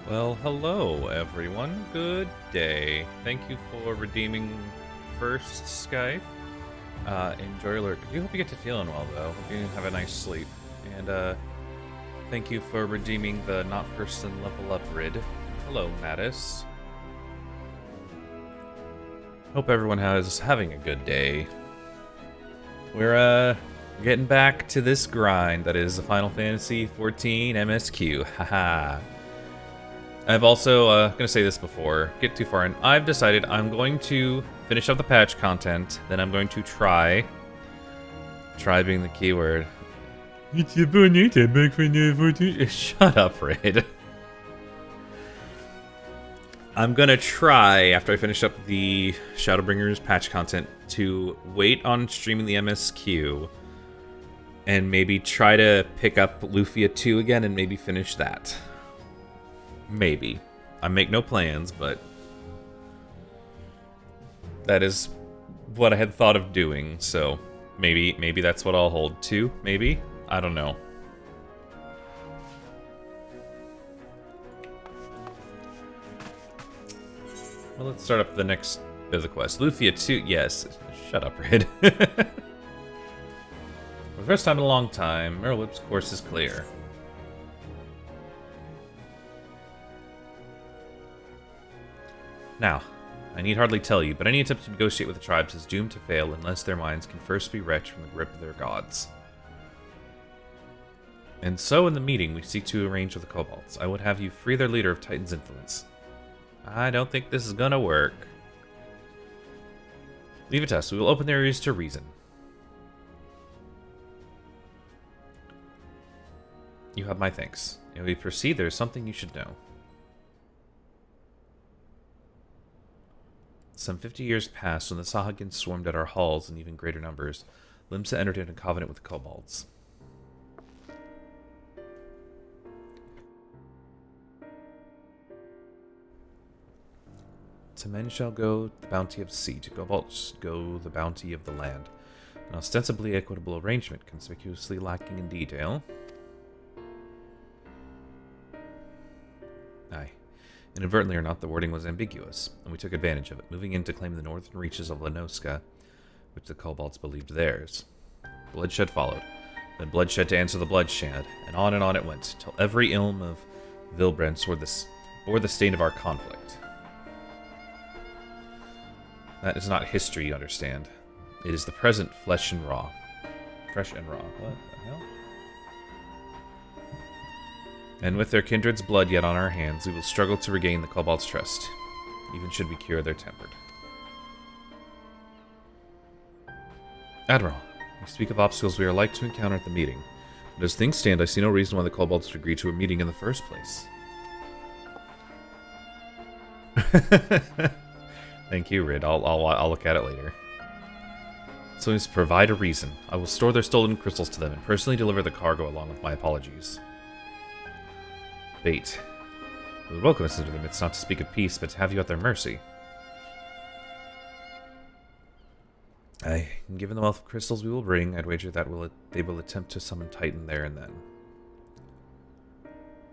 Well, hello everyone. Good day. Thank you for redeeming first Skype. Enjoy your lurk. I do hope you get to feeling well though. Hope you have a nice sleep. And thank you for redeeming the not first and level up rid. Hello, Mattis. Hope everyone is having a good day. We're getting back to this grind that is the Final Fantasy XIV MSQ. Haha. I've also, gonna say this before, get too far in. I've decided I'm going to finish up the patch content, then I'm going to try being the keyword. It's a bonita back from the 14. Shut up, Red. I'm gonna try, after I finish up the Shadowbringers patch content, to wait on streaming the MSQ, and maybe try to pick up Lufia 2 again and maybe finish that. Maybe. I make no plans, but that is what I had thought of doing, so maybe that's what I'll hold to. Maybe? I don't know. Well, let's start up the next bit of the quest. Lufia 2, yes. Shut up, Red. For the first time in a long time, Merle Whip's course is clear. Now, I need hardly tell you, but any attempt to negotiate with the tribes is doomed to fail unless their minds can first be wrecked from the grip of their gods. And so in the meeting we seek to arrange with the Kobolds, I would have you free their leader of Titan's influence. I don't think this is gonna work. Leave it to us, we will open their ears to reason. You have my thanks. And we proceed, there is something you should know. Some 50 years passed when the Sahagins swarmed at our halls in even greater numbers. Limsa entered into a covenant with the Kobolds. To men shall go the bounty of sea, to Kobolds go the bounty of the land. An ostensibly equitable arrangement, conspicuously lacking in detail. Aye. Inadvertently or not, the wording was ambiguous, and we took advantage of it, moving in to claim the northern reaches of Lenoska, which the Kobolds believed theirs. Bloodshed followed, then bloodshed to answer the bloodshed, and on it went, till every ilm of Vilbrand bore the stain of our conflict. That is not history, you understand. It is the present, fresh and raw. What the hell? And with their kindred's blood yet on our hands, we will struggle to regain the Kobold's trust, even should we cure their tempered. Admiral, you speak of obstacles we are like to encounter at the meeting, but as things stand, I see no reason why the Kobolds would agree to a meeting in the first place. Thank you, Rid. I'll look at it later. So we must provide a reason. I will store their stolen crystals to them and personally deliver the cargo along with my apologies. Bait. We would welcome us into their midst, not to speak of peace, but to have you at their mercy. Aye, and given the wealth of crystals we will bring, I'd wager that they will attempt to summon Titan there and then.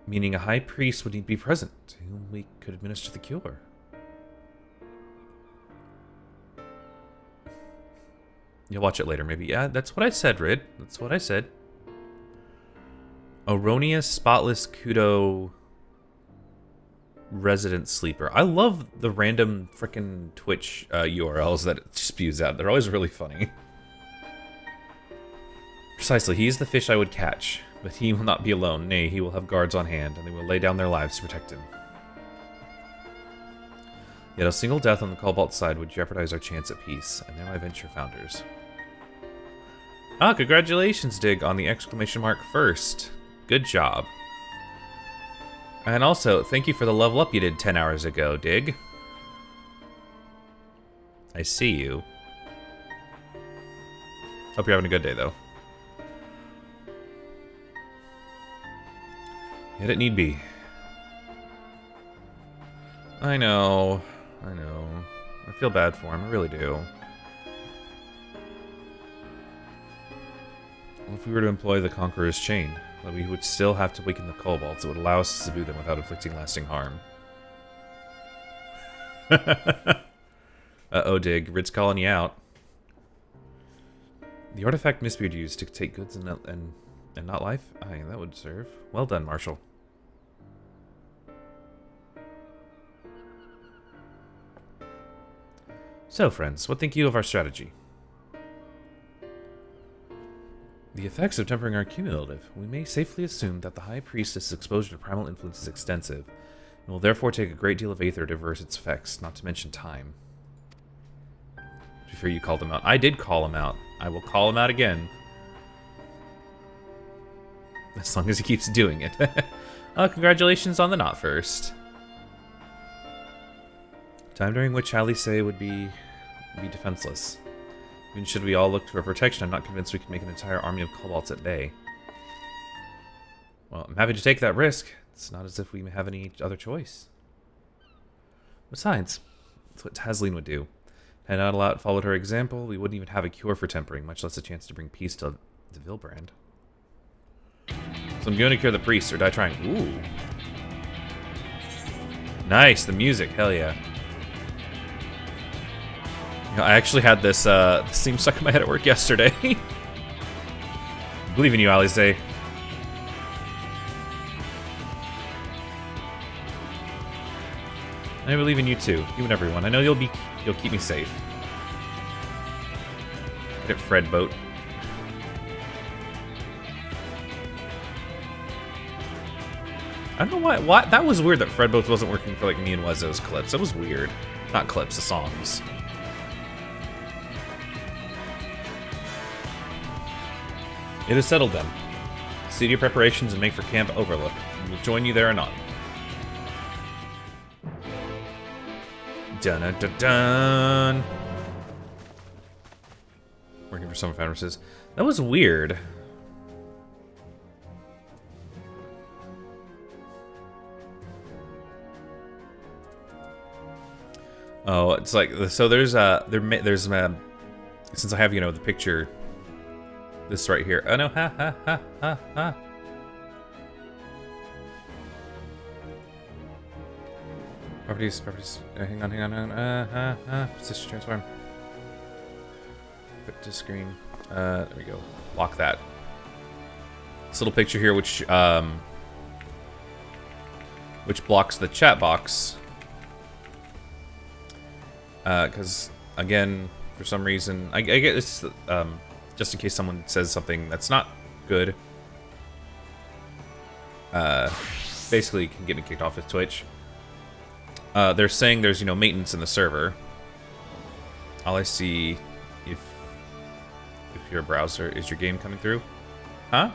Meaning a high priest would need to be present, to whom we could administer the cure. You'll watch it later, maybe. Yeah, that's what I said, Rid. That's what I said. Erroneous, spotless, Kudo, resident sleeper. I love the random frickin' Twitch URLs that it spews out. They're always really funny. Precisely, he is the fish I would catch, but he will not be alone. Nay, he will have guards on hand, and they will lay down their lives to protect him. Yet a single death on the Cobalt side would jeopardize our chance at peace, and they're my venture founders. Ah, congratulations, Dig, on the exclamation mark first. Good job. And also, thank you for the level up you did 10 hours ago, Dig. I see you. Hope you're having a good day, though. Yet it need be. I know. I feel bad for him, I really do. If we were to employ the Conqueror's Chain, But we would still have to weaken the kobolds. It would allow us to subdue them without inflicting lasting harm. Uh-oh, Dig. Rid's calling you out. The artifact Mistbeard used to take goods and not life? Aye, that would serve. Well done, Marshal. So, friends, what think you of our strategy? The effects of tempering are cumulative. We may safely assume that the High Priestess' exposure to primal influence is extensive, and will therefore take a great deal of aether to reverse its effects, not to mention time. Before you called him out. I did call him out. I will call him out again. As long as he keeps doing it. Congratulations on the not first. Time during which Alice would be defenseless. Even should we all look to our protection, I'm not convinced we can make an entire army of kobolds at bay. Well, I'm happy to take that risk. It's not as if we have any other choice. Besides, that's what Tasleen would do. Had not allowed followed her example, we wouldn't even have a cure for tempering, much less a chance to bring peace to Vilbrand. So I'm going to cure the priest, or die trying. Ooh. Nice, the music, hell yeah. You know, I actually had this theme stuck in my head at work yesterday. I believe in you, Alice. I believe in you too. You and everyone. I know you'll keep me safe. Get it, Fred boat. I don't know why that was weird that Fred boats wasn't working for like me and Wezzo's clips. That was weird. Not clips, the songs. It has settled then. See your preparations and make for Camp Overlook. We'll join you there or not. Dun dun dun dun. Working for some foundresses. That was weird. Oh, it's like so. There's since I have the picture. This right here. Oh no! Ha ha ha ha ha. Properties. Hang on. Position transform. Put to screen. There we go. Lock that. This little picture here, which blocks the chat box. Because again, for some reason, I get this. Just in case someone says something that's not good. Basically, can get me kicked off of Twitch. They're saying there's maintenance in the server. All I see, if your browser is your game coming through, huh?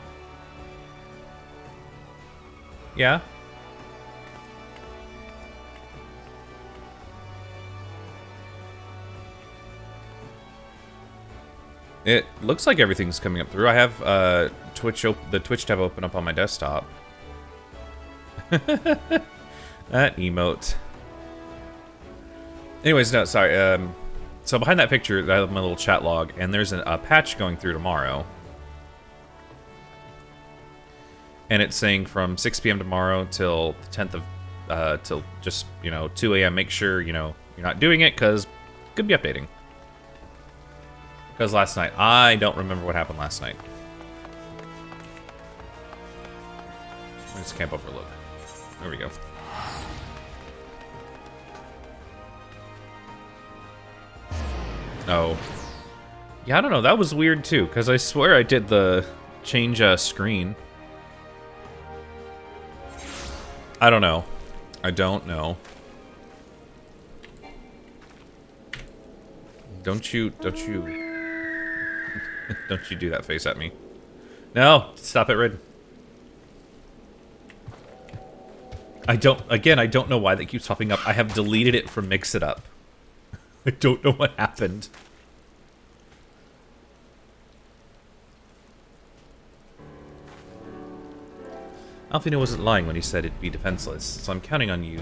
Yeah. It looks like everything's coming up through. I have the Twitch tab open up on my desktop. That emote. Anyways, no, sorry. So behind that picture, I have my little chat log, and there's a patch going through tomorrow. And it's saying from 6 p.m. tomorrow till the 10th of, till just, 2 a.m. Make sure, you're not doing it, because it could be updating. Because last night, I don't remember what happened last night. Where's Camp Overlook? There we go. Oh. Yeah, I don't know. That was weird, too, because I swear I did the change screen. I don't know. I don't know. Don't you don't you do that face at me. No, stop it, Rid. I don't know why that keeps popping up. I have deleted it from Mix It Up. I don't know what happened. Alfino wasn't lying when he said it'd be defenseless, so I'm counting on you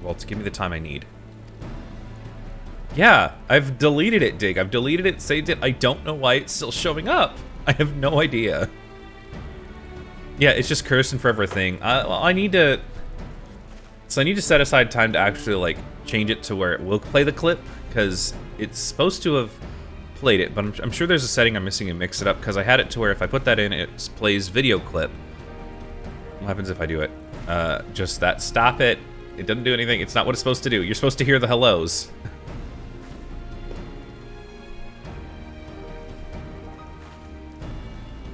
all to give me the time I need. Yeah, I've deleted it, Dig. I've deleted it, saved it. I don't know why it's still showing up. I have no idea. Yeah, it's just cursed and forever thing. I need to... So I need to set aside time to actually, like, change it to where it will play the clip, because it's supposed to have played it, but I'm sure there's a setting I'm missing and mix it up, because I had it to where if I put that in, it plays video clip. What happens if I do it? Just that. Stop it. It doesn't do anything. It's not what it's supposed to do. You're supposed to hear the hellos.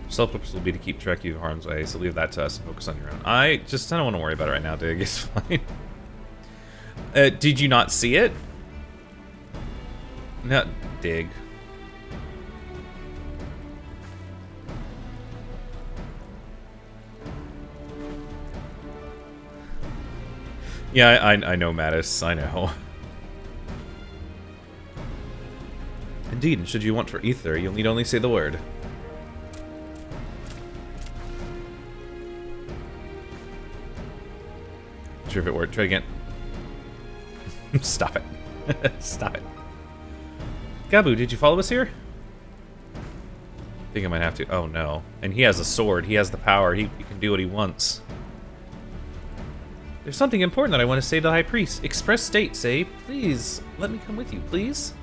Self-purpose will be to keep track of you harm's way, so leave that to us and focus on your own. I don't want to worry about it right now, Dig. It's fine. Did you not see it? No, Dig. Yeah, I know, Mattis. I know. Indeed, and should you want for ether, you'll need only say the word. Sure if it worked. Try again. Stop it. Stop it. Gabu, did you follow us here? I think I might have to. Oh no. And he has a sword. He has the power. He can do what he wants. There's something important that I want to say to the High Priest. Express state, say, please, let me come with you, please.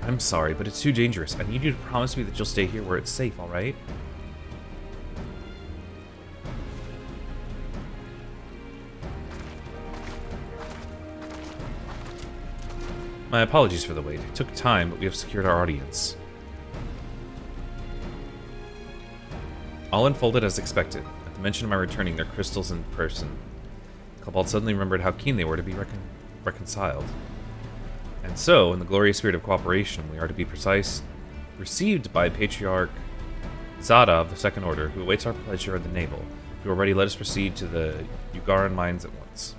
I'm sorry, but it's too dangerous. I need you to promise me that you'll stay here where it's safe, alright? My apologies for the wait. It took time, but we have secured our audience. All unfolded as expected. At the mention of my returning their crystals in person, Cobalt suddenly remembered how keen they were to be reconciled. And so, in the glorious spirit of cooperation, we are, to be precise, received by Patriarch Zada of the Second Order, who awaits our pleasure at the Navel. If you are ready, let us proceed to the Ugaran mines at once.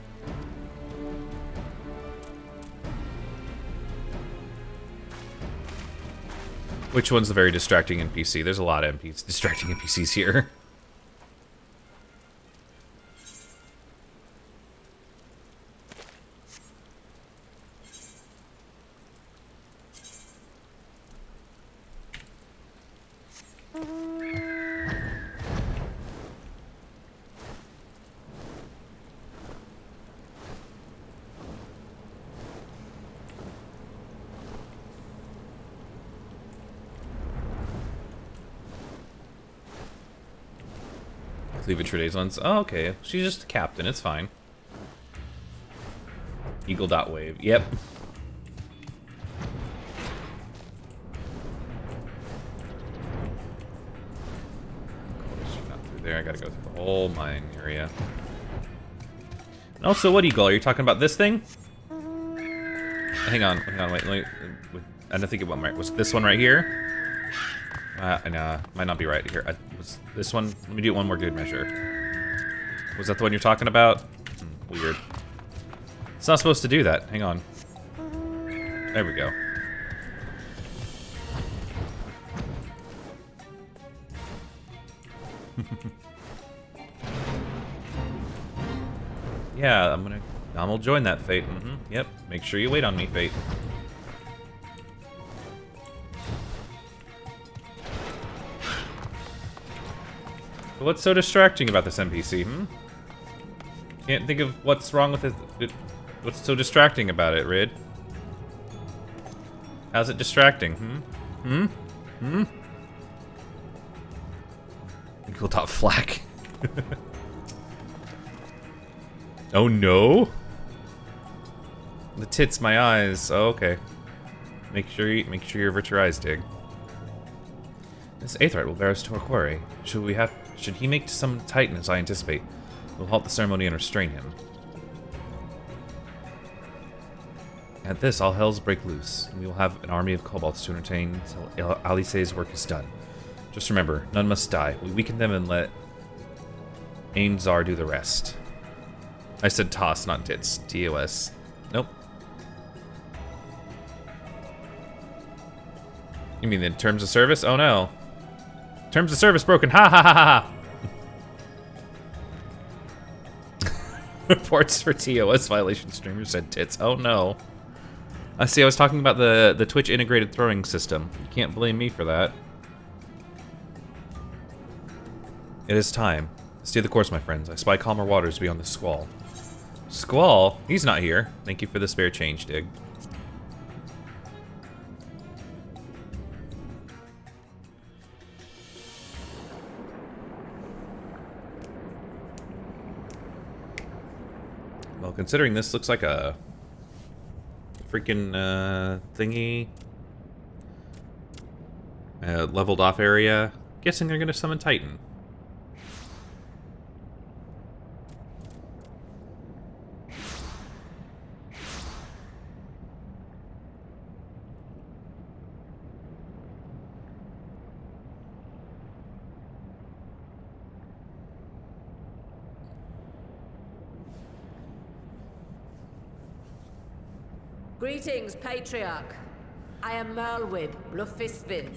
Which one's the very distracting NPC? There's a lot of distracting NPCs here. Cleavage for days once. Oh, okay. She's just a captain. It's fine. Eagle dot wave. Yep. Not through there. I gotta go through the whole mine area. And also, what eagle? Are you talking about this thing? Hang on. Wait. I don't think it went right. Was this one right here? No, might not be right here. Was this one? Let me do one more good measure. Was that the one you're talking about? Weird. It's not supposed to do that. Hang on. There we go. Yeah, I'm gonna join that fate. Yep. Make sure you wait on me, fate. What's so distracting about this NPC, Can't think of what's wrong with it. What's so distracting about it, Rid? How's it distracting, Equal top flack. Oh no! The tits, my eyes. Oh, okay. Make sure you avert your eyes, Dig. This Aetheryte will bear us to our quarry. Should he make some Titan, as I anticipate, we'll halt the ceremony and restrain him. At this, all hells break loose, and we will have an army of kobolds to entertain until Alice's work is done. Just remember, none must die. We weaken them and let Aimzar do the rest. I said toss, not tits. DOS. Nope. You mean the terms of service? Oh no. Terms of service broken. Ha ha ha ha. Reports for TOS violation. Streamer said tits. Oh no. I see. I was talking about the Twitch integrated throwing system. You can't blame me for that. It is time. Steer the course, my friends. I spy calmer waters beyond the squall. Squall? He's not here. Thank you for the spare change, Dig. Well, considering this looks like a freaking thingy, leveled off area, guessing they're gonna summon Titan. Greetings, Patriarch. I am Merlwib Blufisvin,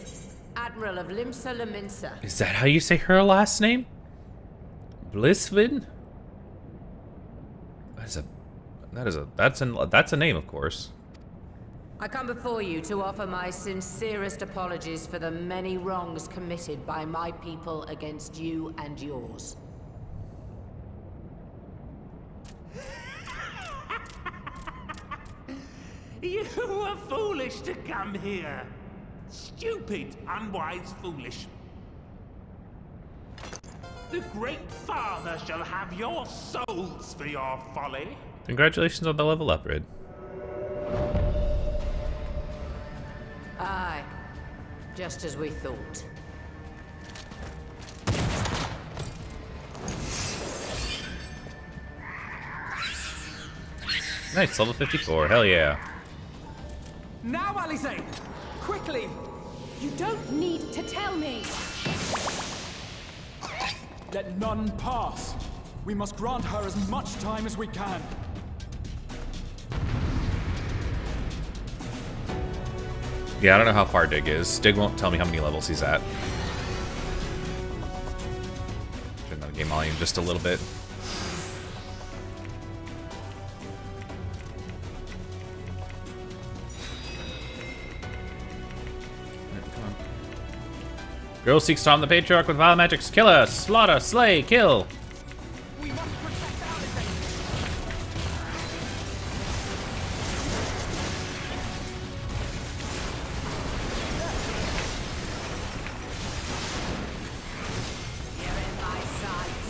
Admiral of Limsa Laminsa. Is that how you say her last name? Blissvin? That's a name, of course. I come before you to offer my sincerest apologies for the many wrongs committed by my people against you and yours. You were foolish to come here. Stupid, unwise, foolish. The Great Father shall have your souls for your folly. Congratulations on the level up, Red. Aye, just as we thought. Nice, level 54, hell yeah. Now, Alice, quickly! You don't need to tell me! Let none pass. We must grant her as much time as we can. Yeah, I don't know how far Dig is. Dig won't tell me how many levels he's at. Turn down the game volume just a little bit. Girl seeks to harm the Patriarch with vile magics. Kill her! Slaughter! Slay! Kill! We must protect Alice. You're in my sights. You're in my sights.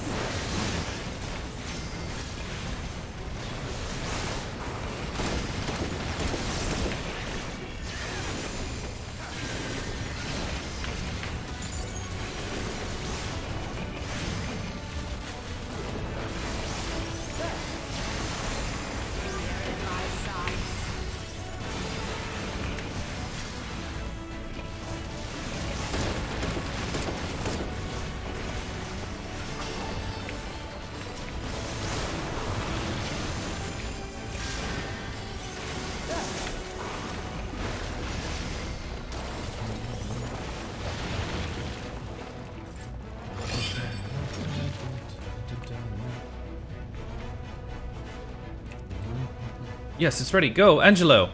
Yes, it's ready. Go, Angelo!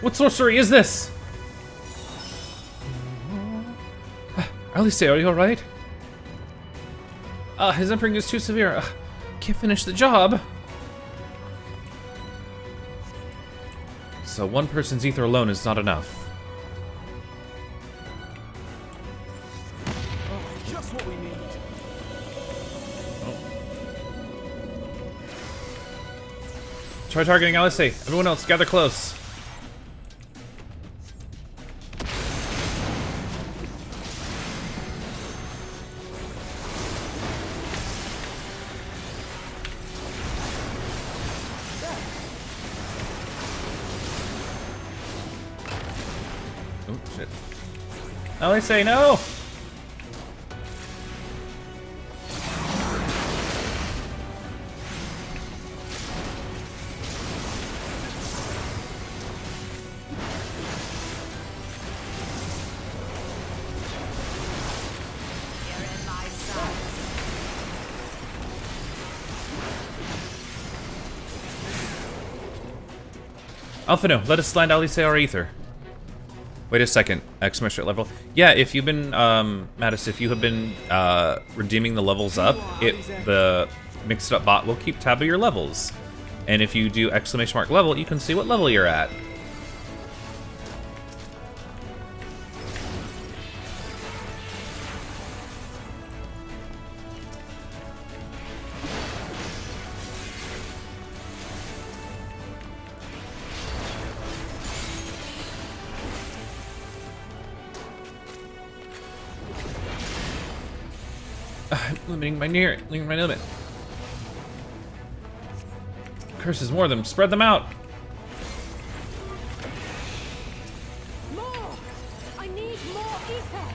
What sorcery is this? Alice, are you alright? His imprinting is too severe. Can't finish the job. So one person's ether alone is not enough. Just what we need. Try targeting Alice. Everyone else, gather close. Oh, shit. Alice, no! You're in my sights. Alphino, let us land Alice our ether. Wait a second. Exclamation level. Yeah, if you've been, Mattis, if you have been redeeming the levels up, the Mixed Up bot will keep tab of your levels. And if you do exclamation mark level, you can see what level you're at. Limiting my limit. Curses, more of them. Spread them out. More! I need more ether!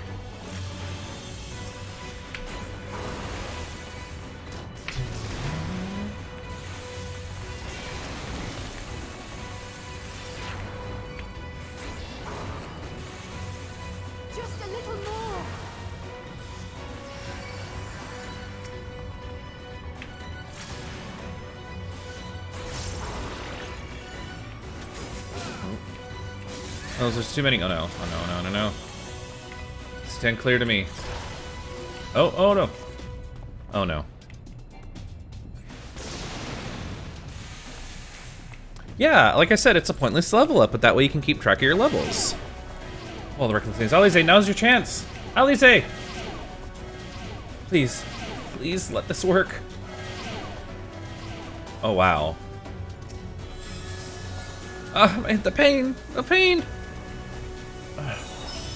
Just a little more! Oh, there's too many. Oh no. Oh no, no, no, no. Stand clear to me. Oh no. Oh no. Yeah, like I said, it's a pointless level up, but that way you can keep track of your levels. Well, the reckless things. Alize, now's your chance. Alize! Please. Please let this work. Oh, wow. Man, the pain! The pain!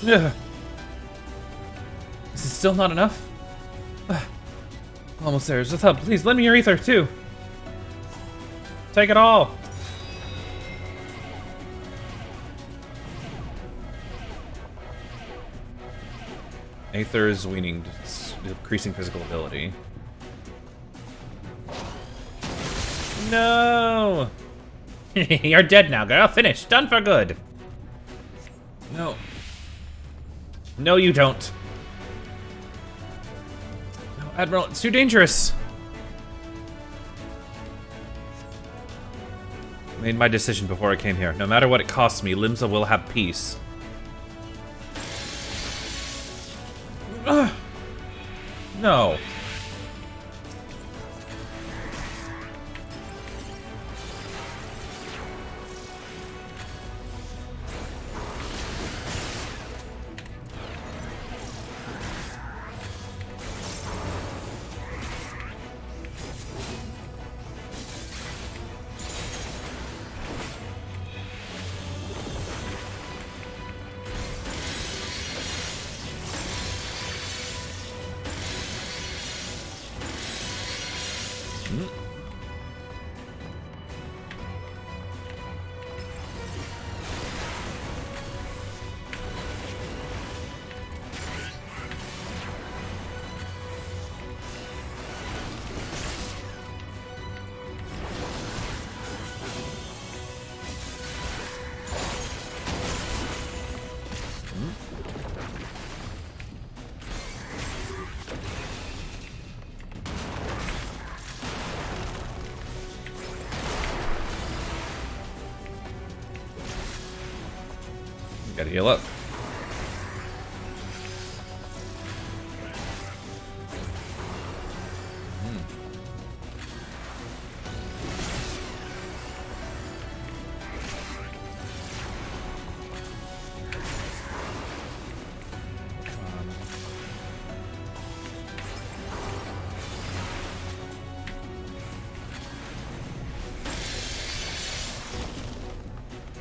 Ugh. Is it still not enough? Almost there. Just help. Please, lend me your ether, too. Take it all. Aether is weaning, decreasing physical ability. No! You're dead now, girl. Finished. Done for good. No. No, you don't. No, Admiral, it's too dangerous. Made my decision before I came here. No matter what it costs me, Limsa will have peace. Ugh. No. Gotta heal up.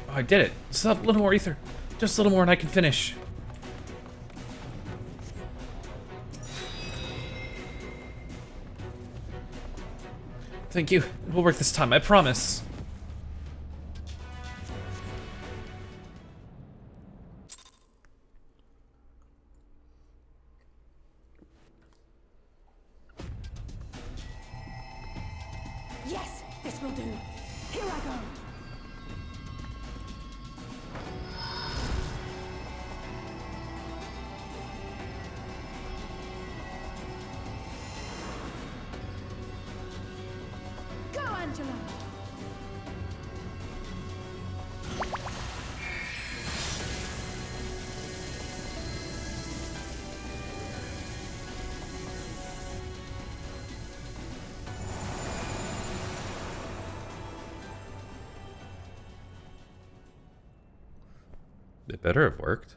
Oh, I did it. Stop, a little more ether. Just a little more and I can finish. Thank you. It will work this time, I promise. Yes, this will do. Here I go. Go, Angela. It better have worked.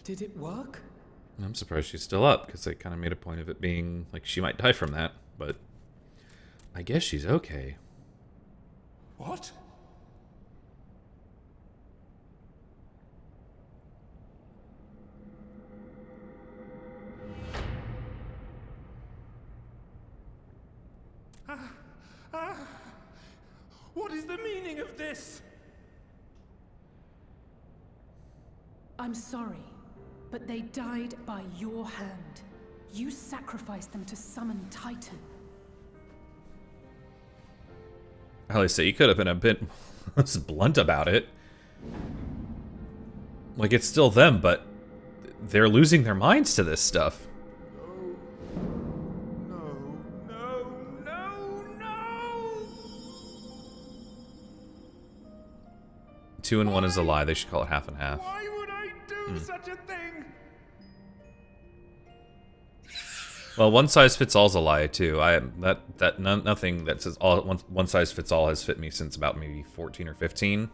Did it work? I'm surprised she's still up, because they kind of made a point of it being like she might die from that, but I guess she's okay. What? What is the meaning of this? I'm sorry, but they died by your hand. You sacrificed them to summon Titan. At least you could have been a bit less blunt about it. Like, it's still them, but they're losing their minds to this stuff. No. 2 and 1 is a lie. They should call it half and half. Why would I do such a thing? Well, one size fits all's a lie too. Nothing that says one size fits all has fit me since about maybe 14 or 15.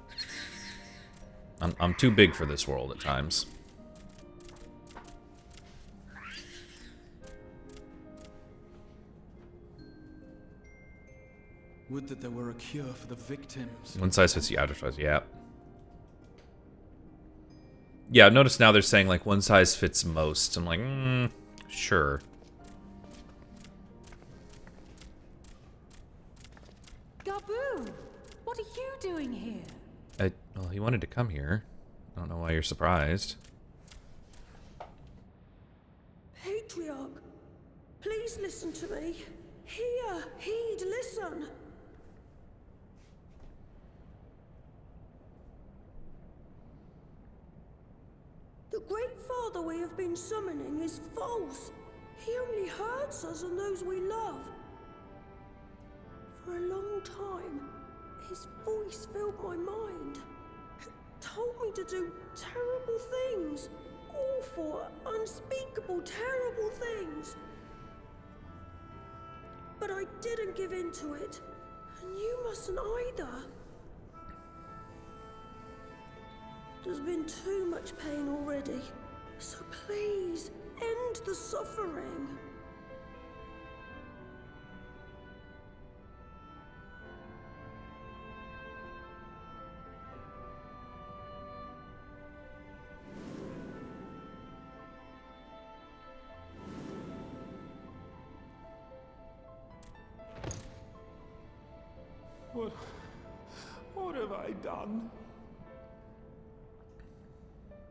I'm too big for this world at times. Would that there were a cure for the victims. One size fits the outer size. Yeah. Yeah, notice now they're saying like one size fits most. I'm like, sure. Gabu! What are you doing here? Well, he wanted to come here. I don't know why you're surprised. Patriarch, please listen to me. Hear, heed, listen. The Great Father we have been summoning is false. He only hurts us and those we love. For a long time, his voice filled my mind. It told me to do terrible things. Awful, unspeakable, terrible things. But I didn't give in to it, and you mustn't either. There's been too much pain already, so please, end the suffering. What have I done?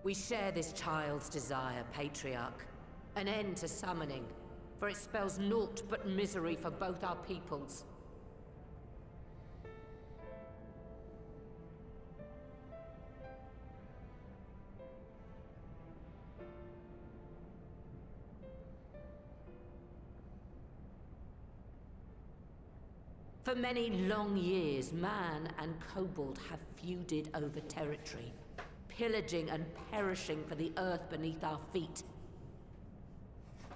We share this child's desire, Patriarch. An end to summoning, for it spells naught but misery for both our peoples. For many long years, man and kobold have feuded over territory, pillaging and perishing for the earth beneath our feet.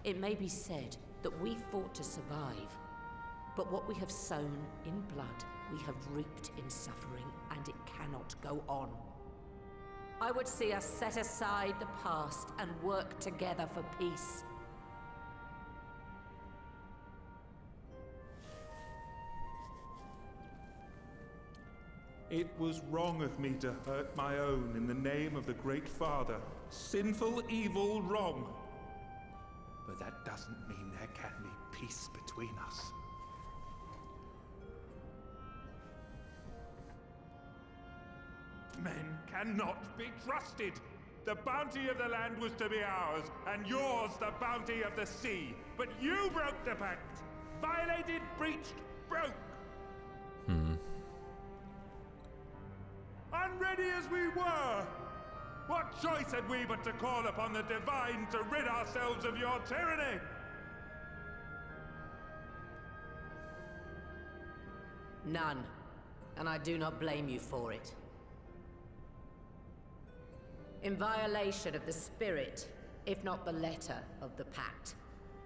It may be said that we fought to survive, but what we have sown in blood, we have reaped in suffering, and it cannot go on. I would see us set aside the past and work together for peace. It was wrong of me to hurt my own in the name of the Great Father. Sinful, evil, wrong. But that doesn't mean there can be peace between us. Men cannot be trusted. The bounty of the land was to be ours, and yours the bounty of the sea. But you broke the pact. Violated, breached, broke. Unready as we were, what choice had we but to call upon the divine to rid ourselves of your tyranny? None, and I do not blame you for it. In violation of the spirit, if not the letter, of the pact,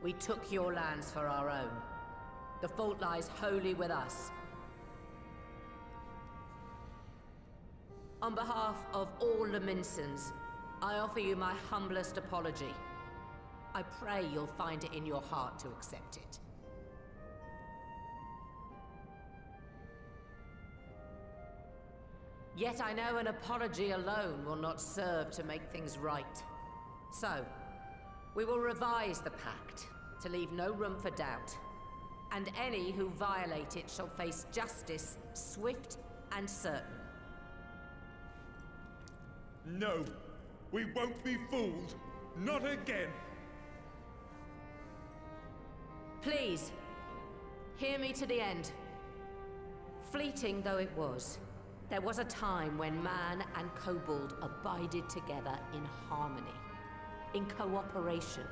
we took your lands for our own. The fault lies wholly with us. On behalf of all Laminsons, I offer you my humblest apology. I pray you'll find it in your heart to accept it. Yet I know an apology alone will not serve to make things right. So, we will revise the pact to leave no room for doubt. And any who violate it shall face justice, swift and certain. No, we won't be fooled. Not again. Please, hear me to the end. Fleeting though it was, there was a time when man and kobold abided together in harmony, in cooperation.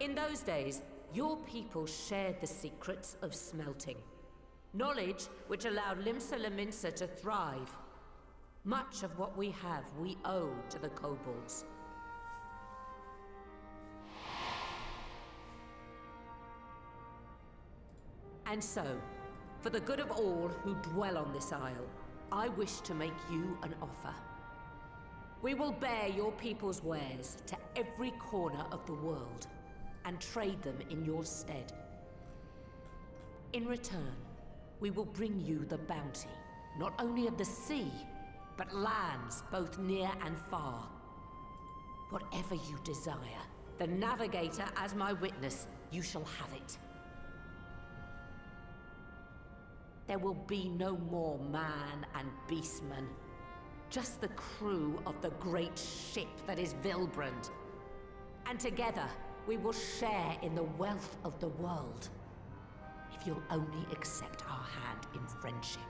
In those days, your people shared the secrets of smelting. Knowledge which allowed Limsa Lominsa to thrive. Much of what we have, we owe to the kobolds. And so, for the good of all who dwell on this isle, I wish to make you an offer. We will bear your people's wares to every corner of the world, and trade them in your stead. In return, we will bring you the bounty, not only of the sea, but lands both near and far. Whatever you desire, the Navigator as my witness, you shall have it. There will be no more man and beastman, just the crew of the great ship that is Vilbrand. And together, we will share in the wealth of the world, if you'll only accept our hand in friendship.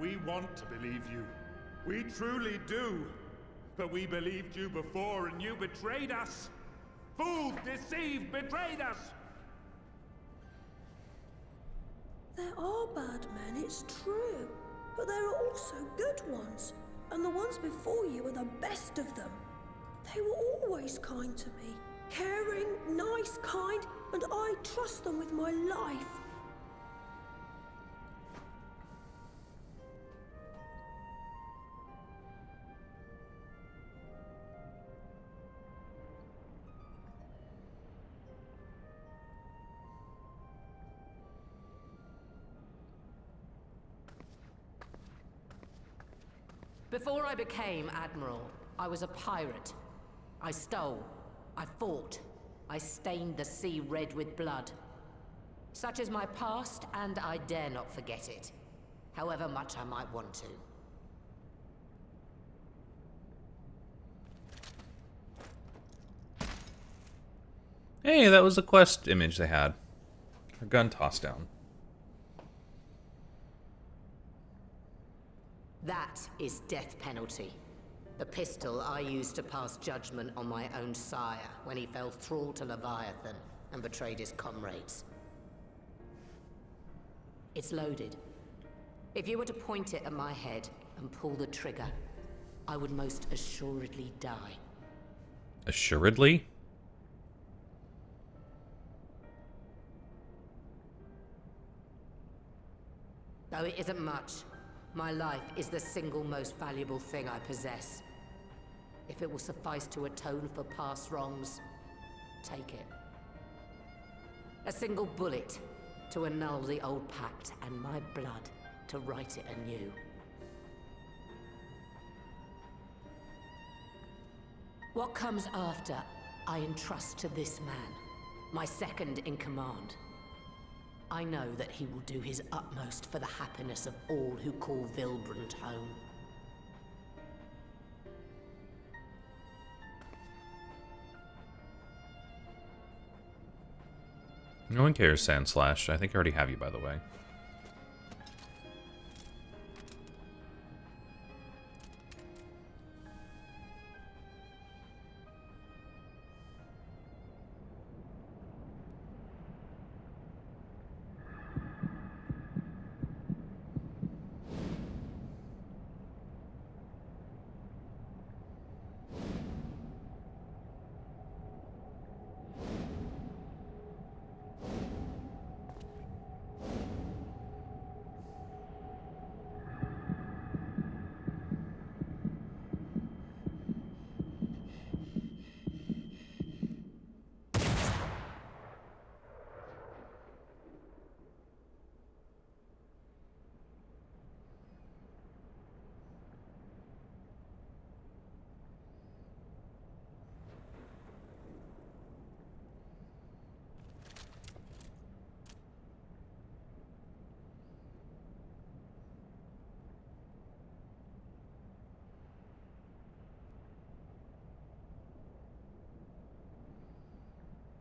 We want to believe you. We truly do. But we believed you before and you betrayed us. Fooled, deceived, betrayed us! There are bad men, it's true. But there are also good ones. And the ones before you are the best of them. They were always kind to me. Caring, nice, kind, and I trust them with my life. Before I became Admiral, I was a pirate. I stole, I fought, I stained the sea red with blood. Such is my past, and I dare not forget it, however much I might want to. Hey, that was a quest image they had. A gun tossed down. That is death penalty. The pistol I used to pass judgment on my own sire when he fell thrall to Leviathan and betrayed his comrades. It's loaded. If you were to point it at my head and pull the trigger, I would most assuredly die. Assuredly? Though it isn't much, my life is the single most valuable thing I possess. If it will suffice to atone for past wrongs, take it. A single bullet to annul the old pact, and my blood to write it anew. What comes after, I entrust to this man, my second in command. I know that he will do his utmost for the happiness of all who call Vilbrand home. No one cares, Sandslash. I think I already have you, by the way.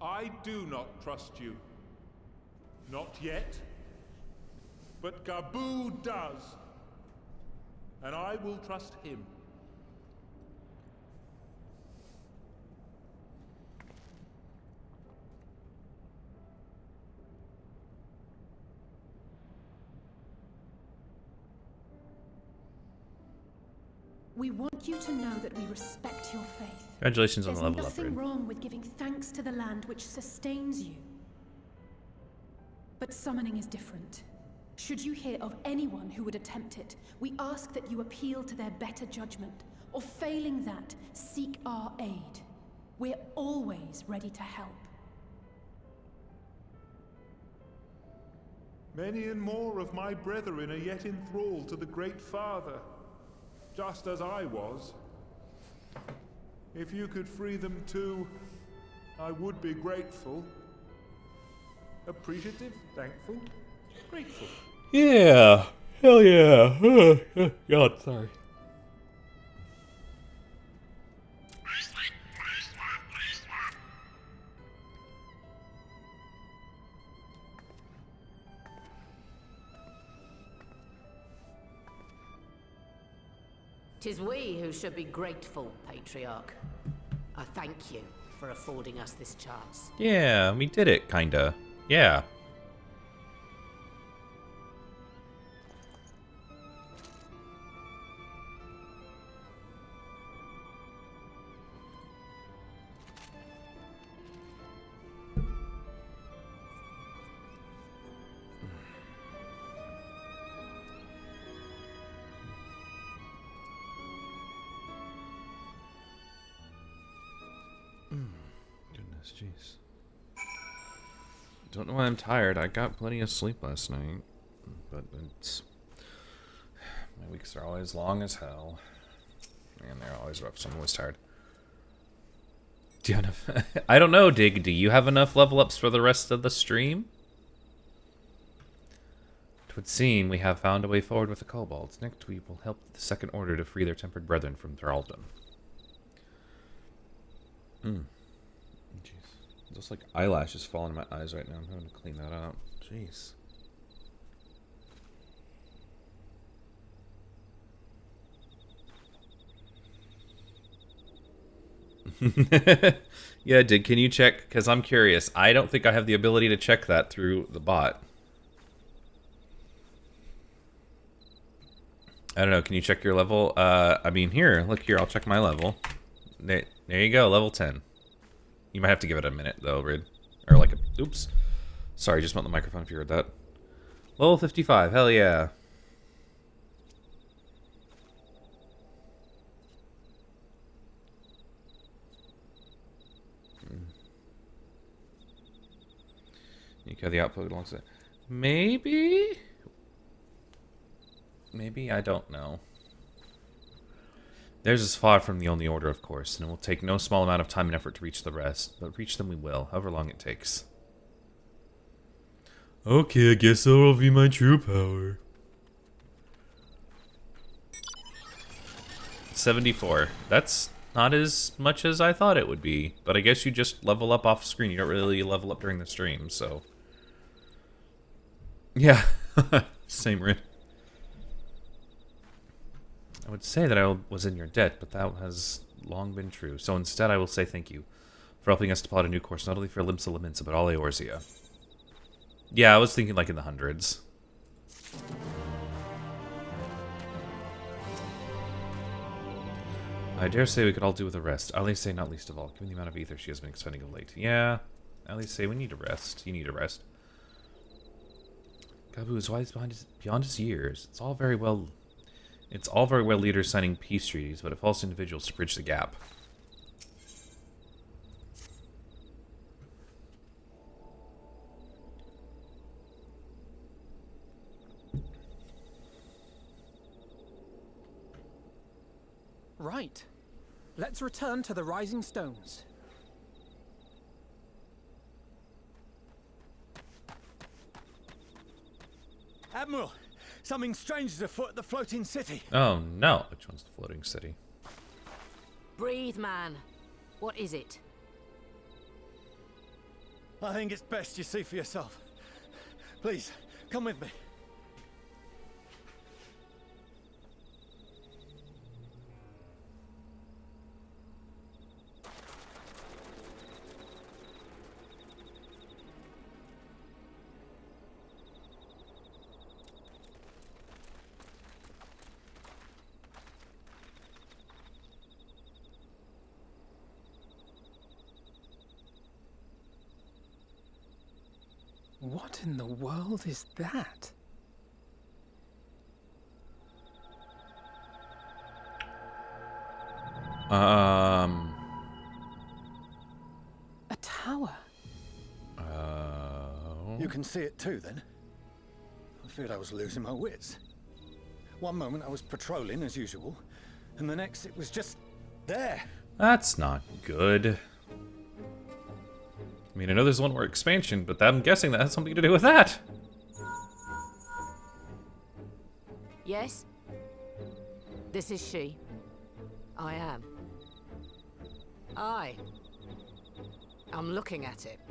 I do not trust you. Not yet. But Gabu does. And I will trust him. We want you to know that we respect your faith. Congratulations on There's the level nothing upgrade. wrong with giving thanks to the land which sustains you. But summoning is different. Should you hear of anyone who would attempt it, we ask that you appeal to their better judgment, or failing that, seek our aid. We're always ready to help. Many and more of my brethren are yet enthralled to the Great Father, just as I was. If you could free them too, I would be grateful. Appreciative, thankful, grateful. Yeah. Hell yeah. God, sorry. Tis we who should be grateful, Patriarch. I thank you for affording us this chance. Yeah, we did it, kinda. Yeah. Goodness, jeez. Don't know why I'm tired. I got plenty of sleep last night, but it's my weeks are always long as hell, and they're always rough. So I'm always tired. Do you have enough? I don't know, Dig. Do you have enough level ups for the rest of the stream? It would seem we have found a way forward with the kobolds. Next, we will help the Second Order to free their tempered brethren from thraldom. Jeez. Just like eyelashes falling in my eyes right now. I'm having to clean that out. Jeez. Yeah, Dig, can you check? Because I'm curious. I don't think I have the ability to check that through the bot. I don't know. Can you check your level? I mean, here. Look here. I'll check my level. There you go. Level 10. You might have to give it a minute, though, Rid. Or like a... Oops. Sorry, just want the microphone if you heard that. Level 55. Hell yeah. You can have the output alongside. Maybe? Maybe? I don't know. Theirs is far from the only order, of course, and it will take no small amount of time and effort to reach the rest, but reach them we will, however long it takes. Okay, I guess that'll be my true power. 74. That's not as much as I thought it would be, but I guess you just level up off screen. You don't really level up during the stream, so... Yeah, same Rid. I would say that I was in your debt, but that has long been true. So instead, I will say thank you for helping us to plot a new course, not only for Limsa Laminsa, but all Eorzea. Yeah, I was thinking like in the hundreds. I dare say we could all do with a rest. At least say not least of all, given the amount of ether she has been expending of late. Yeah, at least say we need a rest. You need a rest. Gabu is wise beyond his years. It's all very well leaders signing peace treaties, but it falls to individuals to bridge the gap. Right. Let's return to the Rising Stones. Admiral, something strange is afoot at the floating city. Oh no. Which one's the floating city? Breathe, man. What is it? I think it's best you see for yourself. Please, come with me. What in the world is that? A tower. You can see it too, then? I feared I was losing my wits. One moment I was patrolling as usual, and the next it was just there. That's not good. I mean, I know there's one more expansion, but I'm guessing that has something to do with that. Yes? This is she. I am. I'm looking at it.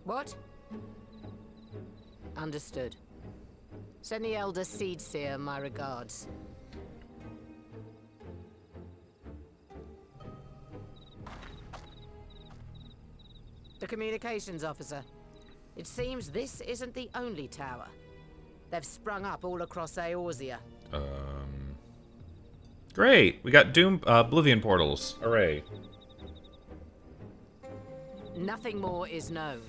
What? Understood. Send the Elder Seedseer my regards. The communications officer. It seems this isn't the only tower. They've sprung up all across Eorzea. Great. We got Oblivion portals. Hooray. Nothing more is known.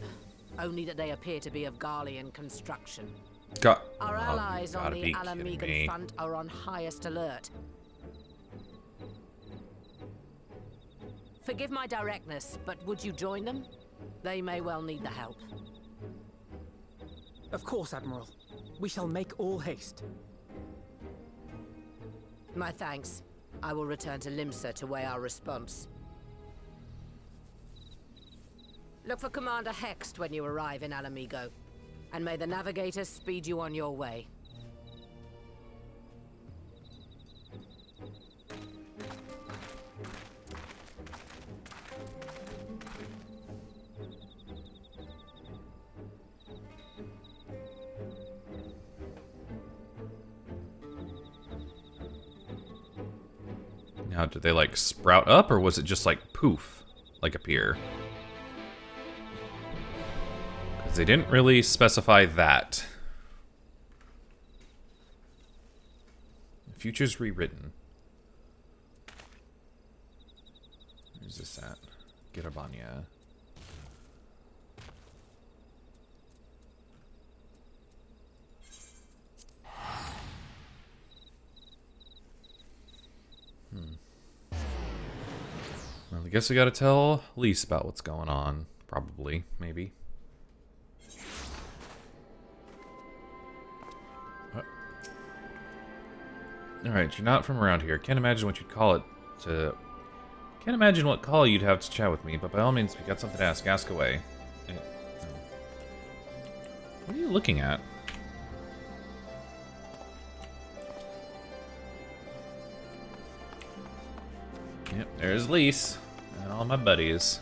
Only that they appear to be of Garlean construction. Our allies on the Alamegan front are on highest alert. Forgive my directness, but would you join them? They may well need the help. Of course, Admiral. We shall make all haste. My thanks. I will return to Limsa to weigh our response. Look for Commander Hext when you arrive in Alamigo, and may the Navigators speed you on your way. Now, did they like sprout up, or was it just like poof, like appear? Because they didn't really specify that. The future's rewritten. Where's this at? Girabania. Well, I guess we gotta tell Lise about what's going on. Probably, maybe. Alright, you're not from around here. Can't imagine what you'd call it to... Can't imagine what call you'd have to chat with me, but by all means, if you got something to ask, ask away. What are you looking at? Yep, there's Lise and all my buddies.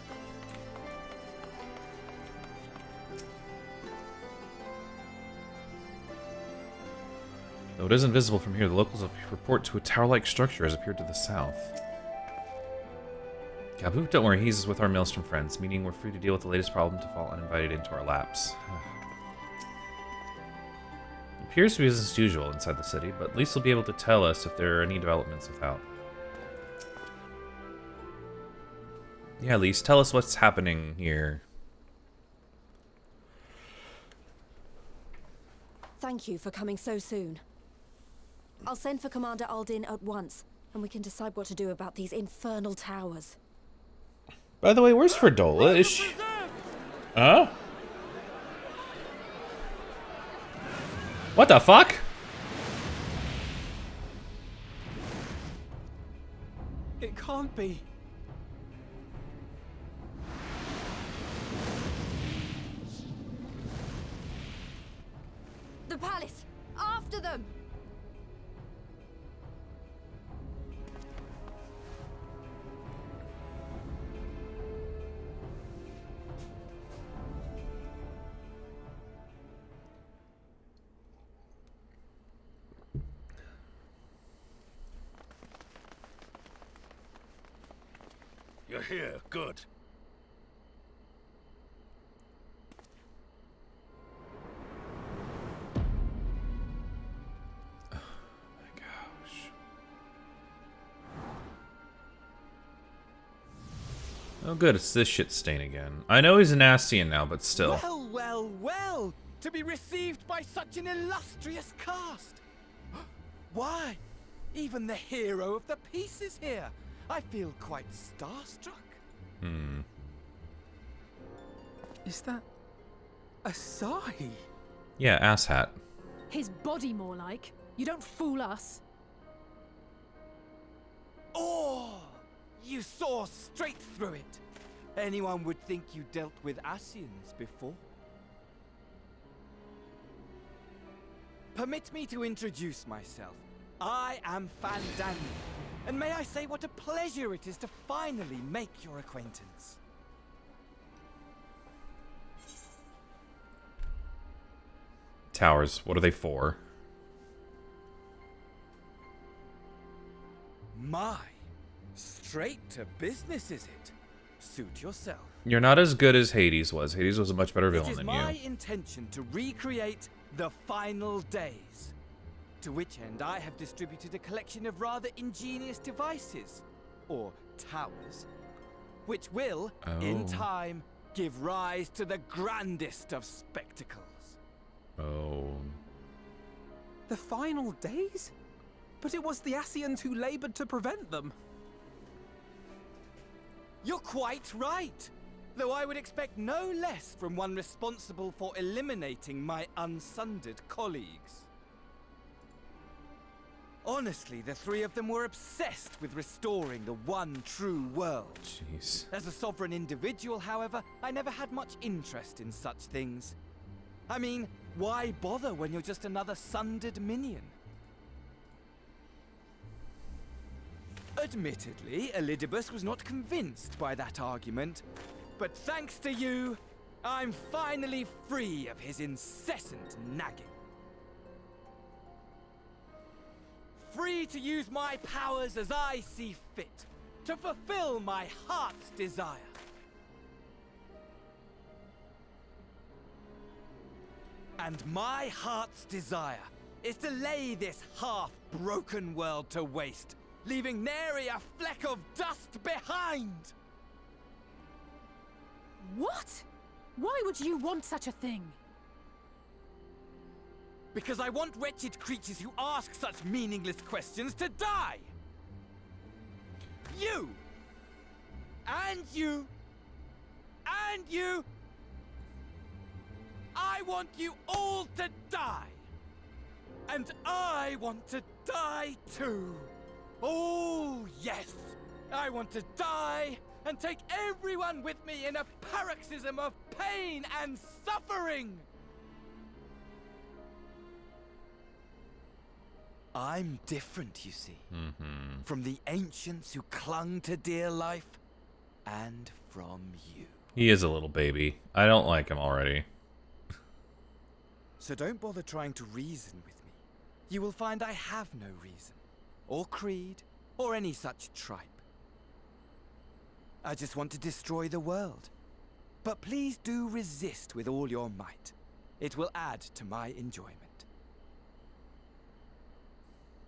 Though it isn't visible from here, the locals report to a tower-like structure has appeared to the south. Gabu, don't worry, he's with our Maelstrom friends, meaning we're free to deal with the latest problem to fall uninvited into our laps. It appears to be business as usual inside the city, but Lise will be able to tell us if there are any developments without. Yeah, Lise, tell us what's happening here. Thank you for coming so soon. I'll send for Commander Aldin at once, and we can decide what to do about these infernal towers. By the way, where's Fredola? Is she... Huh? What the fuck? It can't be. The palace! After them! You're here. Good. Oh good, it's this shit stain again. I know he's an Ascian now, but still. Well, well, well! To be received by such an illustrious cast! Why? Even the hero of the piece is here! I feel quite starstruck. Hmm. Is that... Asahi? Yeah, asshat. His body, more like. You don't fool us. Oh! You saw straight through it. Anyone would think you dealt with Ascians before. Permit me to introduce myself. I am Fandango, and may I say what a pleasure it is to finally make your acquaintance. Towers, what are they for? My, straight to business is it? Suit yourself. You're not as good as Hades was. Hades was a much better villain than It is my you. intention to recreate the final days. To which end I have distributed a collection of rather ingenious devices, or towers, which will, in time, give rise to the grandest of spectacles. Oh. The final days? But it was the Ascians who labored to prevent them. You're quite right, though I would expect no less from one responsible for eliminating my unsundered colleagues. Honestly, the three of them were obsessed with restoring the one true world. Jeez. As a sovereign individual, however, I never had much interest in such things. I mean, why bother when you're just another sundered minion? Admittedly, Elidibus was not convinced by that argument, but thanks to you, I'm finally free of his incessant nagging. Free to use my powers as I see fit, to fulfill my heart's desire. And my heart's desire is to lay this half-broken world to waste, leaving nary a fleck of dust behind! What? Why would you want such a thing? Because I want wretched creatures who ask such meaningless questions to die! You! And you! And you! I want you all to die! And I want to die too! Oh, yes! I want to die and take everyone with me in a paroxysm of pain and suffering! I'm different, you see. From the ancients who clung to dear life, and from you. He is a little baby. I don't like him already. So don't bother trying to reason with me. You will find I have no reason, or creed, or any such tripe. I just want to destroy the world. But please do resist with all your might. It will add to my enjoyment.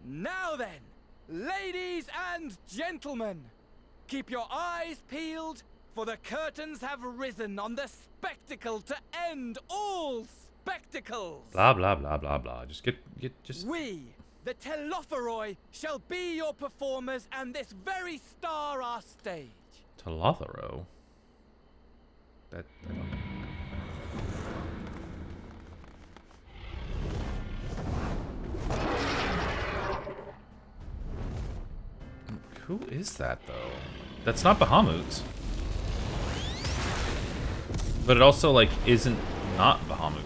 Now then, ladies and gentlemen, keep your eyes peeled, for the curtains have risen on the spectacle to end all spectacles. Blah blah blah blah blah. Just just. We, the Telophoroi, shall be your performers, and this very star our stage. Telothero? I don't know. Who is that, though? That's not Bahamut. But it also, like, isn't not Bahamut.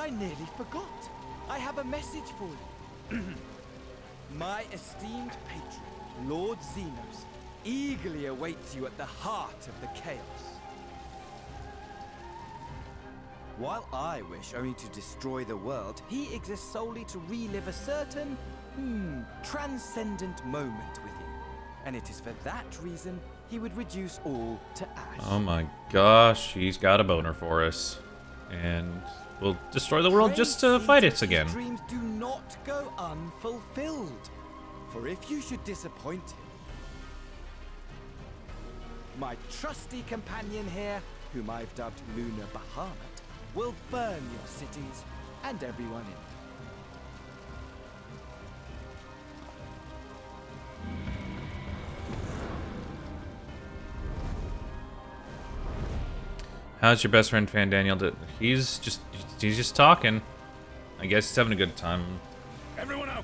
I nearly forgot. I have a message for you. My esteemed patron, Lord Xenos, eagerly awaits you at the heart of the chaos. While I wish only to destroy the world, he exists solely to relive a certain, transcendent moment with you. And it is for that reason he would reduce all to ash. Oh my gosh, he's got a boner for us. And we'll destroy the world just to fight it again. Dreams do not go unfulfilled. For if you should disappoint him, my trusty companion here, whom I've dubbed Lunar Bahamut, will burn your cities and everyone in them. How's your best friend Fan Daniel? He's just talking. I guess he's having a good time. Everyone out.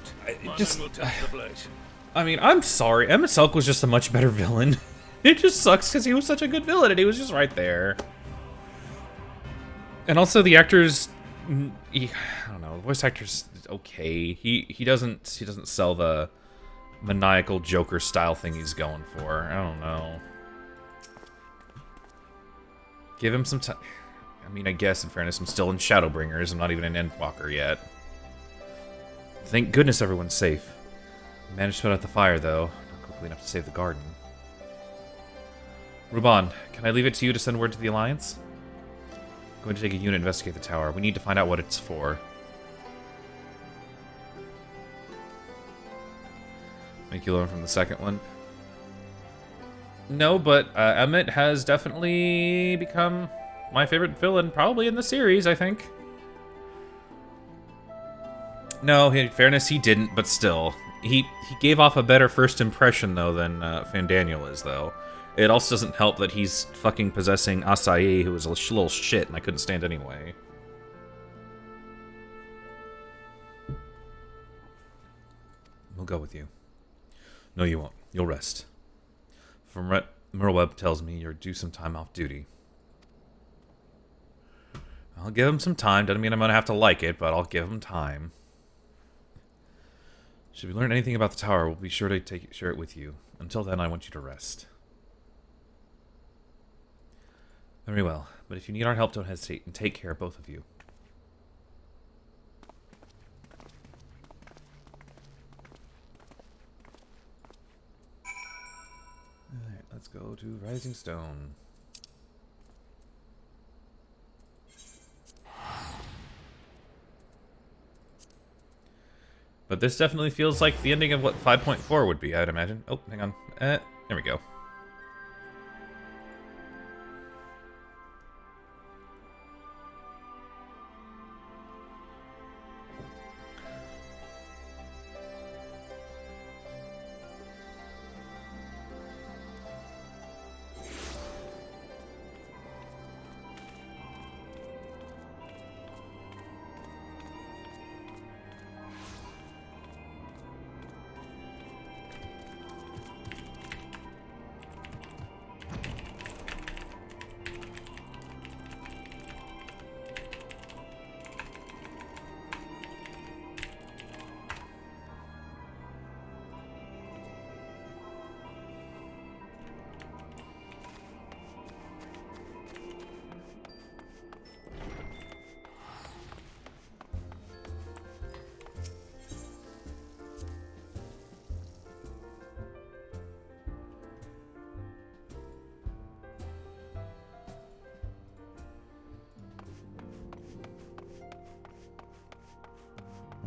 I mean, I'm sorry. Emma Selk was just a much better villain. It just sucks because he was such a good villain and he was just right there. And also the actor's, I don't know, the voice actor's okay. He doesn't sell the maniacal Joker style thing he's going for. I don't know. Give him some time. I mean, I guess in fairness, I'm still in Shadowbringers. I'm not even in Endwalker yet. Thank goodness everyone's safe. I managed to put out the fire, though. Not quickly enough to save the garden. Ruban, can I leave it to you to send word to the Alliance? I'm going to take a unit and investigate the tower. We need to find out what it's for. Make you learn from the second one. No, but Emmett has definitely become my favorite villain, probably in the series, I think. No, in fairness, he didn't, but still. He gave off a better first impression, though, than Fandaniel is, though. It also doesn't help that he's fucking possessing Acai, who is a little shit, and I couldn't stand anyway. We'll go with you. No, you won't. You'll rest. From what Merweb tells me, you're due some time off duty. I'll give him some time. Doesn't mean I'm going to have to like it, but I'll give him time. Should we learn anything about the tower, we'll be sure to share it with you. Until then, I want you to rest. Very well, but if you need our help, don't hesitate, and take care, both of you. Alright, let's go to Rising Stone. But this definitely feels like the ending of what 5.4 would be, I'd imagine. Oh, hang on. There we go.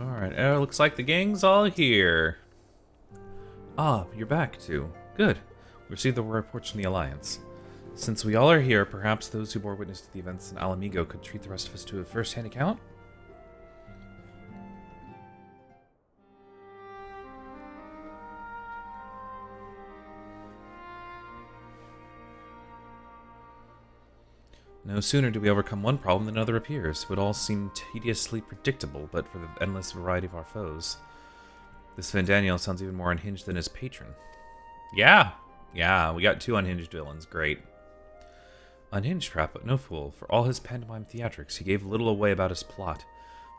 Alright, looks like the gang's all here. Ah, you're back too. Good. We received the reports from the Alliance. Since we all are here, perhaps those who bore witness to the events in Alamigo could treat the rest of us to a first-hand account? No sooner do we overcome one problem than another appears. It would all seem tediously predictable, but for the endless variety of our foes. This Fandaniel sounds even more unhinged than his patron. Yeah, we got two unhinged villains. Great. Unhinged, perhaps, but no fool. For all his pantomime theatrics, he gave little away about his plot.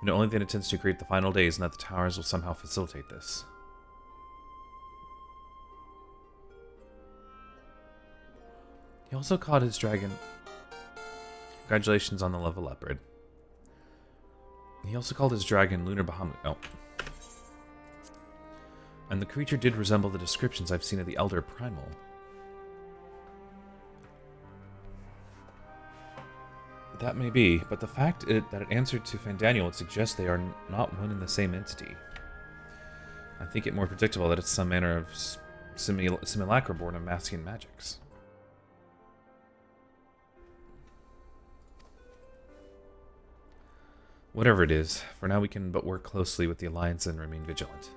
We know only that it intends to create the final days and that the towers will somehow facilitate this. He also caught his dragon. Congratulations on the level upgrade. He also called his dragon Lunar Bahamut. Oh. And the creature did resemble the descriptions I've seen of the Elder Primal. That may be, but the fact that it answered to Fandaniel would suggest they are not one and the same entity. I think it more predictable that it's some manner of simulacra born of Maskian magics. Whatever it is, for now we can but work closely with the Alliance and remain vigilant.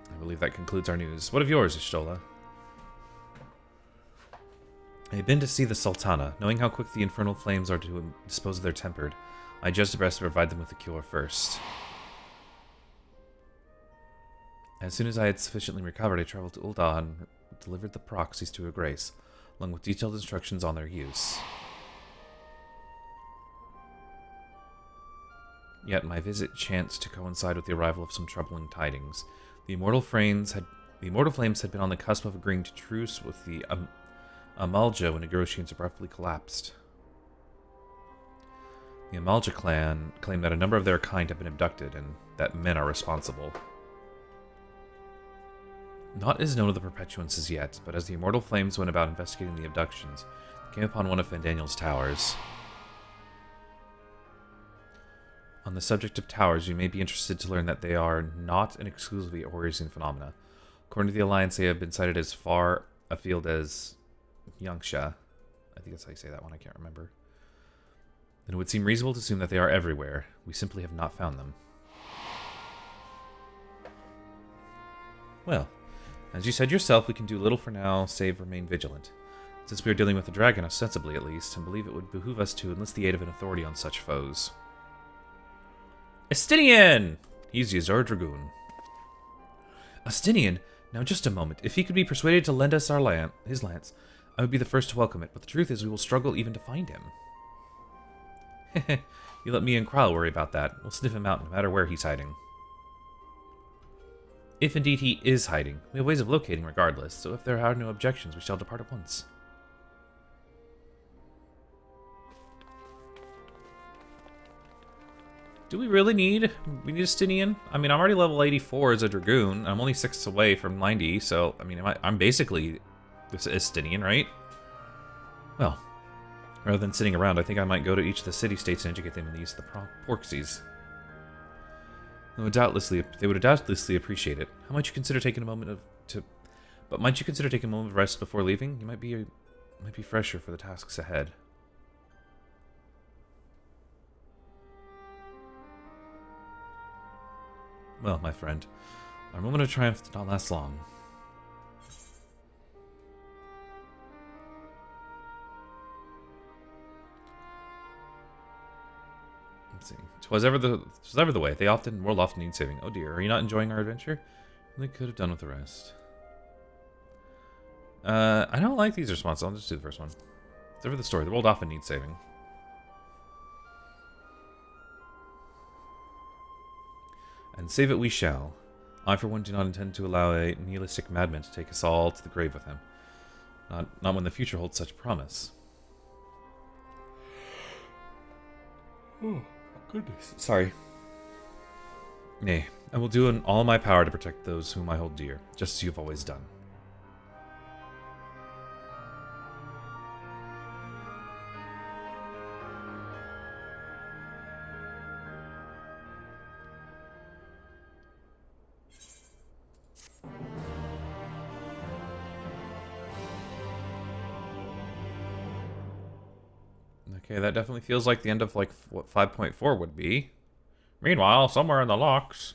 I believe that concludes our news. What of yours, Ishtola? I had been to see the Sultana. Knowing how quick the infernal flames are to dispose of their tempered, I judged it best to provide them with a cure first. As soon as I had sufficiently recovered, I traveled to Ul'dah and delivered the proxies to her grace, along with detailed instructions on their use. Yet my visit chanced to coincide with the arrival of some troubling tidings. The immortal flames had been on the cusp of agreeing to truce with the Amalja when negotiations abruptly collapsed. The Amalja clan claimed that a number of their kind have been abducted and that men are responsible. Naught is known of the Perpetuants as yet, but as the immortal flames went about investigating the abductions, they came upon one of Fandaniel's towers. On the subject of towers, you may be interested to learn that they are not an exclusively Orisian phenomena. According to the Alliance, they have been sighted as far afield as Yangsha. I think that's how you say that one, I can't remember. Then it would seem reasonable to assume that they are everywhere. We simply have not found them. Well, as you said yourself, we can do little for now, save remain vigilant. Since we are dealing with a dragon, ostensibly at least, and believe it would behoove us to enlist the aid of an authority on such foes. Estinian! He's Yazar Dragoon. Estinian? Now just a moment. If he could be persuaded to lend us his lance, I would be the first to welcome it, but the truth is we will struggle even to find him. Heh. You let me and Kral worry about that. We'll sniff him out no matter where he's hiding. If indeed he is hiding, we have ways of locating regardless, so if there are no objections, we shall depart at once. Do we really need Estinian? I mean, I'm already level 84 as a Dragoon. I'm only 6 away from 90, so, I mean, I'm basically this Estinian, right? Well, rather than sitting around, I think I might go to each of the city-states and educate them in the use of the proxies. They would doubtlessly appreciate it. How might you consider taking a moment of rest before leaving? You might be fresher for the tasks ahead. Well, my friend, our moment of triumph did not last long. Let's see. 'Twas ever the way. The world often needs saving. Oh dear, are you not enjoying our adventure? They could have done with the rest. I don't like these responses. I'll just do the first one. It's ever the story. The world often needs saving. And save it we shall. I, for one, do not intend to allow a nihilistic madman to take us all to the grave with him. Not when the future holds such promise. Oh, goodness. Sorry. Nay, I will do in all my power to protect those whom I hold dear, just as you have always done. Okay, that definitely feels like the end of, like, what 5.4 would be. Meanwhile, somewhere in the locks.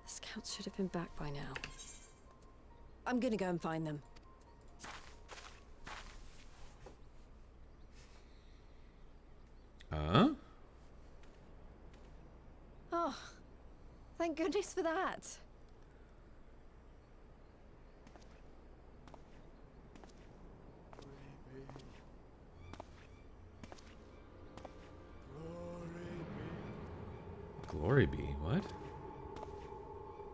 The scouts should have been back by now. I'm gonna go and find them. price for that. Glory be. What?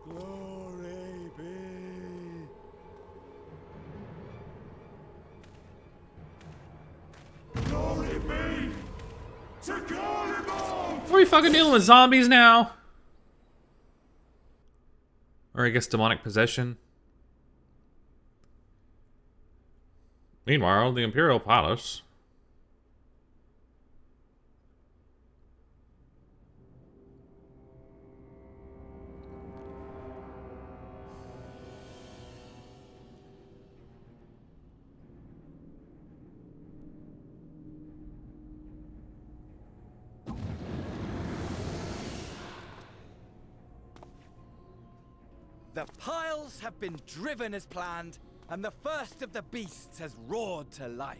Glory be. Glory be to Galimond! Are we fucking dealing with zombies now? Or I guess demonic possession. Meanwhile, the Imperial Palace. The piles have been driven as planned, and the first of the beasts has roared to life.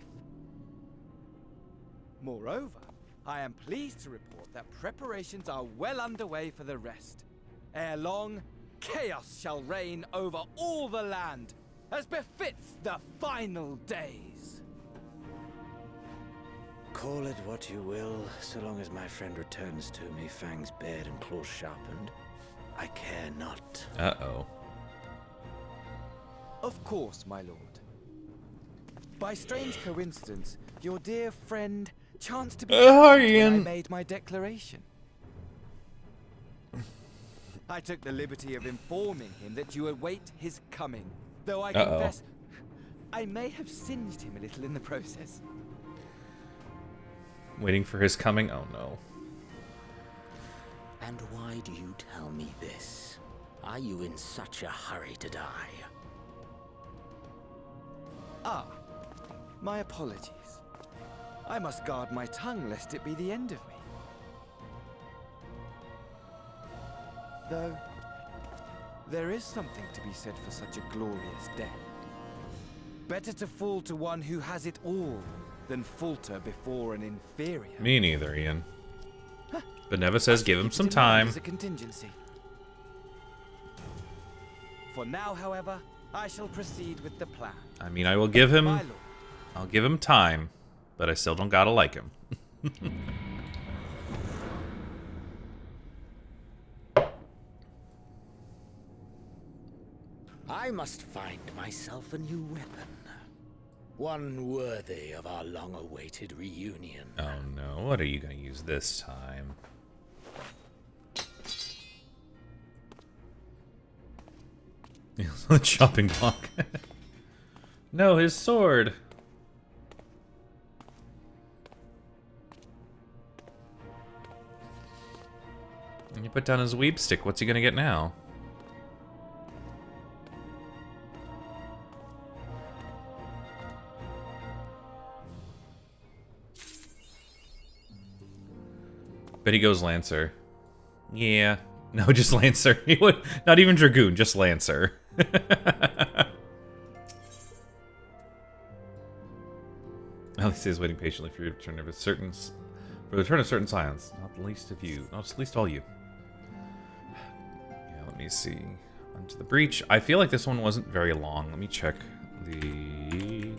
Moreover, I am pleased to report that preparations are well underway for the rest. Ere long, chaos shall reign over all the land, as befits the final days. Call it what you will, so long as my friend returns to me, fangs bared and claws sharpened. I care not. Uh-oh. Of course, my lord. By strange coincidence, your dear friend chanced to be when I made my declaration. I took the liberty of informing him that you await his coming, though I confess I may have singed him a little in the process. Waiting for his coming? Oh no. And why do you tell me this? Are you in such a hurry to die? Ah, my apologies. I must guard my tongue lest it be the end of me. Though, there is something to be said for such a glorious death. Better to fall to one who has it all than falter before an inferior. Me neither, Ian. But Neva says give him some time. As a contingency. For now, however, I shall proceed with the plan. I mean, I will give him... My lord. I'll give him time, but I still don't gotta like him. I must find myself a new weapon. One worthy of our long-awaited reunion. Oh no, what are you gonna use this time? The chopping block. No, his sword. And you put down his weeb stick, what's he gonna get now? Bet he goes Lancer. Yeah. No, just Lancer. He would not even Dragoon, just Lancer. At least he's waiting patiently for your return of a certain for the return of certain science. Not the least of you. Not least all you. Yeah, let me see. Onto the breach. I feel like this one wasn't very long. Let me check the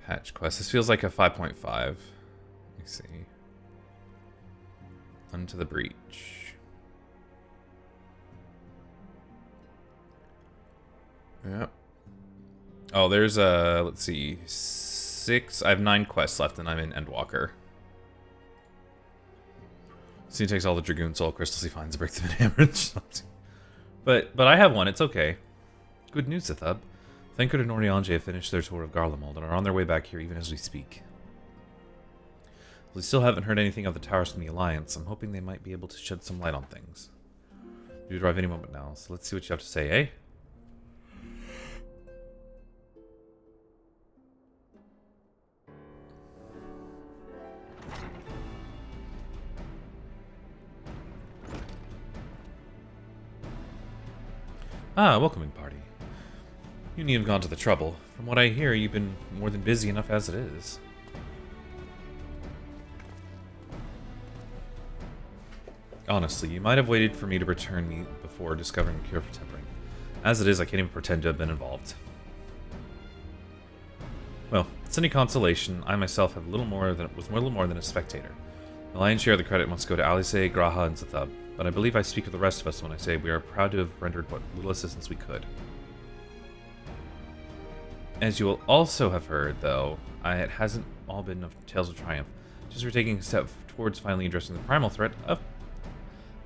patch quest. This feels like a 5.5. Let me see. Unto the breach. Yep. Oh, there's let's see, 6. I have 9 quests left, and I'm in Endwalker. So he takes all the Dragoon Soul Crystals he finds, breaks them in hammer. But I have one. It's okay. Good news, Ithub. Thancred and Oriange have finished their tour of Garlemald and are on their way back here even as we speak. We still haven't heard anything of the towers from the Alliance. I'm hoping they might be able to shed some light on things. You arrive any moment now, so let's see what you have to say, eh? Ah, welcoming party. You need have gone to the trouble. From what I hear, you've been more than busy enough as it is. Honestly, you might have waited for me to return me before discovering a cure for tempering. As it is, I can't even pretend to have been involved. Well, it's any consolation, I myself was little more than a spectator. The lion's share of the credit must go to Alice, Graha, and Zathub, but I believe I speak for the rest of us when I say we are proud to have rendered what little assistance we could. As you will also have heard, though, it hasn't all been tales of triumph. Just we're taking a step towards finally addressing the primal threat, a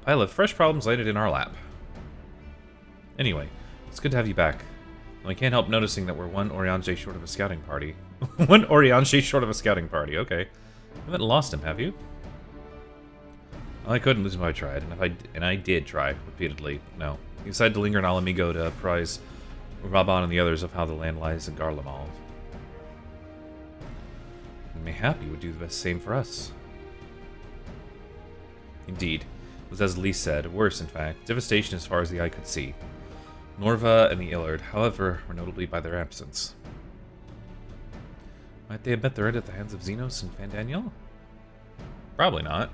pile of fresh problems landed in our lap. Anyway, it's good to have you back. Though I can't help noticing that we're one Oriange short of a scouting party. One Oriange short of a scouting party, okay. You haven't lost him, have you? Well, I couldn't lose him if I tried, and I did try, repeatedly. No. He decided to linger in Alamigo to apprise Raban and the others of how the land lies in Garlemald. Mayhap he would do the same for us. Indeed. It was as Lee said, worse in fact, devastation as far as the eye could see. Norva and the Illard, however, were notably by their absence. Might they have met their end at the hands of Xenos and Fandaniel? Probably not.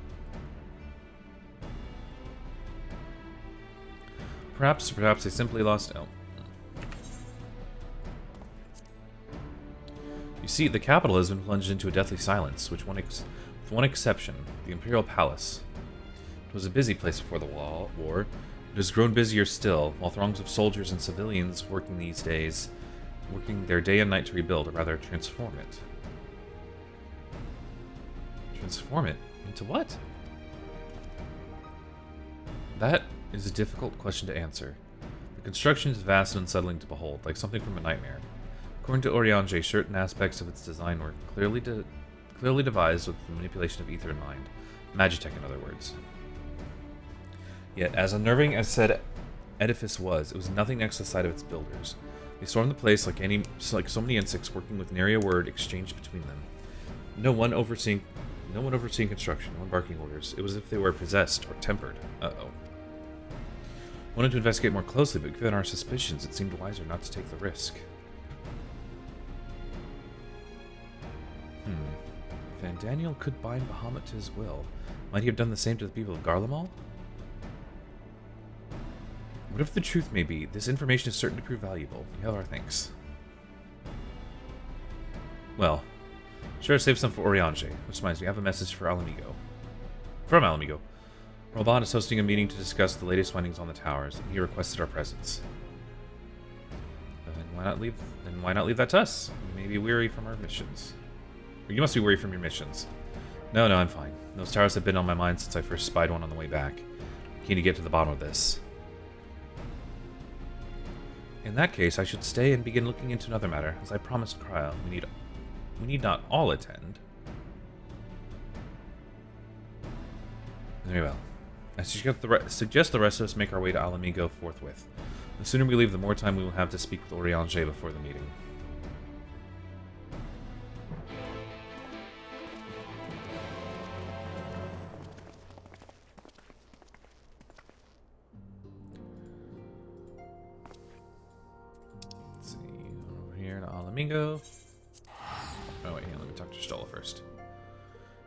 Perhaps they simply lost... Oh. You see, the capital has been plunged into a deathly silence, with one exception, the Imperial Palace. It was a busy place before the war. It has grown busier still, while throngs of soldiers and civilians working their day and night to rebuild, or rather transform it. Transform it? Into what? That is a difficult question to answer. The construction is vast and unsettling to behold, like something from a nightmare. According to Oriange, certain aspects of its design were clearly devised with the manipulation of ether in mind. Magitech, in other words. Yet, as unnerving as said edifice was, it was nothing next to the sight of its builders. They stormed the place like so many insects working with nary a word exchanged between them. No one overseeing construction, no one barking orders. It was as if they were possessed or tempered. Uh-oh. Wanted to investigate more closely, but given our suspicions, it seemed wiser not to take the risk. Fandaniel could bind Bahamut to his will. Might he have done the same to the people of Garlemald? Whatever the truth may be, this information is certain to prove valuable. You have our thanks. Well, sure to save some for Oriange, which reminds me, I have a message for Alamigo. From Alamigo. Roban is hosting a meeting to discuss the latest findings on the towers, and he requested our presence. Then why not leave that to us? We may be weary from our missions. Or you must be weary from your missions. No, I'm fine. Those towers have been on my mind since I first spied one on the way back. I'm keen to get to the bottom of this. In that case, I should stay and begin looking into another matter. As I promised Cryle, we need not all attend. Very well. I suggest the rest of us make our way to Alamigo forthwith. The sooner we leave, the more time we will have to speak with Oriange before the meeting. Let's see, over here to Alamigo. Oh wait, let me talk to Stola first.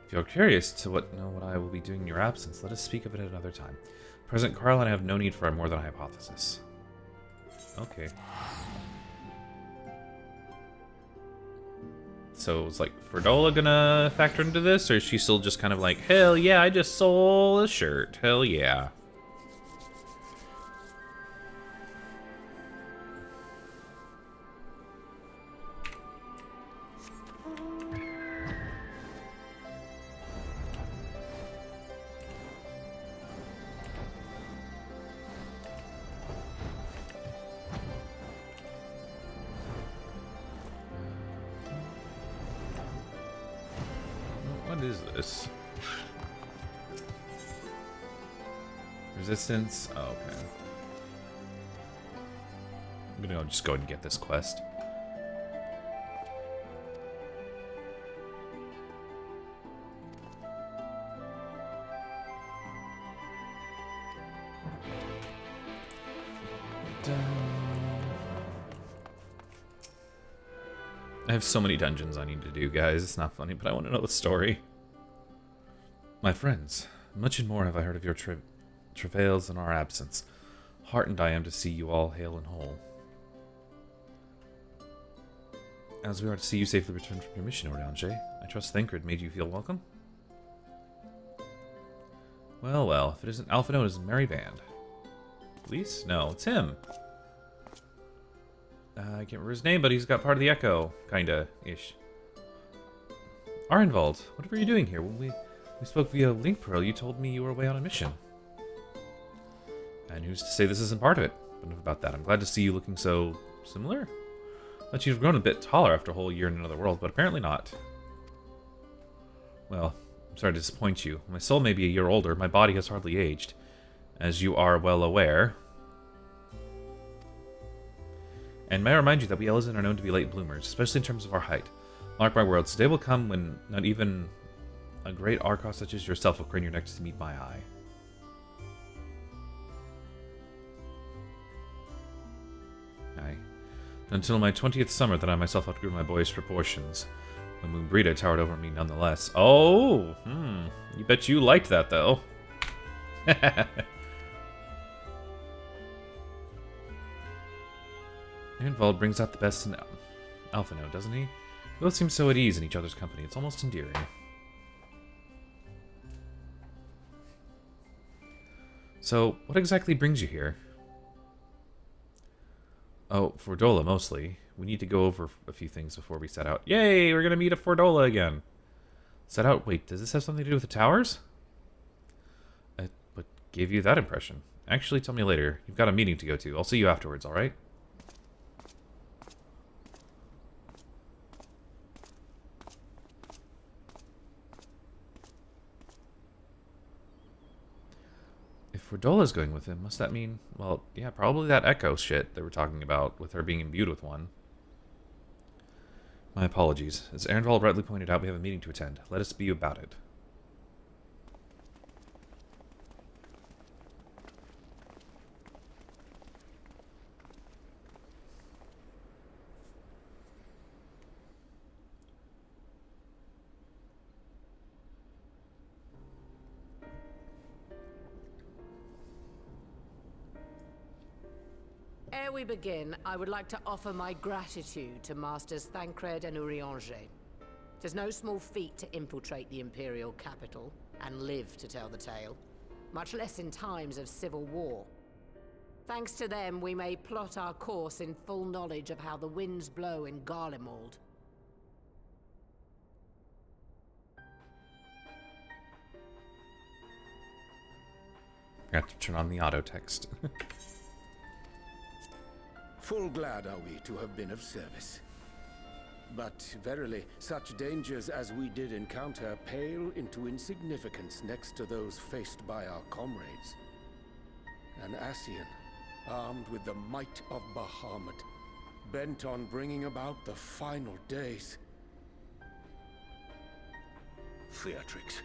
If you're curious to know what I will be doing in your absence, let us speak of it at another time. Present Carl and I have no need for more than a hypothesis. Okay. So is like Ferdola gonna factor into this, or is she still just kind of like, hell yeah, I just sold a shirt, hell yeah. What is this? Resistance? Oh, okay. I'm gonna just go ahead and get this quest. I have so many dungeons I need to do, guys. It's not funny, but I want to know the story. My friends, Much and more have I heard of your travails in our absence. Heartened I am to see you all hale and whole. As we are to see you safely return from your mission, Oriange, I trust Thancred made you feel welcome? Well, well, if it isn't Alphino and his merry band. Police? No, it's him. I can't remember his name, but he's got part of the Echo, kinda-ish. Arnvald, what were you doing here? When we spoke via Link Pearl, you told me you were away on a mission. And who's to say this isn't part of it? But enough about that. I'm glad to see you looking so similar. Thought you'd grown a bit taller after a whole year in another world, but apparently not. Well, I'm sorry to disappoint you. My soul may be a year older, my body has hardly aged. As you are well aware. And may I remind you that we Elezen are known to be late bloomers, especially in terms of our height. Mark my words, today will come when not even a great Arcos such as yourself will crane your neck to meet my eye. Aye. Until my 20th summer that I myself outgrew my boyish proportions. When Moonbrita towered over me nonetheless. Oh! You bet you liked that, though. Arnvald brings out the best in Alphino, doesn't he? We both seem so at ease in each other's company. It's almost endearing. So, what exactly brings you here? Oh, Fordola, mostly. We need to go over a few things before we set out. Yay! We're gonna meet at Fordola again! Set out? Wait, does this have something to do with the towers? What gave you that impression? Actually, tell me later. You've got a meeting to go to. I'll see you afterwards, alright? If Fordola's going with him, must that mean... Well, yeah, probably that Echo shit that we're talking about, with her being imbued with one. My apologies. As Arnvald rightly pointed out, we have a meeting to attend. Let us be about it. Ere we begin, I would like to offer my gratitude to Masters Thancred and Urianger. Tis no small feat to infiltrate the Imperial capital and live to tell the tale, much less in times of civil war. Thanks to them, we may plot our course in full knowledge of how the winds blow in Garlemald. I have to turn on the auto text. Full glad are we to have been of service. But verily, such dangers as we did encounter pale into insignificance next to those faced by our comrades. An Ascian, armed with the might of Bahamut, bent on bringing about the final days. Theatrix.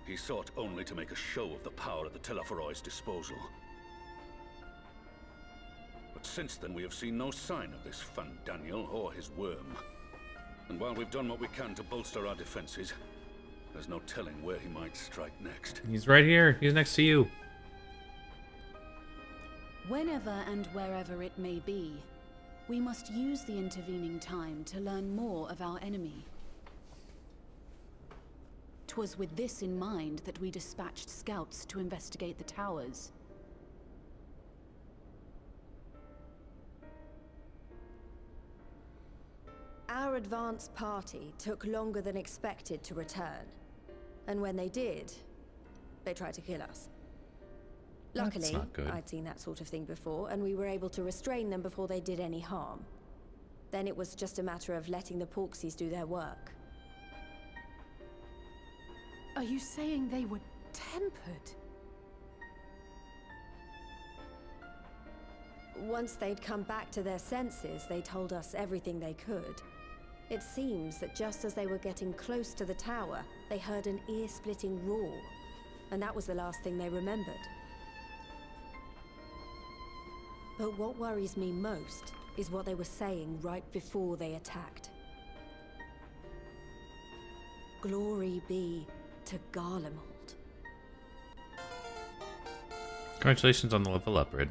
He sought only to make a show of the power at the Telophoroid's disposal. But since then we have seen no sign of this Fandaniel or his worm. And while we've done what we can to bolster our defenses, there's no telling where he might strike next. He's right here. He's next to you. Whenever and wherever it may be, we must use the intervening time to learn more of our enemy. 'Twas with this in mind that we dispatched scouts to investigate the towers. Our advance party took longer than expected to return. And when they did, they tried to kill us. Luckily, I'd seen that sort of thing before, and we were able to restrain them before they did any harm. Then it was just a matter of letting the Porksies do their work. Are you saying they were tempered? Once they'd come back to their senses, they told us everything they could. It seems that just as they were getting close to the tower, they heard an ear-splitting roar, and that was the last thing they remembered. But what worries me most is what they were saying right before they attacked. Glory be to Garlemald. Congratulations on the level upgrade.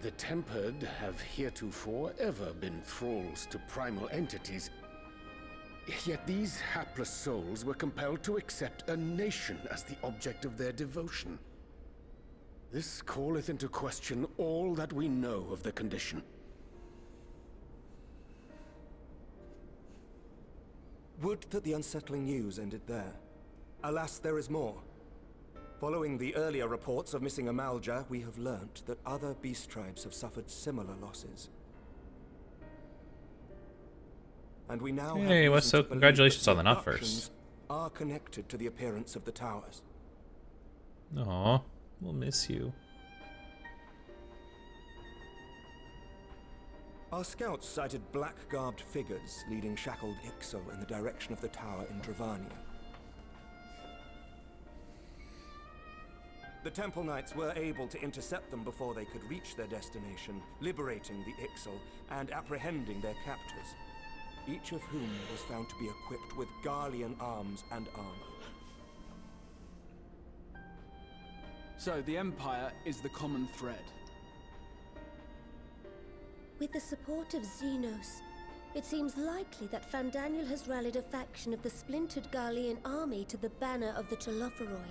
The Tempered have heretofore ever been thralls to primal entities. Yet these hapless souls were compelled to accept a nation as the object of their devotion. This calleth into question all that we know of the condition. Would that the unsettling news ended there. Alas, there is more. Following the earlier reports of missing Amalja, we have learnt that other beast tribes have suffered similar losses. And we now hey, have what's so? Congratulations on the not first. Are connected to the appearance of the towers. Aw, we'll miss you. Our scouts sighted black-garbed figures leading shackled Ixo in the direction of the tower in Dravania. The Temple Knights were able to intercept them before they could reach their destination, liberating the Ixo and apprehending their captors, each of whom was found to be equipped with Garlean arms and armor. So the Empire is the common thread. With the support of Xenos, it seems likely that Fandaniel has rallied a faction of the splintered Garlean army to the banner of the Telophoroi.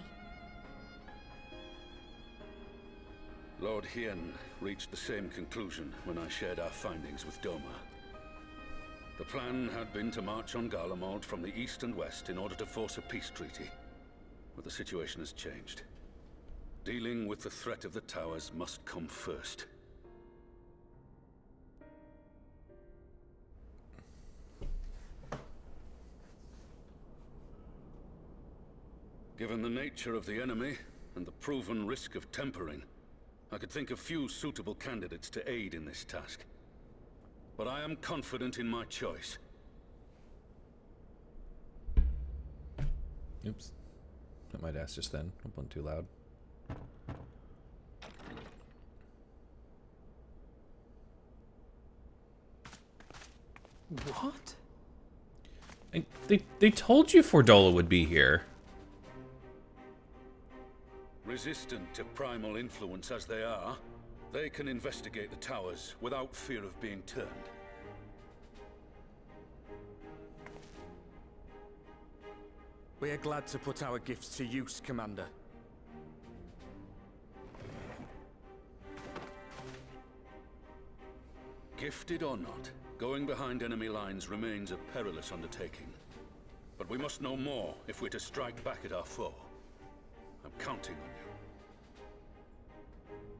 Lord Hien reached the same conclusion when I shared our findings with Doma. The plan had been to march on Garlemald from the east and west in order to force a peace treaty. But the situation has changed. Dealing with the threat of the towers must come first. Given the nature of the enemy and the proven risk of tempering, I could think of few suitable candidates to aid in this task. But I am confident in my choice. Oops. Hit my desk just then. I went too loud. What? They told you Fordola would be here. Resistant to primal influence as they are, they can investigate the towers without fear of being turned. We are glad to put our gifts to use, Commander. Gifted or not, going behind enemy lines remains a perilous undertaking. But we must know more if we're to strike back at our foe. I'm counting on you.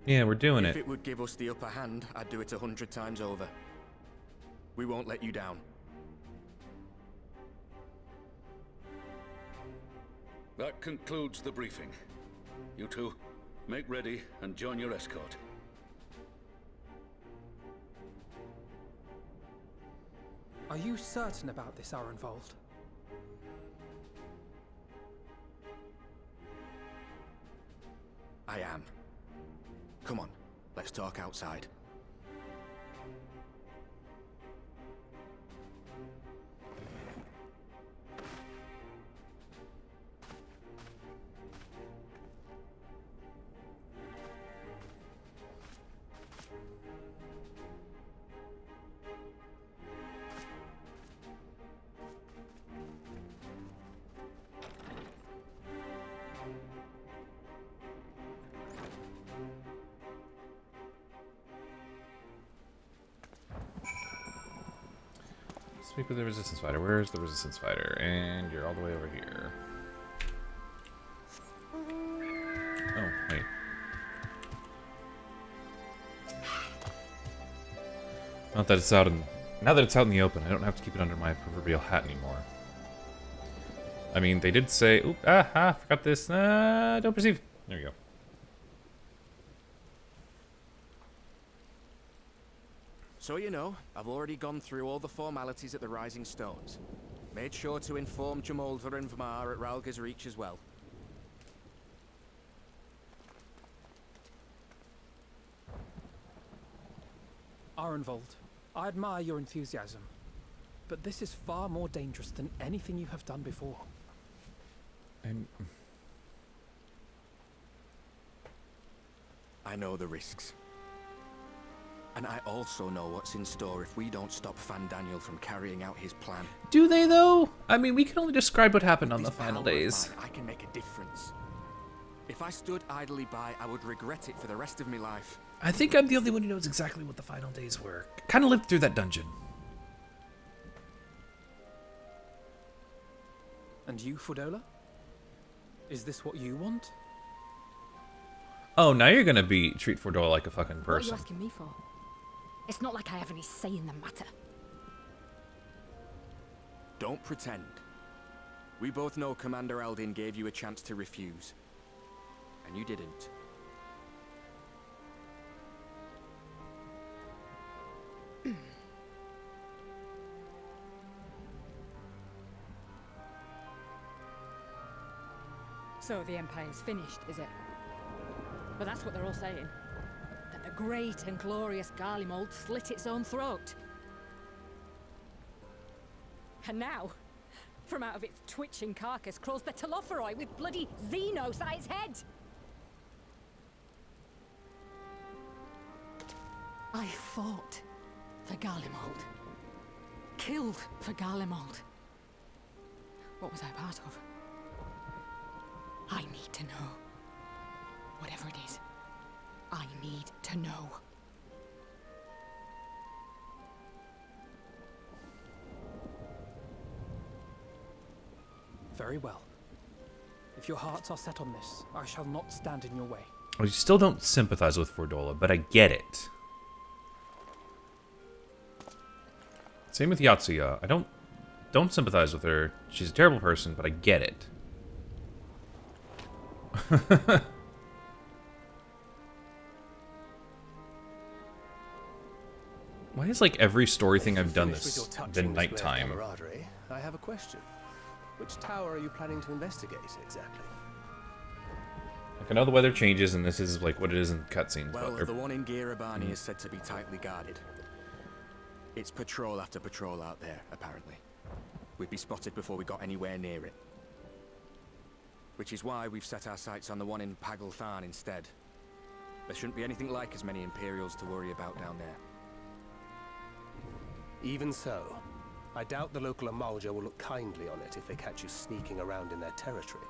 Yeah, we're doing it. If it would give us the upper hand, I'd do it 100 times over. We won't let you down. That concludes the briefing. You two, make ready and join your escort. Are you certain about this, Arenvold? I am. Come on, let's talk outside. Speak with the resistance fighter. Where's the resistance fighter? And you're all the way over here. Oh, wait. Now that it's out in the open, I don't have to keep it under my proverbial hat anymore. I mean, they did say, oop, forgot this. Don't perceive. There you go. So you know, I've already gone through all the formalities at the Rising Stones. Made sure to inform Jamolver and Vamar at Ralga's Reach as well. Arenvold, I admire your enthusiasm. but this is far more dangerous than anything you have done before. I know the risks. And I also know what's in store if we don't stop Fandaniel from carrying out his plan. Do they, though? I mean, we can only describe what happened on the This final power of days. mine, I can make a difference. If I stood idly by, I would regret it for the rest of my life. I think I'm the only one who knows exactly what the final days were. Kind of lived through that dungeon. And you, Fordola? Is this what you want? Oh, now you're gonna treat Fordola like a fucking person. What are you asking me for? It's not like I have any say in the matter. Don't pretend. We both know Commander Eldin gave you a chance to refuse. And you didn't. So the Empire's finished, is it? But that's what they're all saying. That the great and glorious Garlemald slit its own throat. And now, from out of its twitching carcass crawls the Telophoroi with bloody Xenos at its head! I fought for Garlemald. Killed for Garlemald. What was I part of? I need to know. Whatever it is, I need to know. Very well. If your hearts are set on this, I shall not stand in your way. I still don't sympathize with Fordola, but I get it. Same with Yatsuya. I don't sympathize with her. She's a terrible person, but I get it. Why is like every story thing I've done this been nighttime? I have a question. Which tower are you planning to investigate exactly? Like I know the weather changes and this is like what it is in cutscenes. Well, but, the one in Girabani is said to be tightly guarded. It's patrol after patrol out there, apparently. We'd be spotted before we got anywhere near it. Which is why we've set our sights on the one in Pagalthan instead. There shouldn't be anything like as many Imperials to worry about down there. Even so, I doubt the local Amalja will look kindly on it if they catch you sneaking around in their territory.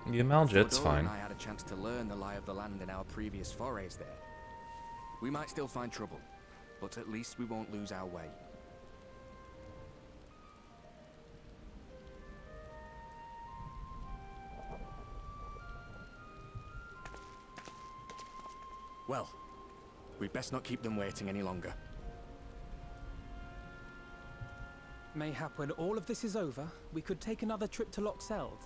The Amalja, it's Fordola fine. and I had a chance to learn the lie of the land in our previous forays there. We might still find trouble, but at least we won't lose our way. Well, we'd best not keep them waiting any longer. Mayhap when all of this is over, we could take another trip to Loxeld.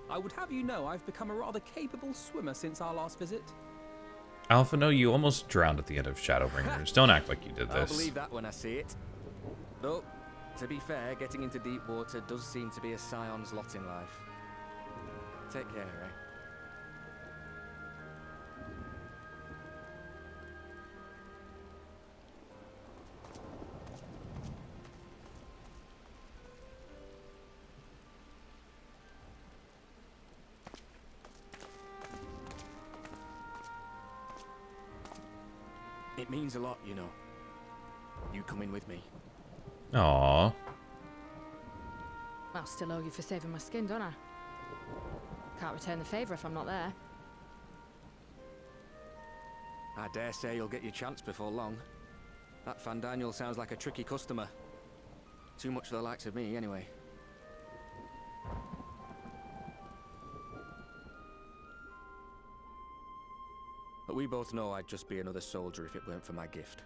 I would have you know I've become a rather capable swimmer since our last visit. Alpha, no, you almost drowned at the end of Shadowbringers. Don't act like you did I'll this. believe that when I see it. Though, to be fair, getting into deep water does seem to be a scion's lot in life. Take care, eh? It means a lot, you know. You coming with me. Aww. I'll still owe you for saving my skin, don't I? Can't return the favour if I'm not there. I dare say you'll get your chance before long. That Fandaniel sounds like a tricky customer. Too much for the likes of me, anyway. But we both know I'd just be another soldier if it weren't for my gift.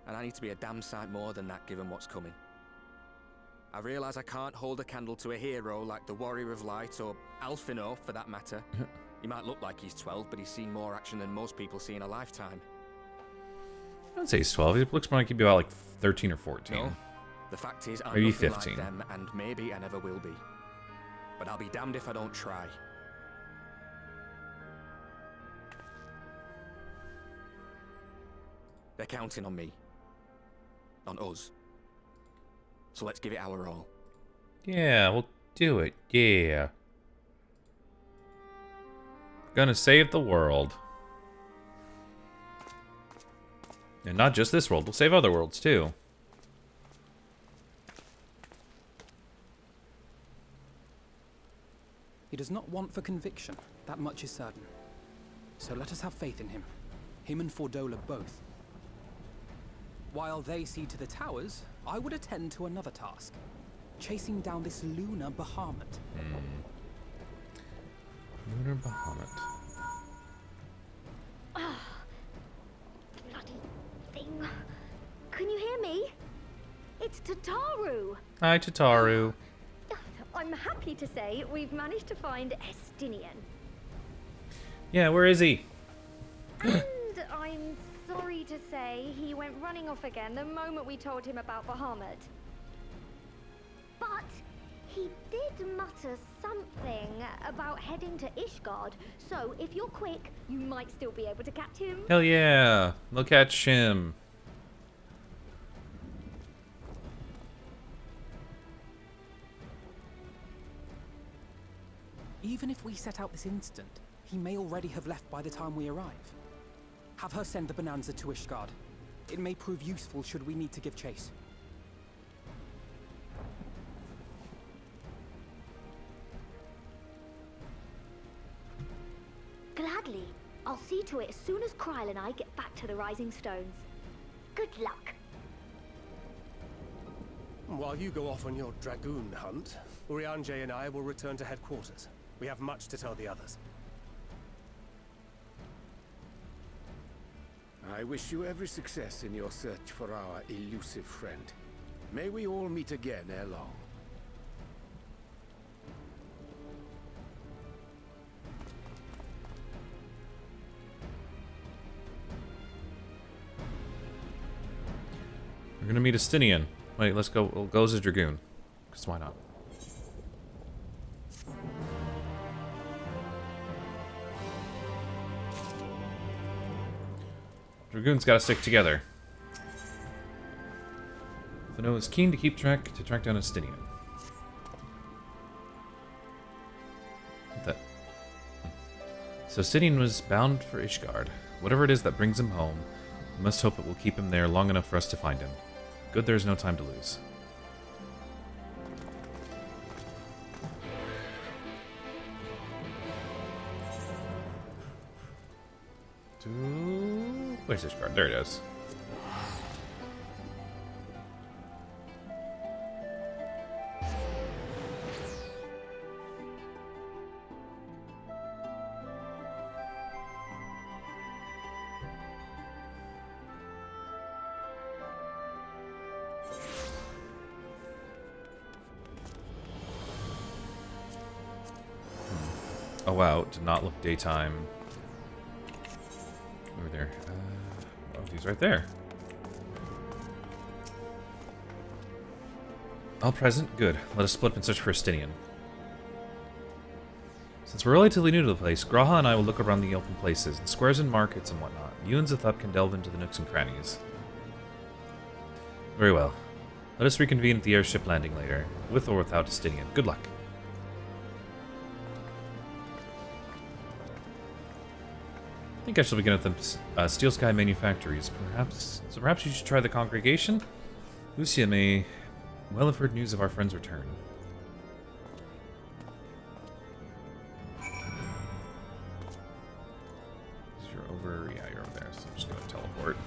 And I need to be a damn sight more than that given what's coming. I realise I can't hold a candle to a hero like the Warrior of Light or Alphino, for that matter. He might look like he's 12, but he's seen more action than most people see in a lifetime. I would say he's 12. He looks more like he'd be about like 13 or 14. No. The fact is, I'm Maybe nothing 15. like them, and maybe I never will be. But I'll be damned if I don't try. They're counting on me. On us. So let's give it our all. Yeah, we'll do it. Yeah. Gonna save the world. And not just this world, we'll save other worlds too. He does not want for conviction, that much is certain. So let us have faith in him. Him and Fordola both. While they see to the towers, I would attend to another task. Chasing down this lunar Bahamut. Lunar Bahamut. Ah, bloody thing. Can you hear me? It's Tataru. Hi, Tataru. I'm happy to say we've managed to find Estinian. Yeah, where is he? And I'm sorry to say he went running off again the moment we told him about Bahamut. But he did mutter something about heading to Ishgard, so if you're quick, you might still be able to catch him. Hell yeah, we'll catch him. Even if we set out this instant, he may already have left by the time we arrive. Have her send the Bonanza to Ishgard. It may prove useful should we need to give chase. Gladly. I'll see to it as soon as Kryl and I get back to the Rising Stones. Good luck. While you go off on your dragoon hunt, Urianger and I will return to headquarters. We have much to tell the others. I wish you every success in your search for our elusive friend. May we all meet again ere long. We're gonna meet Estinian. Wait, let's go. We'll go as a dragoon. Because why not? Dragoons gotta stick together. Thano is keen to track down Estinian. That. So Estinian was bound for Ishgard. Whatever it is that brings him home, we must hope it will keep him there long enough for us to find him. Good, there's no time to lose. Where's this card? There it is. Oh wow, it did not look daytime. Over there. Oh, he's right there. All present? Good. Let us split up and search for Estinian. Since we're relatively new to the place, Graha and I will look around the open places, and squares and markets and whatnot. You and Zathub can delve into the nooks and crannies. Very well. Let us reconvene at the airship landing later, with or without Estinian. Good luck. I think I shall begin at the Steel Sky Manufactories. Perhaps you should try the Congregation? Lucia may well have heard news of our friend's return. You're over... yeah, you're over there, so I'm just going to teleport.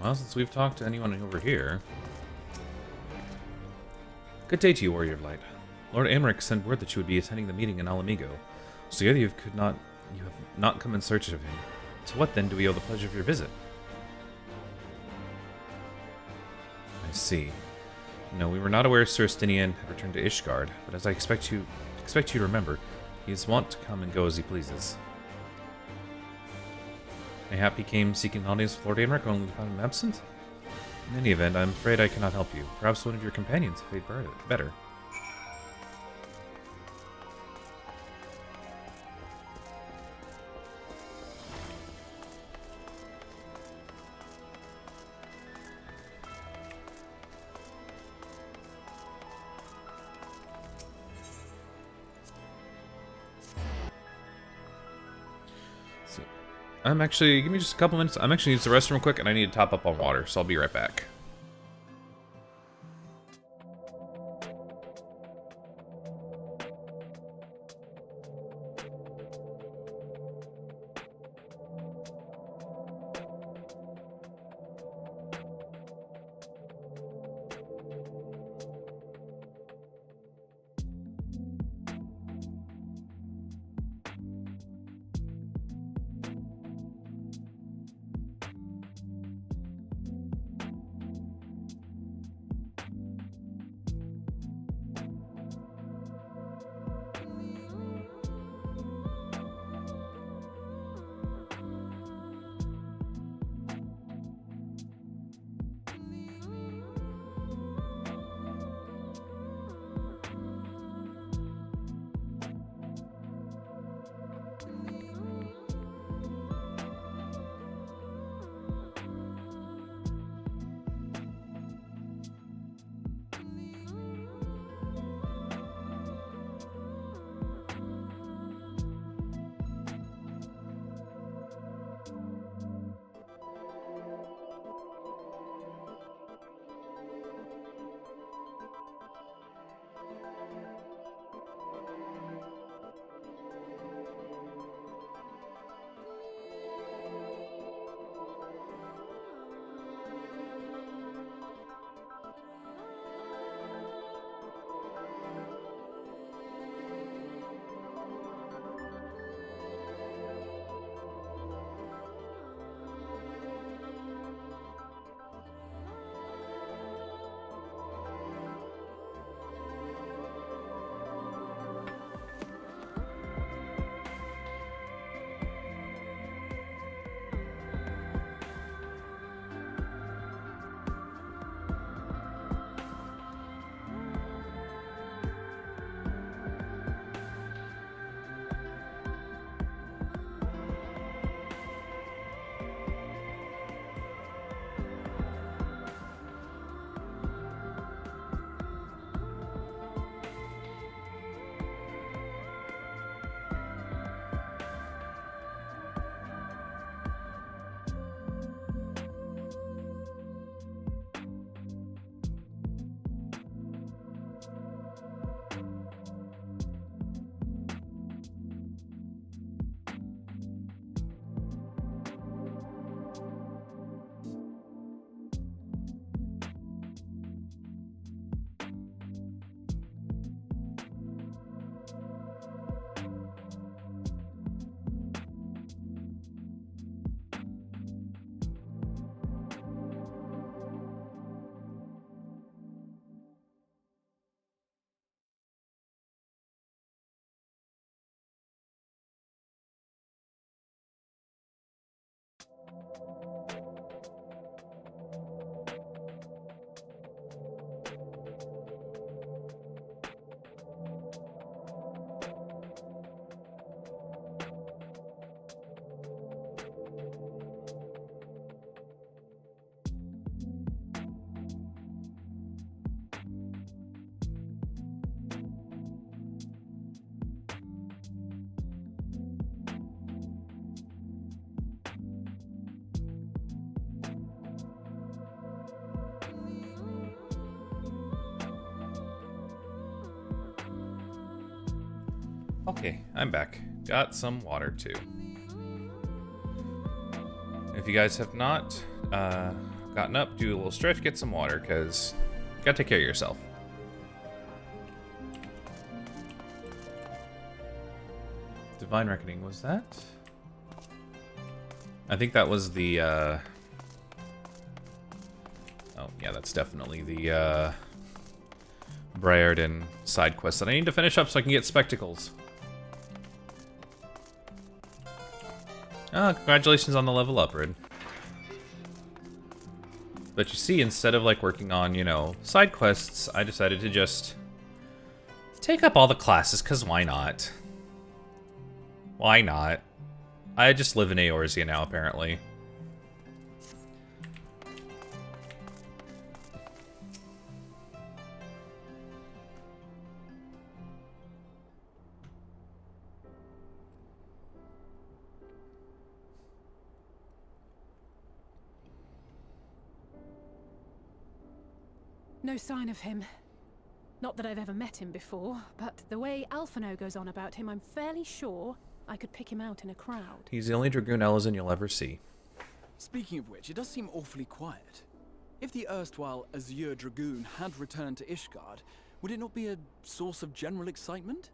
Well, since we've talked to anyone over here... Good day to you, Warrior of Light. Lord Amric sent word that you would be attending the meeting in Alamigo. So together you have not come in search of him. To what then do we owe the pleasure of your visit? I see. No, we were not aware Sir Estinian had returned to Ishgard, but as I expect you to remember, He's wont to come and go as he pleases. Mayhap he came seeking holidays with Lord Aemeric, only to find him absent? In any event, I'm afraid I cannot help you. Perhaps one of your companions will fare better. I'm actually, give me just a couple minutes. I'm actually use the restroom real quick, and I need to top up on water, so I'll be right back. Okay, I'm back. Got some water too. If you guys have not gotten up, do a little stretch, get some water, because you gotta take care of yourself. Divine Reckoning, was that? I think that was the, oh yeah, that's definitely the, Briarden side quest that I need to finish up so I can get spectacles. Oh, congratulations on the level up, Rid. But you see, instead of like working on, you know, side quests, I decided to just take up all the classes, because why not? Why not? I just live in Eorzea now, apparently. No sign of him. Not that I've ever met him before, but the way Alphino goes on about him, I'm fairly sure I could pick him out in a crowd. He's the only Dragoon Elezen you'll ever see. Speaking of which, it does seem awfully quiet. If the erstwhile Azure Dragoon had returned to Ishgard, would it not be a source of general excitement?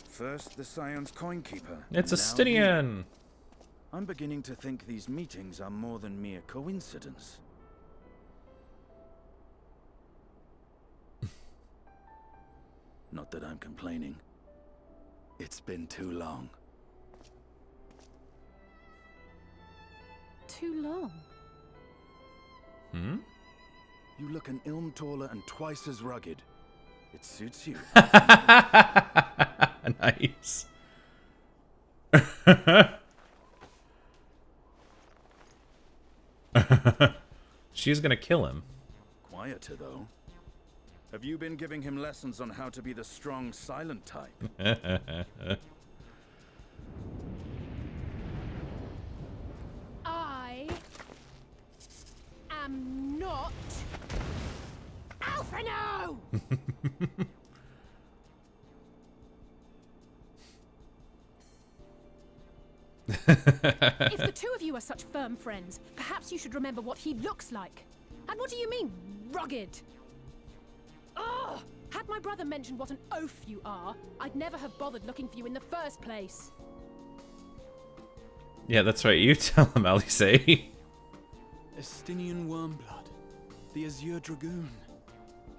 First, the Scion's Coinkeeper. It's Estinian! I'm beginning to think these meetings are more than mere coincidence. Not that I'm complaining. It's been too long. Too long? Hmm? You look an ilm taller and twice as rugged. It suits you. Nice. She's gonna kill him. Quieter, though. Have you been giving him lessons on how to be the strong, silent type? I am not Alphino! If the two of you are such firm friends, perhaps you should remember what he looks like. And what do you mean, rugged? Ugh! Had my brother mentioned what an oaf you are, I'd never have bothered looking for you in the first place. Yeah, that's right. You tell him, Alice. Estinian Wormblood, the Azure Dragoon.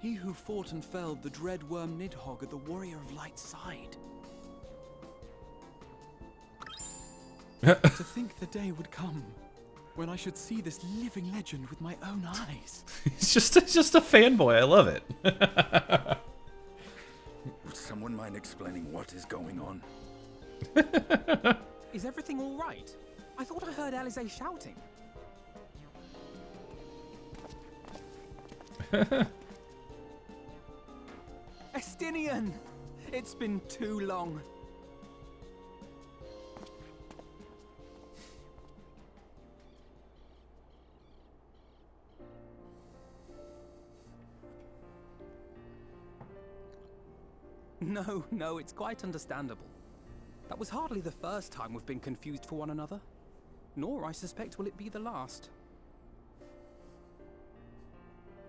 He who fought and felled the dread worm Nidhogg at the Warrior of Light's side. To think the day would come when I should see this living legend with my own eyes. He's just a fanboy. I love it. Would someone mind explaining what is going on? Is everything all right? I thought I heard Alize shouting. Estinian! It's been too long. No, it's quite understandable. That was hardly the first time we've been confused for one another. Nor, I suspect, will it be the last.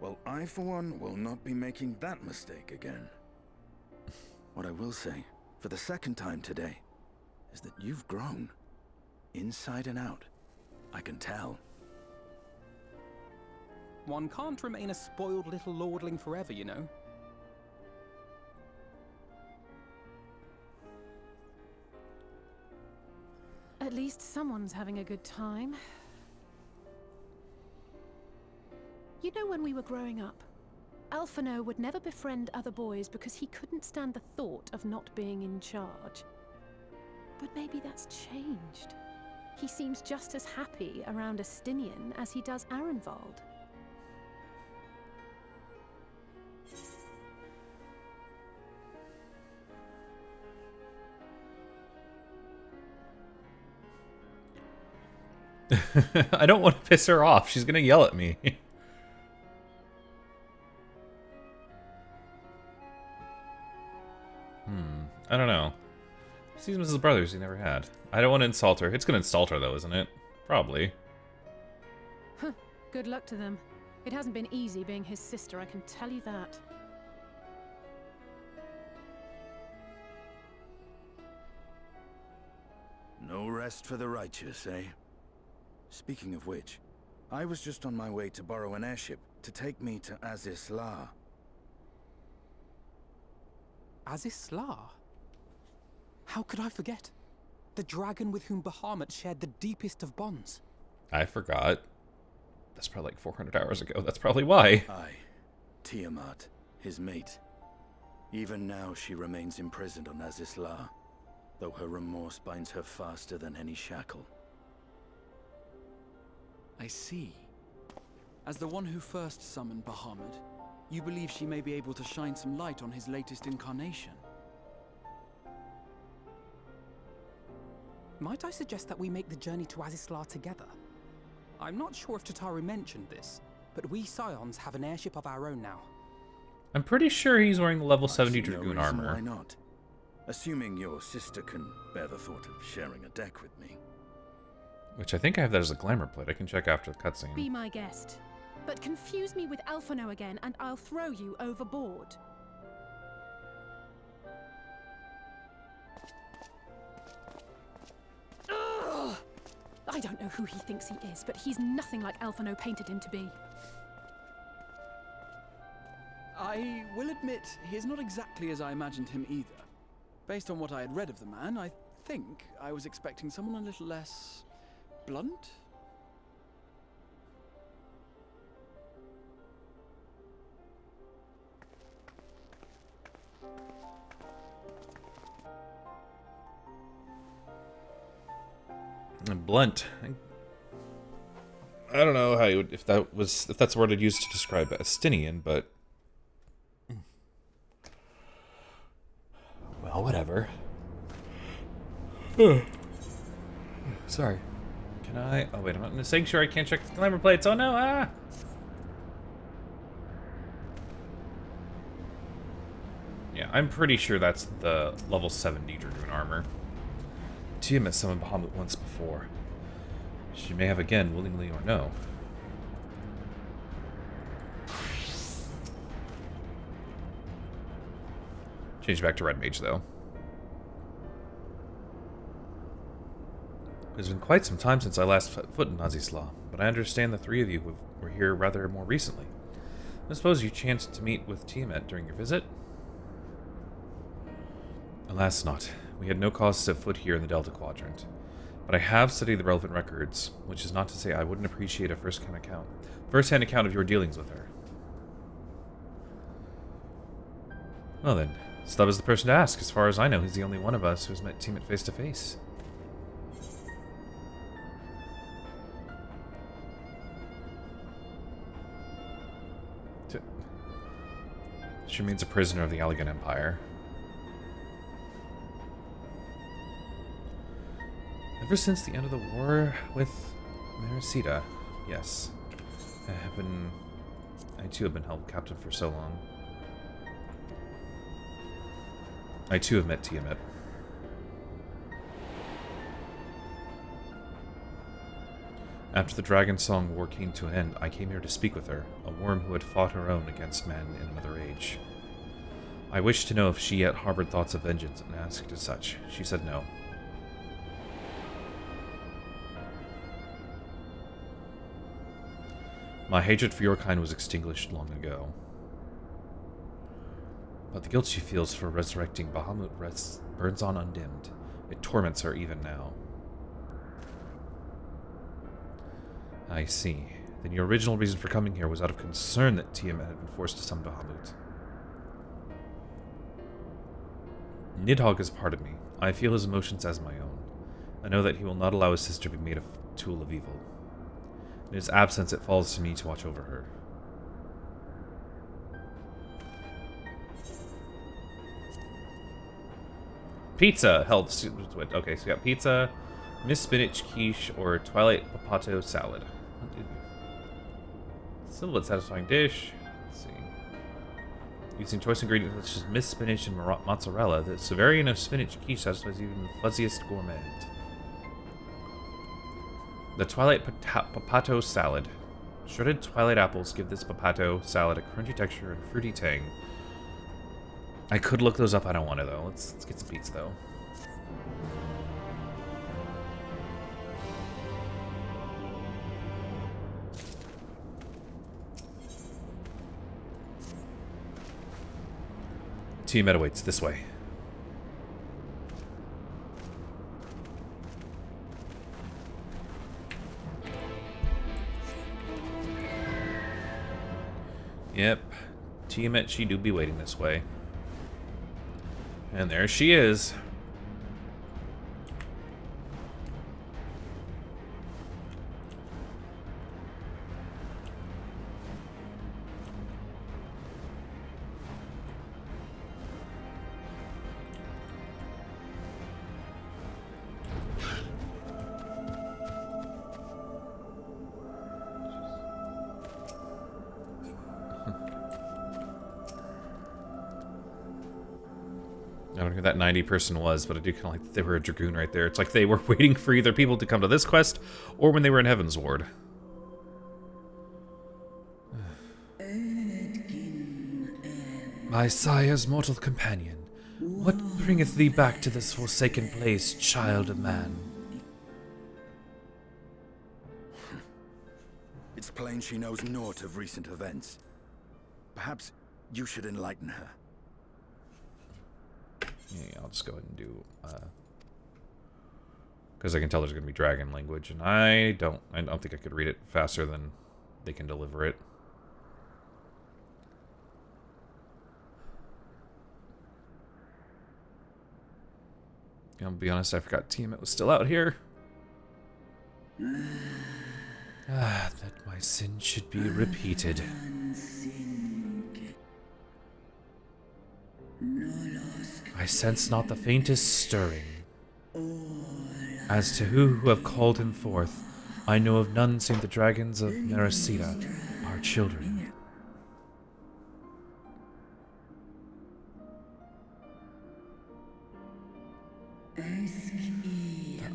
Well, I, for one, will not be making that mistake again. What I will say, for the second time today, is that you've grown. Inside and out. I can tell. One can't remain a spoiled little lordling forever, you know. At least someone's having a good time. You know, when we were growing up, Alphino would never befriend other boys because he couldn't stand the thought of not being in charge. But maybe that's changed. He seems just as happy around Estinian as he does Arenvald. I don't want to piss her off. She's gonna yell at me. I don't know. He sees him as his brothers he never had. I don't want to insult her. It's gonna insult her though, isn't it? Probably. Huh. Good luck to them. It hasn't been easy being his sister, I can tell you that. No rest for the righteous, eh? Speaking of which, I was just on my way to borrow an airship to take me to Aziz La. Aziz La? How could I forget? The dragon with whom Bahamut shared the deepest of bonds. I forgot. That's probably like 400 hours ago. That's probably why. Aye. Tiamat, his mate. Even now she remains imprisoned on Aziz La, though her remorse binds her faster than any shackle. I see. As the one who first summoned Bahamut, you believe she may be able to shine some light on his latest incarnation. Might I suggest that we make the journey to Azizlar together? I'm not sure if Tataru mentioned this, but we Scions have an airship of our own now. I'm pretty sure he's wearing level 70 Dragoon no reason armor. Why not? Assuming your sister can bear the thought of sharing a deck with me. Which I think I have that as a glamour plate. I can check after the cutscene. Be my guest. But confuse me with Alphino again and I'll throw you overboard. Ugh! I don't know who he thinks he is, but he's nothing like Alphino painted him to be. I will admit, he is not exactly as I imagined him either. Based on what I had read of the man, I think I was expecting someone a little less blunt? Blunt. I don't know how you would, if that's the word I'd use to describe Astinian, but well, whatever. Sorry. Can I? Oh wait, I'm not saying sure I can't check the glamour plates. Oh no! Ah. Yeah, I'm pretty sure that's the level 70 Dragoon armor. Tia met summoned Bahamut once before. She may have again, willingly or no. Change back to Red Mage, though. It's been quite some time since I last set foot in Azizla, but I understand the three of you were here rather more recently. I suppose you chanced to meet with Tiamat during your visit? Alas not. We had no cause to set foot here in the Delta Quadrant. But I have studied the relevant records, which is not to say I wouldn't appreciate a first-hand account of your dealings with her. Well then, Stub is the person to ask. As far as I know, he's the only one of us who has met Tiamat face to face. She remains a prisoner of the Allegan Empire. Ever since the end of the war with Maricida, yes. I too have been held captive for so long. I too have met Tiamat. After the Dragon Song War came to an end, I came here to speak with her, a worm who had fought her own against man in another age. I wished to know if she yet harbored thoughts of vengeance and asked as such. She said no. My hatred for your kind was extinguished long ago. But the guilt she feels for resurrecting Bahamut burns on undimmed. It torments her even now. I see. Then your original reason for coming here was out of concern that Tiamat had been forced to summon Bahamut. Nidhogg is part of me. I feel his emotions as my own. I know that he will not allow his sister to be made a tool of evil. In his absence, it falls to me to watch over her. Pizza held. Okay, so we got pizza, Miss Spinach quiche, or Twilight Papato salad. Still a bit satisfying dish. Let's see. Using choice ingredients such as Miss Spinach and mozzarella, the Severian of spinach quiche satisfies even the fuzziest gourmet. The Twilight Papato salad. Shredded Twilight apples give this Papato salad a crunchy texture and fruity tang. I could look those up. I don't want to, though. Let's get some pizza, though. Tiamat awaits. This way. Yep. Tiamat, she do be waiting this way. And there she is. I don't know who that 90 person was, but I do kind of like that they were a Dragoon right there. It's like they were waiting for either people to come to this quest, or when they were in Heaven's Ward. My sire's mortal companion, what bringeth thee back to this forsaken place, child of man? It's plain she knows naught of recent events. Perhaps you should enlighten her. Yeah, I'll just go ahead and do, because I can tell there's going to be dragon language, and I don't think I could read it faster than they can deliver it. I'll be honest, I forgot Tiamat was still out here. Ah, that my sin should be repeated. I sense not the faintest stirring. As to who have called him forth, I know of none save the dragons of Mericida, our children. The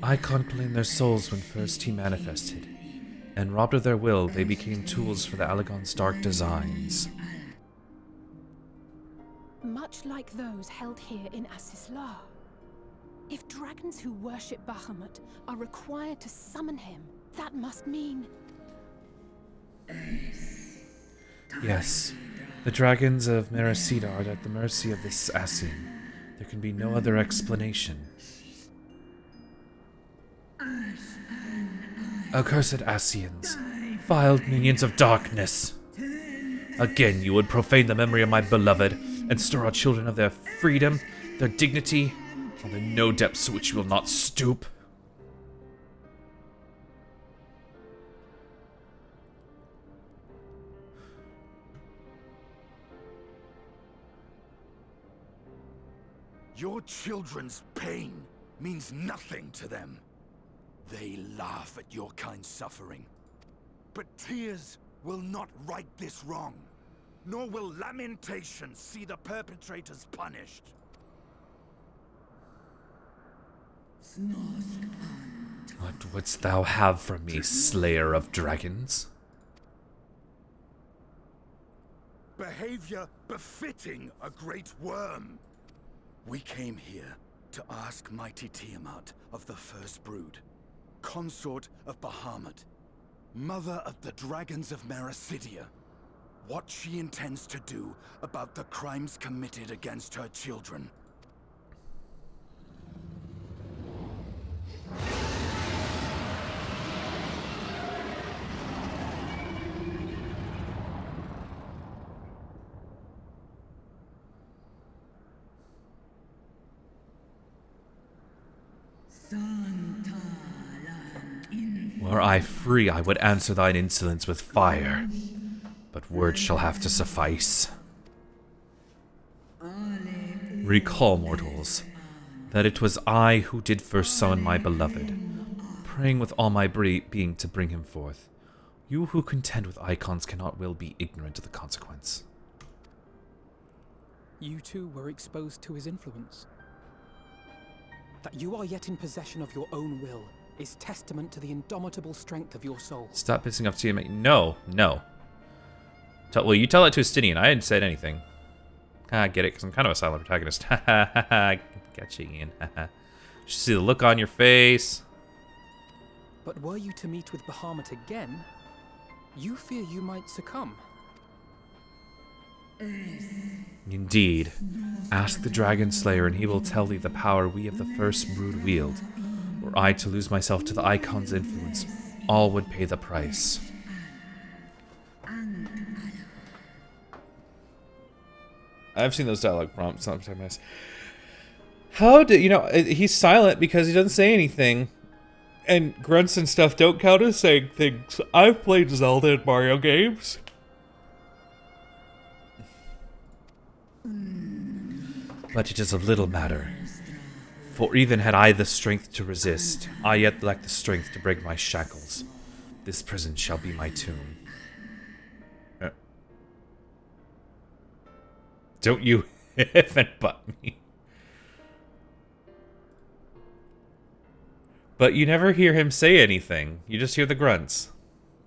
Icon claimed their souls when first he manifested, and robbed of their will, they became tools for the Allagon's dark designs. Much like those held here in Asisla. If dragons who worship Bahamut are required to summon him, that must mean... Yes, the dragons of Mericida are at the mercy of this Asien. There can be no other explanation. Accursed Asians, vile minions of darkness. Again you would profane the memory of my beloved, and store our children of their freedom, their dignity, are there no depths to which you will not stoop? Your children's pain means nothing to them. They laugh at your kind suffering. But tears will not right this wrong, nor will lamentation see the perpetrators punished. What wouldst thou have from me, slayer of dragons? Behavior befitting a great worm. We came here to ask mighty Tiamat of the First Brood, consort of Bahamut, mother of the dragons of Mericidia, what she intends to do about the crimes committed against her children. Were I free, I would answer thine insolence with fire, but words shall have to suffice. Recall, mortals, that it was I who did first summon my beloved, praying with all my being to bring him forth. You who contend with icons cannot well be ignorant of the consequence. You too were exposed to his influence. That you are yet in possession of your own will is testament to the indomitable strength of your soul. Stop pissing off Tiamat. No, no. Well, you tell it to Estinian. I hadn't said anything. I get it, because I'm kind of a silent protagonist. Ha ha ha ha. Got you, Ian. Ha ha. You see the look on your face. But were you to meet with Bahamut again, you fear you might succumb. Indeed. Ask the Dragon Slayer, and he will tell thee the power we of the First Brood wield. Were I to lose myself to the Icon's influence, all would pay the price. I've seen those dialogue prompts sometimes. How did you know he's silent because he doesn't say anything, and grunts and stuff don't count as saying things. I've played Zelda and Mario games. But it is of little matter, for even had I the strength to resist, I yet lack the strength to break my shackles. This prison shall be my tomb. Don't you if and butt me. But you never hear him say anything. You just hear the grunts.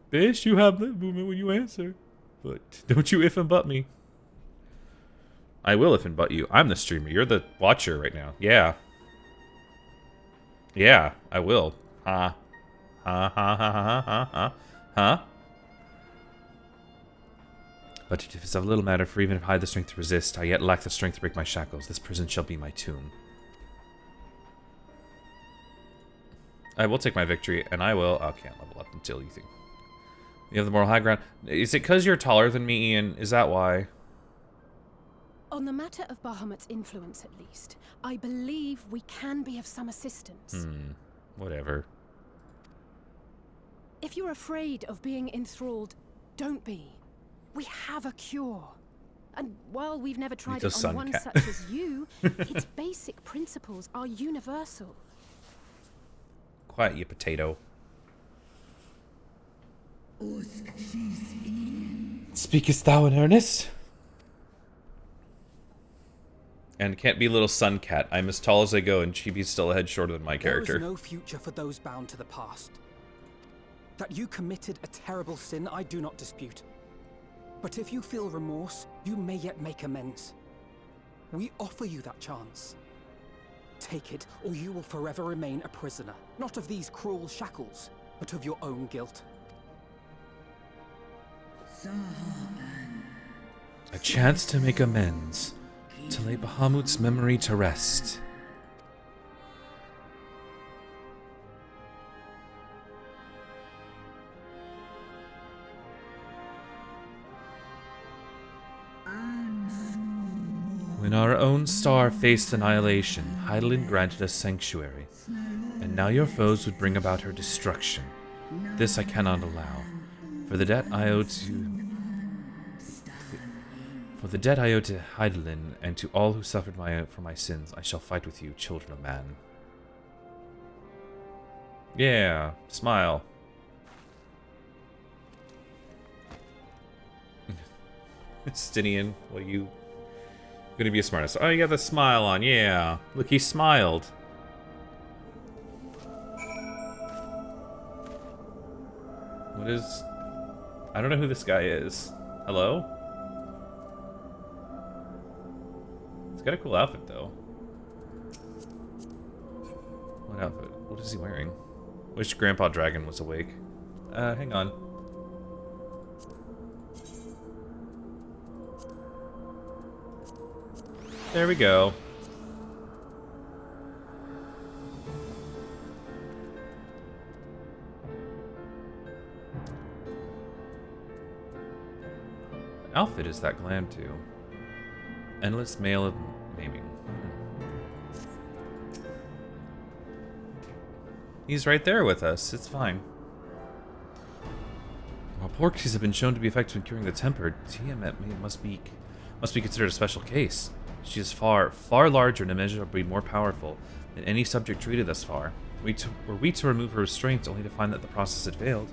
Bish, you have that movement when you answer. But don't you if and butt me. I will if and butt you. I'm the streamer. You're the watcher right now. Yeah. Yeah, I will. Huh? Huh? Huh? Huh? Huh? Huh? Huh? Huh? But it is of little matter, for even if I had the strength to resist, I yet lack the strength to break my shackles. This prison shall be my tomb. I will take my victory, and I will... I can't level up until you think. You have the moral high ground. Is it because you're taller than me, Ian? Is that why? On the matter of Bahamut's influence, at least, I believe we can be of some assistance. Whatever. If you're afraid of being enthralled, don't be. We have a cure. And while we've never tried it on one such as you, its basic principles are universal. Quiet, you potato. Speakest thou in earnest? And can't be little sun cat. I'm as tall as I go, and Chibi's still a head shorter than my character. There is no future for those bound to the past. That you committed a terrible sin, I do not dispute. But if you feel remorse, you may yet make amends. We offer you that chance. Take it, or you will forever remain a prisoner. Not of these cruel shackles, but of your own guilt. A chance to make amends. To lay Bahamut's memory to rest. When our own star faced annihilation, Hydaelyn granted us sanctuary, and now your foes would bring about her destruction. This I cannot allow, for the debt I owe to... For the debt I owe to Hydaelyn, and to all who suffered for my sins, I shall fight with you, children of man. Yeah, smile. Stinian, what are you... Gonna be a smartest. Oh, you got the smile on, yeah. Look, he smiled. What is... I don't know who this guy is. Hello? He's got a cool outfit, though. What outfit? What is he wearing? Wish Grandpa Dragon was awake. Hang on. There we go. What outfit is that glam to? Endless mail of maiming. He's right there with us. It's fine. While porkies have been shown to be effective in curing the temper, Tiamat must be considered a special case. She is far, far larger and immeasurably more powerful than any subject treated thus far. Were we to remove her restraints only to find that the process had failed,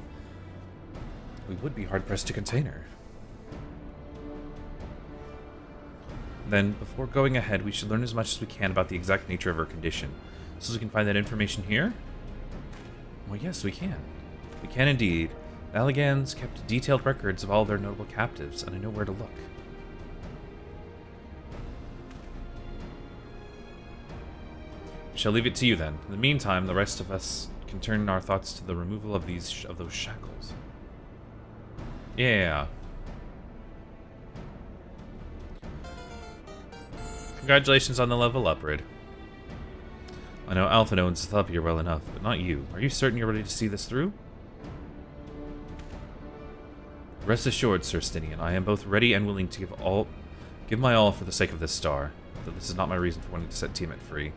we would be hard-pressed to contain her. Then, before going ahead, we should learn as much as we can about the exact nature of her condition. So we can find that information here? Well, yes, we can. We can indeed. Valligans kept detailed records of all their notable captives, and I know where to look. Shall leave it to you then. In the meantime, the rest of us can turn our thoughts to the removal of those shackles. Yeah. Congratulations on the level up, Rid. I know Alpha knows the up here well enough, but not you. Are you certain you're ready to see this through? Rest assured, Sir Stinian, I am both ready and willing to give my all for the sake of this star. Though this is not my reason for wanting to set Tiamat free.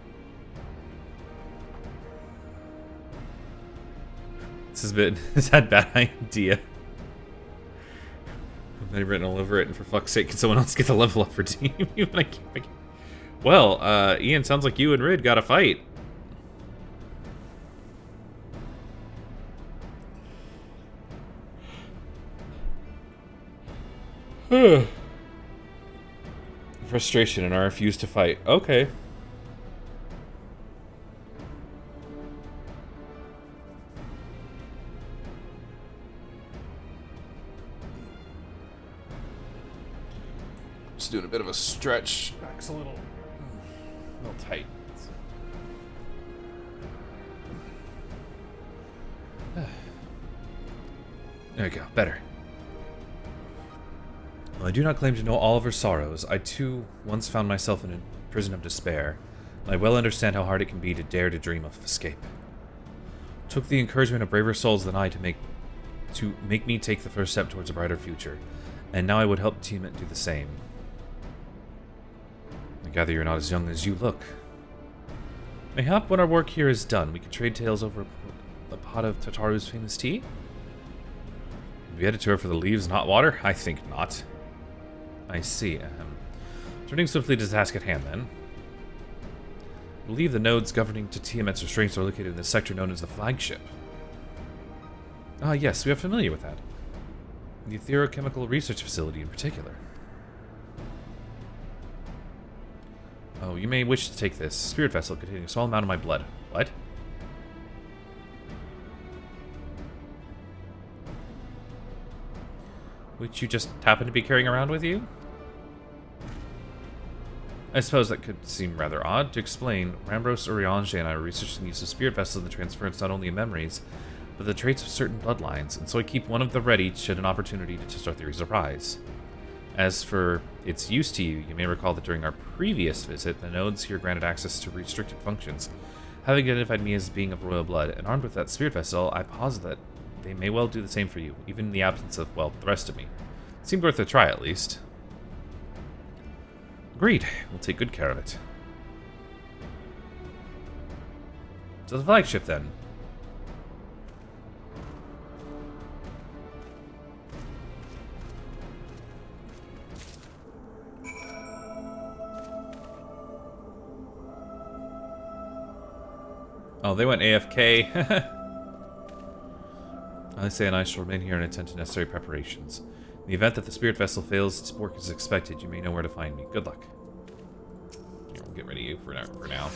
This has been a bad idea. I've written all over it, and for fuck's sake, can someone else get the level up for team? Well, Ian, sounds like you and Rid got a fight. Frustration and I refuse to fight. Okay. Just doing a bit of a stretch. Back's a little tight. There we go. Better. While I do not claim to know all of her sorrows, I too once found myself in a prison of despair, and I well understand how hard it can be to dare to dream of escape. It took the encouragement of braver souls than I to make me take the first step towards a brighter future, and now I would help Tiamat do the same. I gather you're not as young as you look. Mayhap when our work here is done, we could trade tales over a pot of Tataru's famous tea? Be headed to her for the leaves and hot water? I think not. I see. Turning swiftly to the task at hand, then. I believe the nodes governing to Tiamat's restraints are located in the sector known as the flagship. Ah, yes, we are familiar with that. The Etherochemical Research Facility in particular. Oh, you may wish to take this spirit vessel containing a small amount of my blood. What? Which you just happen to be carrying around with you? I suppose that could seem rather odd. To explain, Rambros, Uriange, and I are researching the use of spirit vessels and the transference not only of memories, but the traits of certain bloodlines, and so I keep one of them ready should an opportunity to test our theories arise. As for its use to you, you may recall that during our previous visit, the nodes here granted access to restricted functions. Having identified me as being of royal blood, and armed with that spirit vessel, I posit that they may well do the same for you, even in the absence of, well, the rest of me. It seemed worth a try, at least. Agreed. We'll take good care of it. To the flagship, then. Oh, they went AFK. I say and I shall remain here and attend to necessary preparations. In the event that the spirit vessel fails its work as expected, you may know where to find me. Good luck. Here, we'll get rid of you for now.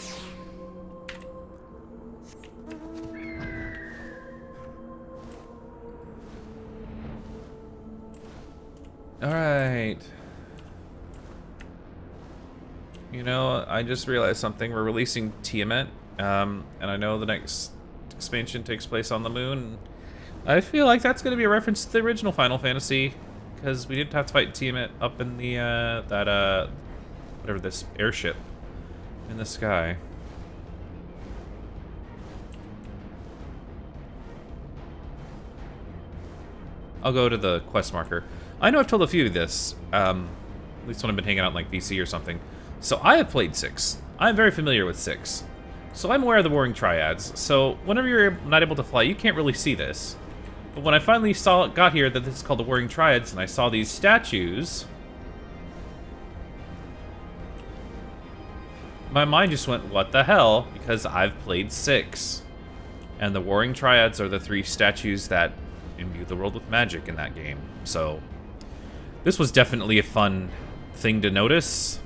Alright. You know, I just realized something. We're releasing Tiamat, and I know the next expansion takes place on the moon. I feel like that's going to be a reference to the original Final Fantasy, because we didn't have to fight Tiamat up in the, whatever, this airship in the sky. I'll go to the quest marker. I know I've told a few of this, at least when I've been hanging out in, like, VC or something. So I have played 6. I'm very familiar with 6. So I'm aware of the Warring Triads. So whenever you're not able to fly, you can't really see this. But when I finally got here that this is called the Warring Triads, and I saw these statues, my mind just went, what the hell? Because I've played 6. And the Warring Triads are the 3 statues that imbue the world with magic in that game. So this was definitely a fun thing to notice.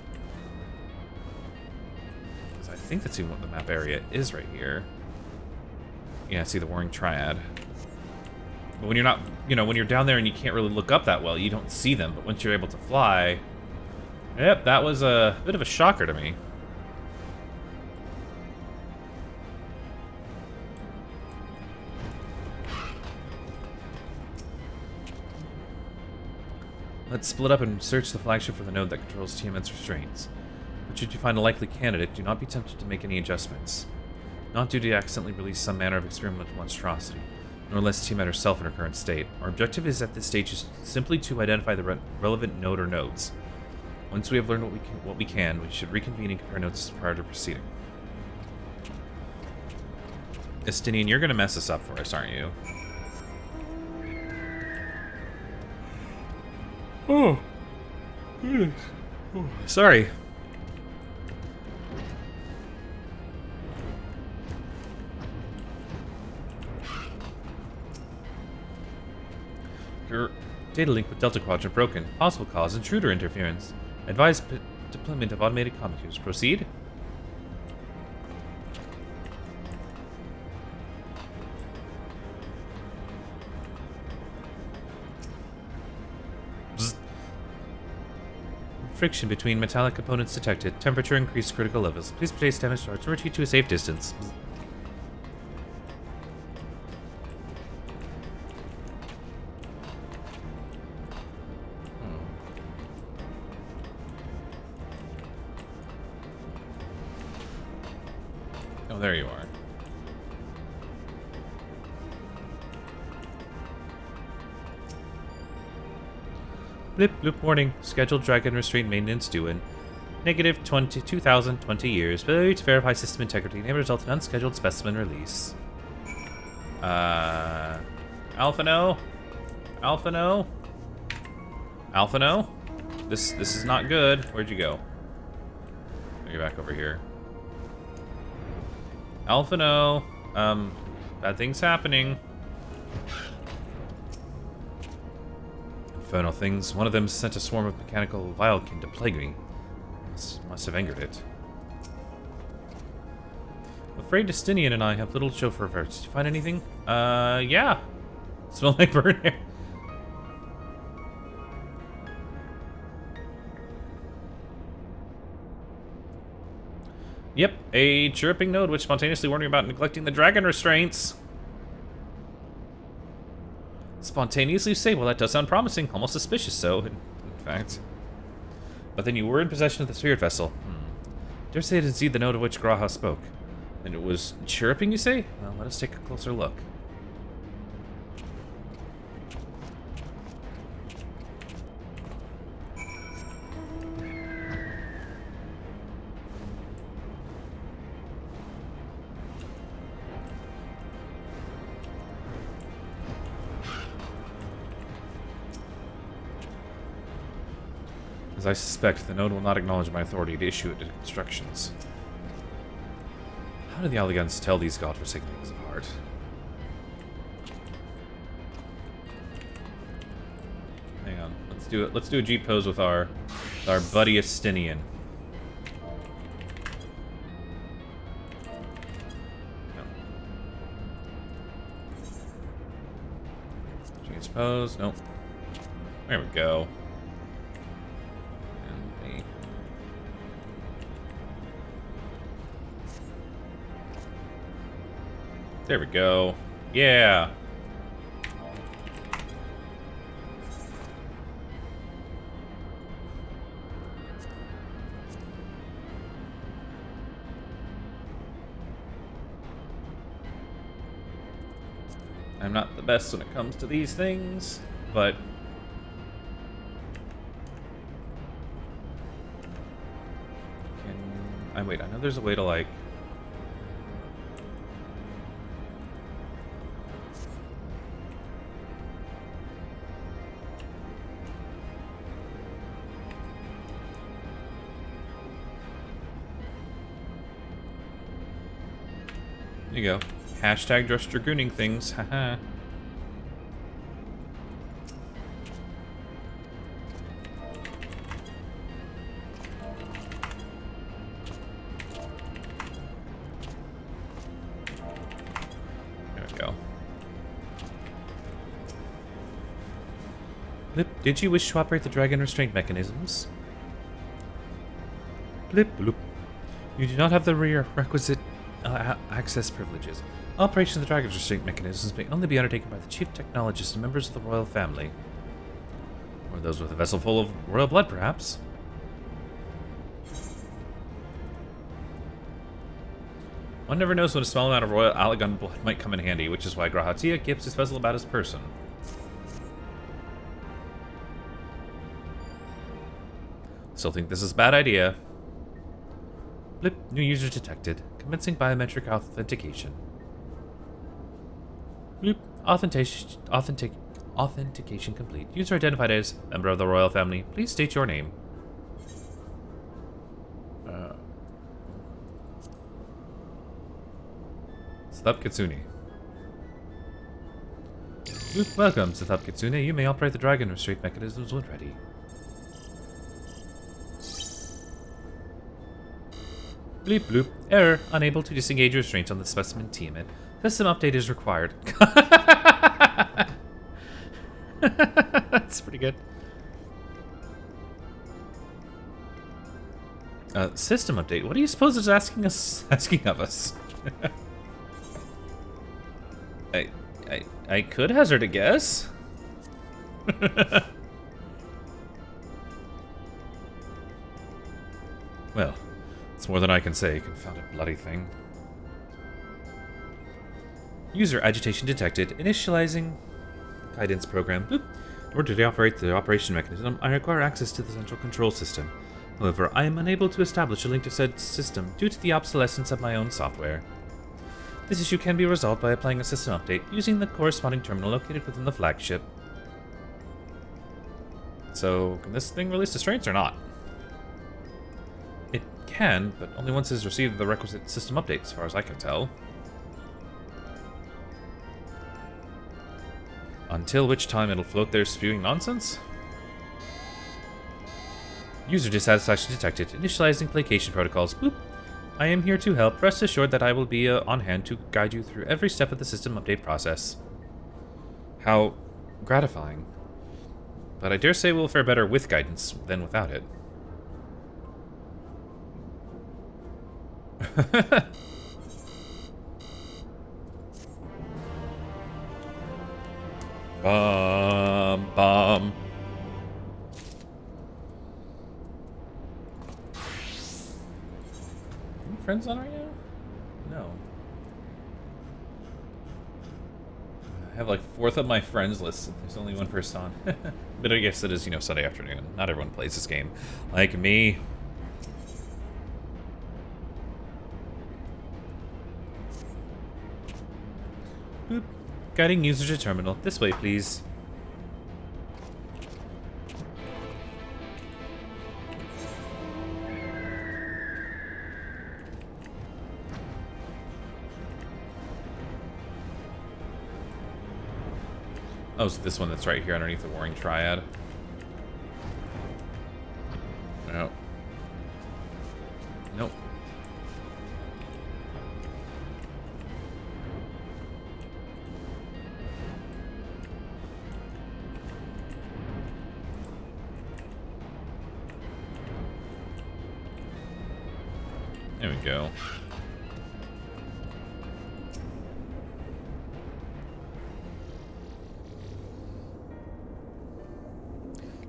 Because I think that's even what the map area is right here. Yeah, see the Warring Triad. But when you're not, you know, when you're down there and you can't really look up that well, you don't see them. But once you're able to fly, yep, that was a bit of a shocker to me. Let's split up and search the flagship for the node that controls Tiamat's restraints. Should you find a likely candidate, do not be tempted to make any adjustments. Not due to accidentally release some manner of experimental monstrosity, nor unless team matter herself in her current state. Our objective is at this stage is simply to identify the relevant node or nodes. Once we have learned what we can, we should reconvene and compare notes prior to proceeding. Estinian, you're gonna mess this up for us, aren't you? Oh, goodness. Oh, sorry. Your data link with Delta Quadrant broken. Possible cause, intruder interference. Advise deployment of automated computers. Proceed. Bzz. Friction between metallic components detected. Temperature increased critical levels. Please place damage charge and retreat to a safe distance. Bzz. There you are. Blip bloop warning. Scheduled dragon restraint maintenance due in negative 22,020 years. Failure to verify system integrity may result in unscheduled specimen release. Alpha no? Alpha no? Alpha no? This is not good. Where'd you go? You're back over here. Alpha no. Bad things happening. Infernal things. One of them sent a swarm of mechanical vilekin to plague me. Must have angered it. I'm afraid Justinian and I have little to show for efforts. Did you find anything? Yeah. Smell like burnt hair. Yep, a chirping node which spontaneously warning about neglecting the dragon restraints. Spontaneously say, well, that does sound promising, almost suspicious so, in fact. But then you were in possession of the spirit vessel. Dare say it is indeed the node of which Graha spoke. And it was chirping, you say? Well, let us take a closer look. As I suspect, the node will not acknowledge my authority to issue it instructions. How do the Alligans tell these godforsaken things apart? Hang on, let's do it. Let's do a G pose with our buddy Estinian. No. G pose, nope. There we go. There we go. Yeah. I'm not the best when it comes to these things, but wait, I know there's a way to like there you go. Hashtag just dragooning things. Haha. There we go. Blip, did you wish to operate the dragon restraint mechanisms? Blip, bloop. You do not have the requisite access privileges. Operation of the dragon restraint mechanisms may only be undertaken by the chief technologist and members of the royal family. Or those with a vessel full of royal blood, perhaps. One never knows when a small amount of royal Alagon blood might come in handy, which is why Grahatia keeps his vessel about his person. Still think this is a bad idea. Blip, new user detected. Commencing biometric authentication. Bloop, authentication complete. User identified as member of the royal family. Please state your name. Sthub Kitsune. Bloop, welcome, Sthub Kitsune. You may operate the dragon restraint mechanisms when ready. Bleep bloop. Error. Unable to disengage restraints on the specimen team. System update is required. That's pretty good. System update. What do you suppose it's asking of us? I could hazard a guess. Well, it's more than I can say, confounded bloody thing. User agitation detected. Initializing guidance program. Boop. In order to operate the operation mechanism, I require access to the central control system. However, I am unable to establish a link to said system due to the obsolescence of my own software. This issue can be resolved by applying a system update using the corresponding terminal located within the flagship. So, can this thing release restraints or not? It can, but only once it has received the requisite system update, as far as I can tell. Until which time it'll float there spewing nonsense? User dissatisfaction detected. Initializing placation protocols. Boop. I am here to help. Rest assured that I will be on hand to guide you through every step of the system update process. How gratifying. But I dare say we'll fare better with guidance than without it. Bomb. Any friends on right now? No. I have like 4th of my friends list. There's only one person on. But I guess it is, you know, Sunday afternoon. Not everyone plays this game. Like me. Boop. Guiding user to terminal. This way, please. Oh, so this one that's right here underneath the Warring Triad. No. Nope. There we go.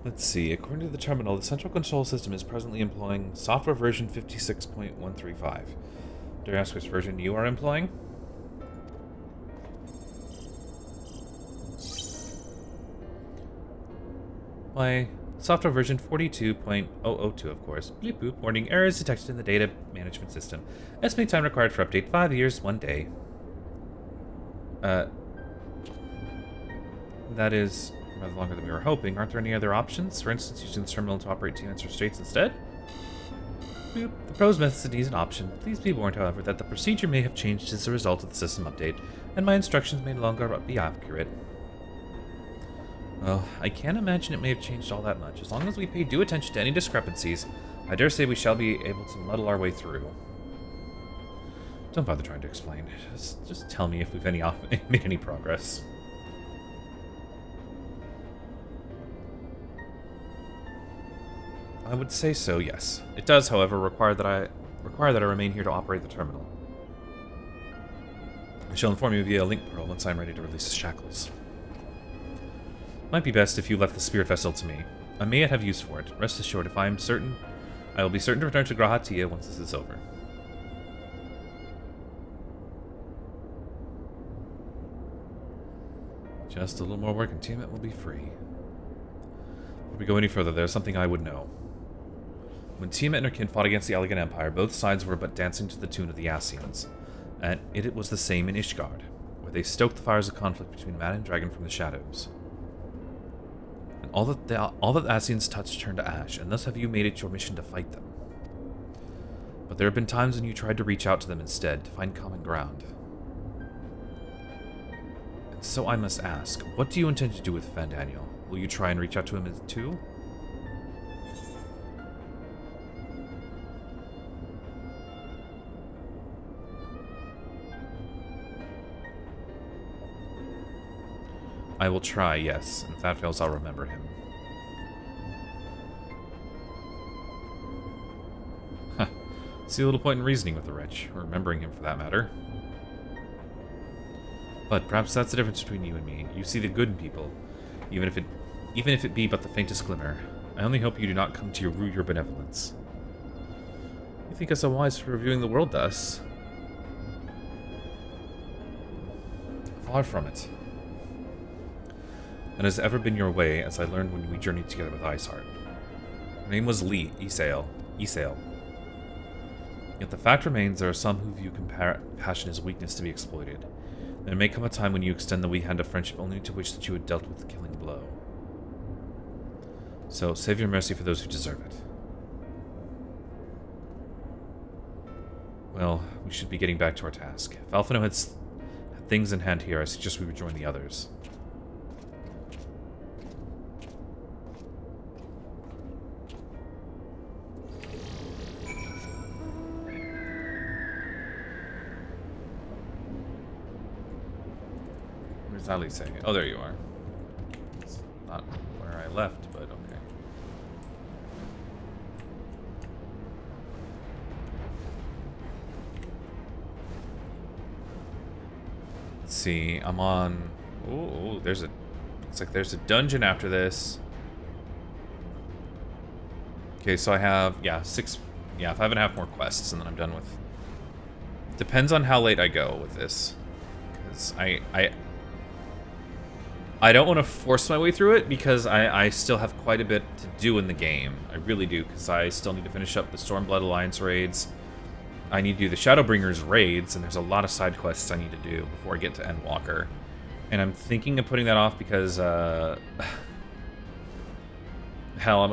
Let's see. According to the terminal, the central control system is presently employing software version 56.135. Dare I ask which version you are employing? Why, software version 42.002, of course. Bleep boop. Warning, errors detected in the data management system. Estimated time required for update 5 years, 1 day. That is rather longer than we were hoping. Aren't there any other options? For instance, using the terminal to operate TMS restraints instead? Boop. The proposed method is an option. Please be warned, however, that the procedure may have changed as a result of the system update, and my instructions may no longer be accurate. Well, I can't imagine it may have changed all that much. As long as we pay due attention to any discrepancies, I dare say we shall be able to muddle our way through. Don't bother trying to explain. Just tell me if we've made any progress. I would say so, yes. It does, however, require that I remain here to operate the terminal. I shall inform you via link pearl once I'm ready to release the shackles. Might be best if you left the spirit vessel to me. I may yet have use for it. Rest assured, if I am certain, I will be certain to return to Grahatia once this is over. Just a little more work and Tiamat will be free. Before we go any further, there's something I would know. When Tiamat and her kin fought against the Elegant Empire, both sides were but dancing to the tune of the Ascians. And it was the same in Ishgard, where they stoked the fires of conflict between man and dragon from the shadows. And all that the Ascians touched turned to ash, and thus have you made it your mission to fight them. But there have been times when you tried to reach out to them instead, to find common ground. And so I must ask, what do you intend to do with Fandaniel? Will you try and reach out to him too? I will try, yes, and if that fails, I'll remember him. Huh. See a little point in reasoning with the wretch, or remembering him for that matter. But perhaps that's the difference between you and me. You see the good in people, even if it be but the faintest glimmer. I only hope you do not come to rue your benevolence. You think us so wise for reviewing the world thus? Far from it. And has ever been your way, as I learned when we journeyed together with Iceheart. Her name was Esael. Yet the fact remains there are some who view compassion as weakness to be exploited. There may come a time when you extend the wee hand of friendship only to wish that you had dealt with the killing blow. So, save your mercy for those who deserve it. Well, we should be getting back to our task. If Alphino had things in hand here, I suggest we rejoin the others. Where's Alice? Oh, there you are. It's not where I left, but okay. Let's see, I'm on... Oh, there's a... Looks like there's a dungeon after this. Okay, so I have, yeah, 5.5 more quests, and then I'm done with... Depends on how late I go with this. Because I don't want to force my way through it, because I still have quite a bit to do in the game. I really do, because I still need to finish up the Stormblood Alliance raids. I need to do the Shadowbringers raids, and there's a lot of side quests I need to do before I get to Endwalker. And I'm thinking of putting that off because, hell,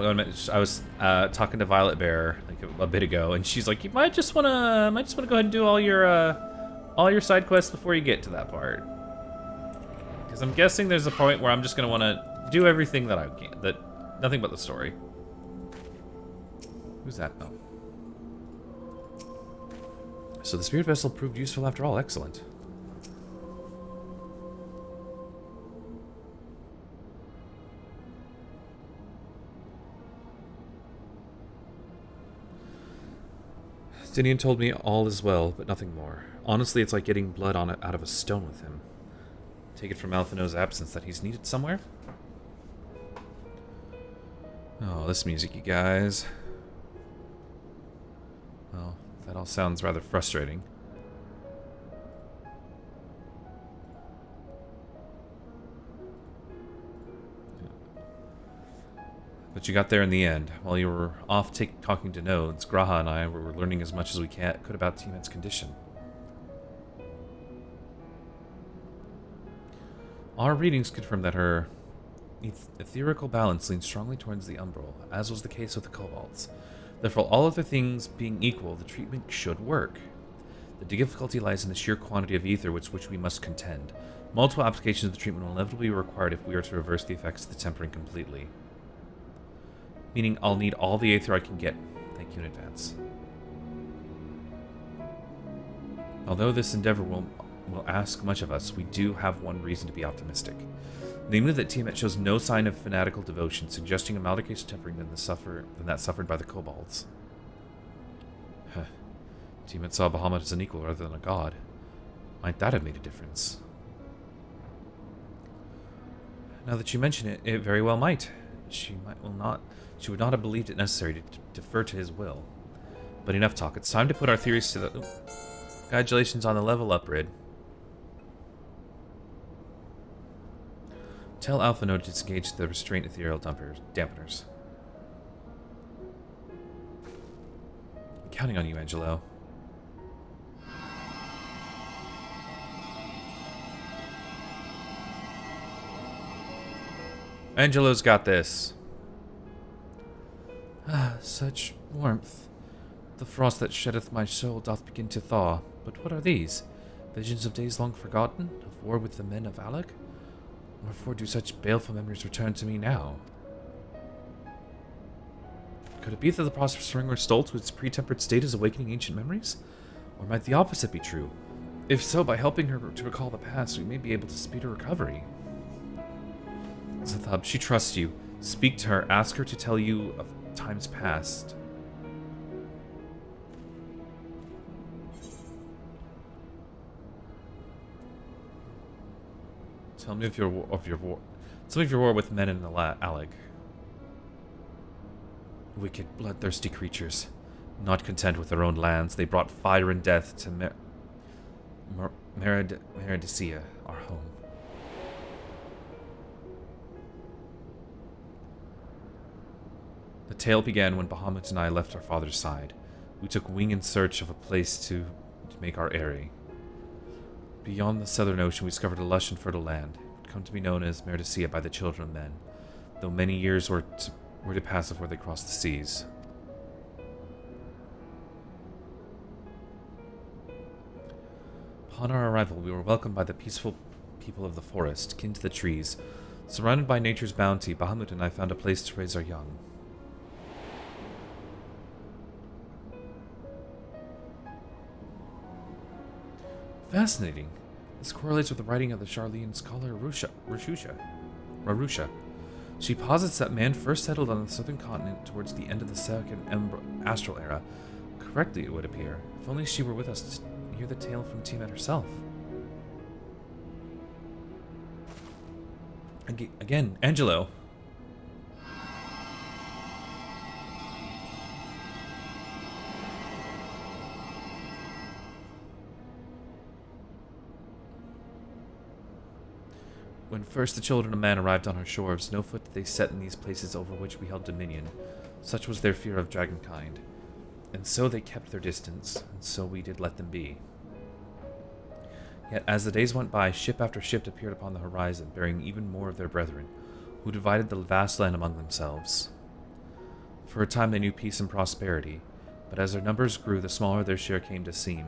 I was talking to Violet Bear like a bit ago, and she's like, "You might just wanna go ahead and do all your side quests before you get to that part." Because I'm guessing there's a point where I'm just gonna want to do everything that I can, nothing but the story. Who's that? Oh. So the spirit vessel proved useful after all. Excellent. Dinian told me all is well, but nothing more. Honestly, it's like getting blood out of a stone with him. Take it from Alphino's absence that he's needed somewhere? Oh, this music, you guys. Well, that all sounds rather frustrating. But you got there in the end. While you were off talking to nodes, Graha and I were learning as much as we could about Tiamat's condition. Our readings confirm that her etherical balance leans strongly towards the umbral, as was the case with the kobolds. Therefore, all other things being equal, the treatment should work. The difficulty lies in the sheer quantity of ether with which we must contend. Multiple applications of the treatment will inevitably be required if we are to reverse the effects of the tempering completely. Meaning, I'll need all the aether I can get. Thank you in advance. Although this endeavor will ask much of us, we do have one reason to be optimistic. Namely that Tiamat shows no sign of fanatical devotion, suggesting a milder case of tempering than that suffered by the kobolds. Tiamat saw Bahamut as an equal rather than a god. Might that have made a difference? Now that you mention it, it very well might. She would not have believed it necessary to defer to his will. But enough talk. It's time to put our theories to the... Congratulations on the level up, Rid. Tell Alpha No to disengage the restraint ethereal dampeners. I'm counting on you, Angelo. Angelo's got this. Ah, such warmth. The frost that sheddeth my soul doth begin to thaw. But what are these? Visions of days long forgotten? Of war with the men of Alec? Wherefore do such baleful memories return to me now? Could it be that the prosperous ring restored to its pre-tempered state is awakening ancient memories? Or might the opposite be true? If so, by helping her to recall the past, we may be able to speed her recovery. Zathab, she trusts you. Speak to her. Ask her to tell you of times past. Tell me of your war. Tell me of your war with men in Alec. Wicked, bloodthirsty creatures. Not content with their own lands, they brought fire and death to Meridicea, our home. The tale began when Bahamut and I left our father's side. We took wing in search of a place to make our eyrie. Beyond the southern ocean, we discovered a lush and fertile land. It would come to be known as Meridicea by the children of men, though many years were to pass before they crossed the seas. Upon our arrival, we were welcomed by the peaceful people of the forest, kin to the trees. Surrounded by nature's bounty, Bahamut and I found a place to raise our young. Fascinating. This correlates with the writing of the Charlean scholar Rarusha. She posits that man first settled on the southern continent towards the end of the second astral era. Correctly, it would appear. If only she were with us to hear the tale from Tiamat herself. Again, Angelo. When first the children of man arrived on our shores, no foot did they set in these places over which we held dominion. Such was their fear of dragonkind. And so they kept their distance, and so we did let them be. Yet as the days went by, ship after ship appeared upon the horizon, bearing even more of their brethren, who divided the vast land among themselves. For a time they knew peace and prosperity, but as their numbers grew, the smaller their share came to seem.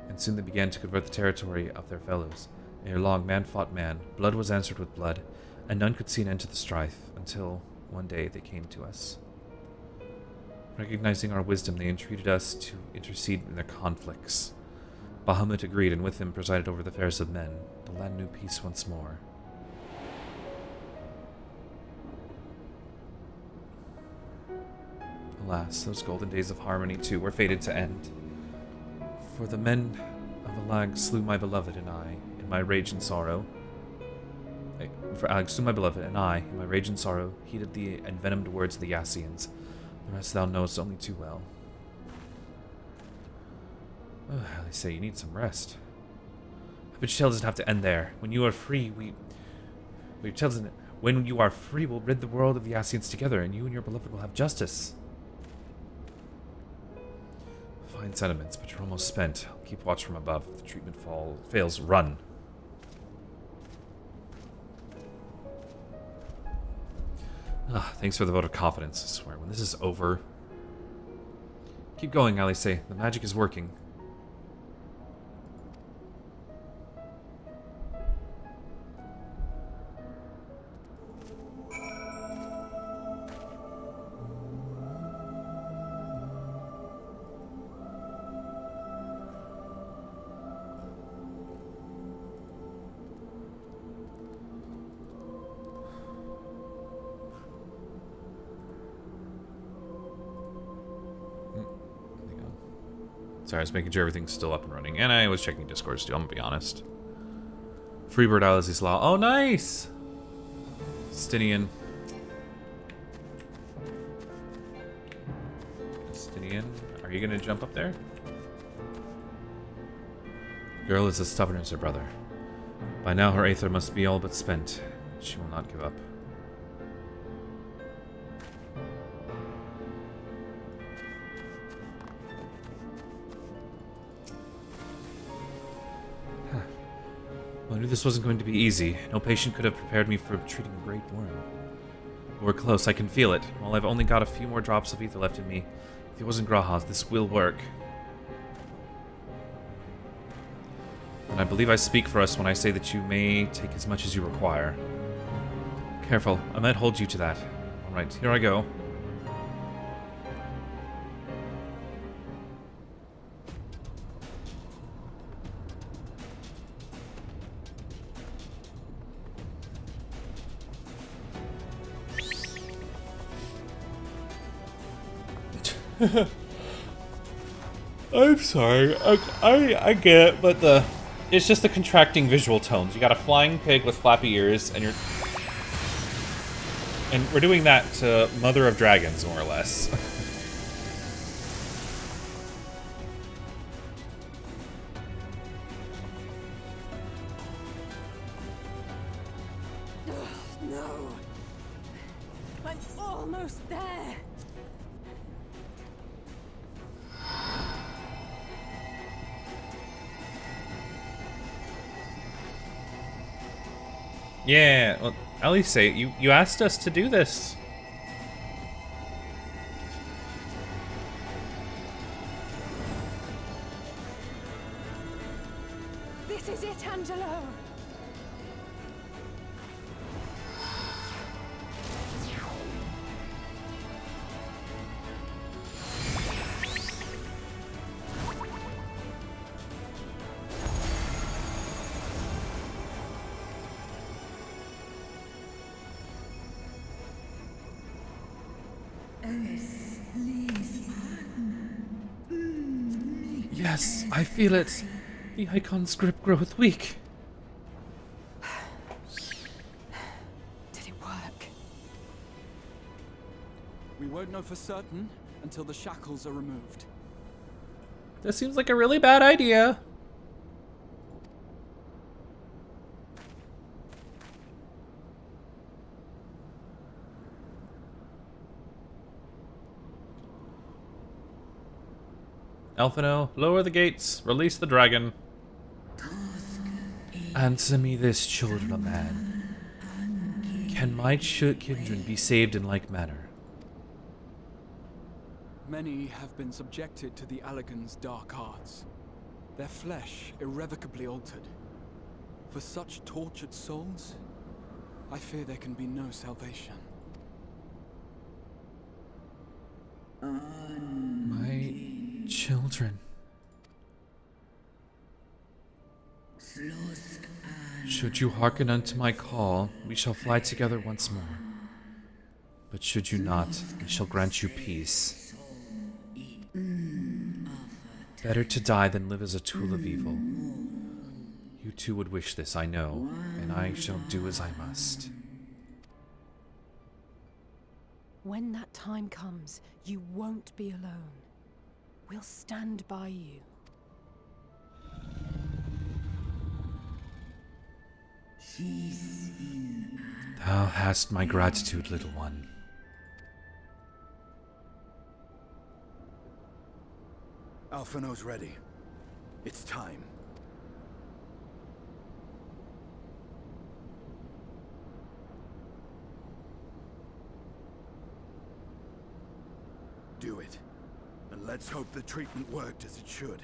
And soon they began to convert the territory of their fellows. Ere long, man fought man, blood was answered with blood, and none could see an end to the strife, until one day they came to us. Recognizing our wisdom, they entreated us to intercede in their conflicts. Bahamut agreed, and with him presided over the affairs of men. The land knew peace once more. Alas, those golden days of harmony, too, were fated to end. For the men of Alag slew my beloved and I, in my rage and sorrow. For Alag slew my beloved, and I, in my rage and sorrow, heeded the envenomed words of the Yassians. The rest thou knowest only too well. They say you need some rest. But tale doesn't have to end there. When you are free, when you are free, we'll rid the world of the Yassians together, and you and your beloved will have justice. Fine sentiments, but you're almost spent. I'll keep watch from above. If the treatment fails, run. Thanks for the vote of confidence. I swear, when this is over... Keep going, Alice. The magic is working. Sorry, I was making sure everything's still up and running. And I was checking Discord still, I'm gonna be honest. Freebird Alice's Law. Oh, nice! Stinian. Stinian, are you gonna jump up there? Girl is as stubborn as her brother. By now her aether must be all but spent. She will not give up. Well, I knew this wasn't going to be easy. No patient could have prepared me for treating a great worm. We're close, I can feel it. While I've only got a few more drops of ether left in me, if it wasn't Grahas, this will work. And I believe I speak for us when I say that you may take as much as you require. Careful, I might hold you to that. Alright, here I go. I'm sorry. I get it, but it's just the contracting visual tones. You got a flying pig with flappy ears, and we're doing that to Mother of Dragons, more or less. No. I'm almost there. Yeah, well, at least say it. You asked us to do this. This is it, Angelo. Yes, I feel it. The icon's grip groweth weak. Did it work? We won't know for certain until the shackles are removed. This seems like a really bad idea. Alphino, lower the gates, release the dragon. Answer me this, children of man. Can my kindred be saved in like manner? Many have been subjected to the Allagan's dark arts, their flesh irrevocably altered. For such tortured souls, I fear there can be no salvation. My children. Should you hearken unto my call, we shall fly together once more. But should you not, we shall grant you peace. Better to die than live as a tool of evil. You too would wish this, I know, and I shall do as I must. When that time comes, you won't be alone. We'll stand by you. Thou hast my gratitude, little one. Alphino's ready. It's time. Do it. And let's hope the treatment worked as it should.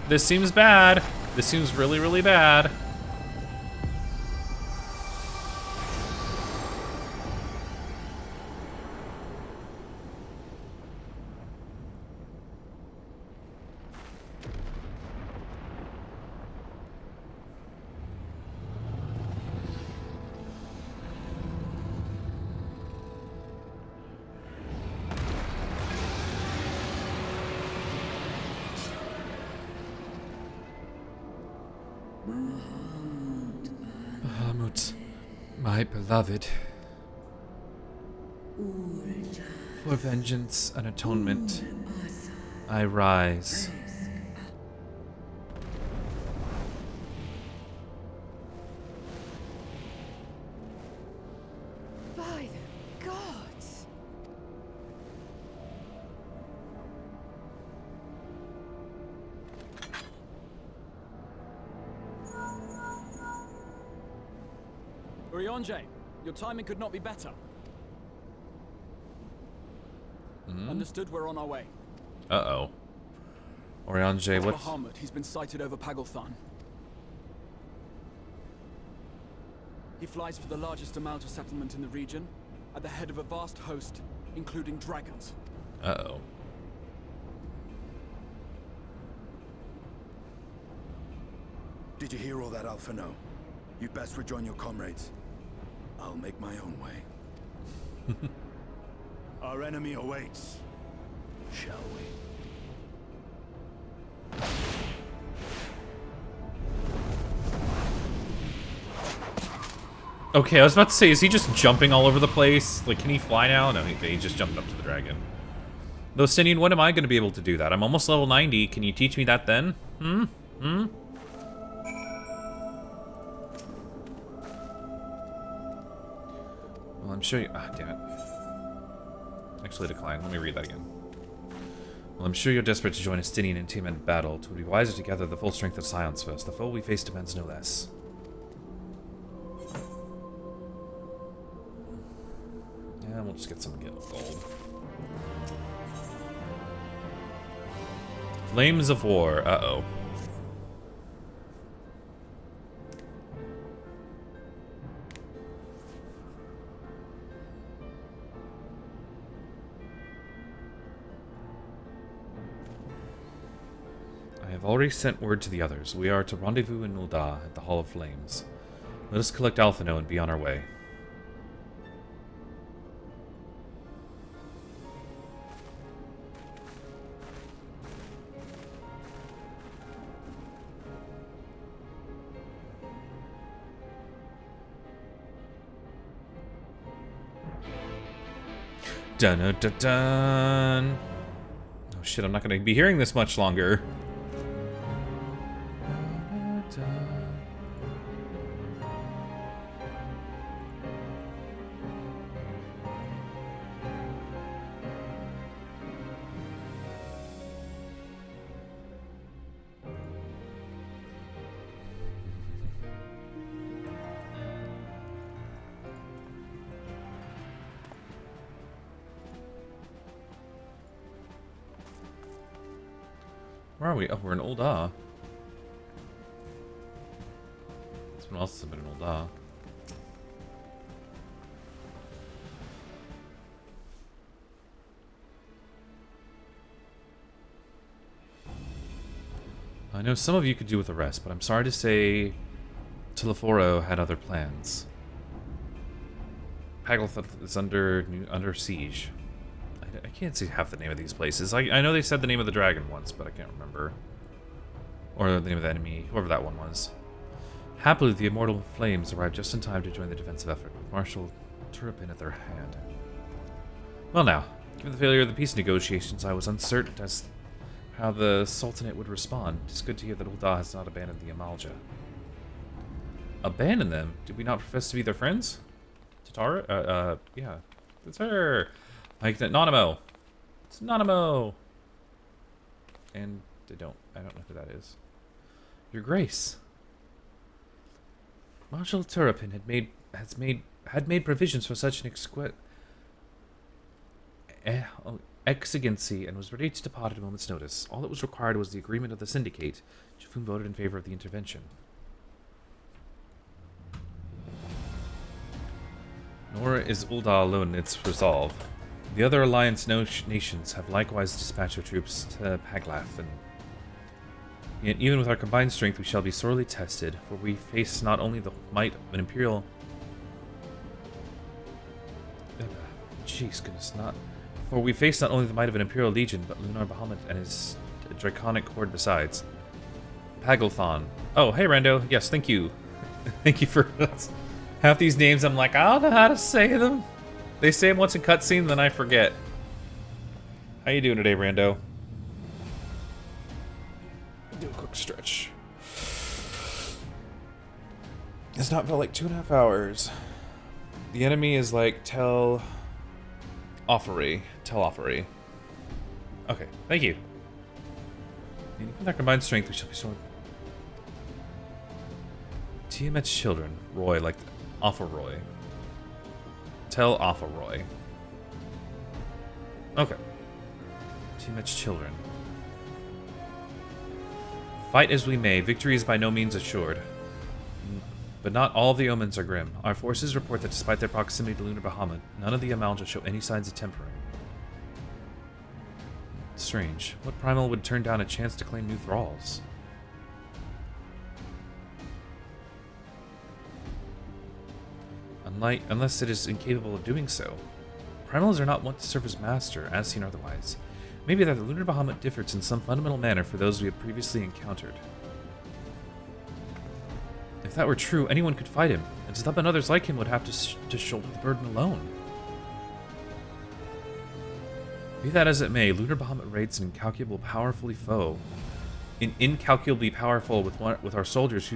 This seems bad. This seems really, really bad. My beloved. For vengeance and atonement, I rise. By the gods! Urianger, your timing could not be better. Understood, we're on our way. Uh-oh. Urianger, what? Bahamut, he's been sighted over Pagalthan. He flies for the largest Amalta settlement in the region, at the head of a vast host, including dragons. Uh-oh. Did you hear all that, Alphino? You'd best rejoin your comrades. I'll make my own way. Our enemy awaits. Shall we? Okay, I was about to say, is he just jumping all over the place? Like, can he fly now? No, he just jumped up to the dragon. Though, Stinian, when am I going to be able to do that? I'm almost level 90. Can you teach me that then? Well, I'm sure you... Ah, damn it. Actually, decline. Let me read that again. Well, I'm sure you're desperate to join Estinian and team in battle. It would be wiser to gather the full strength of Scions first. The foe we face demands no less. Yeah, we'll just get some gold. Flames of War. Uh-oh. I have already sent word to the others. We are to rendezvous in Ul'dah at the Hall of Flames. Let us collect Alphino and be on our way. Dun dun dun dun. Oh shit, I'm not gonna be hearing this much longer. Where are we? Oh, we're in Ul'dah. Someone else has been in Ul'dah. I know some of you could do with the rest, but I'm sorry to say Teleforo had other plans. Pagalthan is under siege. I can't see half the name of these places. I know they said the name of the dragon once, but I can't remember. Or the name of the enemy, whoever that one was. Happily, the Immortal Flames arrived just in time to join the defensive effort, with Marshal Turpin at their hand. Well now, given the failure of the peace negotiations, I was uncertain as how the Sultanate would respond. It's good to hear that Ul'dah has not abandoned the Amalja. Abandon them? Did we not profess to be their friends? Tatara? Yeah. It's her! Like, Nanamo! It's Nanamo! And I don't know who that is. Your Grace. Marshal Turpin had made provisions for such an exigency and was ready to depart at a moment's notice. All that was required was the agreement of the Syndicate, each of whom voted in favor of the intervention. Nor is Ul'dah alone in its resolve. The other Alliance nations have likewise dispatched their troops to Paglath, and yet even with our combined strength we shall be sorely tested, for we face not only the might of an Imperial... For we face not only the might of an Imperial Legion, but Lunar Bahamut and his draconic horde besides. Pagalthan. Oh, hey Rando. Yes, thank you. Thank you for... Half these names I'm like, I don't know how to say them. They say them once in cutscene, then I forget. How you doing today, Brando? Do a quick stretch. It's not felt like 2.5 hours. The enemy is like Tel Offery. Okay, thank you. And even with our combined strength, we shall be so. Tiamat's children. Roy, like Roy. Tel Roy. Okay. Tiamat's children. Fight as we may, victory is by no means assured. But not all the omens are grim. Our forces report that despite their proximity to Lunar Bahamut, none of the Amalja show any signs of tempering. Strange. What primal would turn down a chance to claim new thralls? Unless it is incapable of doing so. Primals are not wont to serve as master, as seen otherwise. Maybe that the Lunar Bahamut differs in some fundamental manner for those we have previously encountered. If that were true, anyone could fight him, and Zup and others like him would have to shoulder the burden alone. Be that as it may, Lunar Bahamut raids an incalculably powerful foe. Incalculably powerful with our soldiers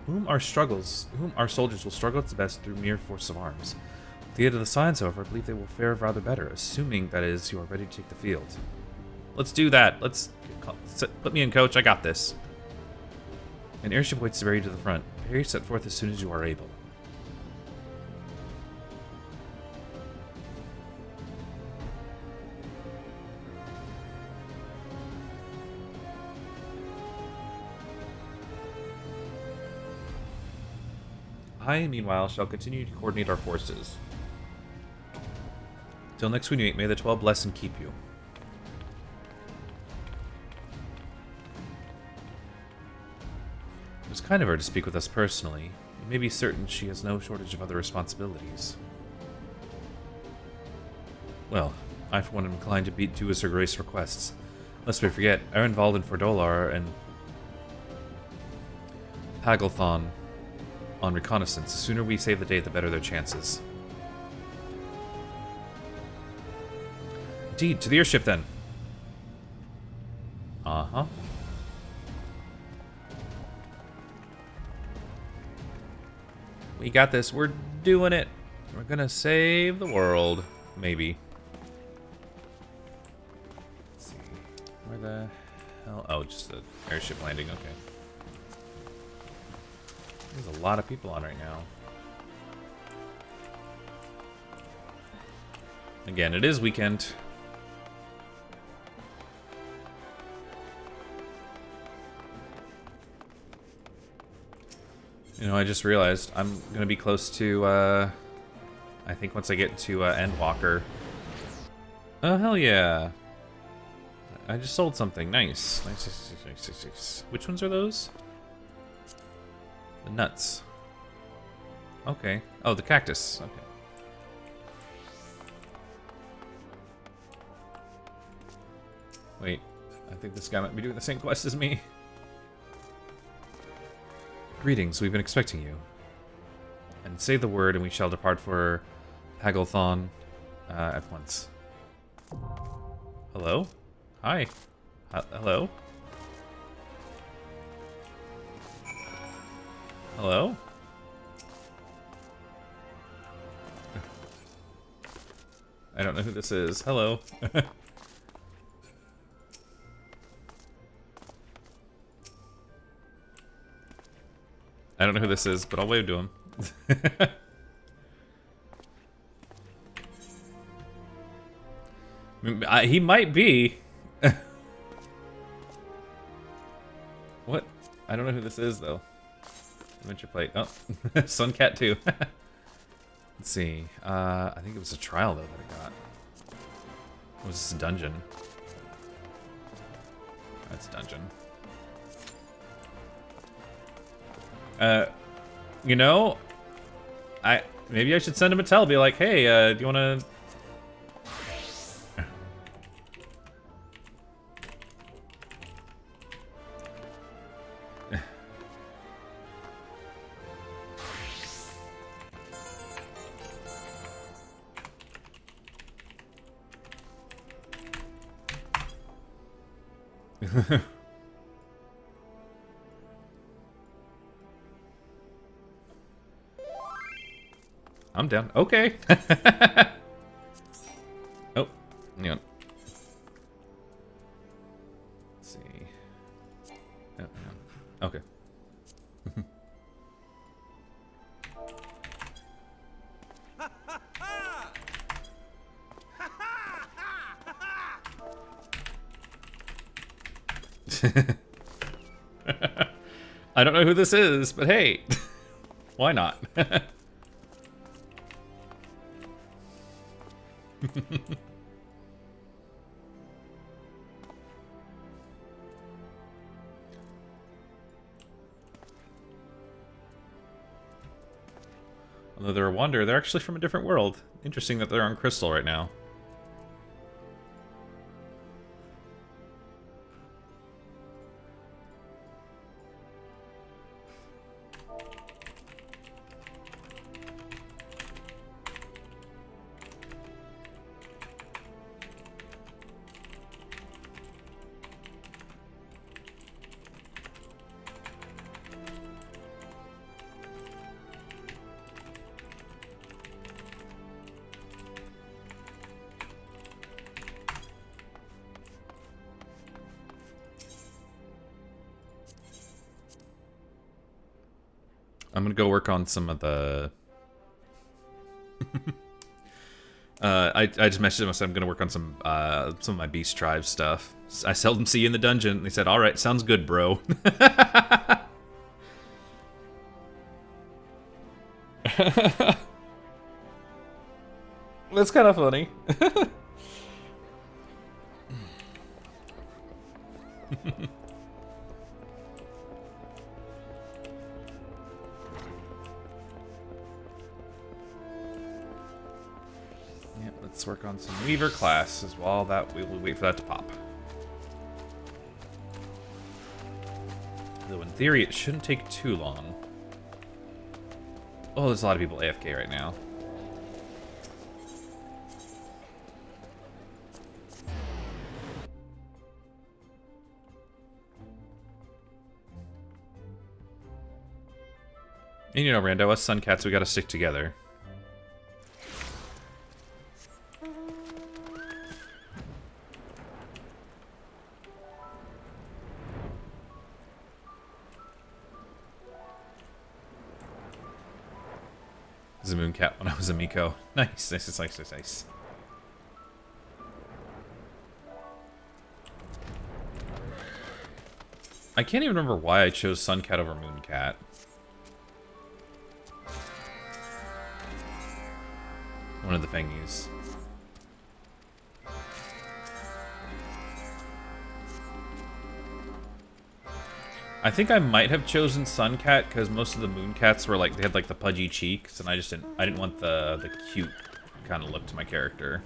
whom our soldiers will struggle at the best through mere force of arms. At the end of the signs, however, I believe they will fare rather better, assuming, that is, you are ready to take the field. Let's do that. Put me in, coach. I got this. An airship waits to bear you to the front. Perry, set forth as soon as you are able. I, meanwhile, shall continue to coordinate our forces. Till next we meet, may the 12 bless and keep you. It was kind of her to speak with us personally. You may be certain she has no shortage of other responsibilities. Well, I for one am inclined to do as her grace requests. Lest we forget, Erenvald and Fordolar and Pagelthon on reconnaissance. The sooner we save the day, the better their chances. Indeed, to the airship then. Uh-huh. We got this. We're doing it. We're gonna save the world. Maybe. Let's see. Where the hell? Oh, just the airship landing. Okay. There's a lot of people on right now. Again, it is weekend. You know, I just realized I'm going to be close to, I think once I get to Endwalker. Oh, hell yeah. I just sold something. Nice. Nice. Which ones are those? The nuts. Okay. Oh, the cactus. Okay. Wait. I think this guy might be doing the same quest as me. Greetings, we've been expecting you. And say the word, and we shall depart for Pagelthon at once. Hello? Hi. Hello? Hello? I don't know who this is. Hello. I don't know who this is, but I'll wave to him. He might be. What? I don't know who this is, though. Adventure plate. Oh, Suncat 2. Let's see. I think it was a trial, though, that I got. Or was this a dungeon? That's a dungeon. You know, maybe I should send him a tell, be like, hey, do you wanna... I'm down. Okay. Oh, hang on. Let's see. Oh, hang on. Okay. I don't know who this is, but hey, why not? Although they're a wonder, they're actually from a different world. Interesting that they're on Crystal right now. I'm gonna go work on some of the... I just messaged them. I said I'm gonna work on some of my Beast Tribe stuff. I seldom see you in the dungeon. They said, "All right, sounds good, bro." That's kind of funny. Yeah, let's work on some Weaver classes while that we will wait for that to pop. Though in theory it shouldn't take too long. Oh, there's a lot of people AFK right now. And you know, Rando, us Sun Cats, we gotta stick together. I was a moon cat when I was a Miko. Nice, nice. I can't even remember why I chose Sun Cat over Moon Cat. One of the thingies. I think I might have chosen Sun Cat because most of the Moon Cats were like, they had like the pudgy cheeks, and I didn't want the cute kind of look to my character.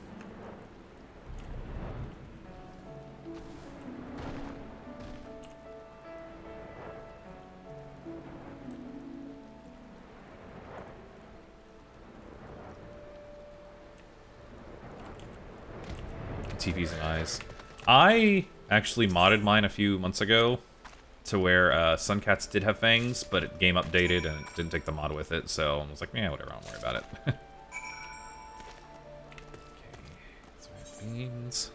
TVs and eyes. I actually modded mine a few months ago to where Sun Cats did have fangs, but game updated and it didn't take the mod with it, so I was like, yeah, whatever, I don't worry about it. Okay, beans.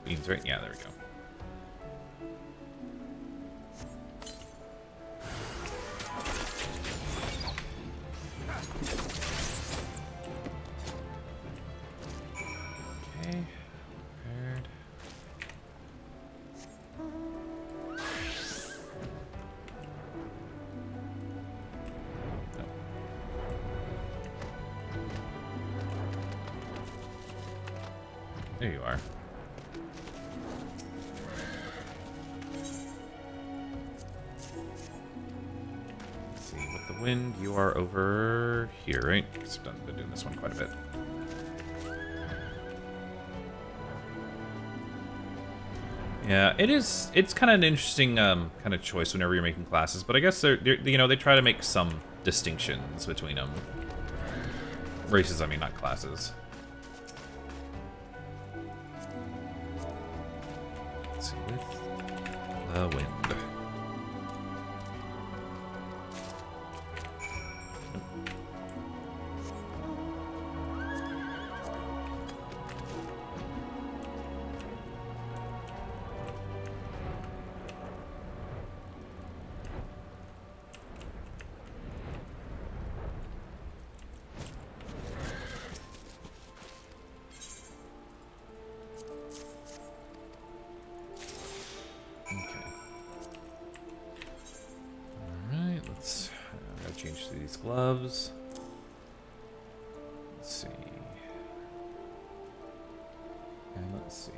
Beans, right? Yeah, there we go. Okay, prepared. There you are. Wind, you are over here, right? I've been doing this one quite a bit. Yeah, it's kind of an interesting kind of choice whenever you're making classes, but I guess they're you know, they try to make some distinctions between them. Races, I mean, not classes. Let's see, with the wind. Change to these gloves. Let's see. And let's see.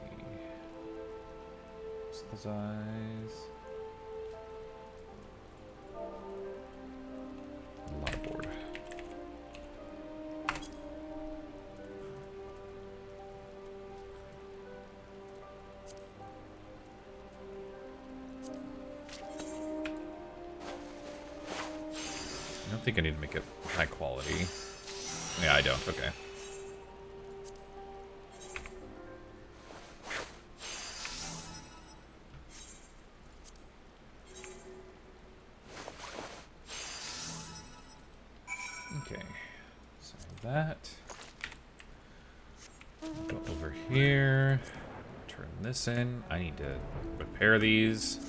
Just those eyes. A lot of board. I don't think I need to make it high quality. Yeah, I don't. Okay. Okay. Save that. Go over here. Turn this in. I need to repair these.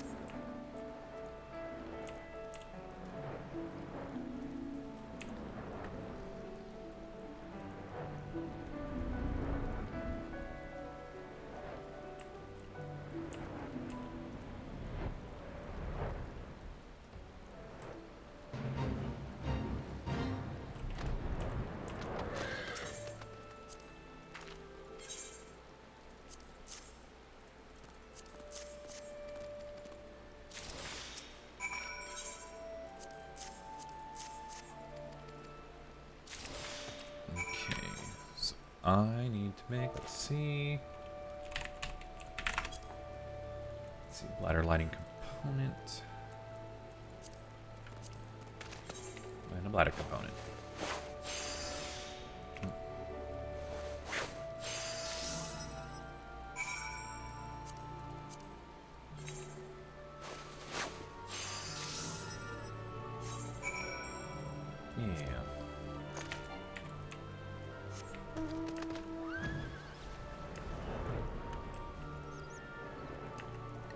I need to make, let's see, bladder lighting component, and a bladder component. Yeah.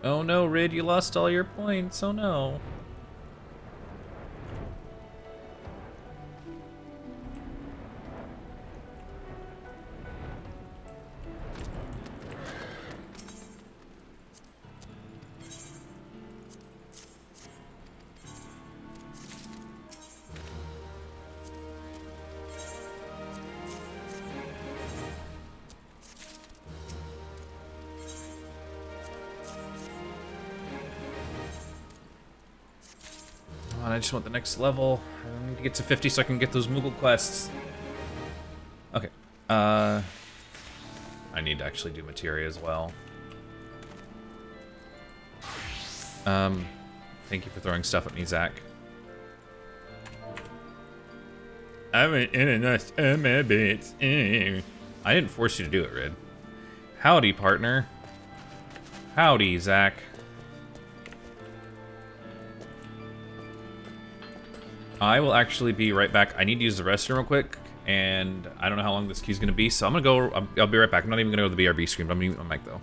Oh no, Rid, you lost all your points. Oh no. I just want the next level. I need to get to 50 so I can get those Moogle quests. Okay. I need to actually do materia as well. Thank you for throwing stuff at me, Zach. I went in and out of my bits. I didn't force you to do it, Rid. Howdy, partner. Howdy, Zach. I will actually be right back. I need to use the restroom real quick, and I don't know how long this queue's gonna be, so I'm gonna go. I'll be right back. I'm not even gonna go to the BRB screen, but I'm gonna mute my mic though.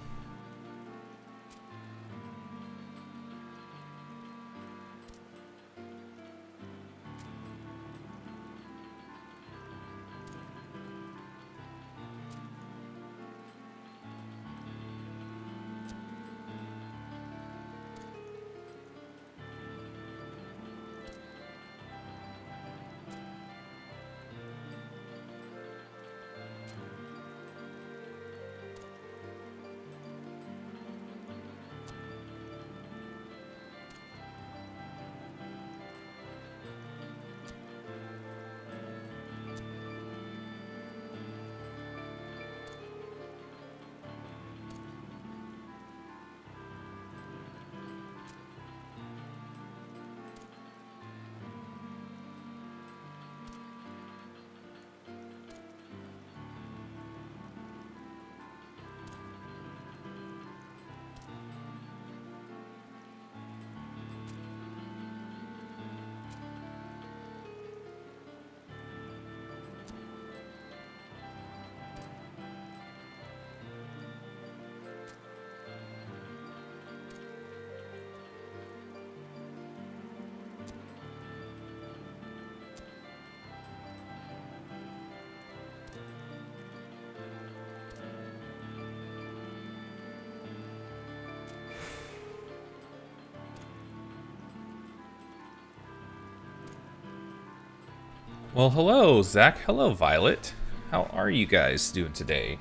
Well, hello, Zach. Hello, Violet. How are you guys doing today?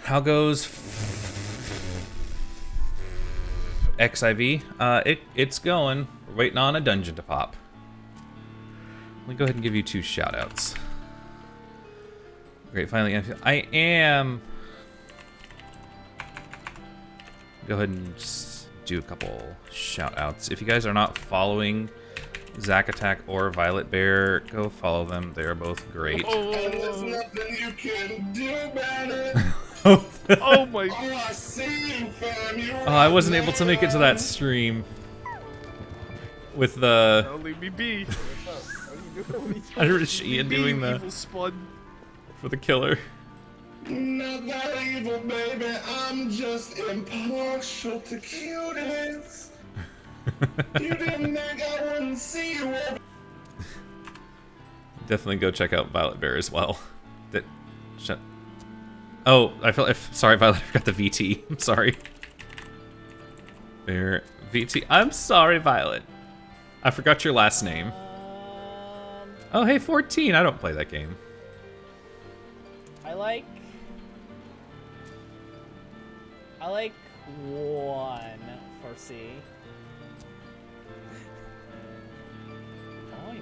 How goes XIV? It's going. We're waiting on a dungeon to pop. Let me go ahead and give you 2 shoutouts. Great, finally, I am. Go ahead and just do a couple shoutouts. If you guys are not following Zack Attack or Violet Bear, go follow them. They are both great. Oh, and there's nothing you can do about it. Oh my! Oh, I see you, fam. You're I wasn't able to make it to that stream with the. Don't leave me be. Ian doing the evil spawn for the killer. Not that evil, baby. I'm just impartial to cuteness. You didn't think I wouldn't see you ever. Definitely go check out Violet Bear as well. That. Shut. Oh, sorry, Violet. I forgot the VT. I'm sorry. Bear VT. I'm sorry, Violet. I forgot your last name. Oh, hey, 14. I don't play that game. I like 1 for C. Oh,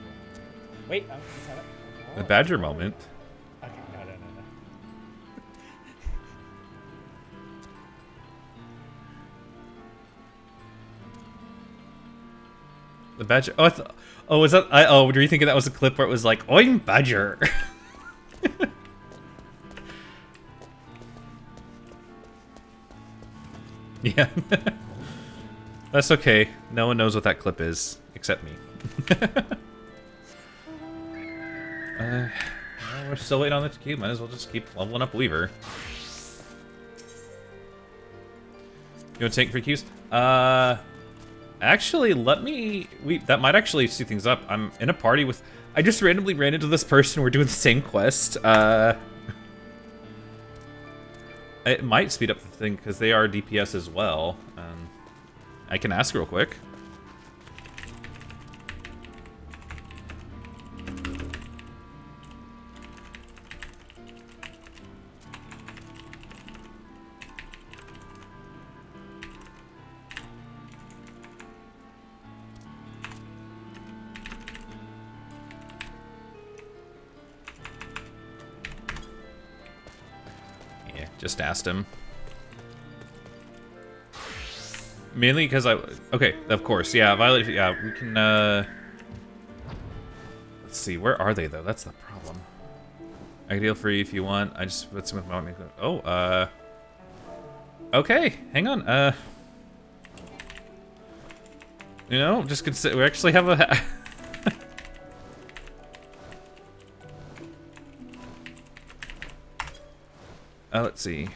wait, is that it? The Badger moment. Okay, no. The Badger. Oh, was that? Were you thinking that was a clip where it was like, "Oing Badger"? Yeah. That's okay. No one knows what that clip is except me. We're still waiting on the cube. Might as well just keep leveling up Weaver. You want to take 3 cubes? Actually, that might actually see things up. I'm in a party with. I just randomly ran into this person. We're doing the same quest. It might speed up the thing because they are DPS as well. I can ask real quick. Just asked him. Mainly because okay, of course, yeah, Violet, yeah, we can, let's see, where are they, though? That's the problem. I can deal free if you want. I just put some with my, okay, hang on, you know, just consider, we actually have a, let's see.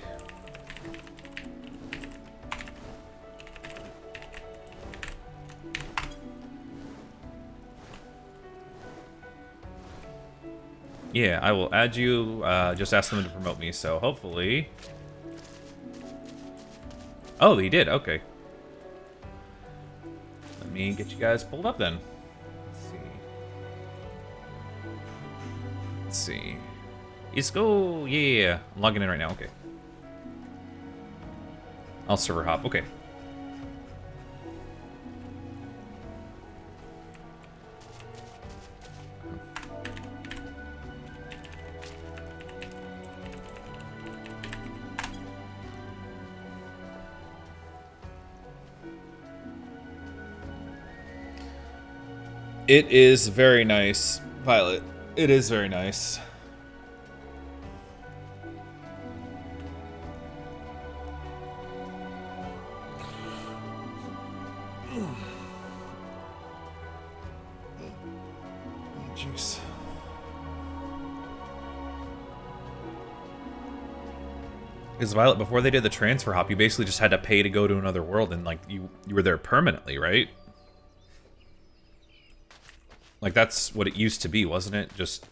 Yeah, I will add you. Just ask them to promote me, so hopefully. Oh, he did. Okay. Let me get you guys pulled up then. Let's see. Let's go. Yeah, I'm logging in right now. Okay. I'll server hop. Okay. It is very nice, Violet. It is very nice. Jeez. Because Violet, before they did the transfer hop, you basically just had to pay to go to another world, and like you were there permanently, right? Like, that's what it used to be, wasn't it? Just...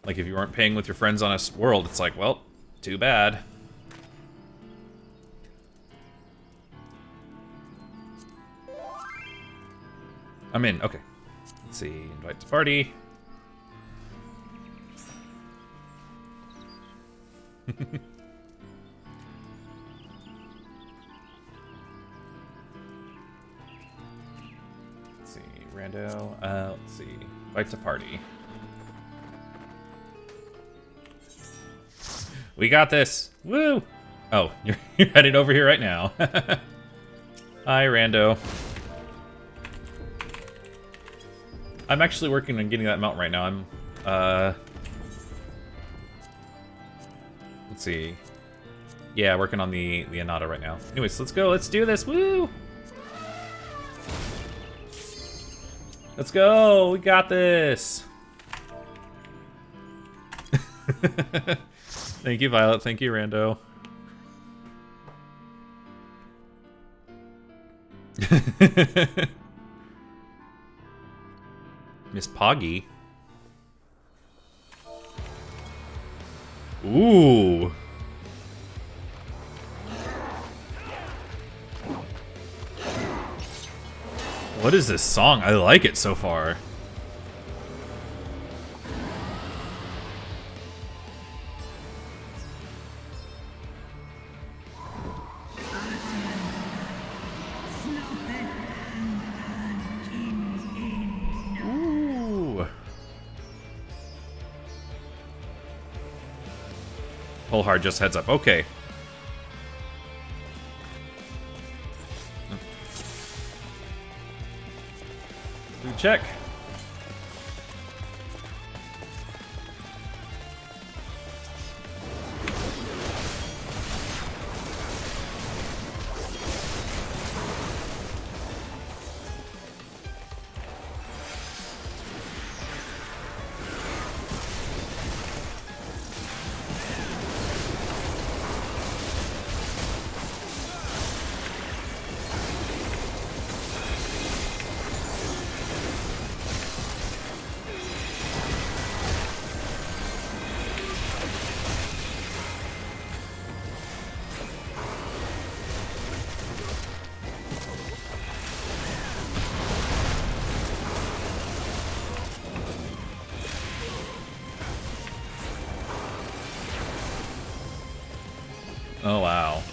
like, if you weren't paying with your friends on a world, it's like, well, too bad. I'm in. Okay. Let's see. Invite to party. Let's see. Rando. Let's see. Invite to party. We got this. Woo! Oh, you're heading over here right now. Hi, Rando. I'm actually working on getting that mount right now. I'm, let's see. Yeah, working on the Anata right now. Anyways, let's go. Let's do this. Woo! Let's go. We got this. Thank you, Violet. Thank you, Rando. Miss Poggy. Ooh. What is this song? I like it so far. Ooh. Whole hard just heads up. Okay. Check. Oh, wow.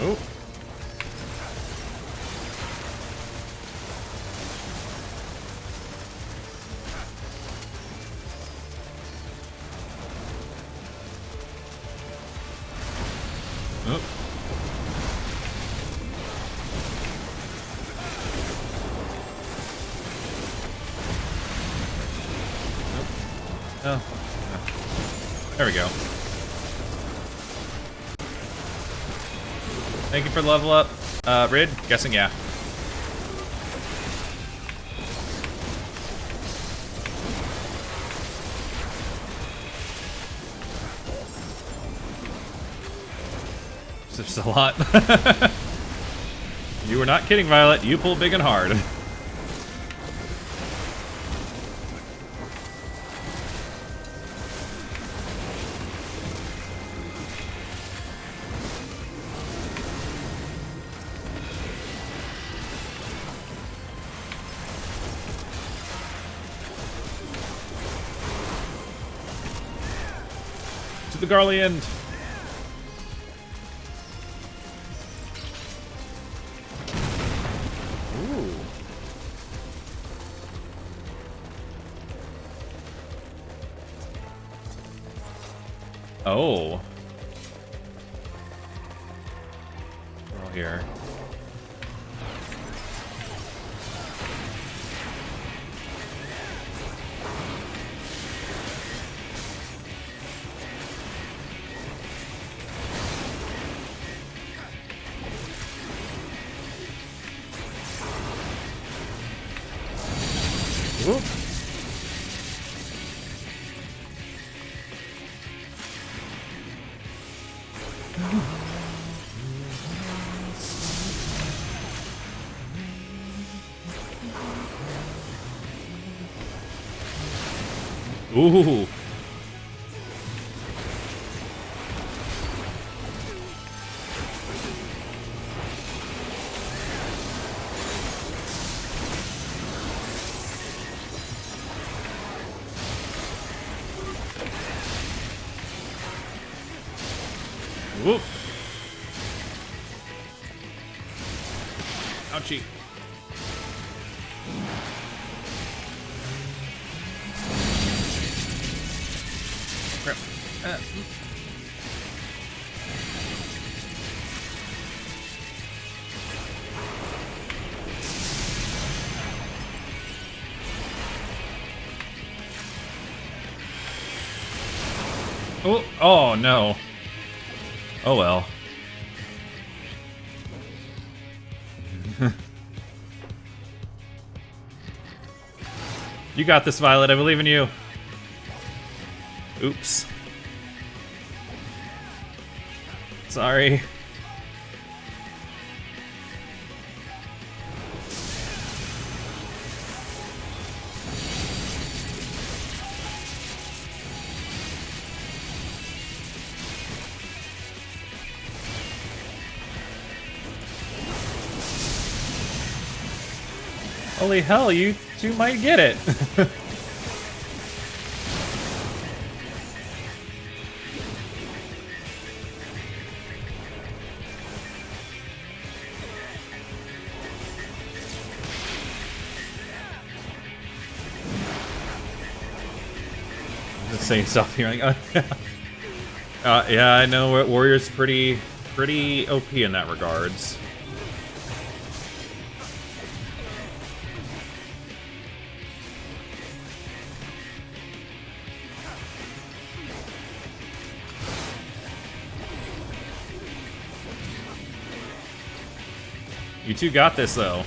Oh. Oh. Oh. There we go. Thank you for the level up. Rid? Guessing yeah. There's a lot. You were not kidding, Violet. You pull big and hard. To the Garland. Ooh. Oh. We're all here. Ooh. Whoop. Ouchie. Crap. Oh, oh no. Oh well. You got this, Violet. I believe in you. Oops. Sorry. Holy hell, you two might get it. Just saying stuff here. Like, yeah, I know Warrior's pretty OP in that regards. You two got this, though.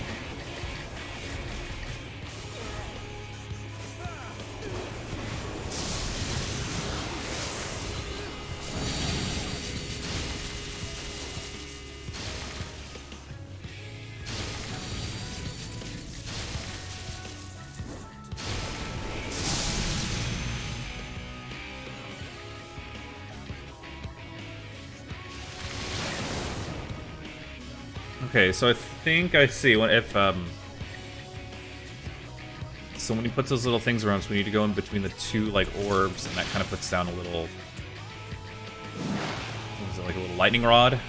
Okay, so I think I see what if so when he puts those little things around, so we need to go in between the two like orbs, and that kind of puts down a little, what was it, like a little lightning rod?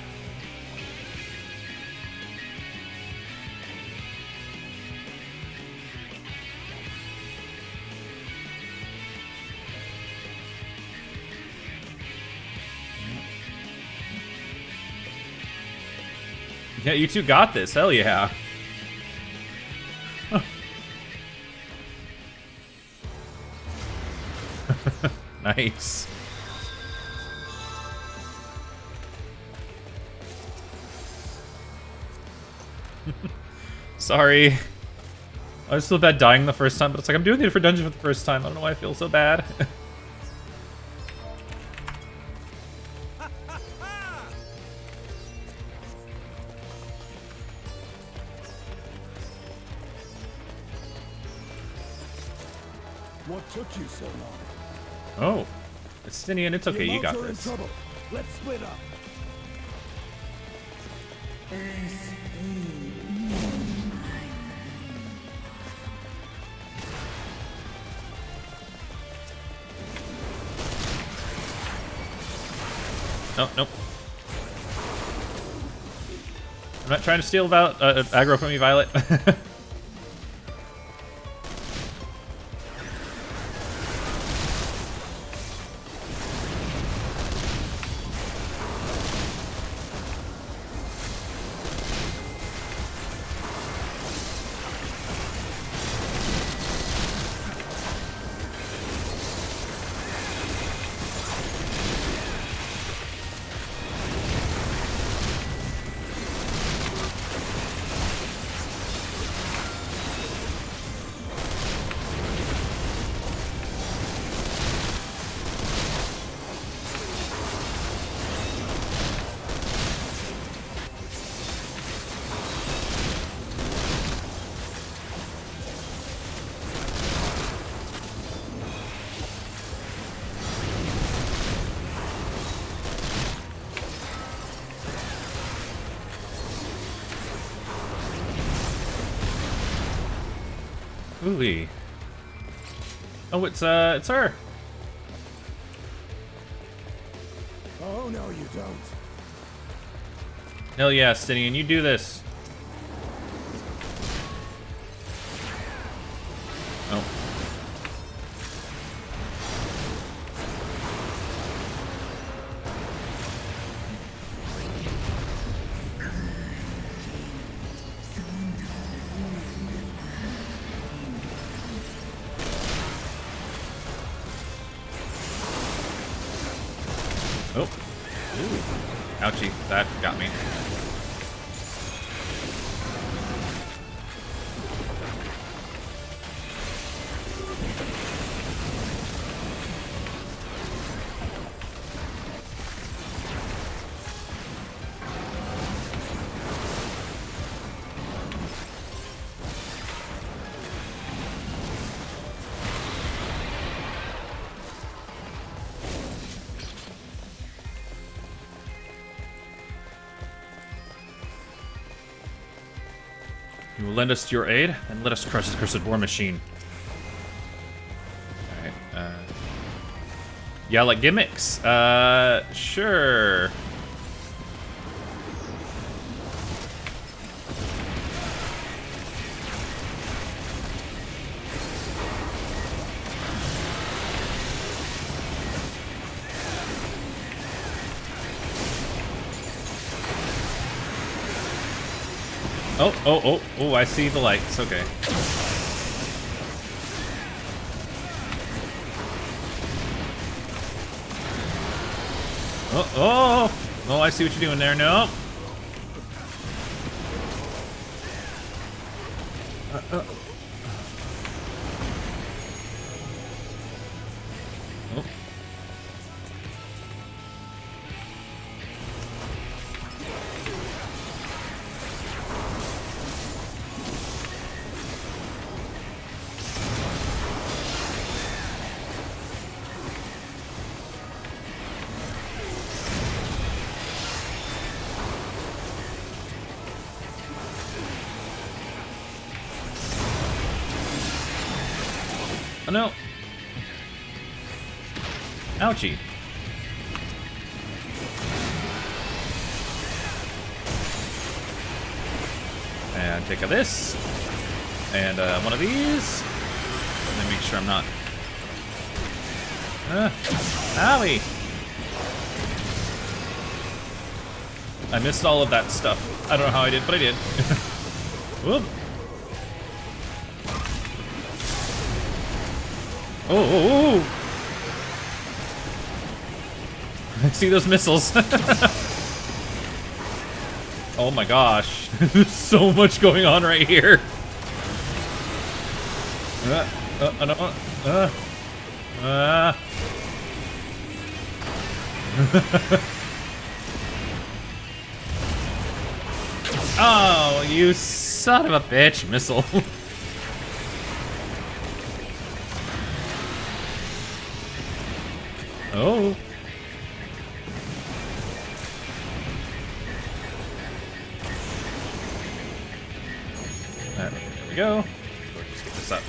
Yeah, you two got this. Hell yeah. Huh. Nice. Sorry. I was so bad dying the first time, but it's like I'm doing it for dungeon for the first time. I don't know why I feel so bad. What took you so long? Oh, it's Stinian. It's okay. You got The Amounts are in this. trouble. Let's split up. Nope, nope. I'm not trying to steal aggro from you, Violet. Ooh-wee. Oh, it's her. Oh, no, you don't. Hell yeah, Stinian, you do this. Oh. Oh. Ooh. Ouchie, that got me. You will lend us your aid, and let us crush the cursed war machine. Alright, yeah, like gimmicks. Sure. Oh, I see the lights. Okay. Oh, I see what you're doing there. No. Oh. Oh no! Ouchie! And take a this, and one of these. Let me make sure I'm not. Owie! I missed all of that stuff. I don't know how I did, but I did. Whoop! Oh! I see those missiles. Oh my gosh. There's so much going on right here. Oh, you son of a bitch, missile. Oh. There we go. Let's get this up.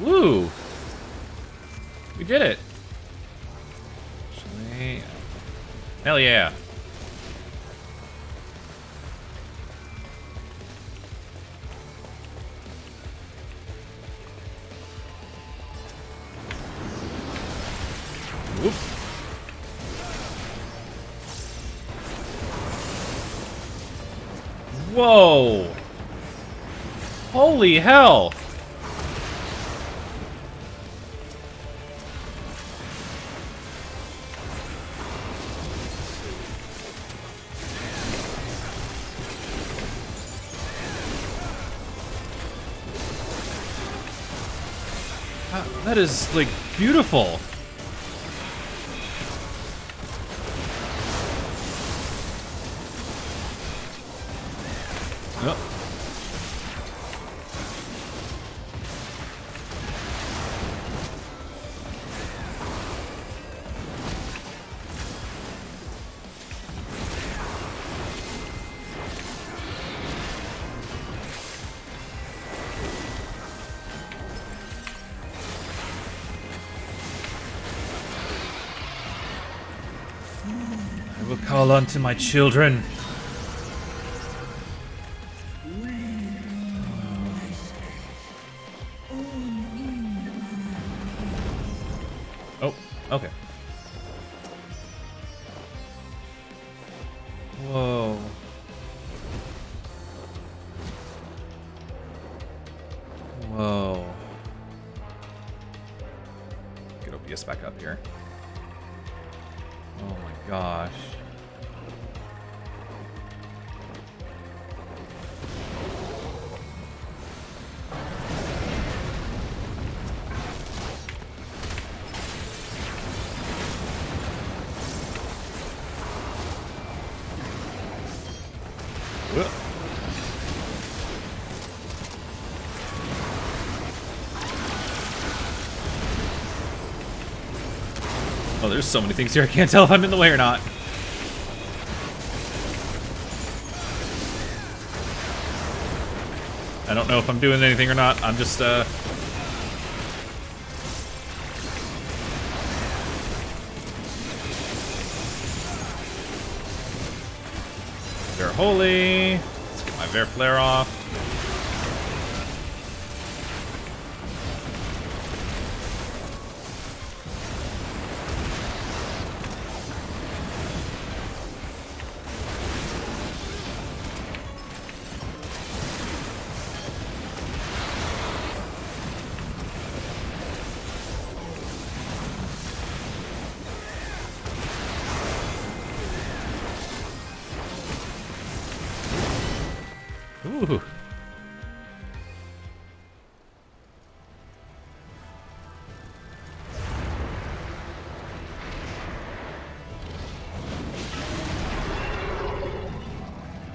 Woo! We did it! Actually, hell yeah! Whoop! Whoa! Holy hell! That is, like, beautiful. Call unto my children. Oh, okay. Whoa. Whoa. Get OBS back up here. Oh my gosh. Oh, there's so many things here. I can't tell if I'm in the way or not. I don't know if I'm doing anything or not. I'm just, They're holy. Let's get my Vare Flare off. Ooh.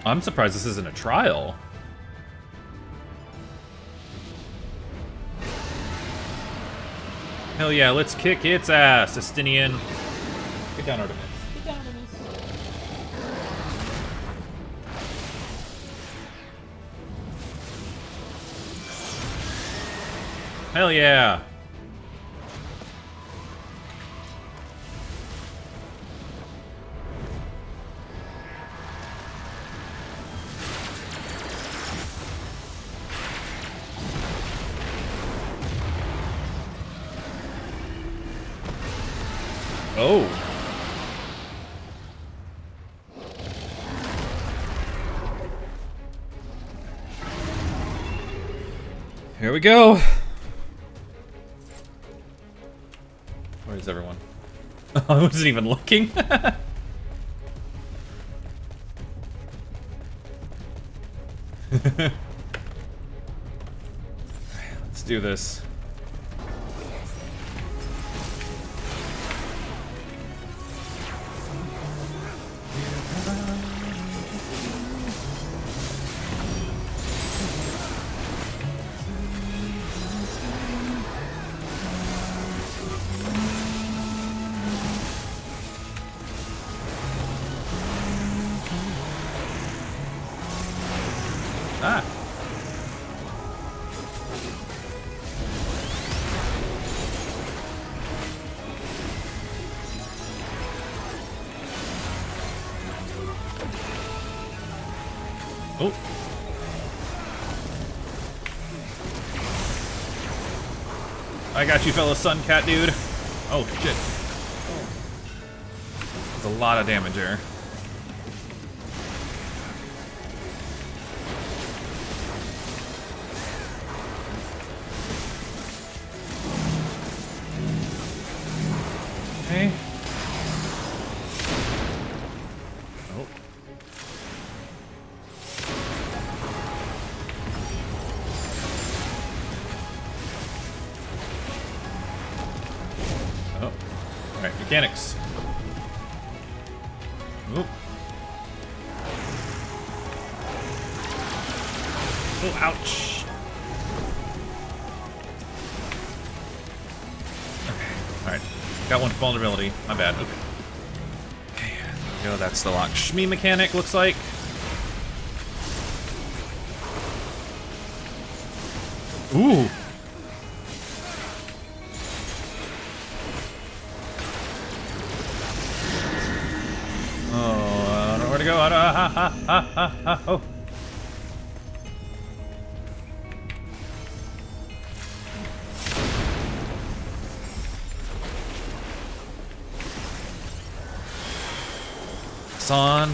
I'm surprised this isn't a trial. Hell yeah, let's kick its ass, Estinian. Get down, Artemis. Get down, Artemis. Hell yeah. Oh. Here we go. Where is everyone? I wasn't even looking. Let's do this. Ah. Oh. I got you, fellow sun cat dude. Oh shit. That's a lot of damage there. Okay. Oh. Oh. Alright, mechanics. Oop. Oh, ouch. Okay. Alright. Got one vulnerability. My bad. Okay. Okay, there we go. That's the Lakshmi mechanic, looks like. Ooh. Oh. Oh. On.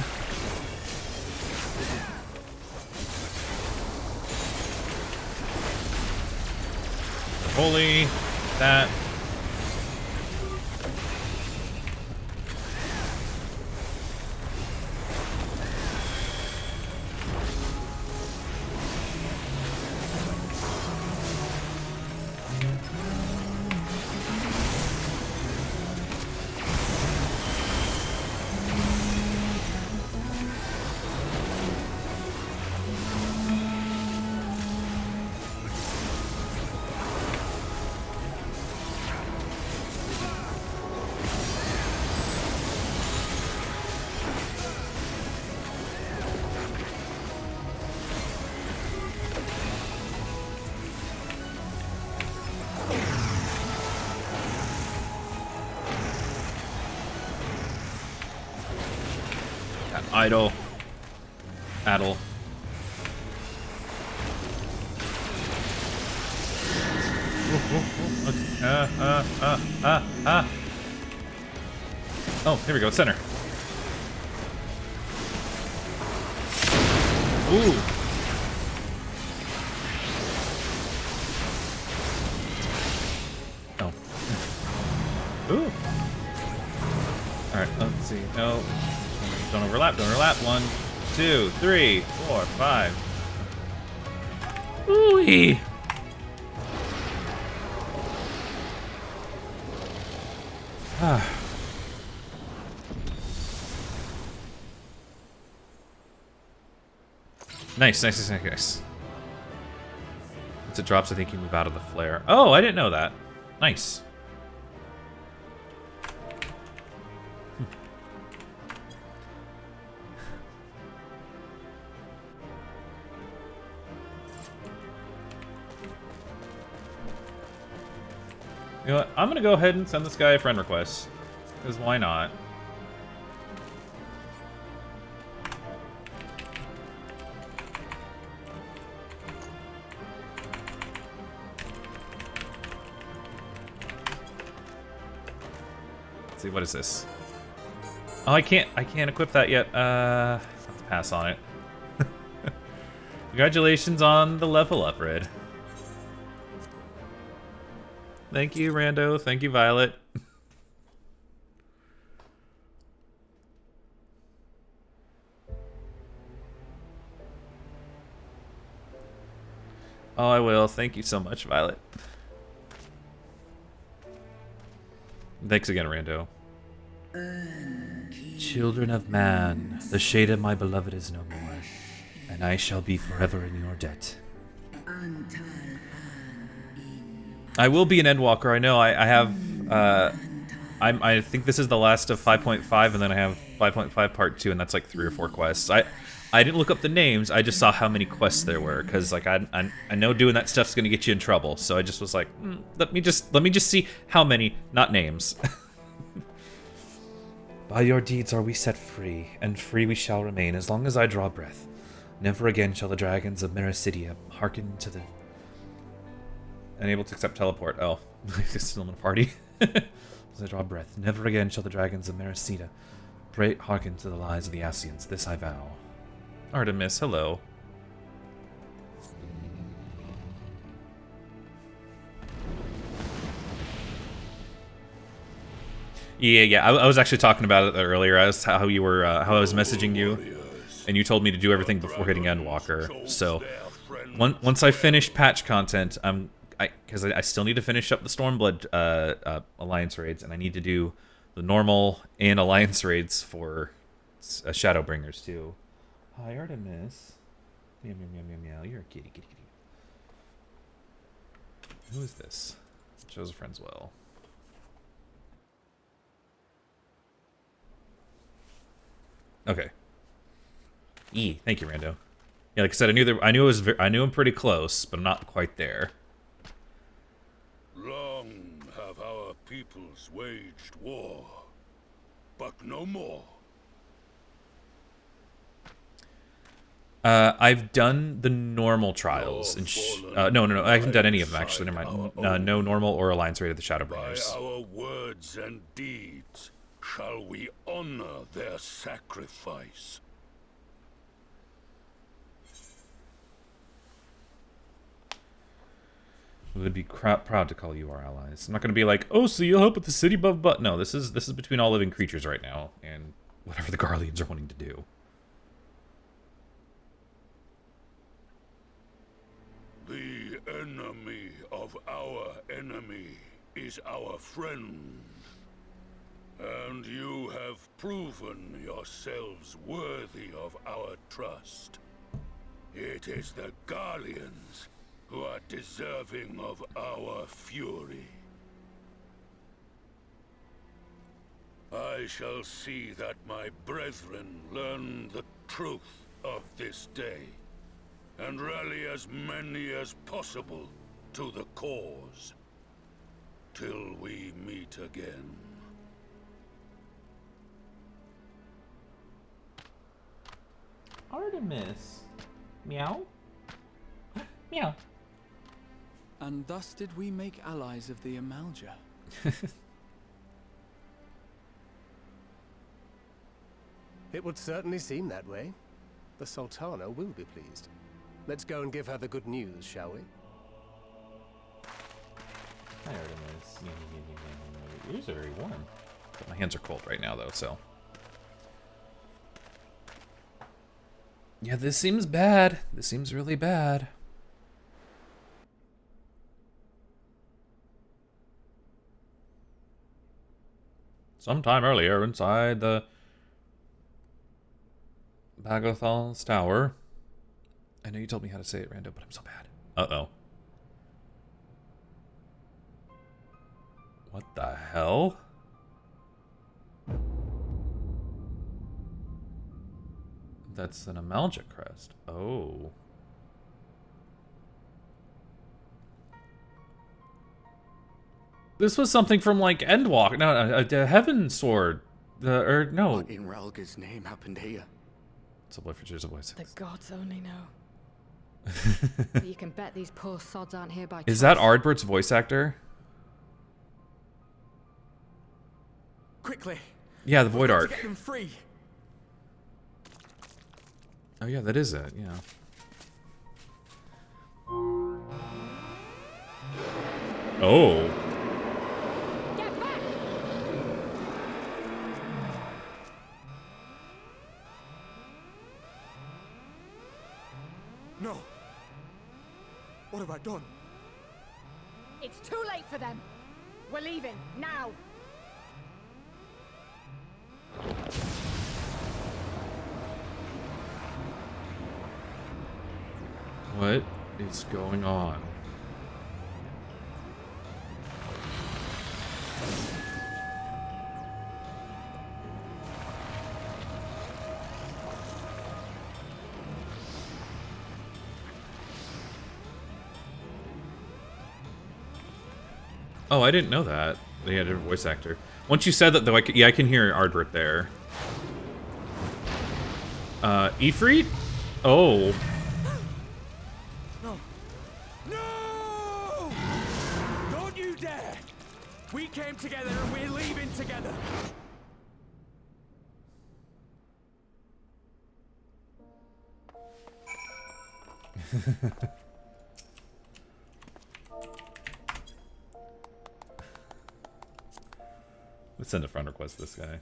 Holy that. Idle. Addle. Oh, here we go, center. Ooh. Oh. Ooh. Alright, let's see. No. Don't overlap, don't overlap. 1, 2, 3, 4, 5. Ooh-wee. Ah. Nice. Once it drops, I think you move out of the flare. Oh, I didn't know that. Nice. You know what? I'm gonna go ahead and send this guy a friend request. Because why not? Let's see, what is this? Oh, I can't equip that yet. I'll have to pass on it. Congratulations on the level up, Red. Thank you, Rando. Thank you, Violet. Oh, I will. Thank you so much, Violet. Thanks again, Rando. Children of man, the shade of my beloved is no more, and I shall be forever in your debt. I will be an Endwalker. I know. I have. I think this is the last of 5.5, and then I have 5.5 Part 2, and that's like 3 or 4 quests. I didn't look up the names. I just saw how many quests there were, because like I know doing that stuff's gonna get you in trouble. So I just was like, let me just see how many, not names. By your deeds are we set free, and free we shall remain as long as I draw breath. Never again shall the dragons of Mericidia hearken to the... Unable to accept teleport. Oh, still in a party. As I draw breath, never again shall the dragons of Mericida hearken to the lies of the Ascians. This I vow. Artemis, hello. Yeah. I was actually talking about it earlier. As how you were, how I was messaging you, and you told me to do everything before hitting Endwalker. So once I finish patch content, because I still need to finish up the Stormblood Alliance raids, and I need to do the normal and Alliance raids for Shadowbringers too. Hi, Artemis. Meow, meow, meow, meow, meow. You're a kitty. Who is this? Shows a friend's well. Okay. Thank you, Rando. Yeah, like I said, I knew him pretty close, but I'm not quite there. Long have our peoples waged war, but no more. I've done the normal trials. No, I haven't done any of them, actually. Never mind. No normal or alliance raid of the Shadowbringers. By our words and deeds, shall we honor their sacrifice? We would be proud to call you our allies. I'm not going to be like, oh, so you'll help with the city above, but no, this is between all living creatures right now, and whatever the Garleans are wanting to do. The enemy of our enemy is our friend. And you have proven yourselves worthy of our trust. It is the Garleans who are deserving of our fury. I shall see that my brethren learn the truth of this day, and rally as many as possible to the cause, till we meet again. Artemis. Meow? Meow. And thus did we make allies of the Amalja. It would certainly seem that way. The Sultana will be pleased. Let's go and give her the good news, shall we? Hi, Artemis. Your ears are very warm. But my hands are cold right now, though, so. Yeah, this seems bad. This seems really bad. Sometime earlier, inside the Bagothal's tower. I know you told me how to say it, Rando, but I'm so bad. Uh-oh. What the hell? That's an Amalja crest. Oh. This was something from, like, Endwalker. No, the Heaven Sword. No. What in Ralga's name happened here? It's a boy for cheers, a voice. The gods only know. But you can bet these poor sods aren't here by Is that Ardbert's voice actor? Quickly. Yeah, the Void Arc. Get them free. Oh yeah, that is it, yeah. Oh. Get back! No. What have I done? It's too late for them. We're leaving, now. What is going on? Oh, I didn't know that. They had a voice actor. Once you said that, though, I can hear Ardbert there. Ifrit? Oh. No. No! Don't you dare! We came together and we're leaving together. Let's send a friend request to this guy.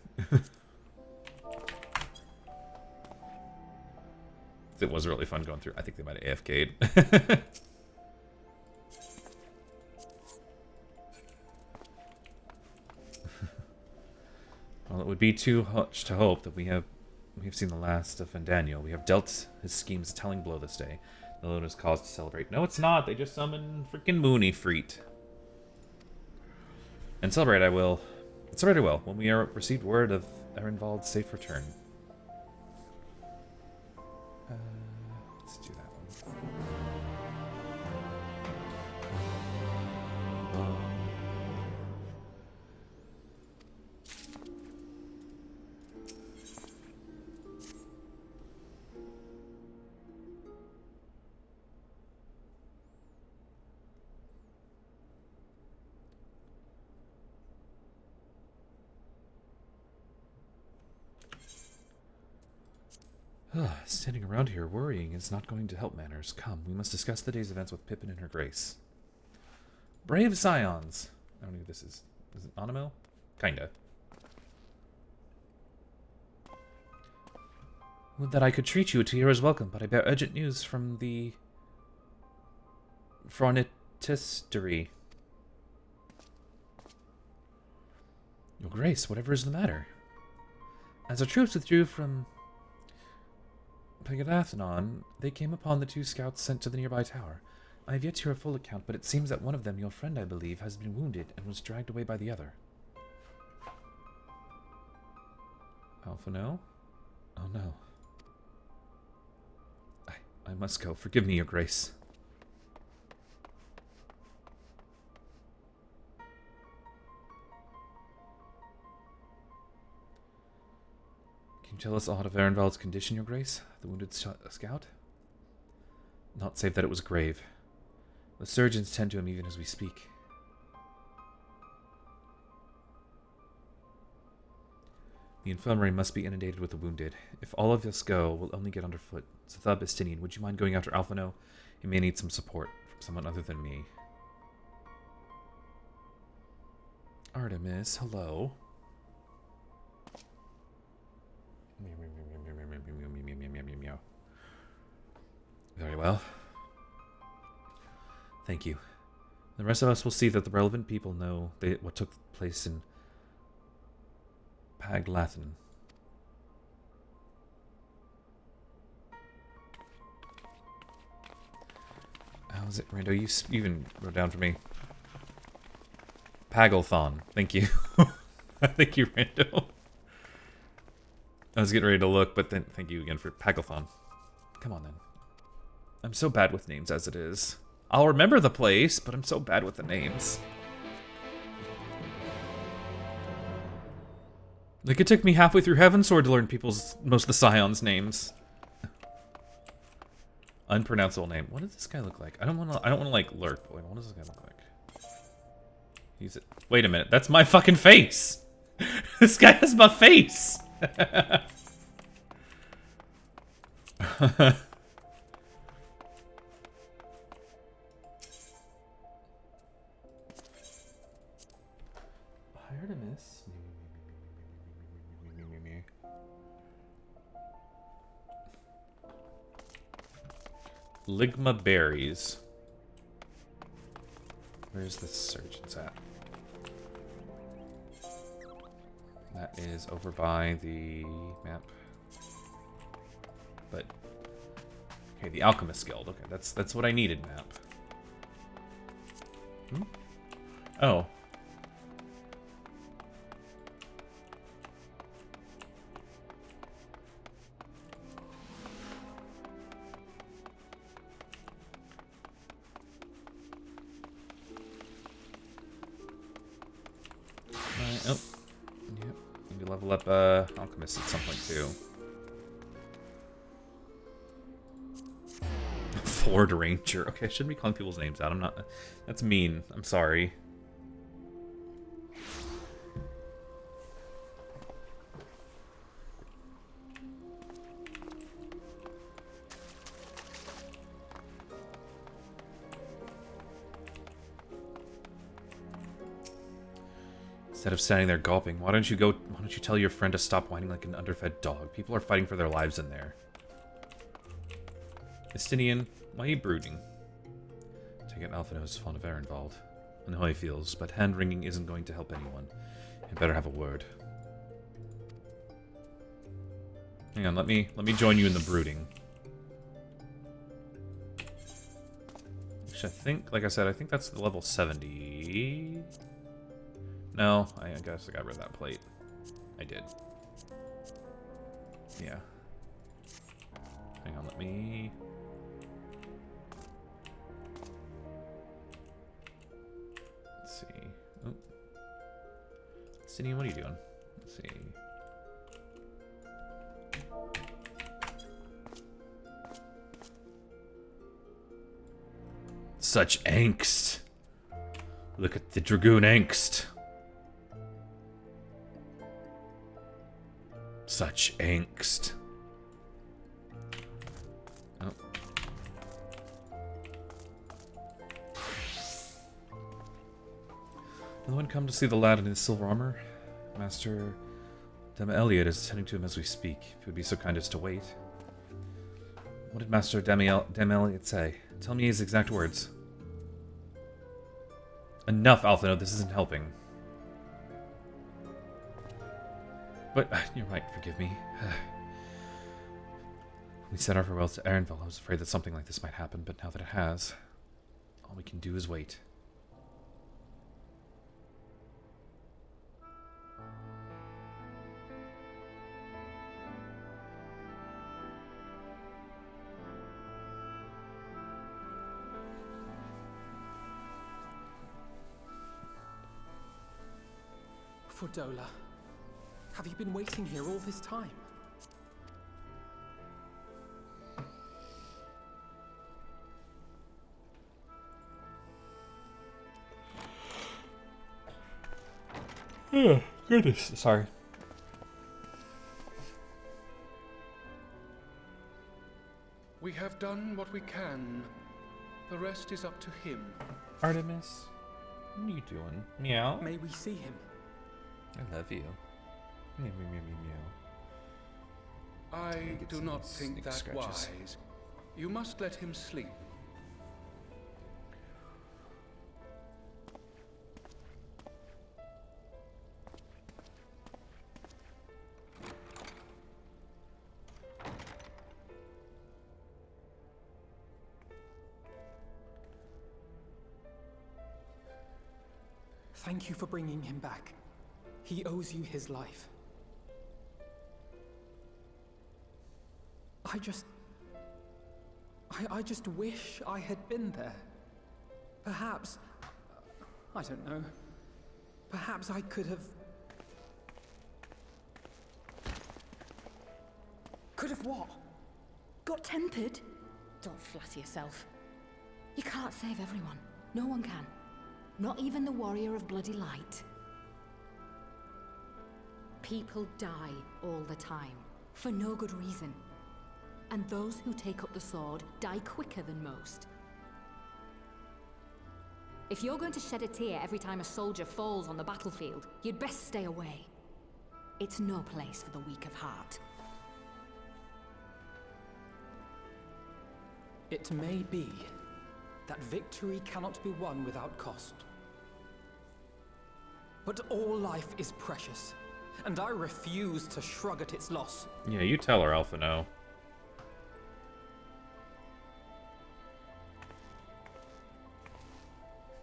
It was really fun going through. I think they might have AFK'd. Well, it would be too much to hope that we've seen the last of Fandaniel. We have dealt his schemes a telling blow this day. The load is cause to celebrate. No, it's not. They just summoned freaking Moonifreet. And celebrate I will. Celebrate I will, when we are received word of Erenvald's safe return. Let's do that one. Standing around here worrying is not going to help matters. Come, we must discuss the day's events with Pippin and her grace. Brave Scions! I don't know who this is. Is it Animo? Kinda. Would that I could treat you to yours welcome, but I bear urgent news from the Phronitistery. Your Grace, whatever is the matter? As our troops withdrew from Pegadathnon, they came upon the 2 scouts sent to the nearby tower. I have yet to hear a full account, but it seems that one of them, your friend I believe, has been wounded and was dragged away by the other. Alpha, no? Oh no. I must go. Forgive me, Your Grace. Can you tell us aught of Ehrenwald's condition, Your Grace? The wounded scout? Not save that it was grave. The surgeons tend to him even as we speak. The infirmary must be inundated with the wounded. If all of us go, we'll only get underfoot. Zathab Estinian, would you mind going after Alphino? He may need some support from someone other than me. Artemis, hello. Very well. Thank you. The rest of us will see that the relevant people know what took place in Paglathan. How is it, Rando? You even wrote down for me. Pagalthon. Thank you. Thank you, Rando. I was getting ready to look, but then thank you again for Pagalthon. Come on, then. I'm so bad with names as it is. I'll remember the place, but I'm so bad with the names. Like, it took me halfway through Heavensward to learn most of the Scions' names. Unpronounceable name. What does this guy look like? I don't want to like lurk. Wait, what does this guy look like? He's it. Wait a minute. That's my fucking face. This guy has my face. Artemis. Ligma berries. Where's the surgeons at? That is over by the map. But okay, the Alchemist Guild. Okay, that's what I needed, map. Hmm? Oh. Oh. Yep. Need to level up Alchemist at some point too. Ford Ranger. Okay, I shouldn't be calling people's names out. I'm not. That's mean. I'm sorry. Instead of standing there gulping, why don't you tell your friend to stop whining like an underfed dog? People are fighting for their lives in there. Estinian, why are you brooding? Take it Alphino is fond of Ehrenwald. I know how he feels, but hand-wringing isn't going to help anyone. You better have a word. Hang on, let me join you in the brooding. Which I think, like I said, I think that's the level 70. No, I guess I got rid of that plate. I did. Yeah. Hang on, let me... Let's see. Oh. Sydney, what are you doing? Let's see. Such angst. Look at the Dragoon angst. Such angst. Anyone come to see the lad in his silver armor? Master Dem Elliot is attending to him as we speak. If you would be so kind as to wait. What did Master Dem Elliot say? Tell me his exact words. Enough, Alphino. This isn't helping. But you're right. Forgive me. We said our farewells to Erenville. I was afraid that something like this might happen, but now that it has, all we can do is wait. Fordola, have you been waiting here all this time? Oh, goodness. Sorry. We have done what we can. The rest is up to him. Artemis, what are you doing? Meow? May we see him? I love you. Meow, meow, meow, meow, meow. I do not think sneak that scratches. wise. You must let him sleep. Thank you for bringing him back. He owes you his life. I just wish I had been there. Perhaps, I don't know. Perhaps I could have... Could have what? Got tempered? Don't flatter yourself. You can't save everyone. No one can. Not even the warrior of bloody light. People die all the time, for no good reason. And those who take up the sword die quicker than most. If you're going to shed a tear every time a soldier falls on the battlefield, you'd best stay away. It's no place for the weak of heart. It may be that victory cannot be won without cost. But all life is precious, and I refuse to shrug at its loss. Yeah, you tell her, Alphino.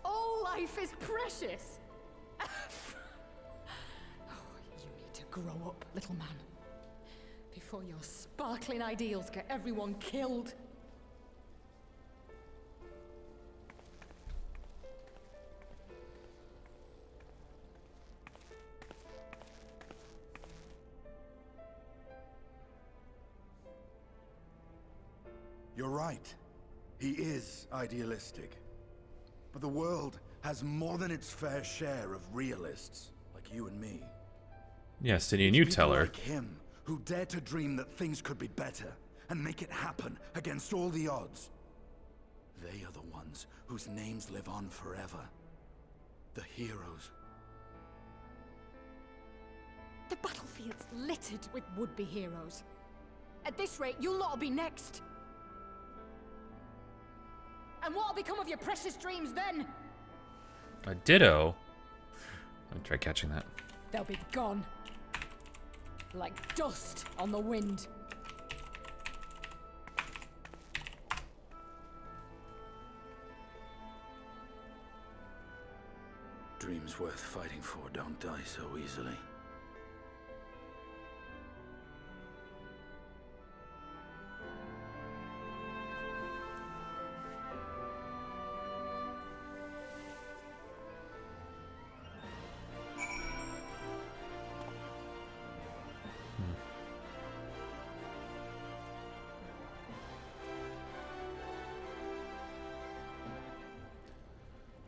All life is precious! Oh, you need to grow up, little man. Before your sparkling ideals get everyone killed. You're right. He is idealistic. But the world has more than its fair share of realists, like you and me. Yes, and you tell her. Like him, who dare to dream that things could be better, and make it happen against all the odds. They are the ones whose names live on forever. The heroes. The battlefield's littered with would-be heroes. At this rate, you'll lot be next. And what'll become of your precious dreams then? A ditto? Let me try catching that. They'll be gone. Like dust on the wind. Dreams worth fighting for don't die so easily.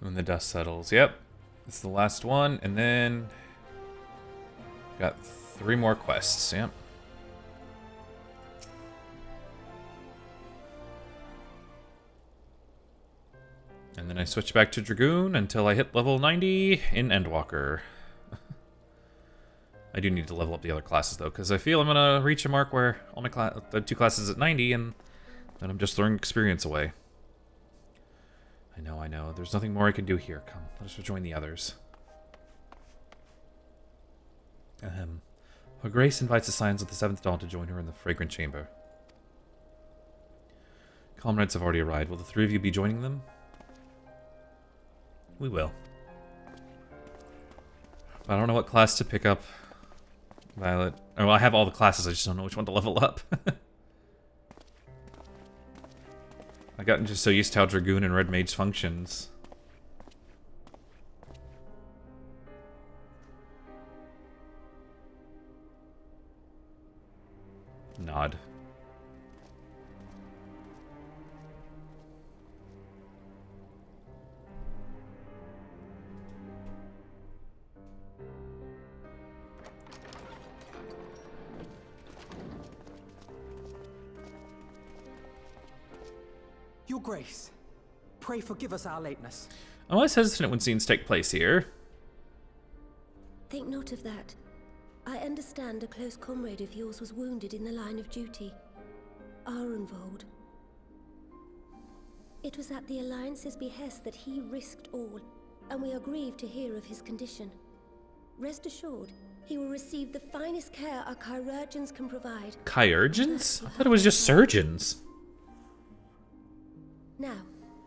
When the dust settles. Yep. This is the last one. And then... got 3 more quests. Yep. And then I switch back to Dragoon until I hit level 90 in Endwalker. I do need to level up the other classes though, because I feel I'm gonna reach a mark where all my the 2 classes at 90, and then I'm just throwing experience away. I know. There's nothing more I can do here. Come, let us rejoin the others. Her Grace invites the Scions of the 7th Dawn to join her in the Fragrant Chamber. Comrades have already arrived. Will the 3 of you be joining them? We will. But I don't know what class to pick up. Violet. Oh, well, I have all the classes, I just don't know which one to level up. I've gotten just so used to how Dragoon and Red Mage functions. Nod. Your Grace, pray forgive us our lateness. I'm always hesitant when scenes take place here. Think not of that. I understand a close comrade of yours was wounded in the line of duty. Arenvold. It was at the Alliance's behest that he risked all, and we are grieved to hear of his condition. Rest assured, he will receive the finest care our chirurgeons can provide. Chirurgeons? I thought it was just surgeons. Now,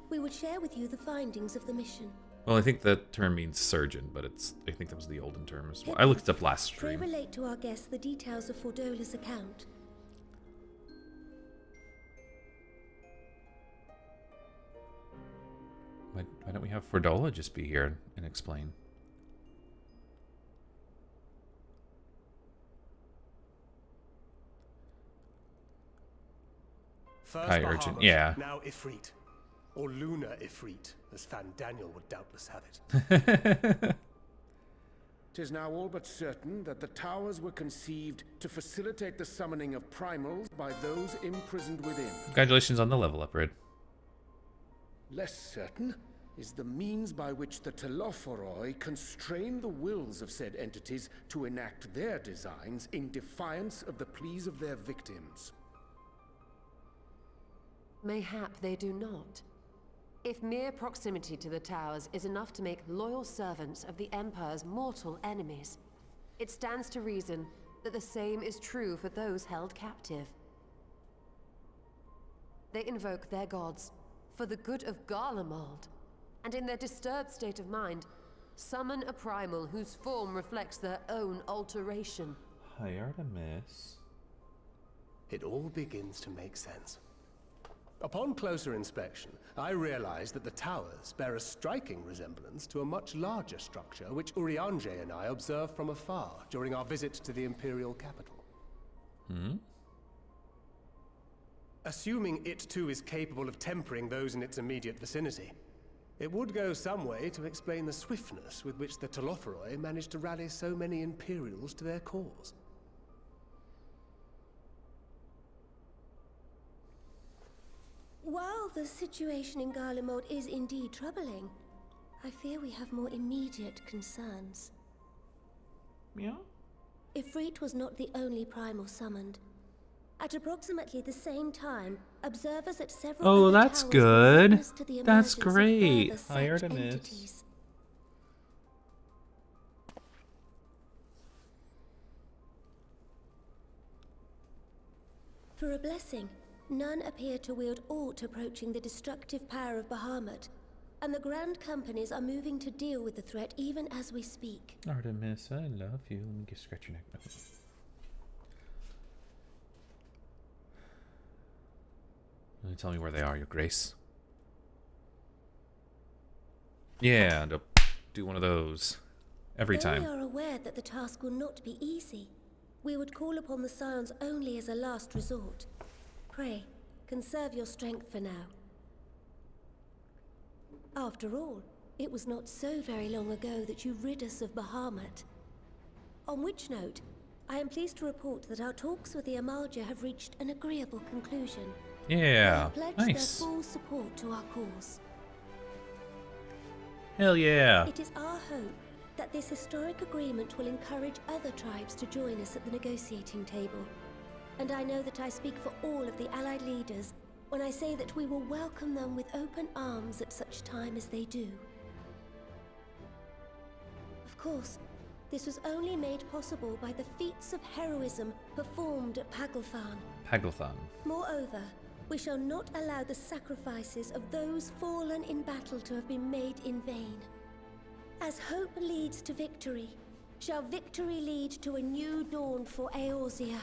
we would share with you the findings of the mission. Well, I think that term means surgeon, but I think that was the olden term as well. I looked it up last stream. Pray relate to our guests the details of Fordola's account. Why don't we have Fordola just be here and explain? First Chirurgeon, Bahamut, yeah. Now Ifrit. Or Lunar Ifrit, as Fan Daniel would doubtless have it. 'Tis now all but certain that the towers were conceived to facilitate the summoning of primals by those imprisoned within. Congratulations on the level up, Red. Less certain is the means by which the Telophoroi constrain the wills of said entities to enact their designs in defiance of the pleas of their victims. Mayhap they do not. If mere proximity to the towers is enough to make loyal servants of the Empire's mortal enemies, it stands to reason that the same is true for those held captive. They invoke their gods for the good of Garlemald, and in their disturbed state of mind, summon a primal whose form reflects their own alteration. Hi, Artemis. It all begins to make sense. Upon closer inspection, I realized that the towers bear a striking resemblance to a much larger structure which Urianger and I observed from afar during our visit to the Imperial capital. Assuming it too is capable of tempering those in its immediate vicinity, it would go some way to explain the swiftness with which the Telophoroi managed to rally so many Imperials to their cause. While the situation in Garlemald is indeed troubling, I fear we have more immediate concerns. Yeah? Ifrit was not the only primal summoned. At approximately the same time, observers at several other that's towers good. witnessed to the That's emergence of great. further Hi, such Artemis. entities. For a blessing, none appear to wield aught approaching the destructive power of Bahamut, and the Grand Companies are moving to deal with the threat even as we speak. Artemis, I love you. Let me just scratch your neck. No. Tell me where they are, Your Grace. Yeah, and do one of those. Every time. We are aware that the task will not be easy. We would call upon the Scions only as a last resort. Pray, conserve your strength for now. After all, it was not so very long ago that you rid us of Bahamut. On which note, I am pleased to report that our talks with the Amalja have reached an agreeable conclusion. Yeah, They have pledged nice. their full support to our cause. Hell yeah. It is our hope that this historic agreement will encourage other tribes to join us at the negotiating table. And I know that I speak for all of the Allied leaders when I say that we will welcome them with open arms at such time as they do. Of course, this was only made possible by the feats of heroism performed at Paglthan. Paglthan. Moreover, we shall not allow the sacrifices of those fallen in battle to have been made in vain. As hope leads to victory, shall victory lead to a new dawn for Eorzea.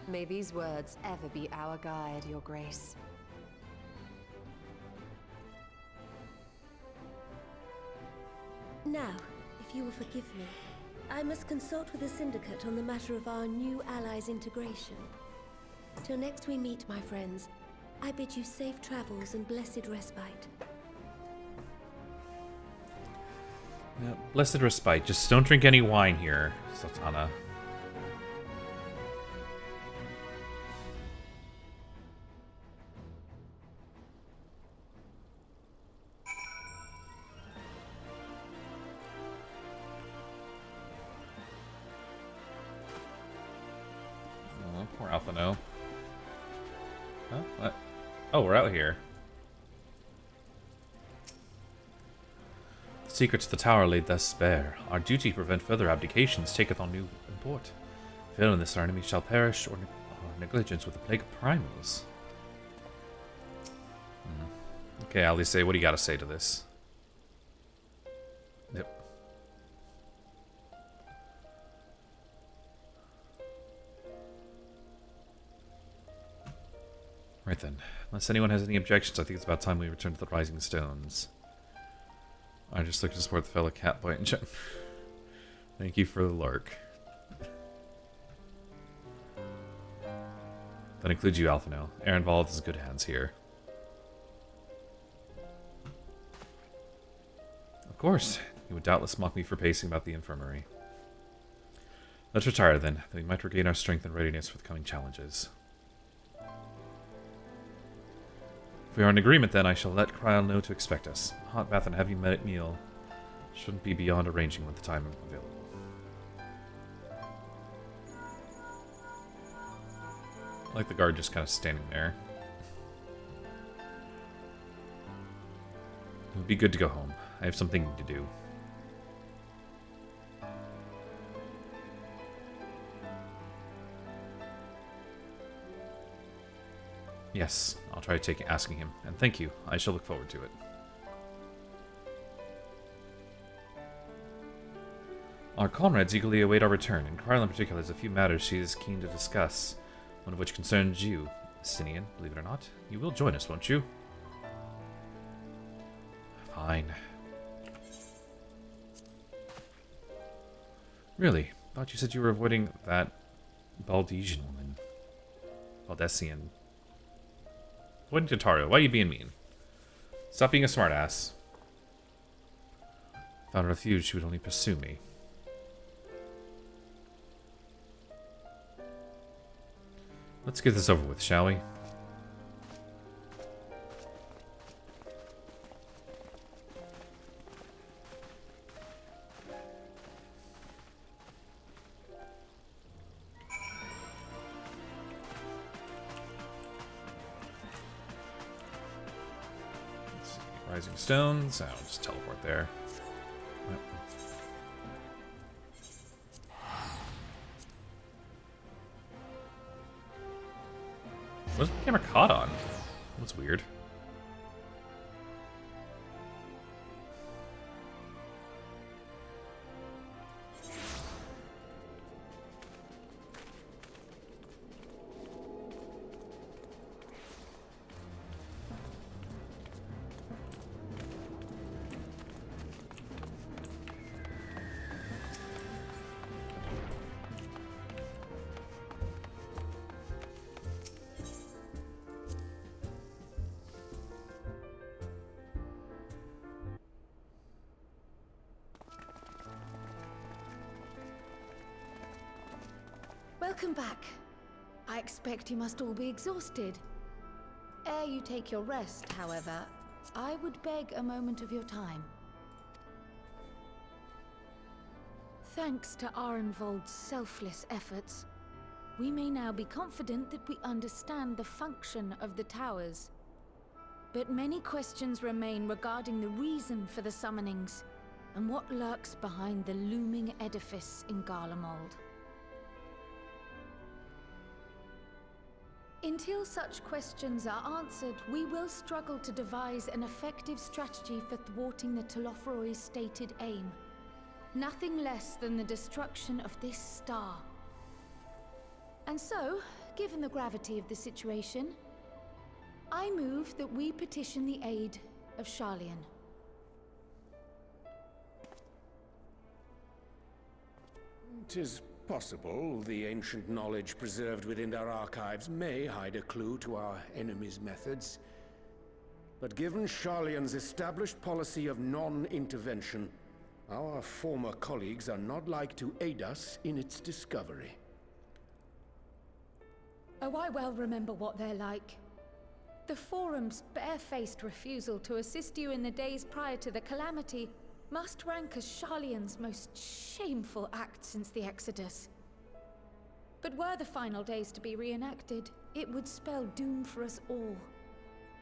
May these words ever be our guide, Your Grace. Now, if you will forgive me, I must consult with the Syndicate on the matter of our new allies' integration. Till next we meet, my friends, I bid you safe travels and blessed respite. Yeah, blessed respite. Just don't drink any wine here, Sultana. Oh, poor Alphino. Huh? What? Oh, we're out here. The secrets of the tower laid thus bare. Our duty to prevent further abdications taketh on new import. Fail in this, our enemy shall perish, or negligence with the plague of primals. Okay, Alice, what do you got to say to this? Yep. Right then. Unless anyone has any objections, I think it's about time we return to the Rising Stones. I just look to support the fellow catboy and Jen. Thank you for the lark. That includes you, Alphino. Ehrenwald is in good hands here. Of course. You would doubtless mock me for pacing about the infirmary. Let's retire then, that we might regain our strength and readiness for the coming challenges. If we are in agreement, then I shall let Kryl know to expect us. A hot bath and heavy meal shouldn't be beyond arranging with the time available. I like the guard just kind of standing there. It would be good to go home. I have something to do. Yes, I'll try asking him, and thank you. I shall look forward to it. Our comrades eagerly await our return, and Kryl in particular has a few matters she is keen to discuss, one of which concerns you, Sinian, believe it or not. You will join us, won't you? Fine. Really? Thought you said you were avoiding that Baldesian woman. Baldesian. What did Tatario? Why are you being mean? Stop being a smartass. Found a refuge, she would only pursue me. Let's get this over with, shall we? Rising stones. I'll just teleport there. Yep. What's the camera caught on? That's weird. Welcome back. I expect you must all be exhausted. ere you take your rest, however, I would beg a moment of your time. Thanks to Arenvold's selfless efforts, we may now be confident that we understand the function of the towers. But many questions remain regarding the reason for the summonings, and what lurks behind the looming edifice in Garlemald. Until such questions are answered, we will struggle to devise an effective strategy for thwarting the Telophoroi's stated aim. Nothing less than the destruction of this star. And so, given the gravity of the situation, I move that we petition the aid of Sharlayan. 'Tis possible the ancient knowledge preserved within our archives may hide a clue to our enemy's methods. But given Sharlayan's established policy of non-intervention, our former colleagues are not like to aid us in its discovery. Oh, I well remember what they're like. The Forum's barefaced refusal to assist you in the days prior to the calamity must rank as Sharlayan's most shameful act since the Exodus. But were the final days to be reenacted, it would spell doom for us all.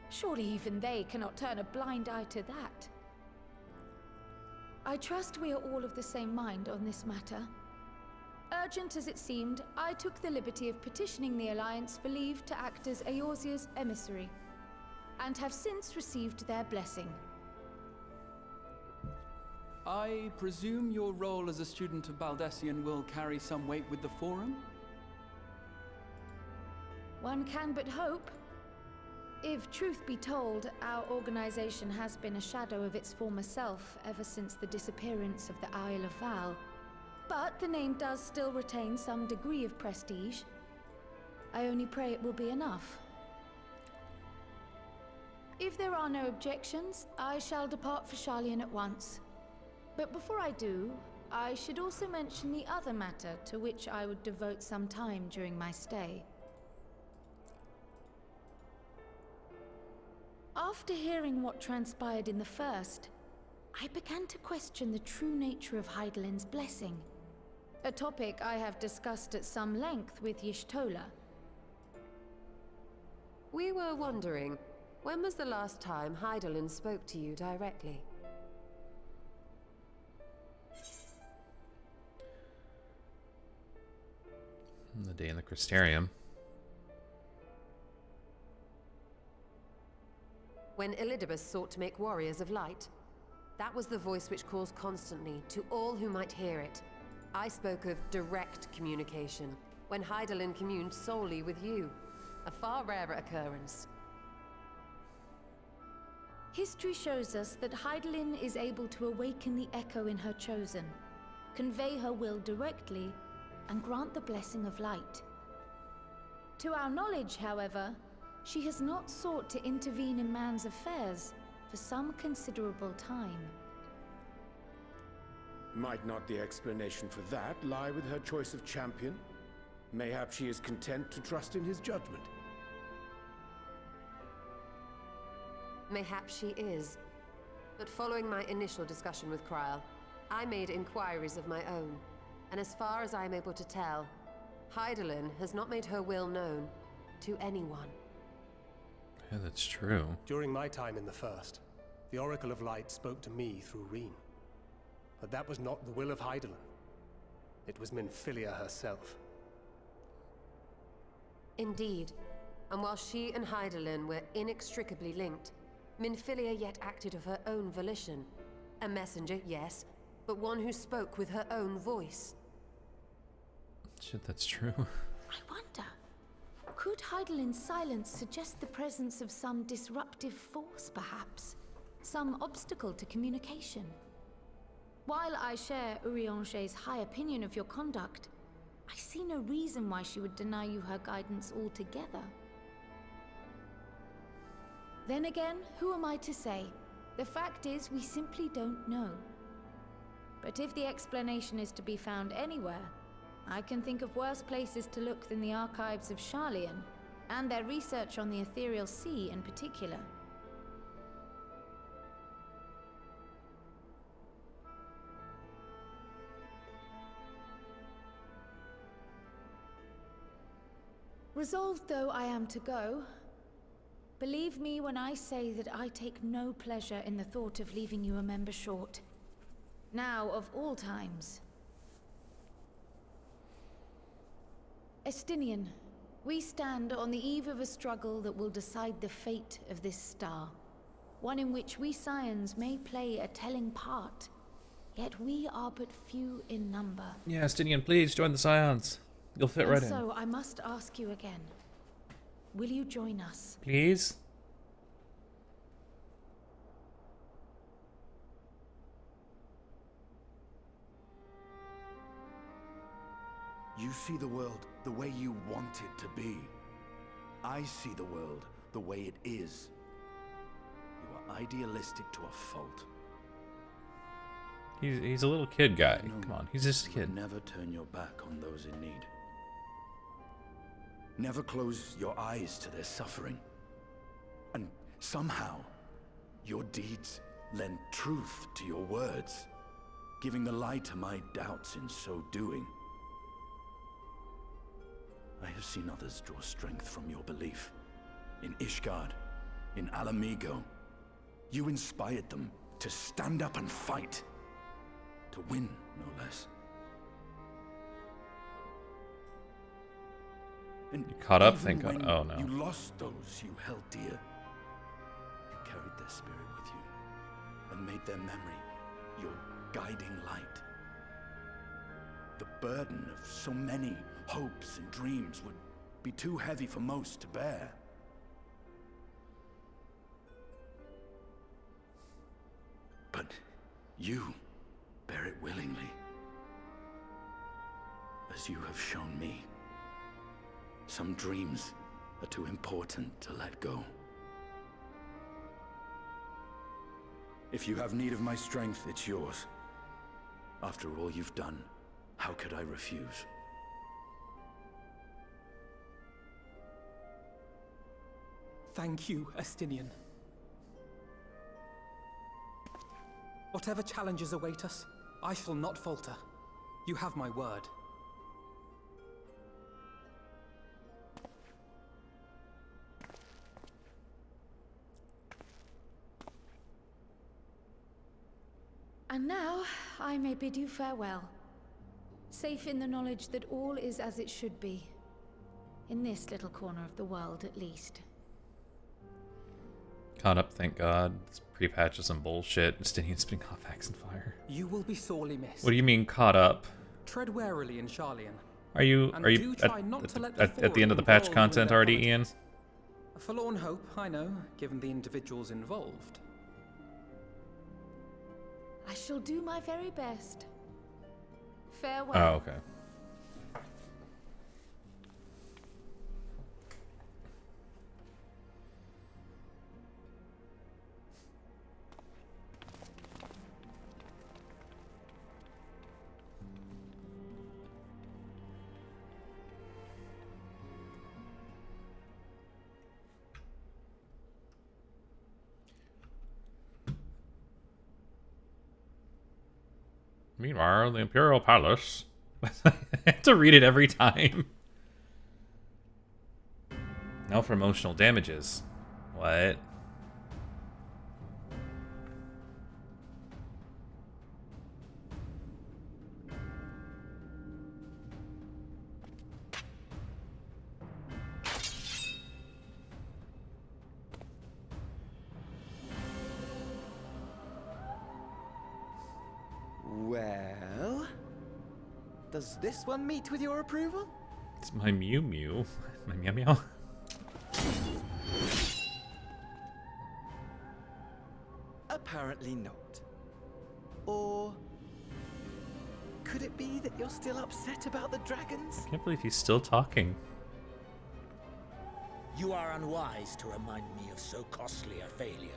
Surely even they cannot turn a blind eye to that. I trust we are all of the same mind on this matter. Urgent as it seemed, I took the liberty of petitioning the Alliance for leave to act as Eorzea's emissary, and have since received their blessing. I presume your role as a student of Baldessian will carry some weight with the Forum? One can but hope. If truth be told, our organization has been a shadow of its former self ever since the disappearance of the Isle of Val. But the name does still retain some degree of prestige. I only pray it will be enough. If there are no objections, I shall depart for Sharlayan at once. But before I do, I should also mention the other matter to which I would devote some time during my stay. After hearing what transpired in the first, I began to question the true nature of Hydaelyn's blessing. A topic I have discussed at some length with Y'shtola. We were wondering, when was the last time Hydaelyn spoke to you directly? The day in the Crystarium. When Elidibus sought to make warriors of light. That was the voice which calls constantly to all who might hear it. I spoke of direct communication, when Hydaelyn communed solely with you. A far rarer occurrence. History shows us that Hydaelyn is able to awaken the echo in her chosen, convey her will directly, and grant the blessing of light. To our knowledge, however, she has not sought to intervene in man's affairs for some considerable time. Might not the explanation for that lie with her choice of champion? Mayhap she is content to trust in his judgment. Mayhap she is. But following my initial discussion with Kryl, I made inquiries of my own. And as far as I am able to tell, Hydaelyn has not made her will known to anyone. Yeah, that's true. During my time in the First, the Oracle of Light spoke to me through Reen. But that was not the will of Hydaelyn. It was Minfilia herself. Indeed. And while she and Hydaelyn were inextricably linked, Minfilia yet acted of her own volition. A messenger, yes, but one who spoke with her own voice. Shit, that's true. I wonder, could Hydaelyn's silence suggest the presence of some disruptive force, perhaps? Some obstacle to communication? While I share Urianger's high opinion of your conduct, I see no reason why she would deny you her guidance altogether. Then again, who am I to say? The fact is, we simply don't know. But if the explanation is to be found anywhere, I can think of worse places to look than the archives of Sharlayan. and their research on the ethereal sea in particular. Resolved though I am to go, believe me when I say that I take no pleasure in the thought of leaving you a member short. Now, of all times. Estinian, we stand on the eve of a struggle that will decide the fate of this star. One in which we Scions may play a telling part, yet we are but few in number. Yeah, Estinian, please join the Scions. You'll fit right in. So I must ask you again. Will you join us? Please? You see the world the way you want it to be. I see the world the way it is. You are idealistic to a fault. He's a little kid guy. Come on, he's just a kid. Never turn your back on those in need. Never close your eyes to their suffering. And somehow, your deeds lend truth to your words, giving the lie to my doubts in so doing. I have seen others draw strength from your belief. In Ishgard, in Alamigo, you inspired them to stand up and fight. To win, no less. And you caught up, even thank God. when Oh no. You lost those you held dear. You carried their spirit with you and made their memory your guiding light. The burden of so many hopes and dreams would be too heavy for most to bear. But you bear it willingly, as you have shown me. Some dreams are too important to let go. If you have need of my strength, it's yours. After all you've done, how could I refuse? Thank you, Estinian. Whatever challenges await us, I shall not falter. You have my word. And now, I may bid you farewell. Safe in the knowledge that all is as it should be. In this little corner of the world, at least. Caught up, thank God. This pre-patch is some bullshit. Estinian spinning off axe and fire. You will be sorely missed. What do you mean, caught up? Tread warily in Sharlayan. Are you at the end of the patch content already, Ian? A forlorn hope, I know, given the individuals involved. I shall do my very best. Farewell. Oh, okay. Meanwhile, the Imperial Palace. I have to read it every time. Now for emotional damages. What? Well, does this one meet with your approval? It's my Mew Mew. My Meow Meow. Apparently not. Or could it be that you're still upset about the dragons? I can't believe he's still talking. You are unwise to remind me of so costly a failure.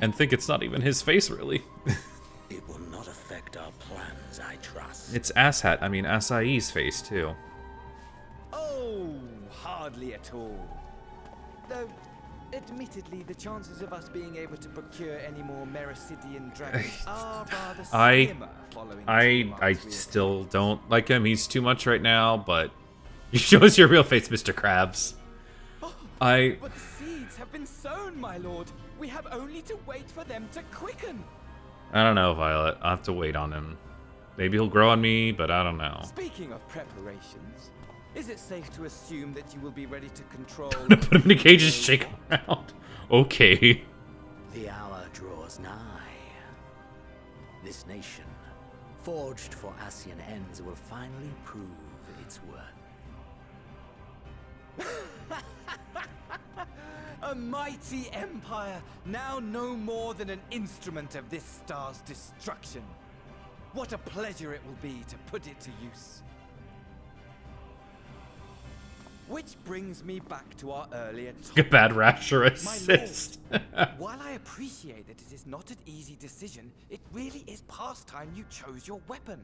And think it's not even his face, really. It will not affect affect our plans, I trust. It's Asshat. I mean, Acai's face, too. Oh, hardly at all. Though, admittedly, the chances of us being able to procure any more Mericidian dragons are rather slimmer following I still don't like him. He's too much right now, but you show us your real face, Mr. Krabs. But the seeds have been sown, my lord. We have only to wait for them to quicken. I don't know, Violet. I'll have to wait on him. Maybe he'll grow on me, but I don't know. Speaking of preparations, is it safe to assume that you will be ready to control... I'm gonna put him in a cage and shake him around. Okay. The hour draws nigh. This nation, forged for Ascian ends, will finally prove its worth. A mighty empire, now no more than an instrument of this star's destruction. What a pleasure it will be to put it to use. Which brings me back to our earlier talk. A bad rasher assist. While I appreciate that it is not an easy decision, it really is past time you chose your weapon.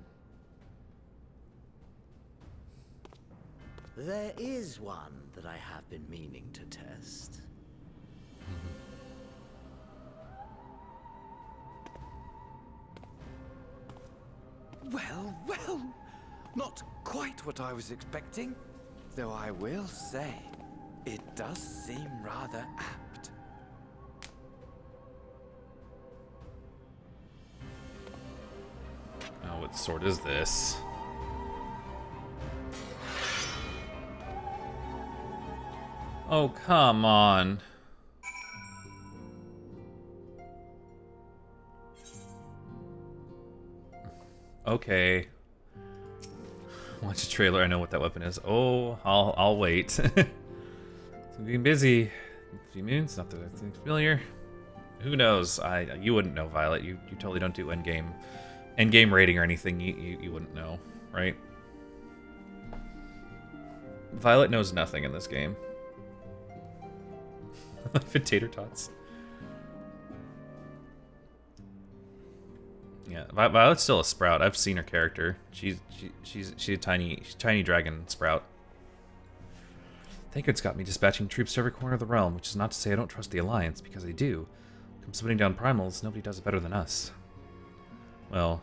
There is one that I have been meaning to test. Well, not quite what I was expecting, though I will say, it does seem rather apt. Oh, what sword is this? Oh, come on. Okay. Watch a trailer, I know what that weapon is. Oh, I'll wait. I'm being busy. A few minutes, not that I think familiar. Who knows? You wouldn't know, Violet. You totally don't do endgame rating or anything. You wouldn't know, right? Violet knows nothing in this game. Potato tots. Yeah, Violet's still a sprout. I've seen her character. She's a tiny dragon sprout. Thankred's got me dispatching troops to every corner of the realm, which is not to say I don't trust the Alliance, because I do. Come putting down primals, nobody does it better than us. Well,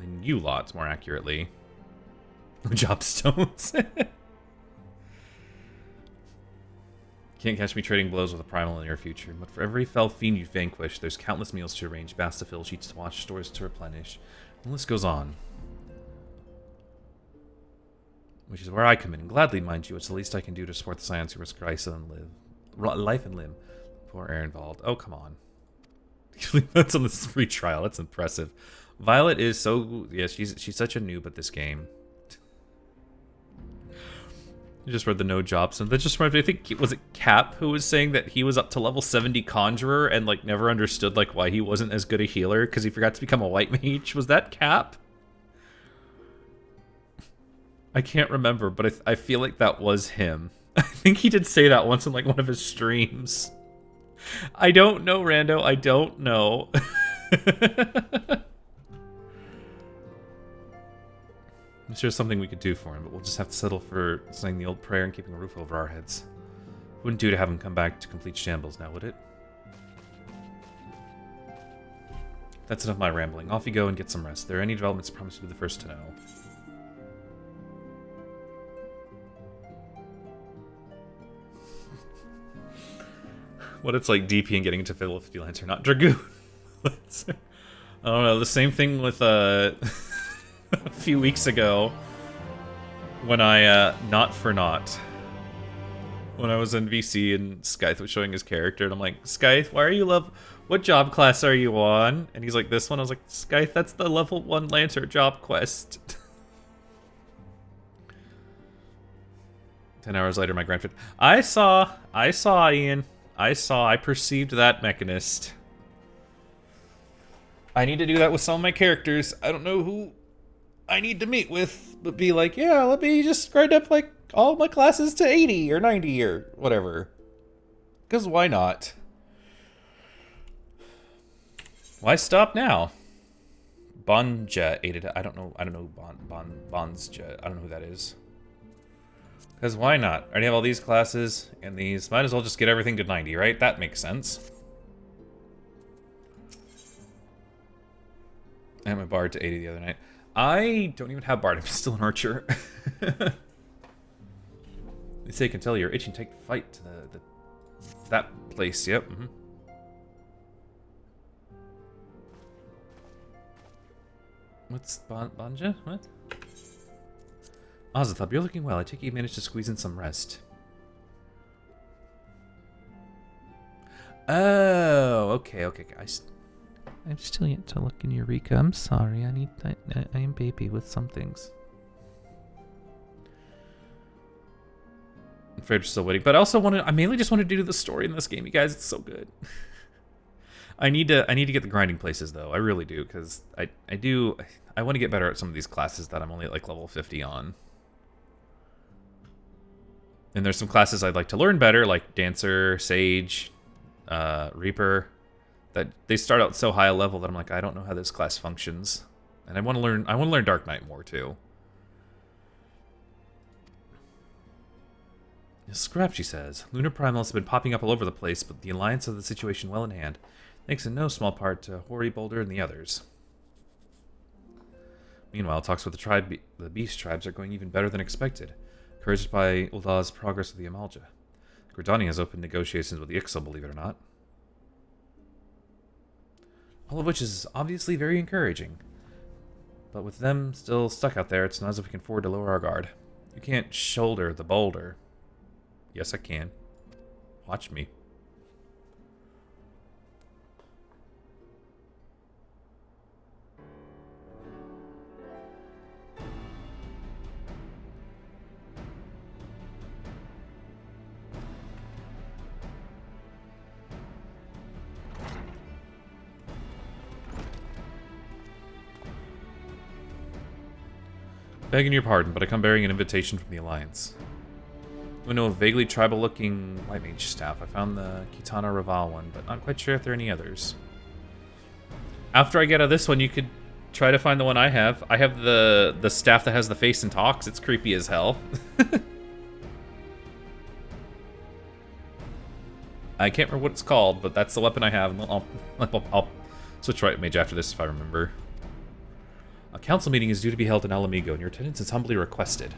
than you lots, more accurately. Job stones. Can't catch me trading blows with a primal in the near future, but for every fell fiend you vanquish, there's countless meals to arrange, baths to fill, sheets to wash, stores to replenish. And the list goes on. Which is where I come in, and gladly, mind you, it's the least I can do to support the science who risk life and limb. Poor Ehrenwald. Oh, come on. That's on this free trial. That's impressive. Violet is so... Yeah, she's such a noob at this game. I just read the no jobs, and that just reminded me, I think, was it Cap who was saying that he was up to level 70 Conjurer and, like, never understood, like, why he wasn't as good a healer because he forgot to become a white mage? Was that Cap? I can't remember, but I feel like that was him. I think he did say that once in, like, one of his streams. I don't know, Rando. I don't know. I'm sure something we could do for him, but we'll just have to settle for saying the old prayer and keeping a roof over our heads. Wouldn't do to have him come back to complete shambles now, would it? That's enough of my rambling. Off you go and get some rest. If there are any developments, I promise you'll be the first to know. What it's like DP and getting into Fiddle with the Lantern, not Dragoon. I don't know, the same thing with a few weeks ago when I not for naught when I was in VC and Scythe was showing his character and I'm like, Scythe, why are you what job class are you on? And he's like, this one. I was like, Scythe, that's the level 1 Lancer job quest. 10 hours later, my grandfather, I saw Ian. I perceived that mechanist. I need to do that with some of my characters. I don't know who I need to meet with, but be like, yeah, let me just grind up like all my classes to 80 or 90 or whatever. Because why not? Why stop now? Bonja aided. I don't know Bonja. I don't know who that is. Because why not? I already have all these classes and these. Might as well just get everything to 90, right? That makes sense. I had my bard to 80 the other night. I don't even have bard. I'm still an archer. They say I can tell you're itching to take the fight to that place. Yep. Mm-hmm. What's Banja? What? Azathoth, you're looking well. I take it you managed to squeeze in some rest. Oh, okay. I'm still yet to look in Eureka. I'm sorry. I am baby with some things. I'm afraid we're still waiting, but I mainly just wanted to do the story in this game, you guys. It's so good. I need to get the grinding places though. I really do, because I want to get better at some of these classes that I'm only at like level 50 on. And there's some classes I'd like to learn better, like Dancer, Sage, Reaper, that they start out so high a level that I'm like, I don't know how this class functions. And I want to learn Dark Knight more too. Scrap, she says. Lunar primals have been popping up all over the place, but the Alliance has the situation well in hand. Thanks in no small part to Hori, Boulder, and the others. Meanwhile, talks with the Beast tribes are going even better than expected, encouraged by Uldah's progress with the Amalja. Gridani has opened negotiations with the Ixal, believe it or not. All of which is obviously very encouraging. But with them still stuck out there, it's not as if we can afford to lower our guard. You can't shoulder the boulder. Yes, I can. Watch me. Begging your pardon, but I come bearing an invitation from the Alliance. We know a vaguely tribal-looking white mage staff. I found the Kitana Raval one, but not quite sure if there are any others. After I get out of this one, you could try to find the one I have. I have the staff that has the face and talks. It's creepy as hell. I can't remember what it's called, but that's the weapon I have. I'll switch right mage after this if I remember. A council meeting is due to be held in Alamigo, and your attendance is humbly requested.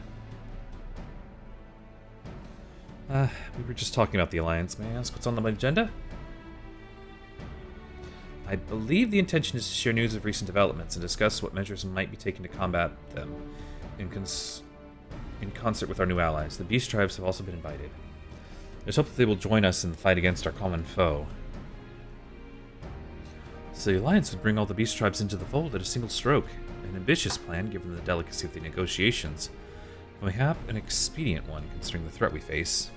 We were just talking about the Alliance. May I ask what's on the agenda? I believe the intention is to share news of recent developments and discuss what measures might be taken to combat them in concert with our new allies. The Beast Tribes have also been invited. There's hope that they will join us in the fight against our common foe. So the Alliance would bring all the Beast Tribes into the fold at a single stroke. An ambitious plan, given the delicacy of the negotiations. Mayhap an expedient one, considering the threat we face.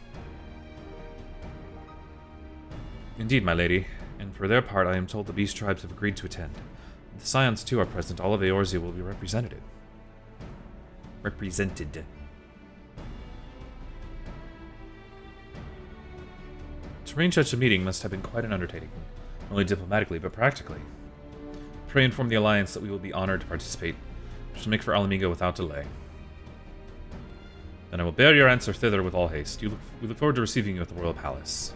Indeed, my lady, and for their part I am told the Beast Tribes have agreed to attend. If the Scions too are present, all of Eorzea will be represented. To arrange such a meeting must have been quite an undertaking, not only diplomatically, but practically. Pray inform the Alliance that we will be honored to participate. We shall make for Alamigo without delay. Then I will bear your answer thither with all haste. We look forward to receiving you at the Royal Palace.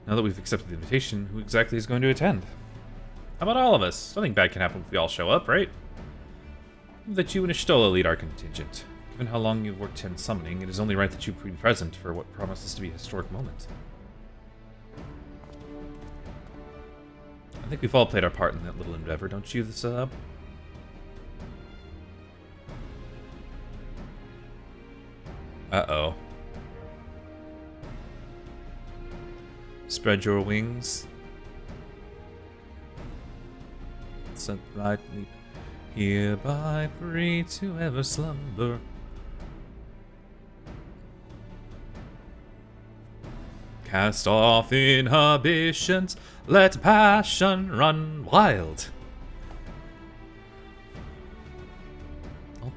Now that we've accepted the invitation, who exactly is going to attend? How about all of us? Nothing bad can happen if we all show up, right? That you and Ishtola lead our contingent. Given how long you've worked in summoning, it is only right that you be present for what promises to be a historic moment. I think we've all played our part in that little endeavor, don't you, the sub? Uh-oh. Spread your wings. Set lightly, hereby free to ever slumber. Cast off inhibitions, let passion run wild.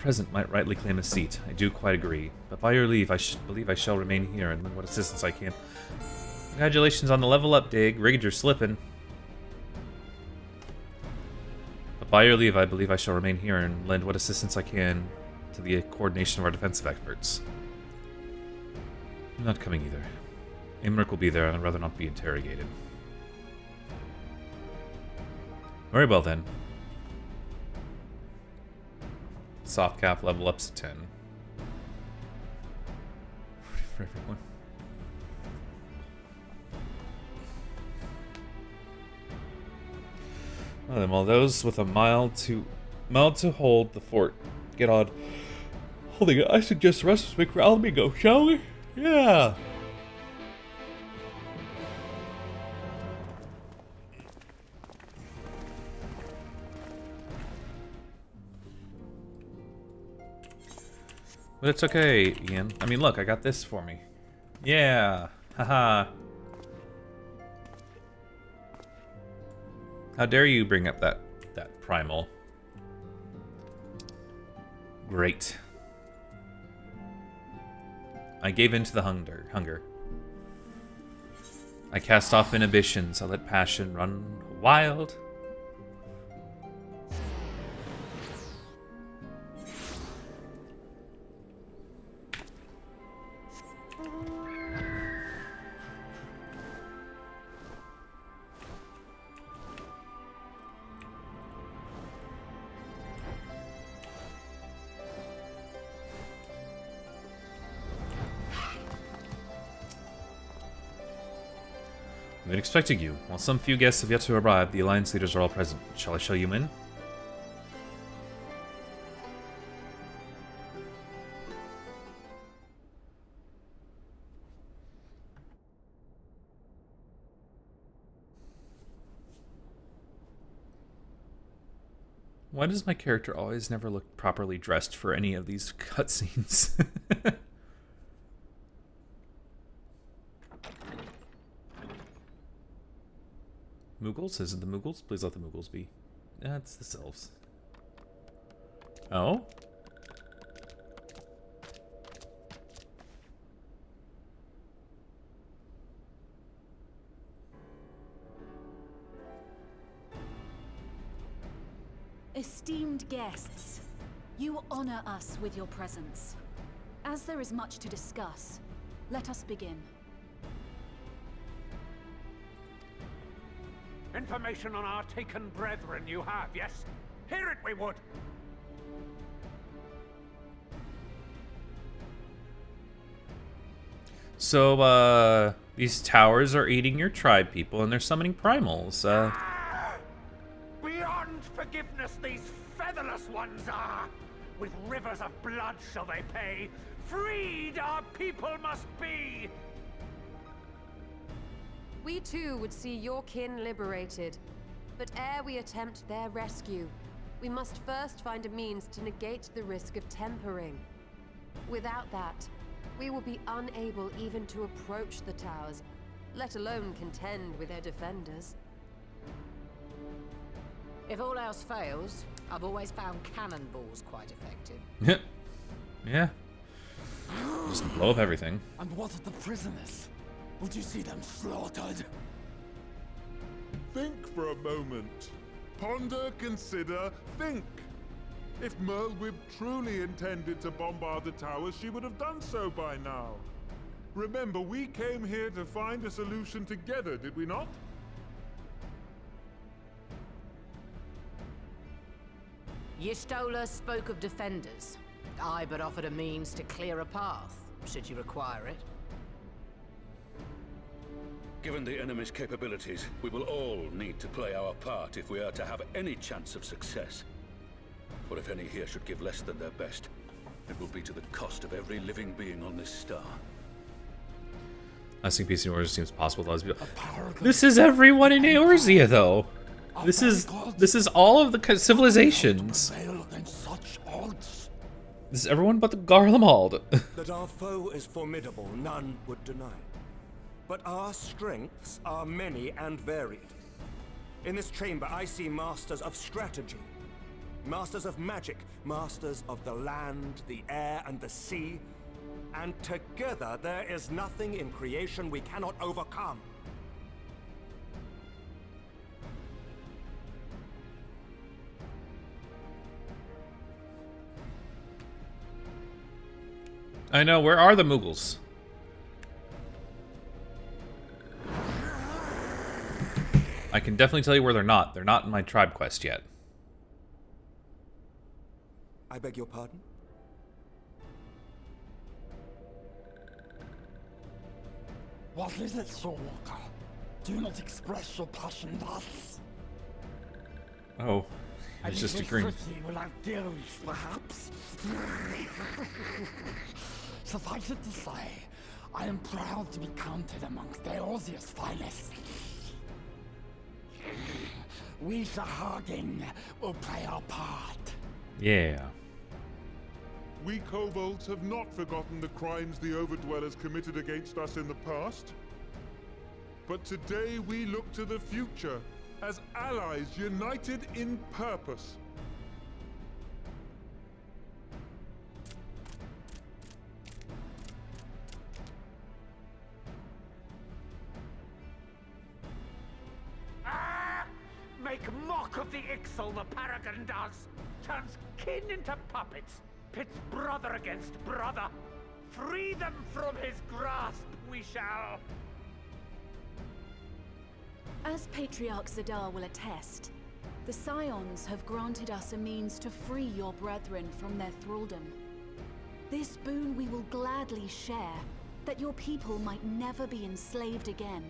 present might rightly claim a seat. I do quite agree. But by your leave, I believe I shall remain here and lend what assistance I can. Congratulations on the level up, Dig. Rigged, you're slipping. But by your leave, I believe I shall remain here and lend what assistance I can to the coordination of our defensive efforts. I'm not coming either. Imric will be there, and I'd rather not be interrogated. Very well, then. Soft cap level ups to 10. For everyone. Well, then, while those with a mile to hold the fort get on holding it, I suggest the rest of us make Alamigo, shall we? Yeah. But it's okay, Ian. I mean, look, I got this for me. Yeah. Haha. How dare you bring up that primal. Great. I gave in to the hunger. I cast off inhibitions. I let passion run wild. I've been expecting you. While some few guests have yet to arrive, the Alliance leaders are all present. Shall I show you in? Why does my character always never look properly dressed for any of these cutscenes? Moogles? Is it the Moogles? Please let the Moogles be. That's the Sylphs. Oh? Esteemed guests, you honor us with your presence. As there is much to discuss, let us begin. Information on our taken brethren you have, yes? Hear it we would! So, these towers are eating your tribe people, and they're summoning primals. Beyond forgiveness these featherless ones are! With rivers of blood shall they pay! Freed our people must be! We too would see your kin liberated. But ere we attempt their rescue, we must first find a means to negate the risk of tempering. Without that, we will be unable even to approach the towers, let alone contend with their defenders. If all else fails, I've always found cannonballs quite effective. Yeah. Just blow up everything. And what of the prisoners? Would you see them slaughtered? Think for a moment. Ponder, consider, think. If Merlwyb truly intended to bombard the towers, she would have done so by now. Remember, we came here to find a solution together, did we not? Y'shtola spoke of defenders. I but offered a means to clear a path, should you require it. Given the enemy's capabilities, we will all need to play our part if we are to have any chance of success. For if any here should give less than their best, it will be to the cost of every living being on this star. I think peace in Eorzea seems possible to other people. This is everyone in Eorzea, though. This is all of the civilizations. This is everyone but the Garlemald. That our foe is formidable, none would deny. But our strengths are many and varied. In this chamber, I see masters of strategy, Masters of magic, masters of the land, the air, and the sea. And together there is nothing in creation we cannot overcome. I know, where are the Mughals? I can definitely tell you where they're not. They're not in my tribe quest yet. I beg your pardon? What is it, Soulwalker? Do not express your passion thus. Oh, he was just agreeing. Without deals, perhaps. Suffice it to say, I am proud to be counted amongst Eorzea's finest. We Sahagin will play our part. Yeah. We kobolds have not forgotten the crimes the Overdwellers committed against us in the past. But today we look to the future as allies united in purpose. Make mock of the Ixal the Paragon does! Turns kin into puppets! Pits brother against brother! Free them from his grasp, we shall! As Patriarch Zadar will attest, the Scions have granted us a means to free your brethren from their thraldom. This boon we will gladly share, that your people might never be enslaved again.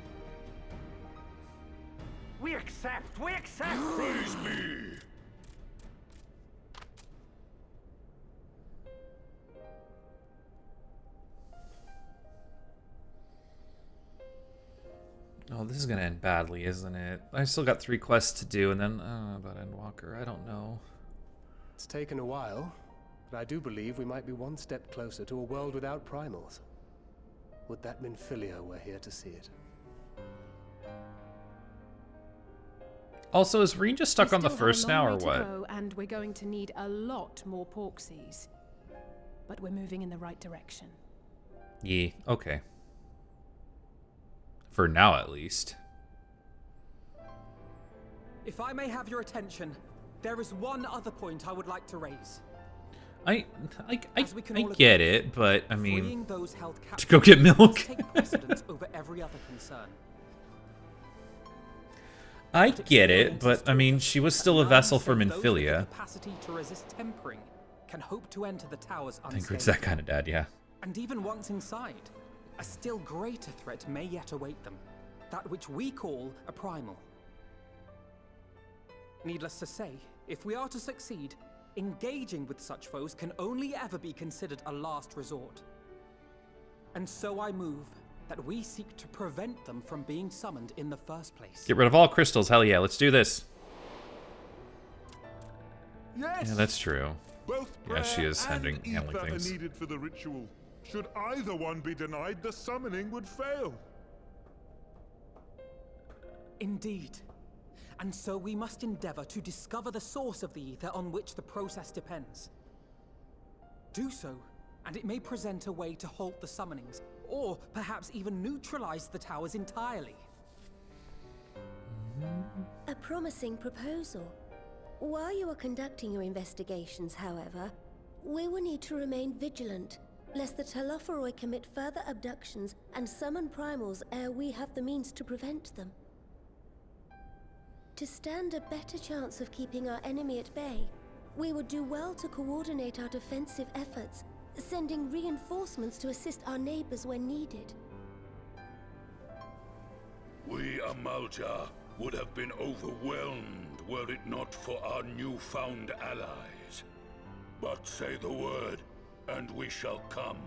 We accept! We accept! Praise me! Oh, this is gonna end badly, isn't it? I still got 3 quests to do, and then about Endwalker, I don't know. It's taken a while, but I do believe we might be one step closer to a world without primals. Would that Minfilia were here to see it? Also, is Reen just stuck on the first now, or what? And we're going to need a lot more Porksies. But we're moving in the right direction. Yeah, okay. For now, at least. If I may have your attention, there is one other point I would like to raise. I get it, but I mean, Freeing those held to captive go get milk. must take precedence over every other concern. I get it, but I mean, she was still a vessel for Those with the Minfilia. capacity to resist tempering can hope to enter the towers I think unscathed. it's that kind of dad, yeah. And even once inside, a still greater threat may yet await them. That which we call a primal. Needless to say, if we are to succeed, engaging with such foes can only ever be considered a last resort. And so I move that we seek to prevent them from being summoned in the first place. Get rid of all crystals, hell yeah, let's do this. Yes. Yeah, that's true. Both Yeah, she is prayer and handling ether things. are needed for the ritual. Should either one be denied, the summoning would fail. Indeed. And so we must endeavor to discover the source of the ether on which the process depends. Do so, and it may present a way to halt the summonings, or perhaps even neutralize the towers entirely. A promising proposal. While you are conducting your investigations, however, we will need to remain vigilant, lest the Telophoroi commit further abductions and summon primals ere we have the means to prevent them. To stand a better chance of keeping our enemy at bay, we would do well to coordinate our defensive efforts, sending reinforcements to assist our neighbors when needed. We Amalja would have been overwhelmed were it not for our newfound allies. But say the word, and we shall come.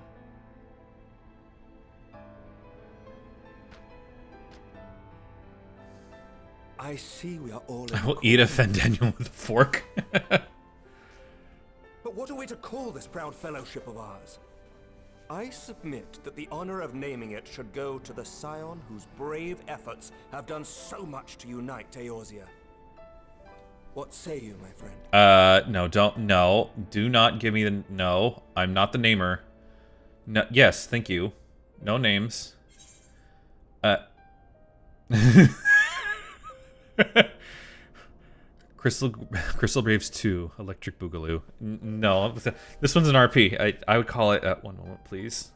I see we are all in I will eat a Fendaniel with a fork. But what are we to call this proud fellowship of ours? I submit that the honor of naming it should go to the scion whose brave efforts have done so much to unite Eorzea. What say you, my friend? No, do not give me the, no, I'm not the namer. No, yes, thank you. No names. Crystal Braves 2, Electric Boogaloo. No, this one's an RP. I would call it, one moment, please.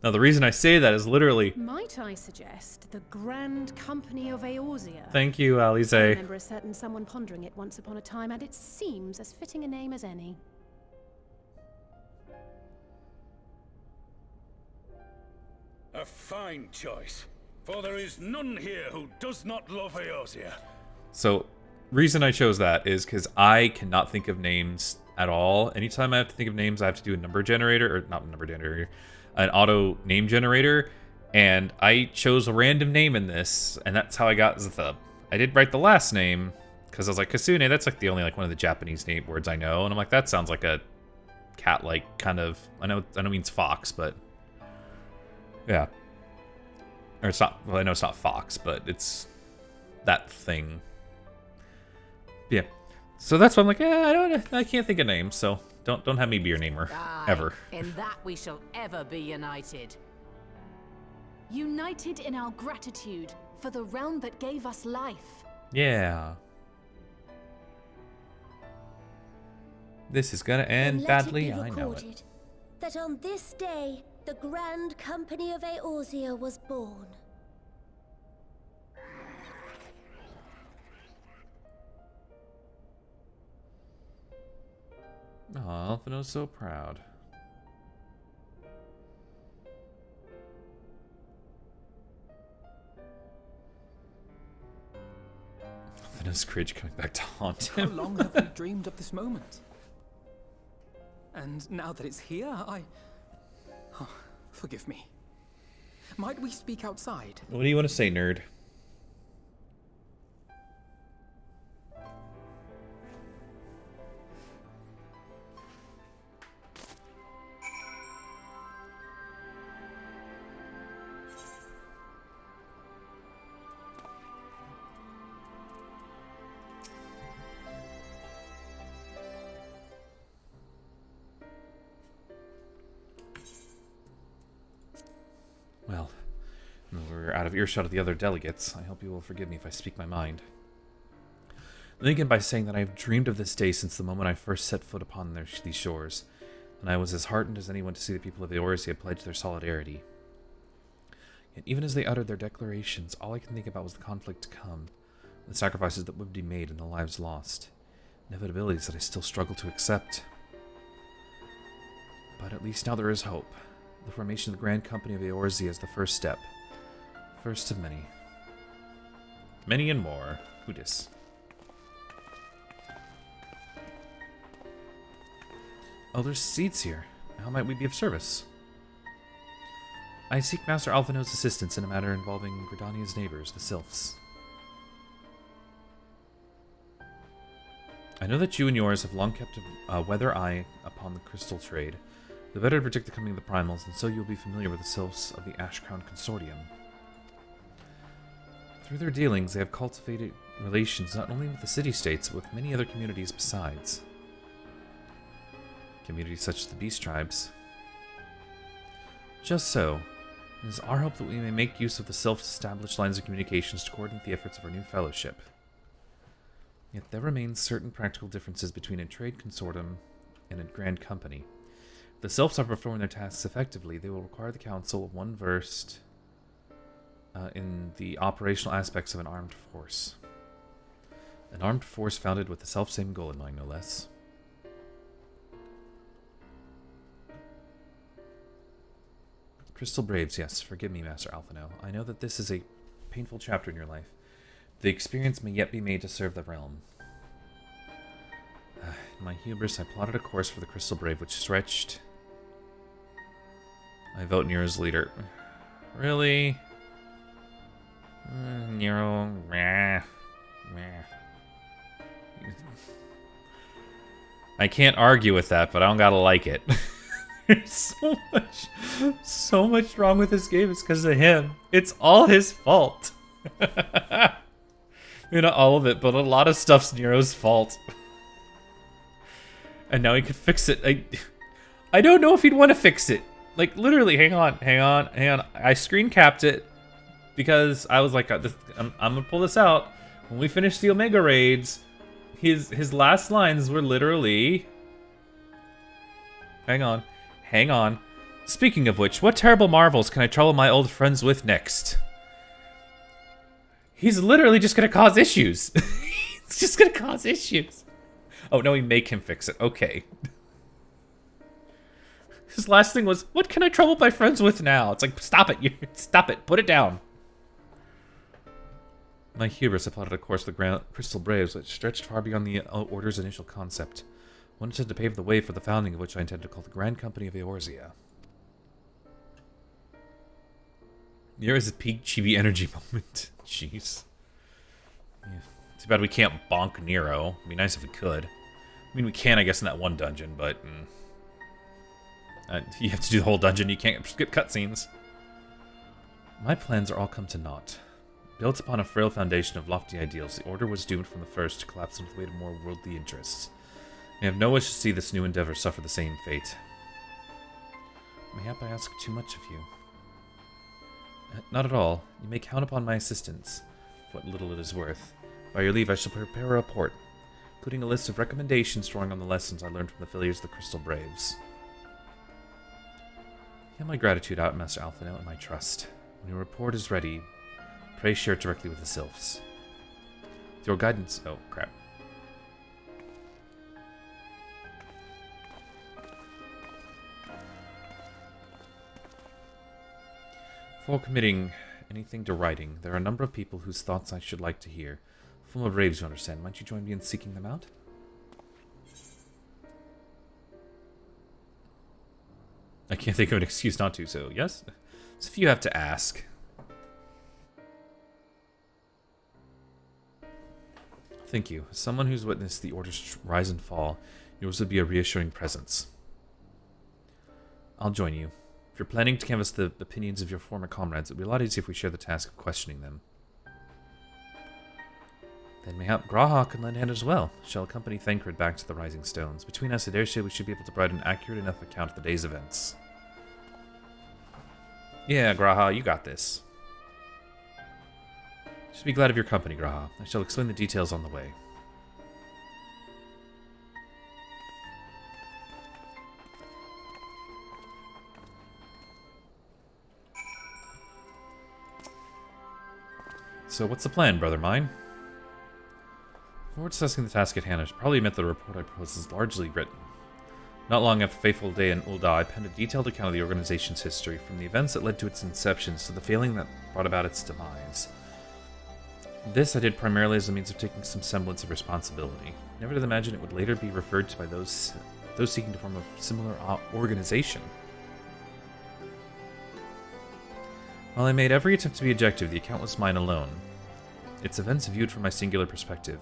Now, the reason I say that is literally... Might I suggest the Grand Company of Eorzea? Thank you, Alize. I remember a certain someone pondering it once upon a time, and it seems as fitting a name as any. A fine choice, for there is none here who does not love Eorzea. So, reason I chose that is because I cannot think of names at all. Anytime I have to think of names, I have to do a number generator, or not number generator, an auto name generator, and I chose a random name in this, and that's how I got Zthub. I did write the last name, because I was like, Kasune, that's like the only like one of the Japanese name words I know, and I'm like, that sounds like a cat-like kind of, I know it means fox, but yeah. Or it's not, well, I know it's not fox, but it's that thing. Yeah. So that's why I'm like, I can't think of names, so don't have me be your namer. Ever. In that we shall ever be united. United in our gratitude for the realm that gave us life. Yeah. This is gonna end badly, I know it. That on this day, the Grand Company of Eorzea was born. Aw, Alphino's so proud. Alphino's Cridge coming back to haunt him. How long have we dreamed of this moment? And now that it's here, oh, forgive me. Might we speak outside? What do you want to say, nerd? Well, we're out of earshot of the other delegates. I hope you will forgive me if I speak my mind. I begin by saying that I have dreamed of this day since the moment I first set foot upon these shores, and I was as heartened as anyone to see the people of Eorzea pledge their solidarity. Yet even as they uttered their declarations, all I can think about was the conflict to come, the sacrifices that would be made and the lives lost, inevitabilities that I still struggle to accept. But at least now there is hope. The formation of the Grand Company of Eorzea is the first step. First of many. Many and more. Who dis? Oh, there's seeds here. How might we be of service? I seek Master Alphino's assistance in a matter involving Gridania's neighbors, the Sylphs. I know that you and yours have long kept a weather eye upon the crystal trade. The better to predict the coming of the primals, and so you'll be familiar with the Sylphs of the Ashcrown Consortium. Through their dealings, they have cultivated relations not only with the city-states, but with many other communities besides. Communities such as the Beast Tribes. Just so, it is our hope that we may make use of the self-established lines of communications to coordinate the efforts of our new fellowship. Yet there remain certain practical differences between a trade consortium and a grand company. If the Sylphs are performing their tasks effectively, they will require the Council of one versed in the operational aspects of an armed force. An armed force founded with the self-same goal in mind, no less. Crystal Braves, yes, forgive me, Master Alphino. I know that this is a painful chapter in your life. The experience may yet be made to serve the realm. In my hubris, I plotted a course for the Crystal Brave, which stretched... I vote Nero's leader. Really? Nero... I can't argue with that, but I don't gotta like it. There's so much wrong with this game. It's because of him. It's all his fault. Not all of it, but a lot of stuff's Nero's fault. And now he could fix it. I don't know if he'd want to fix it. Like, literally, hang on. I screen capped it because I was like, I'm gonna pull this out. When we finish the Omega raids, his last lines were literally... Hang on. Speaking of which, what terrible marvels can I trouble my old friends with next? He's literally just gonna cause issues. He's just gonna cause issues. Oh, no, we make him fix it. Okay. His last thing was, what can I trouble my friends with now? It's like, stop it. Stop it. Put it down. My hubris applauded a course of the Grand Crystal Braves, which stretched far beyond the Order's initial concept. One intended to pave the way for the founding of which I intended to call the Grand Company of Eorzea. Here is a peak chibi energy moment. Jeez. Yeah. Too bad we can't bonk Nero. It'd be nice if we could. I mean, we can, I guess, in that one dungeon, but... you have to do the whole dungeon. You can't skip cutscenes. My plans are all come to naught. Built upon a frail foundation of lofty ideals, the Order was doomed from the first to collapse under the weight of more worldly interests. I have no wish to see this new endeavor suffer the same fate. Mayhap I ask too much of you? Not at all. You may count upon my assistance, for what little it is worth. By your leave, I shall prepare a report, including a list of recommendations drawing on the lessons I learned from the failures of the Crystal Braves. You have my gratitude, Master Alphino, and my trust. When your report is ready, pray share it directly with the Sylphs. With your guidance... Oh, crap. Before committing anything to writing, there are a number of people whose thoughts I should like to hear. Full of braves, you understand. Might you join me in seeking them out? I can't think of an excuse not to, so yes? So if you have to ask. Thank you. As someone who's witnessed the Order's rise and fall, yours would be a reassuring presence. I'll join you. If you're planning to canvass the opinions of your former comrades, it would be a lot easier if we share the task of questioning them. Then mayhap Graha can lend a hand as well. Shall accompany Thancred back to the Rising Stones. Between us, I dare say we should be able to provide an accurate enough account of the day's events. Yeah, Graha, you got this. Just be glad of your company, Graha. I shall explain the details on the way. So what's the plan, brother mine? Before discussing the task at hand, I should probably admit the report I propose is largely written. Not long after the fateful day in Ul'dah, I penned a detailed account of the organization's history, from the events that led to its inception to the failing that brought about its demise. This I did primarily as a means of taking some semblance of responsibility. Never did imagine it would later be referred to by those seeking to form a similar organization. While I made every attempt to be objective, the account was mine alone. Its events viewed from my singular perspective.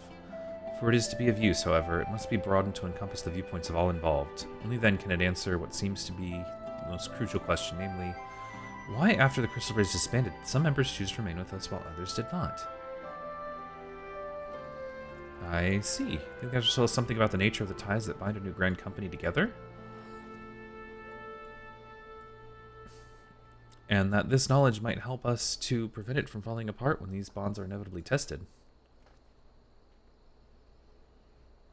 For it is to be of use, however, it must be broadened to encompass the viewpoints of all involved. Only then can it answer what seems to be the most crucial question, namely, why after the Crystal Braves disbanded, some members choose to remain with us while others did not? I see. You think there's still something about the nature of the ties that bind a new grand company together? And that this knowledge might help us to prevent it from falling apart when these bonds are inevitably tested.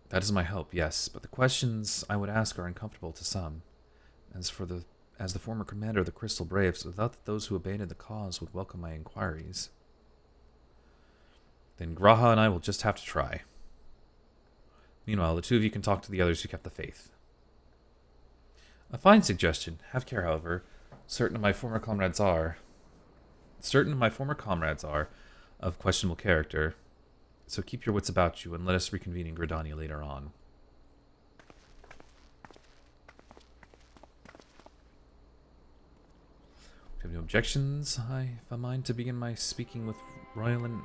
That is my hope, yes, but the questions I would ask are uncomfortable to some. As the former commander of the Crystal Braves, without that those who abandoned the cause would welcome my inquiries. Then Graha and I will just have to try. Meanwhile, the two of you can talk to the others who kept the faith. A fine suggestion. Have care, however. Certain of my former comrades are of questionable character, so keep your wits about you and let us reconvene in Gridania later on. Do you have no objections? I have a mind to begin my speaking with Royal and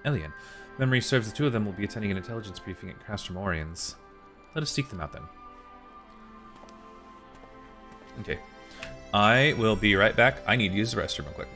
Elian. Memory serves, the two of them will be attending an intelligence briefing at Castromorians. Let us seek them out then. Okay. I will be right back. I need to use the restroom real quick.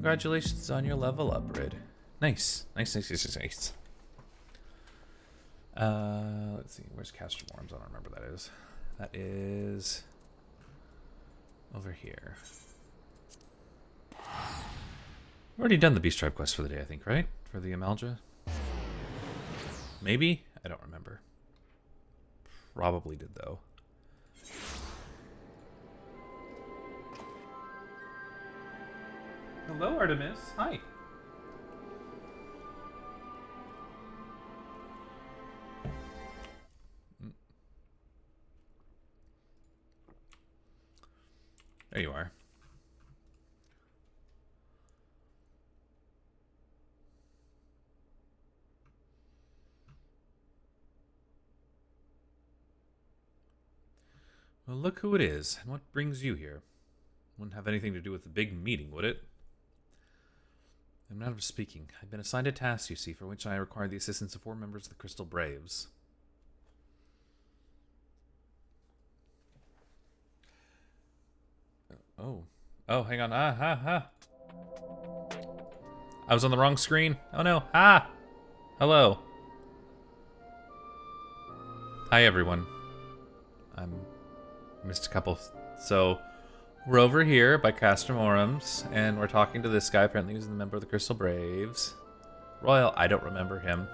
Congratulations on your level up, Red. Nice. Nice. Let's see. Where's Castor Worms? I don't remember that is. That is over here. We've already done the Beast Tribe quest for the day, I think, right? For the Amalja? Maybe? I don't remember. Probably did, though. Hello, Artemis. Hi. There you are. Well, look who it is, and what brings you here. Wouldn't have anything to do with the big meeting, would it? I'm not of speaking. I've been assigned a task, you see, for which I require the assistance of 4 members of the Crystal Braves. Oh, hang on. I was on the wrong screen. Oh no. Hello. Hi, everyone. I'm missed a couple. So, we're over here by Castromorums, and we're talking to this guy. Apparently, he's a member of the Crystal Braves. Royal, I don't remember him.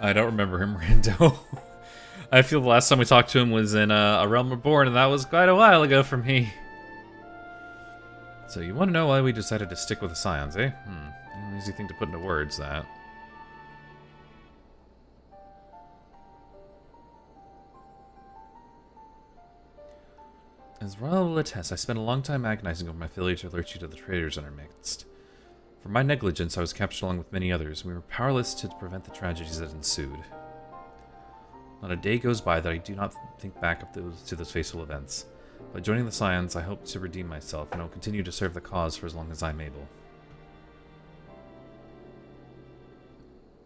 Rando. I feel the last time we talked to him was in A Realm Reborn, and that was quite a while ago for me. So you want to know why we decided to stick with the Scions, eh? An easy thing to put into words, that. As Royal will attest, I spent a long time agonizing over my failure to alert you to the traitors in our midst. For my negligence, I was captured along with many others, and we were powerless to prevent the tragedies that ensued. Not a day goes by that I do not think back of those fateful events. By joining the Scions, I hope to redeem myself, and I will continue to serve the cause for as long as I'm able.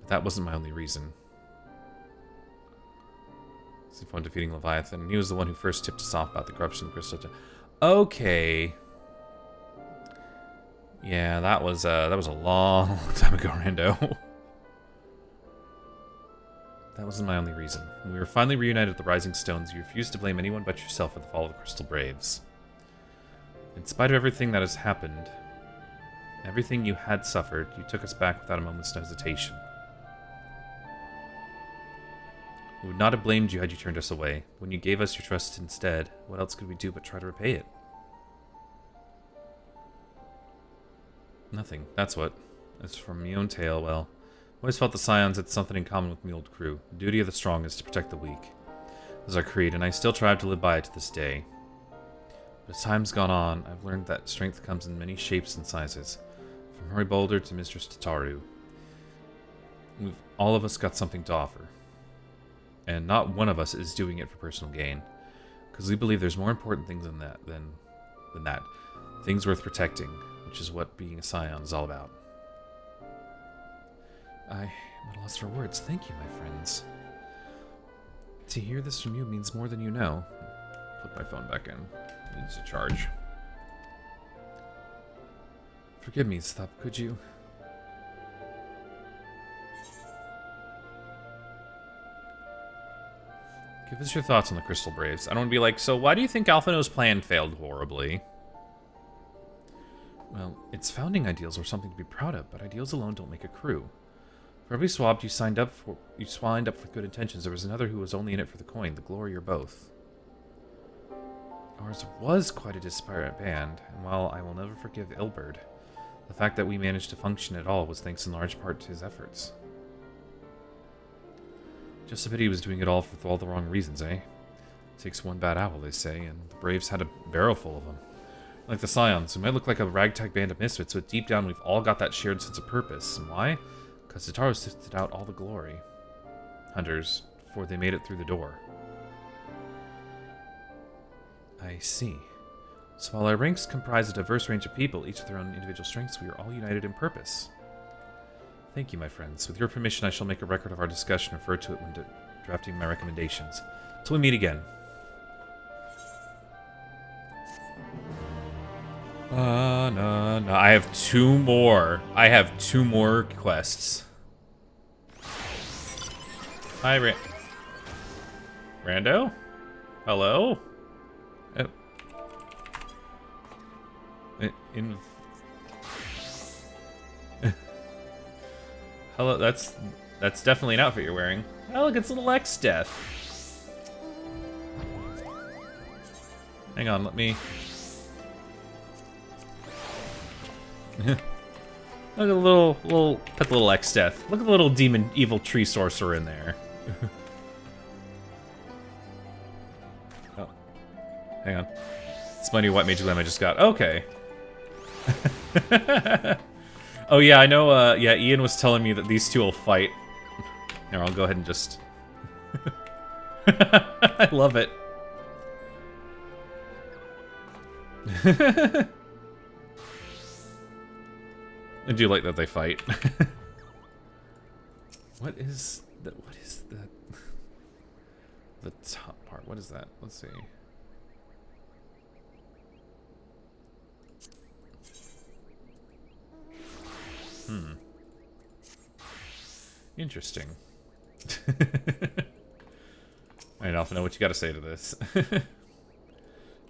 But that wasn't my only reason. Upon defeating Leviathan, and he was the one who first tipped us off about the corruption of the Crystal. Okay. Yeah, that was a long time ago, Rando. That wasn't my only reason. When we were finally reunited at the Rising Stones, you refused to blame anyone but yourself for the fall of the Crystal Braves. In spite of everything that has happened, everything you had suffered, you took us back without a moment's hesitation. We would not have blamed you had you turned us away. When you gave us your trust instead, what else could we do but try to repay it? Nothing, that's what. As for my own tale, well, I always felt the Scions had something in common with my old crew. The duty of the strong is to protect the weak. This is our creed, and I still strive to live by it to this day. But as time's gone on, I've learned that strength comes in many shapes and sizes. From Hori Boulder to Mistress Tataru. We've all of us got something to offer. And not one of us is doing it for personal gain. Because we believe there's more important things than that. Things worth protecting, which is what being a Scion is all about. I'm at a loss for words. Thank you, my friends. To hear this from you means more than you know. Put my phone back in. It needs to charge. Forgive me, Stop, could you? Give us your thoughts on the Crystal Braves. I don't want to be like, so why do you think Alphino's plan failed horribly? Well, its founding ideals were something to be proud of, but ideals alone don't make a crew. For every swab you signed up for good intentions, there was another who was only in it for the coin, the glory, or both. Ours was quite a disparate band, and while I will never forgive Ilberd, the fact that we managed to function at all was thanks in large part to his efforts. Just a pity he was doing it all for all the wrong reasons, eh? Takes one bad apple, they say, and the Braves had a barrel full of them. Like the Scions, who might look like a ragtag band of misfits, but deep down we've all got that shared sense of purpose. And why? Because Tataru sifted out all the glory. Hunters, before they made it through the door. I see. So while our ranks comprise a diverse range of people, each with their own individual strengths, we are all united in purpose. Thank you, my friends. With your permission, I shall make a record of our discussion and refer to it when drafting my recommendations. Till we meet again. No. I have 2 more. I have 2 more quests. Hi, Rando? Hello? Oh. Hello, that's definitely an outfit you're wearing. Oh, look, it's little X Death. Hang on, let me... Look at the put the little X Death. Look at the little demon evil tree sorcerer in there. Oh. Hang on. It's my new white mage glam I just got. Okay. Oh yeah, I know, yeah, Ian was telling me that these two will fight. Here, I'll go ahead and just... I love it. I do like that they fight. What is the top part? What is that? Let's see. Interesting. I don't know what you got to say to this.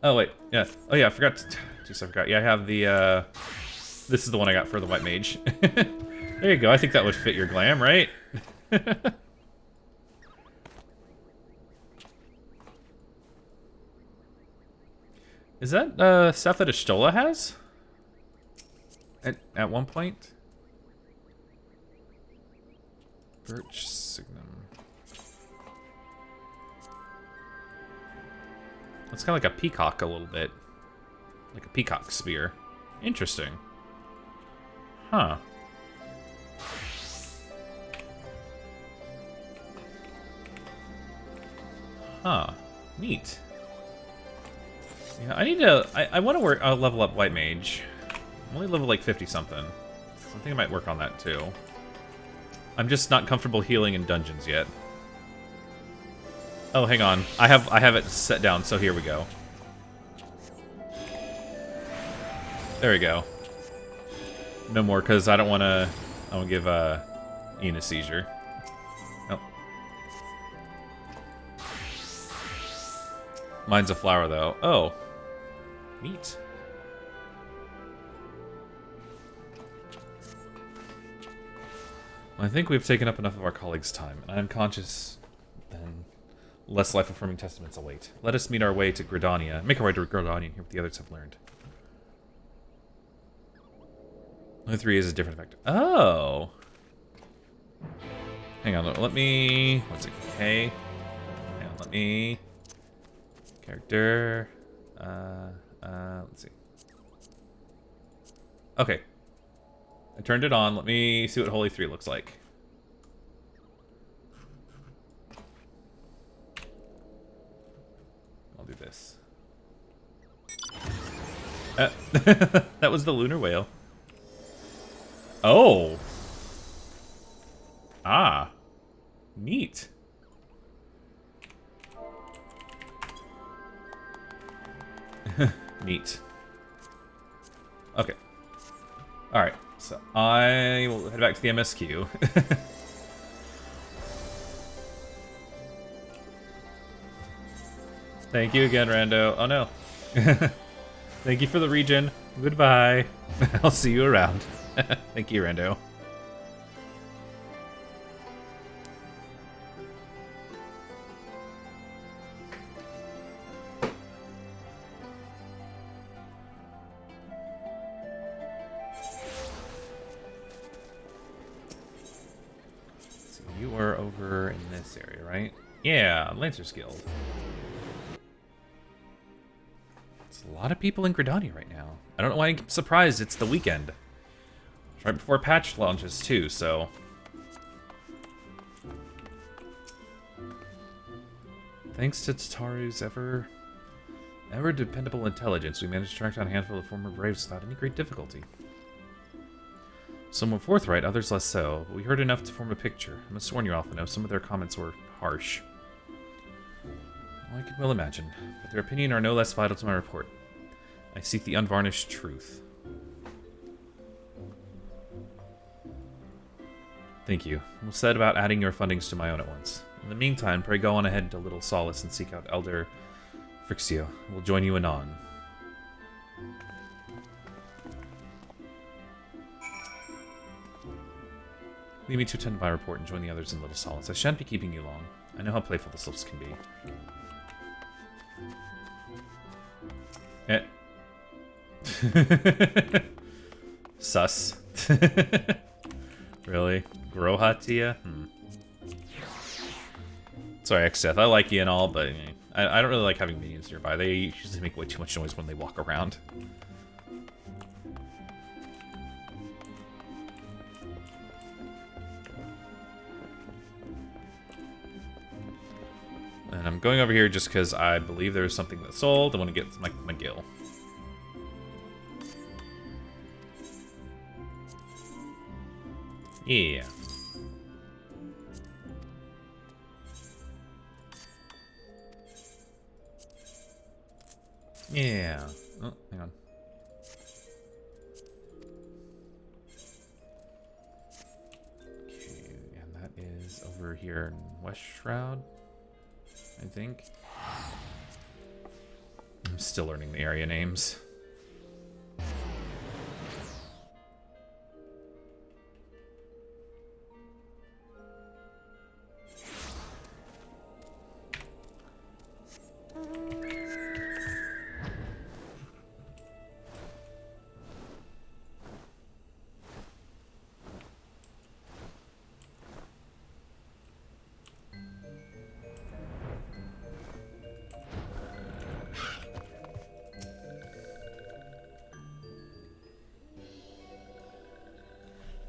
Oh wait, yeah. Oh yeah, I forgot. Jeez, I forgot. Yeah, I have the. This is the one I got for the white mage. There you go. I think that would fit your glam, right? Is that stuff that Ashtola has? At one point? Birch Signum. It's kind of like a peacock a little bit. Like a peacock spear. Interesting. Huh. Huh. Neat. Yeah, I need to... I want to level up White Mage. I'm only level like 50-something. So I think I might work on that too. I'm just not comfortable healing in dungeons yet. Oh, hang on. I have it set down, so here we go. There we go. No more, because I don't want to... I won't give Ian a seizure. Oh. Mine's a flower, though. Oh. Neat. I think we've taken up enough of our colleagues' time, and I am conscious then less life-affirming testaments await. Let us meet our way to Gridania. Make our way to Gridania and hear what the others have learned. Only 3 is a different effect. Oh! Hang on, let me... What's it? K? Hang on, let me... Character... let's see. Okay. I turned it on. Let me see what Holy 3 looks like. I'll do this. That was the lunar whale. Oh. Ah. Neat. Neat. Okay. Alright, so I will head back to the MSQ. Thank you again, Rando. Oh no. Thank you for the region. Goodbye. I'll see you around. Thank you, Rando. So you are over in this area, right? Yeah, Lancer's Guild. It's a lot of people in Gridania right now. I don't know why I'm surprised. It's the weekend. It's right before patch launches, too, so... Thanks to Tataru's ever dependable intelligence, we managed to track down a handful of former braves without any great difficulty. Some were forthright, others less so, but we heard enough to form a picture. I must warn you, Alphino, some of their comments were harsh. Well, I can well imagine, but their opinion are no less vital to my report. I seek the unvarnished truth. Thank you. We'll set about adding your fundings to my own at once. In the meantime, pray go on ahead to Little Solace and seek out Elder Frixio. We'll join you anon. Leave me to attend to my report and join the others in Little Solace. I shan't be keeping you long. I know how playful the slopes can be. Sus. Really? Grohatia? Sorry, Xdeath. I like you and all, but I don't really like having minions nearby. They usually make way too much noise when they walk around. And I'm going over here just because I believe there's something that's sold. I want to get my gill. Yeah. Yeah. Oh, hang on. Okay, and that is over here in West Shroud, I think. I'm still learning the area names.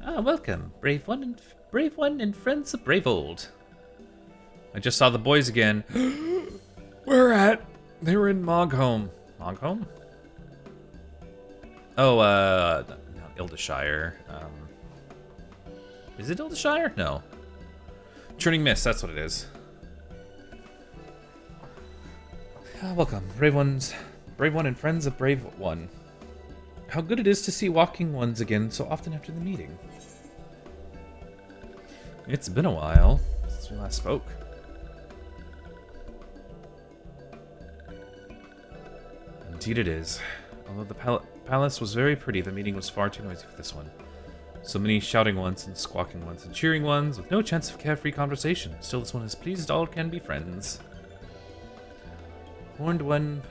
Ah, welcome, brave one and friends of brave old. I just saw the boys again. Where at? They were in Mogholm. Mogholm? Oh, not Ildashire. Is it Ildashire? No. Churning Mist, that's what it is. Ah, welcome, brave one and friends of brave one. How good it is to see walking ones again so often after the meeting. It's been a while since we last spoke. Indeed it is. Although the palace was very pretty, the meeting was far too noisy for this one. So many shouting ones and squawking ones and cheering ones with no chance of carefree conversation. Still, this one is pleased all can be friends. Horned one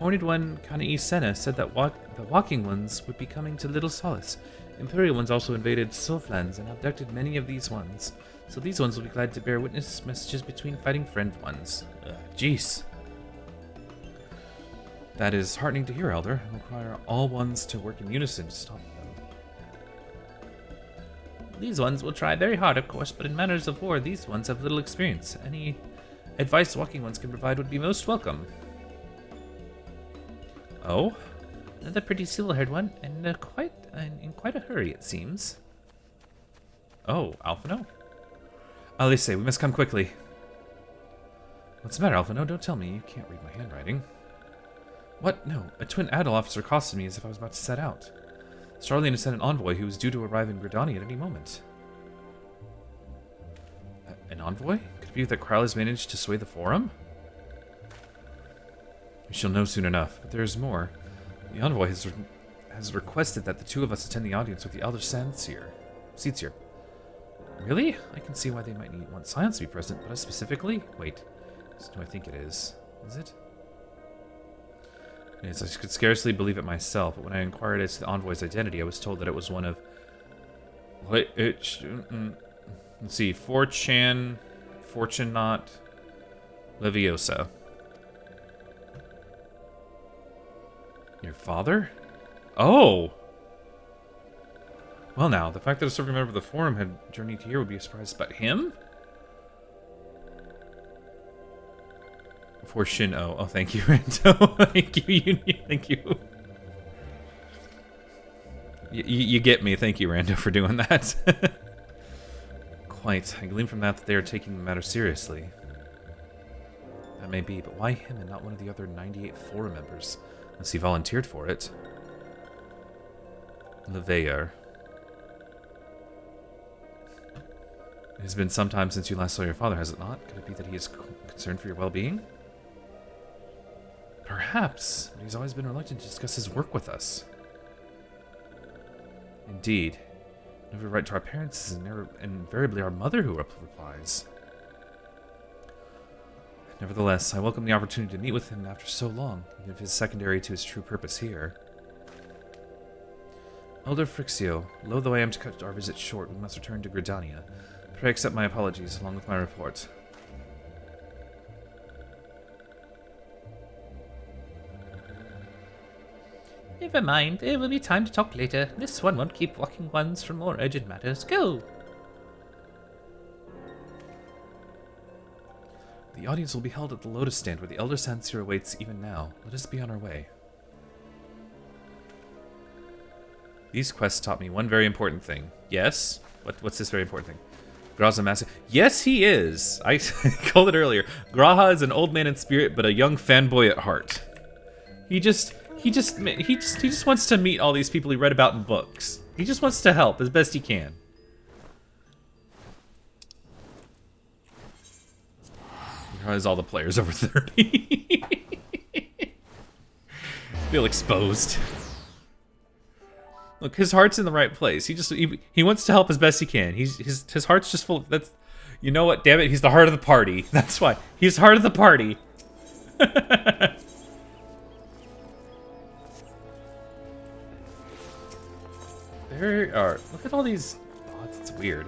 Kana'i Senna said that the walking ones would be coming to Little Solace. Imperial ones also invaded Sylphlands and abducted many of these ones. So these ones will be glad to bear witness messages between fighting friend ones. Jeez. That is heartening to hear, Elder. I require all ones to work in unison to stop them. These ones will try very hard, of course, but in matters of war, these ones have little experience. Any advice walking ones can provide would be most welcome. Oh? Another pretty silver-haired one, and in quite a hurry, it seems. Oh, Alphino? Alice, we must come quickly. What's the matter, Alphino? Don't tell me. You can't read my handwriting. What? No. A twin Adel officer accosted me as if I was about to set out. Starlian had sent an envoy who was due to arrive in Gridani at any moment. An envoy? Could it be that Kral has managed to sway the Forum? We shall know soon enough, but there is more. The envoy has requested that the two of us attend the audience with the Elder Seatsier. Really? I can see why they might want Science to be present, but us specifically? Wait, do I think it is? Is it? Yes, I could scarcely believe it myself, but when I inquired as to the envoy's identity, I was told that it was one of... Let's see, Fortune not Leviosa. Your father? Oh! Well now, the fact that a serving member of the Forum had journeyed here would be a surprise, but him? For Shin-O. Oh, thank you, Rando. Thank you, thank you. You get me. Thank you, Rando, for doing that. Quite. I glean from that they are taking the matter seriously. That may be, but why him and not one of the other 98 Forum members? Unless he volunteered for it. Leveilleur. It has been some time since you last saw your father, has it not? Could it be that he is concerned for your well-being? Perhaps. He's always been reluctant to discuss his work with us. Indeed. Whenever we write to our parents, it is invariably our mother who replies. Nevertheless, I welcome the opportunity to meet with him after so long, even if it is secondary to his true purpose here. Elder Frixio, loath though I am to cut our visit short, we must return to Gridania. Pray accept my apologies, along with my report. Never mind, there will be time to talk later. This one won't keep walking ones from more urgent matters. Go! The audience will be held at the Lotus Stand, where the Elder Sansir awaits even now. Let us be on our way. These quests taught me one very important thing. Yes? What's this very important thing? Graha's a massive... Yes, he is! I called it earlier. Graha is an old man in spirit, but a young fanboy at heart. He just wants to meet all these people he read about in books. He just wants to help as best he can. As all the players over 30 feel exposed. Look, his heart's in the right place. He wants to help as best he can. His heart's just full. That's, you know what? Damn it, he's the heart of the party. That's why he's heart of the party. There are. Look at all these. Oh, it's weird.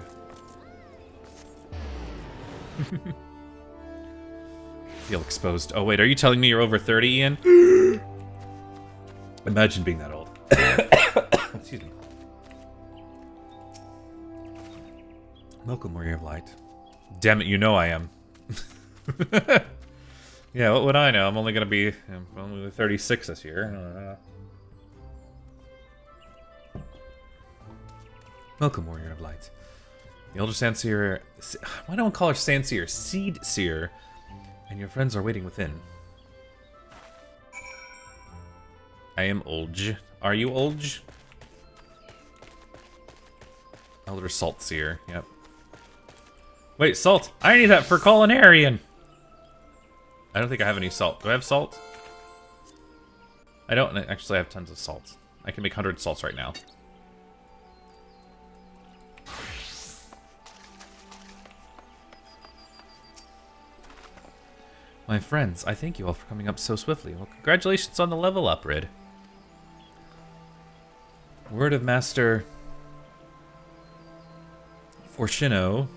Feel exposed. Oh wait, are you telling me you're over 30, Ian? Imagine being that old. Excuse me. Welcome, Warrior of Light. Damn it, you know I am. Yeah, what would I know? I'm only gonna be only 36 this year. Welcome, Warrior of Light. The Elder Sansir... Why don't we call her Sansir? Seed Seer. And your friends are waiting within. I am Olj. Are you Olj? Elder Salt Seer. Yep. Wait, salt! I need that for Culinarian! I don't think I have any salt. Do I have salt? I don't actually have tons of salt. I can make 100 salts right now. My friends, I thank you all for coming up so swiftly. Well, congratulations on the level up, Rid. Word of Master Forshino.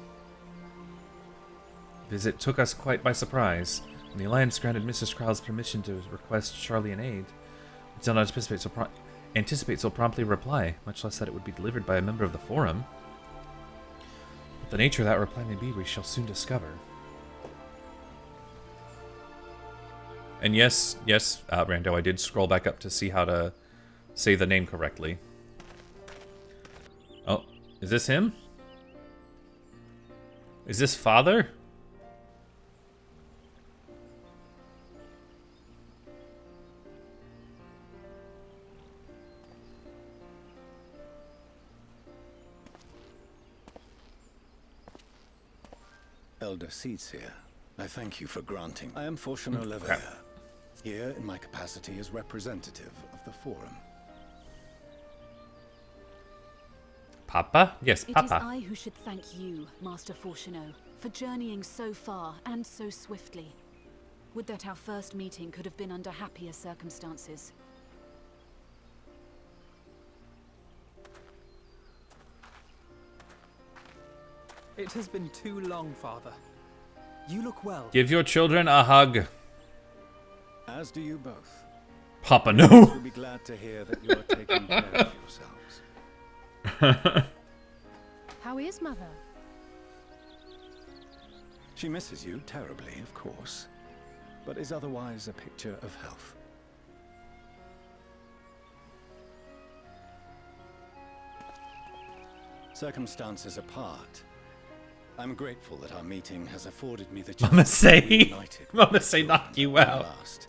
Visit took us quite by surprise. When the Alliance granted Mrs. Krau's permission to request Charlian aid, we did not anticipate so promptly reply, much less that it would be delivered by a member of the Forum. What the nature of that reply may be, we shall soon discover. And yes, Rando, I did scroll back up to see how to say the name correctly. Oh, is this him? Is this father? Elder Seedseer, I thank you for granting. I am Forshino Leveilleur, here in my capacity as representative of the Forum. Papa? Yes, Papa. It is I who should thank you, Master Forshino, for journeying so far and so swiftly. Would that our first meeting could have been under happier circumstances. It has been too long, Father. You look well. Give your children a hug. As do you both. Papa, no. We'll be glad to hear that you are taking care of yourselves. How is Mother? She misses you terribly, of course, but is otherwise a picture of health. Circumstances apart, I'm grateful that our meeting has afforded me the chance Mama to be say, reunited Mama with say, you knock at you out. last.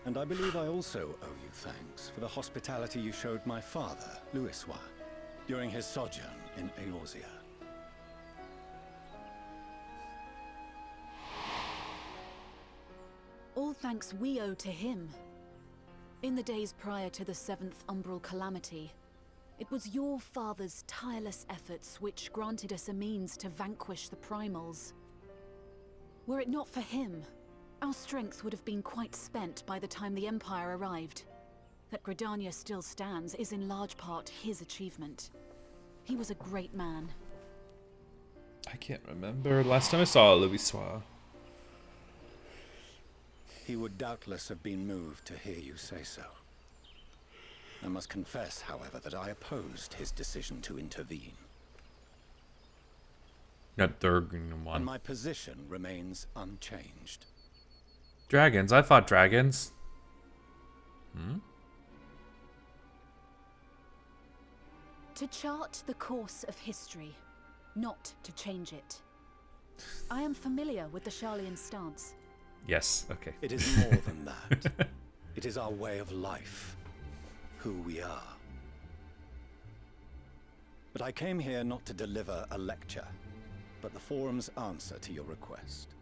And I believe I also owe you thanks for the hospitality you showed my father, Louisoix, during his sojourn in Eorzea. All thanks we owe to him. In the days prior to the 7th Umbral Calamity, it was your father's tireless efforts which granted us a means to vanquish the Primals. Were it not for him, our strength would have been quite spent by the time the Empire arrived. That Gridania still stands is in large part his achievement. He was a great man. I can't remember last time I saw Louisoix. He would doubtless have been moved to hear you say so. I must confess, however, that I opposed his decision to intervene. Got Durgan one. And my position remains unchanged. Dragons? I fought dragons. Hmm? To chart the course of history, not to change it. I am familiar with the Sharlayan stance. Yes, okay. It is more than that. It is our way of life. Who we are. But I came here not to deliver a lecture, but the Forum's answer to your request.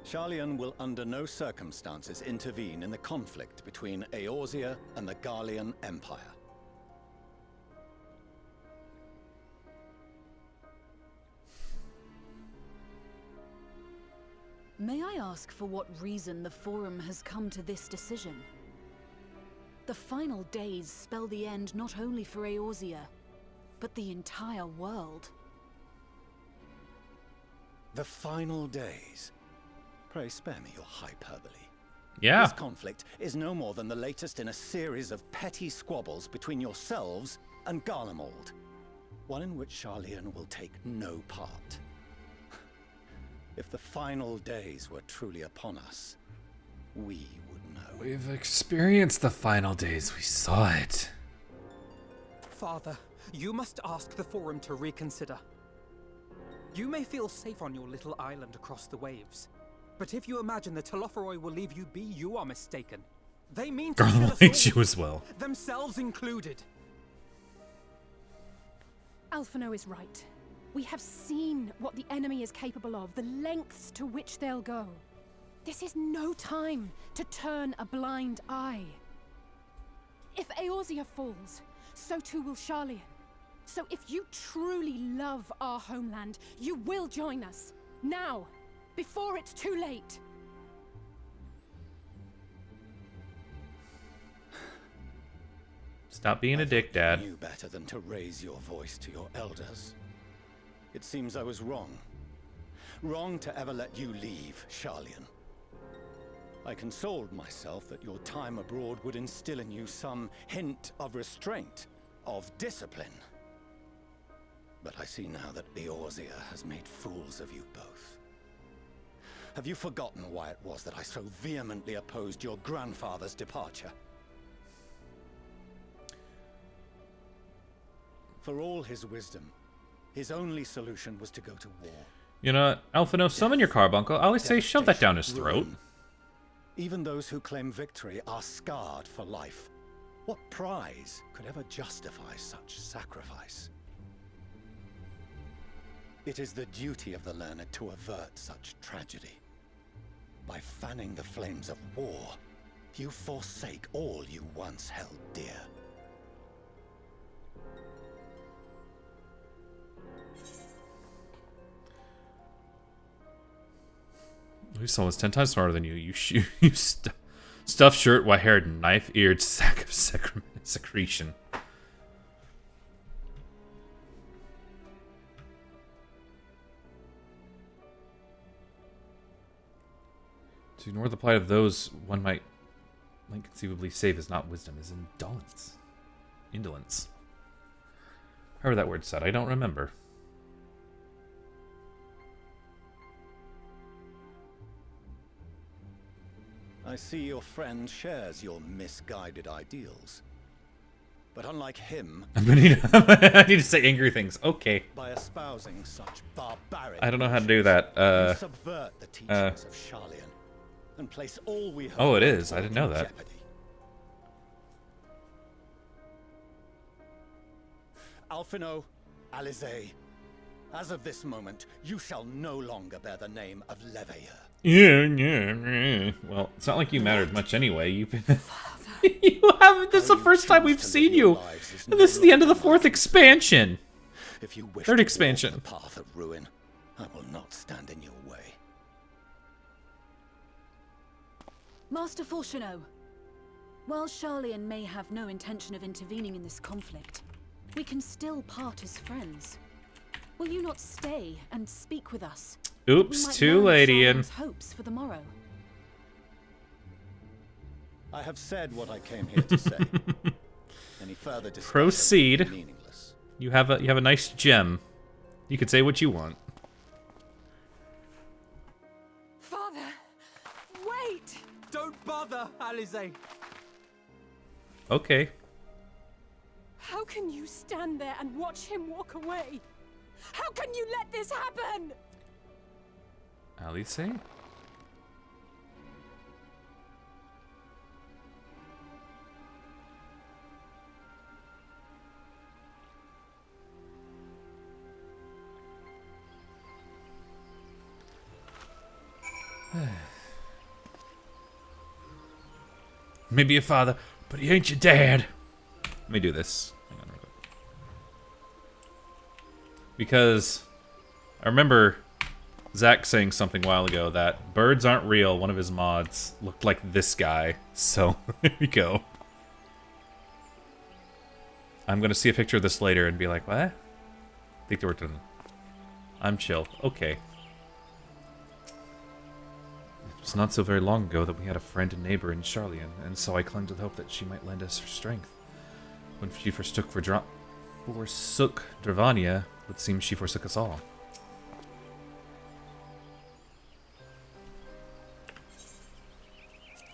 Sharlayan will under no circumstances intervene in the conflict between Eorzea and the Garlean Empire. May I ask for what reason the Forum has come to this decision? The final days spell the end not only for Eorzea, but the entire world. The final days? Pray spare me your hyperbole. Yeah. This conflict is no more than the latest in a series of petty squabbles between yourselves and Garlemald. One in which Sharlayan will take no part. If the final days were truly upon us, we would know. We've experienced the final days. We saw it. Father, you must ask the Forum to reconsider. You may feel safe on your little island across the waves, but if you imagine the Telophoroi will leave you be, you are mistaken. They mean to kill us hates all, you as well. themselves included. Alphino is right. We have seen what the enemy is capable of, the lengths to which they'll go. This is no time to turn a blind eye. If Eorzea falls, so too will Sharlayan. So if you truly love our homeland, you will join us. Now, before it's too late. Stop being a dick, Dad. You knew better than to raise your voice to your elders. It seems I was wrong. Wrong to ever let you leave, Sharlayan. I consoled myself that your time abroad would instill in you some hint of restraint, of discipline. But I see now that Eorzea has made fools of you both. Have you forgotten why it was that I so vehemently opposed your grandfather's departure? For all his wisdom, his only solution was to go to war. You know, Alphino, summon your carbuncle. I always say shove that down his throat. Even those who claim victory are scarred for life. What prize could ever justify such sacrifice? It is the duty of the learned to avert such tragedy. By fanning the flames of war, you forsake all you once held dear. Someone's 10 times smarter than you. You stuffed shirt, white-haired, knife-eared sack of secretion. To ignore the plight of those one might conceivably save is not wisdom, is indolence. Indolence. However that word said, I don't remember. I see your friend shares your misguided ideals. But unlike him... I need to say angry things. Okay. By espousing such barbaric... I don't know how to do that. you subvert the teachings of Sharlayan. and place all we have Oh, it worked is. I for didn't know in that. jeopardy. Alphino, Alizé, as of this moment, you shall no longer bear the name of Leveilleur. Yeah. Well, it's not like you mattered much anyway. You've been... you haven't. This is the first time we've seen you. And this is the end of the 4th expansion. If you wish 3rd to expansion. walk the path of ruin, I will not stand in your way. Master Fourcheneau, while Charlian may have no intention of intervening in this conflict, we can still part as friends. Will you not stay and speak with us? Oops, too late, Ian. Hopes for the morrow. I have said what I came here to say. Any further discussion Proceed. will be meaningless. You have a nice gem. You can say what you want. Father, wait! Don't bother, Alizé. Okay. How can you stand there and watch him walk away? How can you let this happen? Alice? Maybe your father, but he ain't your dad. Let me do this. Hang on real quick. Because I remember Zach saying something a while ago that birds aren't real. One of his mods looked like this guy. So, there we go. I'm going to see a picture of this later and be like, what? I think they were done. I'm chill. Okay. It's not so very long ago that we had a friend and neighbor in Charlian, and so I clung to the hope that she might lend us her strength. When she forsook Dravania, it would seem she forsook us all.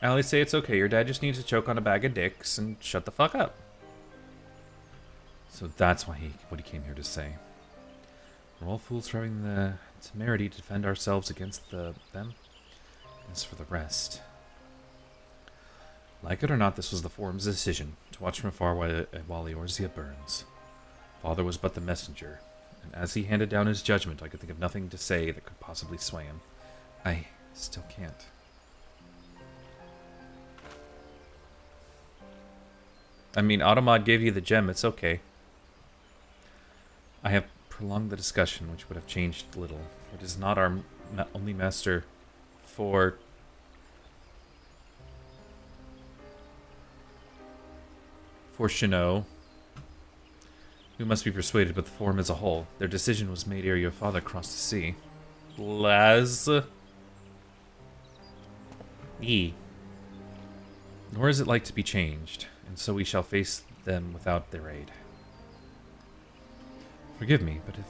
Allie, say it's okay. Your dad just needs to choke on a bag of dicks and shut the fuck up. So that's what he came here to say. We're all fools for having the temerity to defend ourselves against them. As for the rest, like it or not, this was the Forum's decision, to watch from afar while Eorzea burns. Father was but the messenger, and as he handed down his judgment, I could think of nothing to say that could possibly sway him. I still can't. I mean, Automod gave you the gem, it's okay. I have prolonged the discussion, which would have changed little. It is not our only master for Fourcheneau, who must be persuaded, but the Forum as a whole. Their decision was made ere your father crossed the sea. Laz. E. Nor is it like to be changed, and so we shall face them without their aid. Forgive me, but if...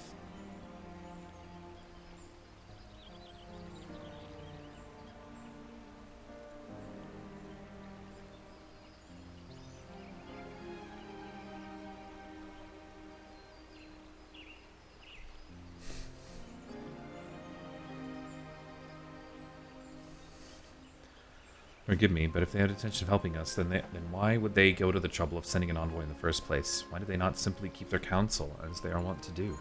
Forgive me, but if they had intention of helping us, then why would they go to the trouble of sending an envoy in the first place? Why did they not simply keep their counsel, as they are wont to do?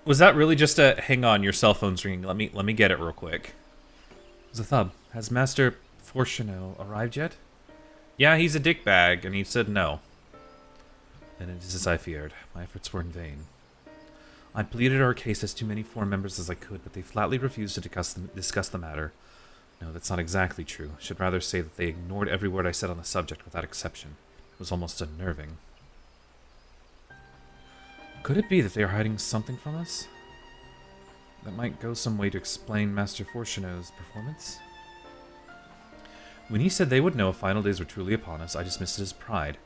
Was that really just a hang on, your cell phone's ringing, let me get it real quick. Zathub, has Master Fourcheneau arrived yet? Yeah, he's a dickbag, and he said no. Then it is as I feared. My efforts were in vain. I pleaded our case as to many Forum members as I could, but they flatly refused to discuss the matter. No, that's not exactly true. I should rather say that they ignored every word I said on the subject without exception. It was almost unnerving. Could it be that they are hiding something from us? That might go some way to explain Master Fourcheneau's performance? When he said they would know if final days were truly upon us, I dismissed it as pride.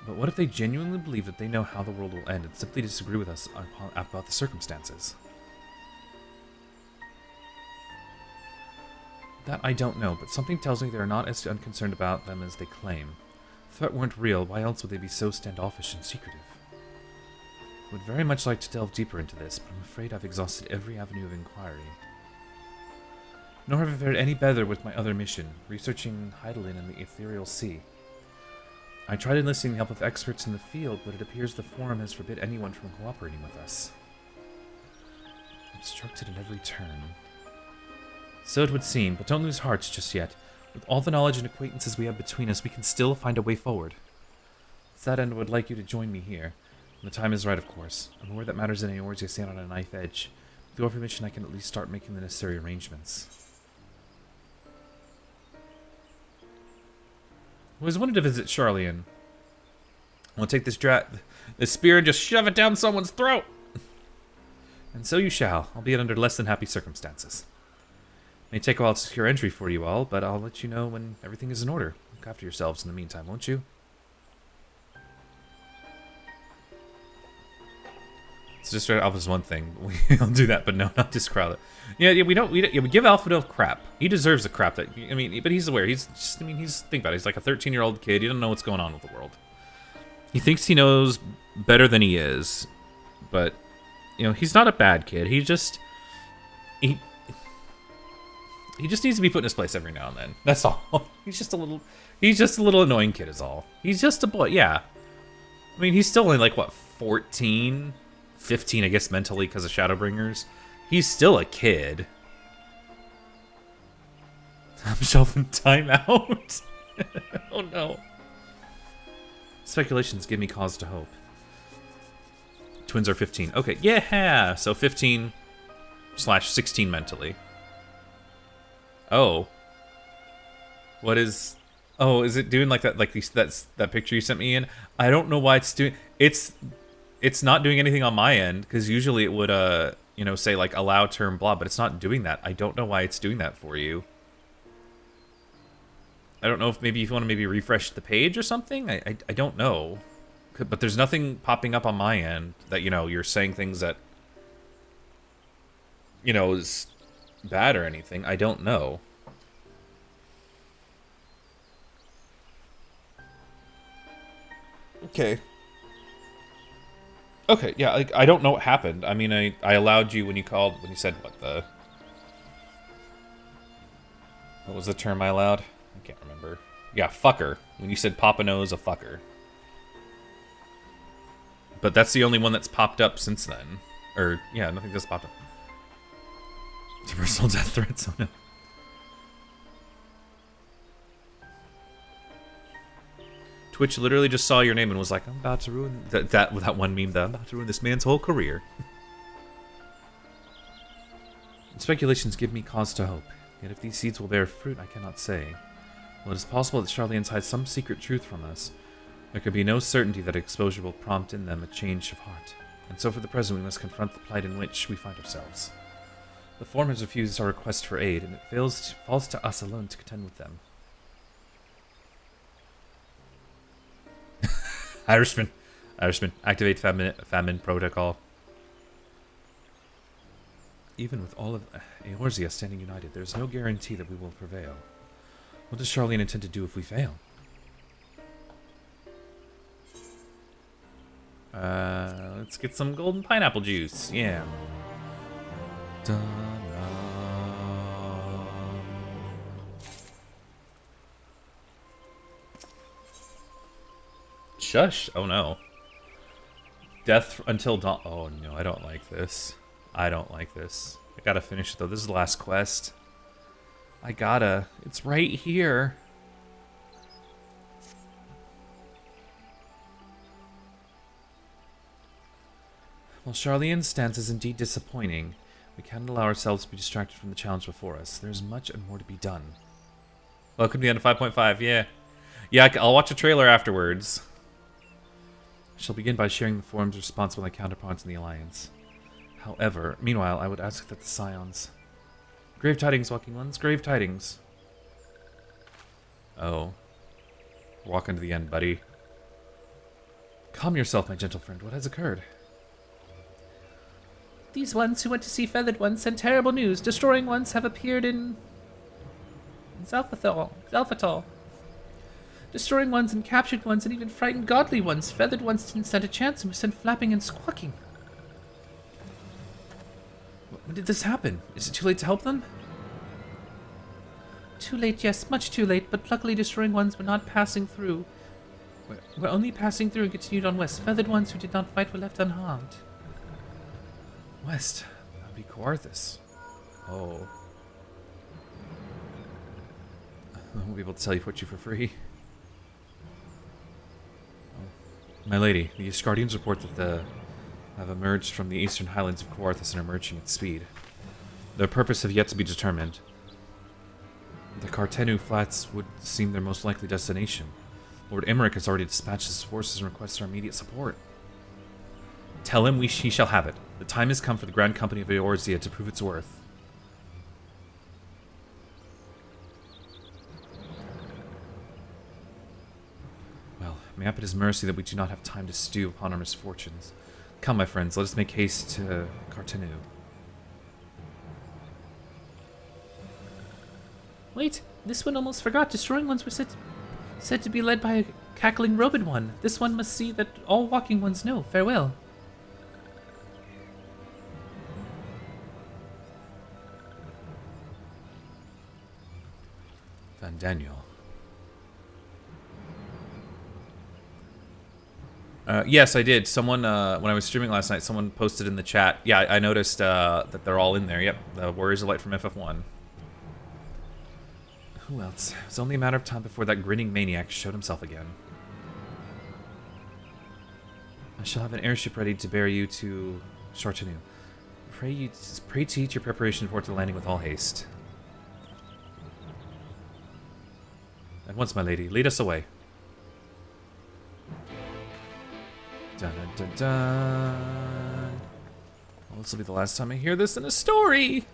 But what if they genuinely believe that they know how the world will end and simply disagree with us about the circumstances? That I don't know, but something tells me they are not as unconcerned about them as they claim. If the threat weren't real, why else would they be so standoffish and secretive? Would very much like to delve deeper into this, but I'm afraid I've exhausted every avenue of inquiry. Nor have I fared any better with my other mission, researching Heidelin and the Ethereal Sea. I tried enlisting the help of experts in the field, but it appears the Forum has forbid anyone from cooperating with us. Obstructed at every turn. So it would seem, but don't lose hearts just yet. With all the knowledge and acquaintances we have between us, we can still find a way forward. To that end, I would like you to join me here. When the time is right, of course. I'm aware that matters in Eorzea stand on a knife edge. With your permission, I can at least start making the necessary arrangements. I always wanted to visit Sharlayan. I'll take this spear and just shove it down someone's throat! And so you shall, albeit under less than happy circumstances. It may take a while to secure entry for you all, but I'll let you know when everything is in order. Look after yourselves in the meantime, won't you? It's just Alpha's one thing. We'll do that, but no, not discrowd it. Yeah, we give Alpha crap. He deserves the crap that, I mean, but he's aware. Think about it. He's like a 13-year-old kid. He doesn't know what's going on with the world. He thinks he knows better than he is, but, you know, he's not a bad kid. He just needs to be put in his place every now and then. That's all. He's just a little annoying kid is all. He's just a boy, yeah. I mean, he's still only like, what, 14? 15, I guess, mentally because of Shadowbringers. He's still a kid. I'm shelving timeout. Oh no. Speculations give me cause to hope. Twins are 15. Okay, yeah. So 15/16 mentally. Oh. What is? Oh, is it doing like that? Like that picture you sent me in? I don't know why it's doing. It's not doing anything on my end, because usually it would, you know, say, like, allow term blah, but it's not doing that. I don't know why it's doing that for you. I don't know if maybe you want to maybe refresh the page or something. I don't know. But there's nothing popping up on my end that, you know, you're saying things that, you know, is bad or anything. I don't know. Okay. Okay, yeah, like, I don't know what happened. I mean, I allowed you when you said what was the term I allowed? I can't remember. Yeah, fucker. When you said Papa knows a fucker. But that's the only one that's popped up since then. Or, yeah, nothing just popped up. Personal death threats, oh no. Twitch literally just saw your name and was like, I'm about to ruin that one meme that I'm about to ruin this man's whole career. Speculations give me cause to hope, yet if these seeds will bear fruit, I cannot say. While it is possible that Sharlayans hide some secret truth from us, there could be no certainty that exposure will prompt in them a change of heart. And so for the present we must confront the plight in which we find ourselves. The Forum has refused our request for aid, and it falls to us alone to contend with them. Irishman, activate famine protocol. Even with all of Eorzea standing united, there is no guarantee that we will prevail. What does Sharlayan intend to do if we fail? Let's get some golden pineapple juice. Yeah. Shush. Oh no. Death until dawn. Oh no, I don't like this. I don't like this. I gotta finish it though. This is the last quest. I gotta. It's right here. While Sharlayan's stance is indeed disappointing, we can't allow ourselves to be distracted from the challenge before us. There's much and more to be done. Welcome to the end of 5.5, yeah. Yeah, I'll watch a trailer afterwards. I shall begin by sharing the Forum's response with my counterparts in the Alliance. However, meanwhile, I would ask that the Scions... Grave tidings, Walking Ones, grave tidings. Oh. We're walking to the end, buddy. Calm yourself, my gentle friend. What has occurred? These ones who went to see Feathered Ones sent terrible news. Destroying Ones have appeared in... Zalfathal. Destroying ones and captured ones and even frightened godly ones. Feathered ones didn't stand a chance and were sent flapping and squawking. When did this happen? Is it too late to help them? Too late, yes, much too late, but luckily destroying ones were not passing through. We're only passing through and continued on west. Feathered ones who did not fight were left unharmed. West. That would be Coarthus. Oh. I won't be able to teleport you for free. Oh. My lady, the Asgardians report that the have emerged from the eastern highlands of Coarthus and are marching at speed. Their purpose have yet to be determined. The Cartenu Flats would seem their most likely destination. Lord Emmerich has already dispatched his forces and requests our immediate support. Tell him he shall have it. The time has come for the Grand Company of Eorzea to prove its worth. Well, may up at his mercy that we do not have time to stew upon our misfortunes. Come, my friends, let us make haste to Cartenu. Wait, this one almost forgot. Destroying ones were said to be led by a cackling robed one. This one must see that all walking ones know. Farewell. Van Daniel. Yes, I did. Someone, when I was streaming last night, someone posted in the chat. Yeah, I noticed that they're all in there. Yep, the Warriors of Light from FF1. Who else? It was only a matter of time before that grinning maniac showed himself again. I shall have an airship ready to bear you to Chartanu. Pray to eat your preparation for the landing with all haste. At once, my lady, lead us away. Dun dun dun dun. Well, this will be the last time I hear this in a story.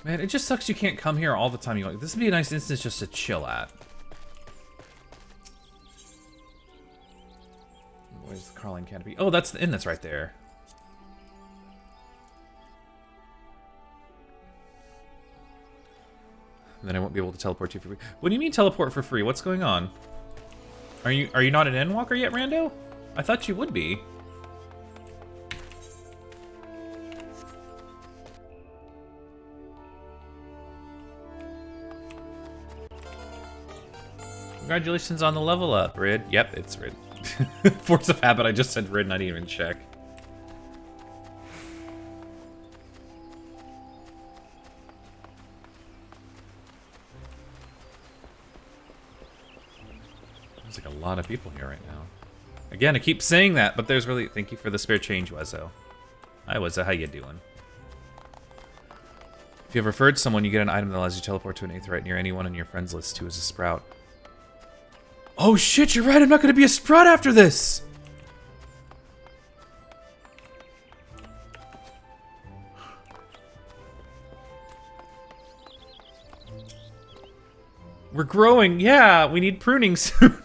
Man, it just sucks you can't come here all the time. You're like, this would be a nice instance just to chill at. Where's the Carling Canopy? Oh, that's the inn that's right there. And then I won't be able to teleport you for free. What do you mean teleport for free? What's going on? Are you not an Endwalker yet, Rando? I thought you would be. Congratulations on the level up, Rid. Yep, it's Rid. Force of habit, I just said Rid and I didn't even check. There's like a lot of people here right now. Again, I keep saying that, but there's really... Thank you for the spare change, Wezzo. Hi, Wezzo. How you doing? If you have referred someone, you get an item that allows you to teleport to an Aetheryte near anyone on your friends list who is a Sprout. Oh shit, you're right, I'm not gonna be a Sprout after this! We're growing, yeah, we need pruning soon.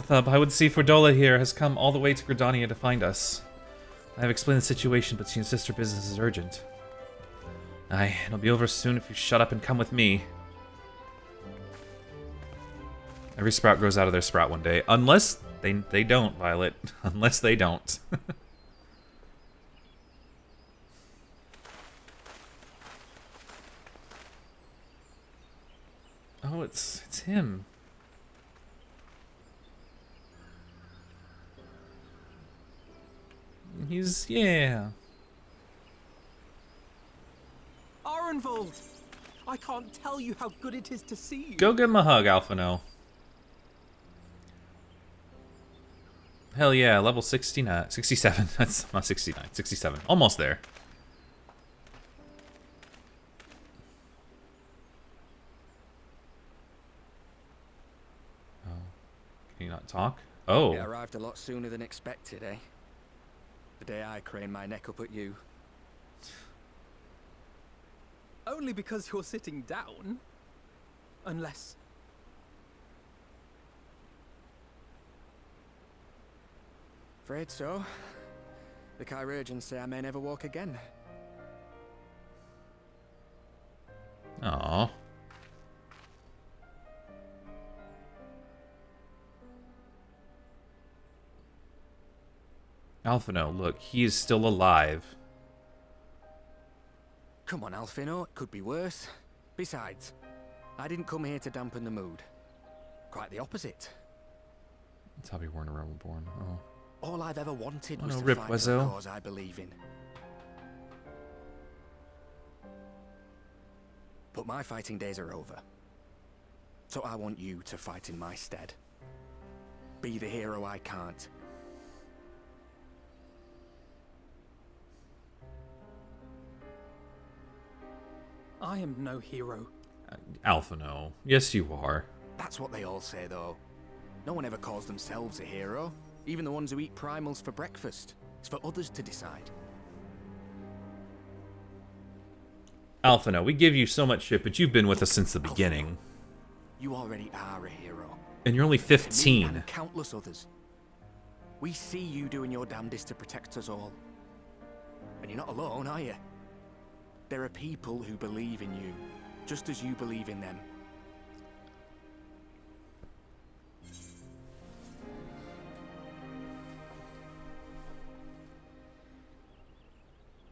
I would see Fordola here has come all the way to Gridania to find us. I have explained the situation, but she insists her business is urgent. Aye, it'll be over soon if you shut up and come with me. Every Sprout grows out of their Sprout one day. Unless they don't, Violet. Unless they don't. Oh, it's him. He's, yeah. Arenvald! I can't tell you how good it is to see you. Go give him a hug, Alphino. Hell yeah, level 69, 67. That's not 69, 67. Almost there. Oh, can you not talk? Oh. It arrived a lot sooner than expected, eh? The day I craned my neck up at you. Only because you're sitting down. Unless... Afraid so. The Chirurgeons say I may never walk again. Aww. Alphino, look, he is still alive. Come on, Alphino, it could be worse. Besides, I didn't come here to dampen the mood. Quite the opposite. That's how we weren't a rebel born. Oh. All I've ever wanted Oh, was no, to rip, fight for Wezzo. the cause I believe in. But my fighting days are over. So I want you to fight in my stead. Be the hero I can't. I am no hero. Alphino, yes you are. That's what they all say, though. No one ever calls themselves a hero. Even the ones who eat primals for breakfast. It's for others to decide. Alphino, we give you so much shit, but you've been with us since the beginning. You already are a hero. And you're only Me 15. and countless others. We see you doing your damnedest to protect us all. And you're not alone, are you? There are people who believe in you, just as you believe in them.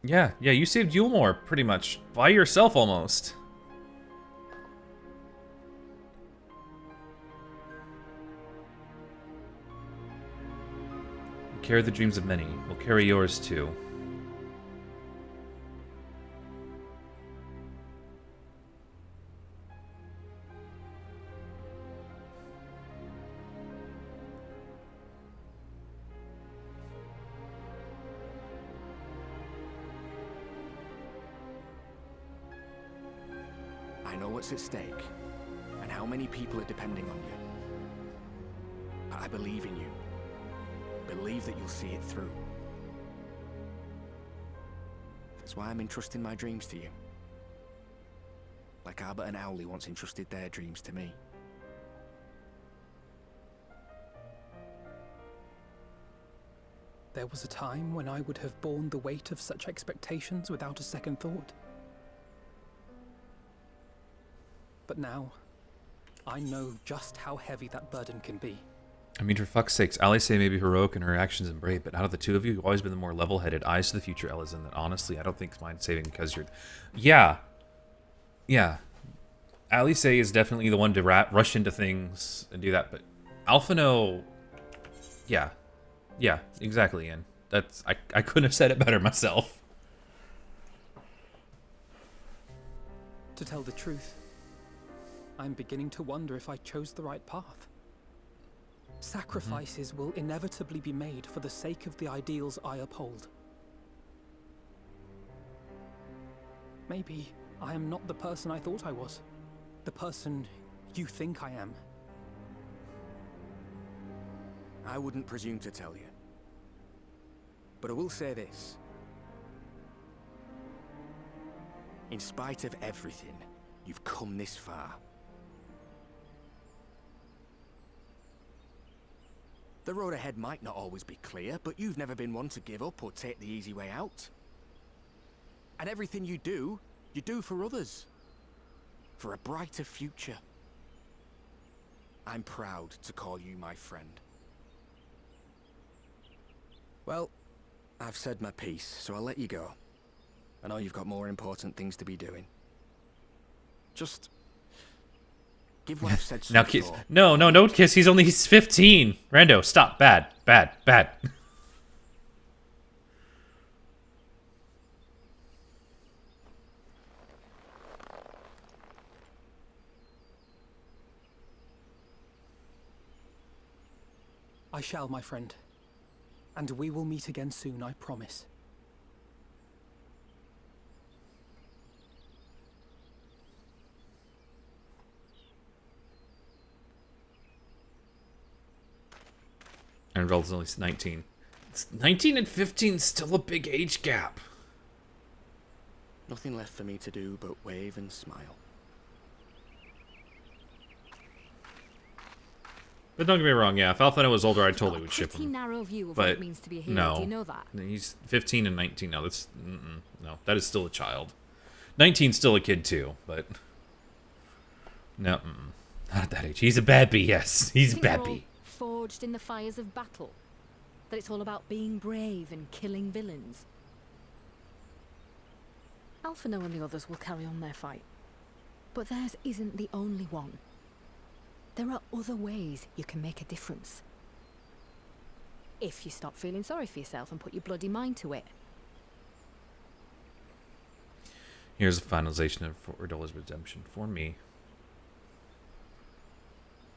Yeah, you saved Yulmore, pretty much. By yourself, almost. You carry the dreams of many. We'll carry yours, too. I know what's at stake, and how many people are depending on you. But I believe in you. Believe that you'll see it through. That's why I'm entrusting my dreams to you. Like Albert and Owley once entrusted their dreams to me. There was a time when I would have borne the weight of such expectations without a second thought. But now, I know just how heavy that burden can be. I mean, for fuck's sakes, Alice may be heroic in her actions and brave, but out of the two of you, you've always been the more level-headed, eyes to the future Ellison that honestly, I don't think it's mind saving because you're... Yeah. Alice is definitely the one to rush into things and do that, but Alphino... Yeah, exactly, Ian. That's... I couldn't have said it better myself. To tell the truth, I'm beginning to wonder if I chose the right path. Sacrifices will inevitably be made for the sake of the ideals I uphold. Maybe I am not the person I thought I was. The person you think I am. I wouldn't presume to tell you. But I will say this. In spite of everything, you've come this far. The road ahead might not always be clear, but you've never been one to give up or take the easy way out. And everything you do for others. For a brighter future. I'm proud to call you my friend. Well, I've said my piece, so I'll let you go. I know you've got more important things to be doing. Just... give what I've said some Now kiss. thought. No, don't kiss. He's 15. Rando, stop. Bad. I shall, my friend. And we will meet again soon, I promise. And Rel's only 19. 19 and 15 is still a big age gap. Nothing left for me to do but wave and smile. But don't get me wrong, yeah, if Alphino was older, I totally would ship Pretty him. narrow view of But what it means to be a hero. no, Do you know that? he's 15 and 19 now. That's no, that is still a child. 19's still a kid too, but no, not at that age. He's a baby, yes, he's a Think they're all baby. forged in the fires of battle. That it's all about being brave and killing villains. Alphino and the others will carry on their fight. But theirs isn't the only one. There are other ways you can make a difference. If you stop feeling sorry for yourself and put your bloody mind to it. Here's a finalization of Erdola's redemption for me.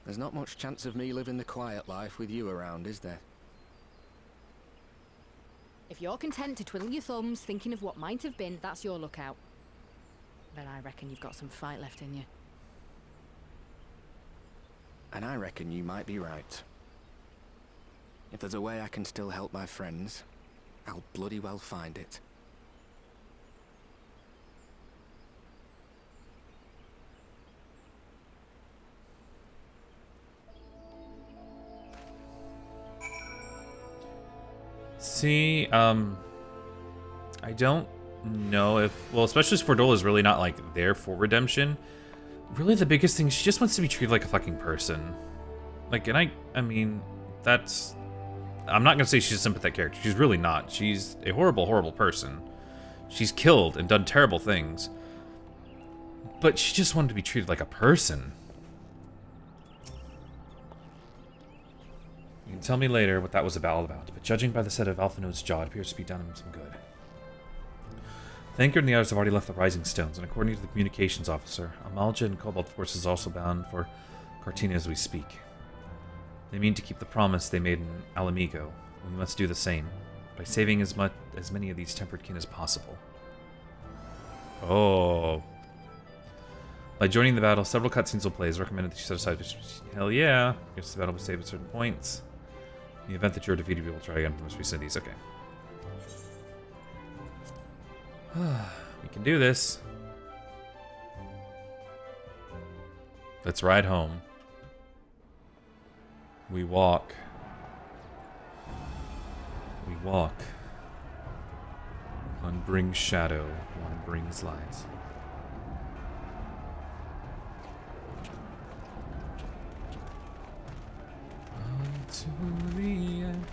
There's not much chance of me living the quiet life with you around, is there? If you're content to twiddle your thumbs thinking of what might have been, that's your lookout. But I reckon you've got some fight left in you. And I reckon you might be right. If there's a way I can still help my friends, I'll bloody well find it. See, I don't know if, well, especially Spordola is really not like there for redemption. Really, the biggest thing, she just wants to be treated like a fucking person. Like, and I mean, that's, I'm not gonna say she's a sympathetic character. She's really not. She's a horrible, horrible person. She's killed and done terrible things. But she just wanted to be treated like a person. You can tell me later what that was all about, but judging by the set of Alphino's jaw, it appears to be done him some good. Thanker and the others have already left the Rising Stones, and according to the communications officer, Amalja and Cobalt Force is also bound for Cartina as we speak. They mean to keep the promise they made in Alamigo, and we must do the same, by saving as many of these tempered kin as possible. Oh. By joining the battle, several cutscenes will play. It's recommended that you set aside... Hell yeah! I guess the battle will save at certain points. In the event that you're defeated, we will try again from the most recent of these. Okay. We can do this. Let's ride home. We walk. We walk. One brings shadow, one brings light. On to the end.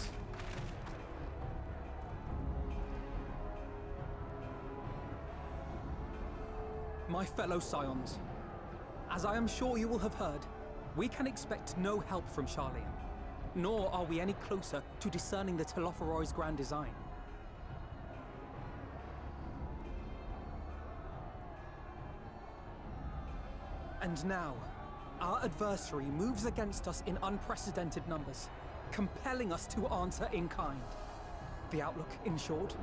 My fellow Scions, as I am sure you will have heard, we can expect no help from Sharlayan, nor are we any closer to discerning the Telophoroi's grand design. And now, our adversary moves against us in unprecedented numbers, compelling us to answer in kind. The outlook, in short,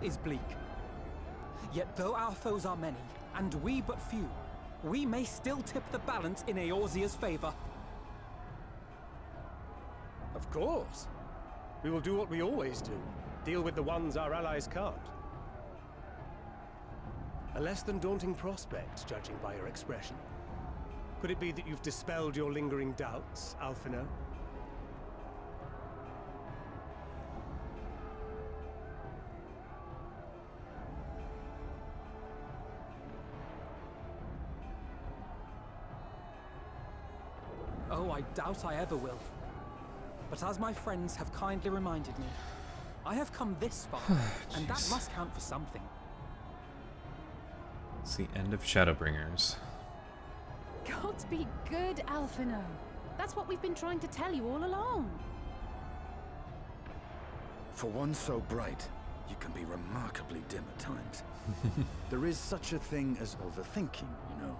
is bleak. Yet though our foes are many, and we but few, we may still tip the balance in Eorzea's favor. Of course. We will do what we always do. Deal with the ones our allies can't. A less than daunting prospect, judging by your expression. Could it be that you've dispelled your lingering doubts, Alphino? Oh, I doubt I ever will. But as my friends have kindly reminded me, I have come this far, and that must count for something. It's the end of Shadowbringers. God be good, Alphino. That's what we've been trying to tell you all along. For one so bright, you can be remarkably dim at times. There is such a thing as overthinking, you know.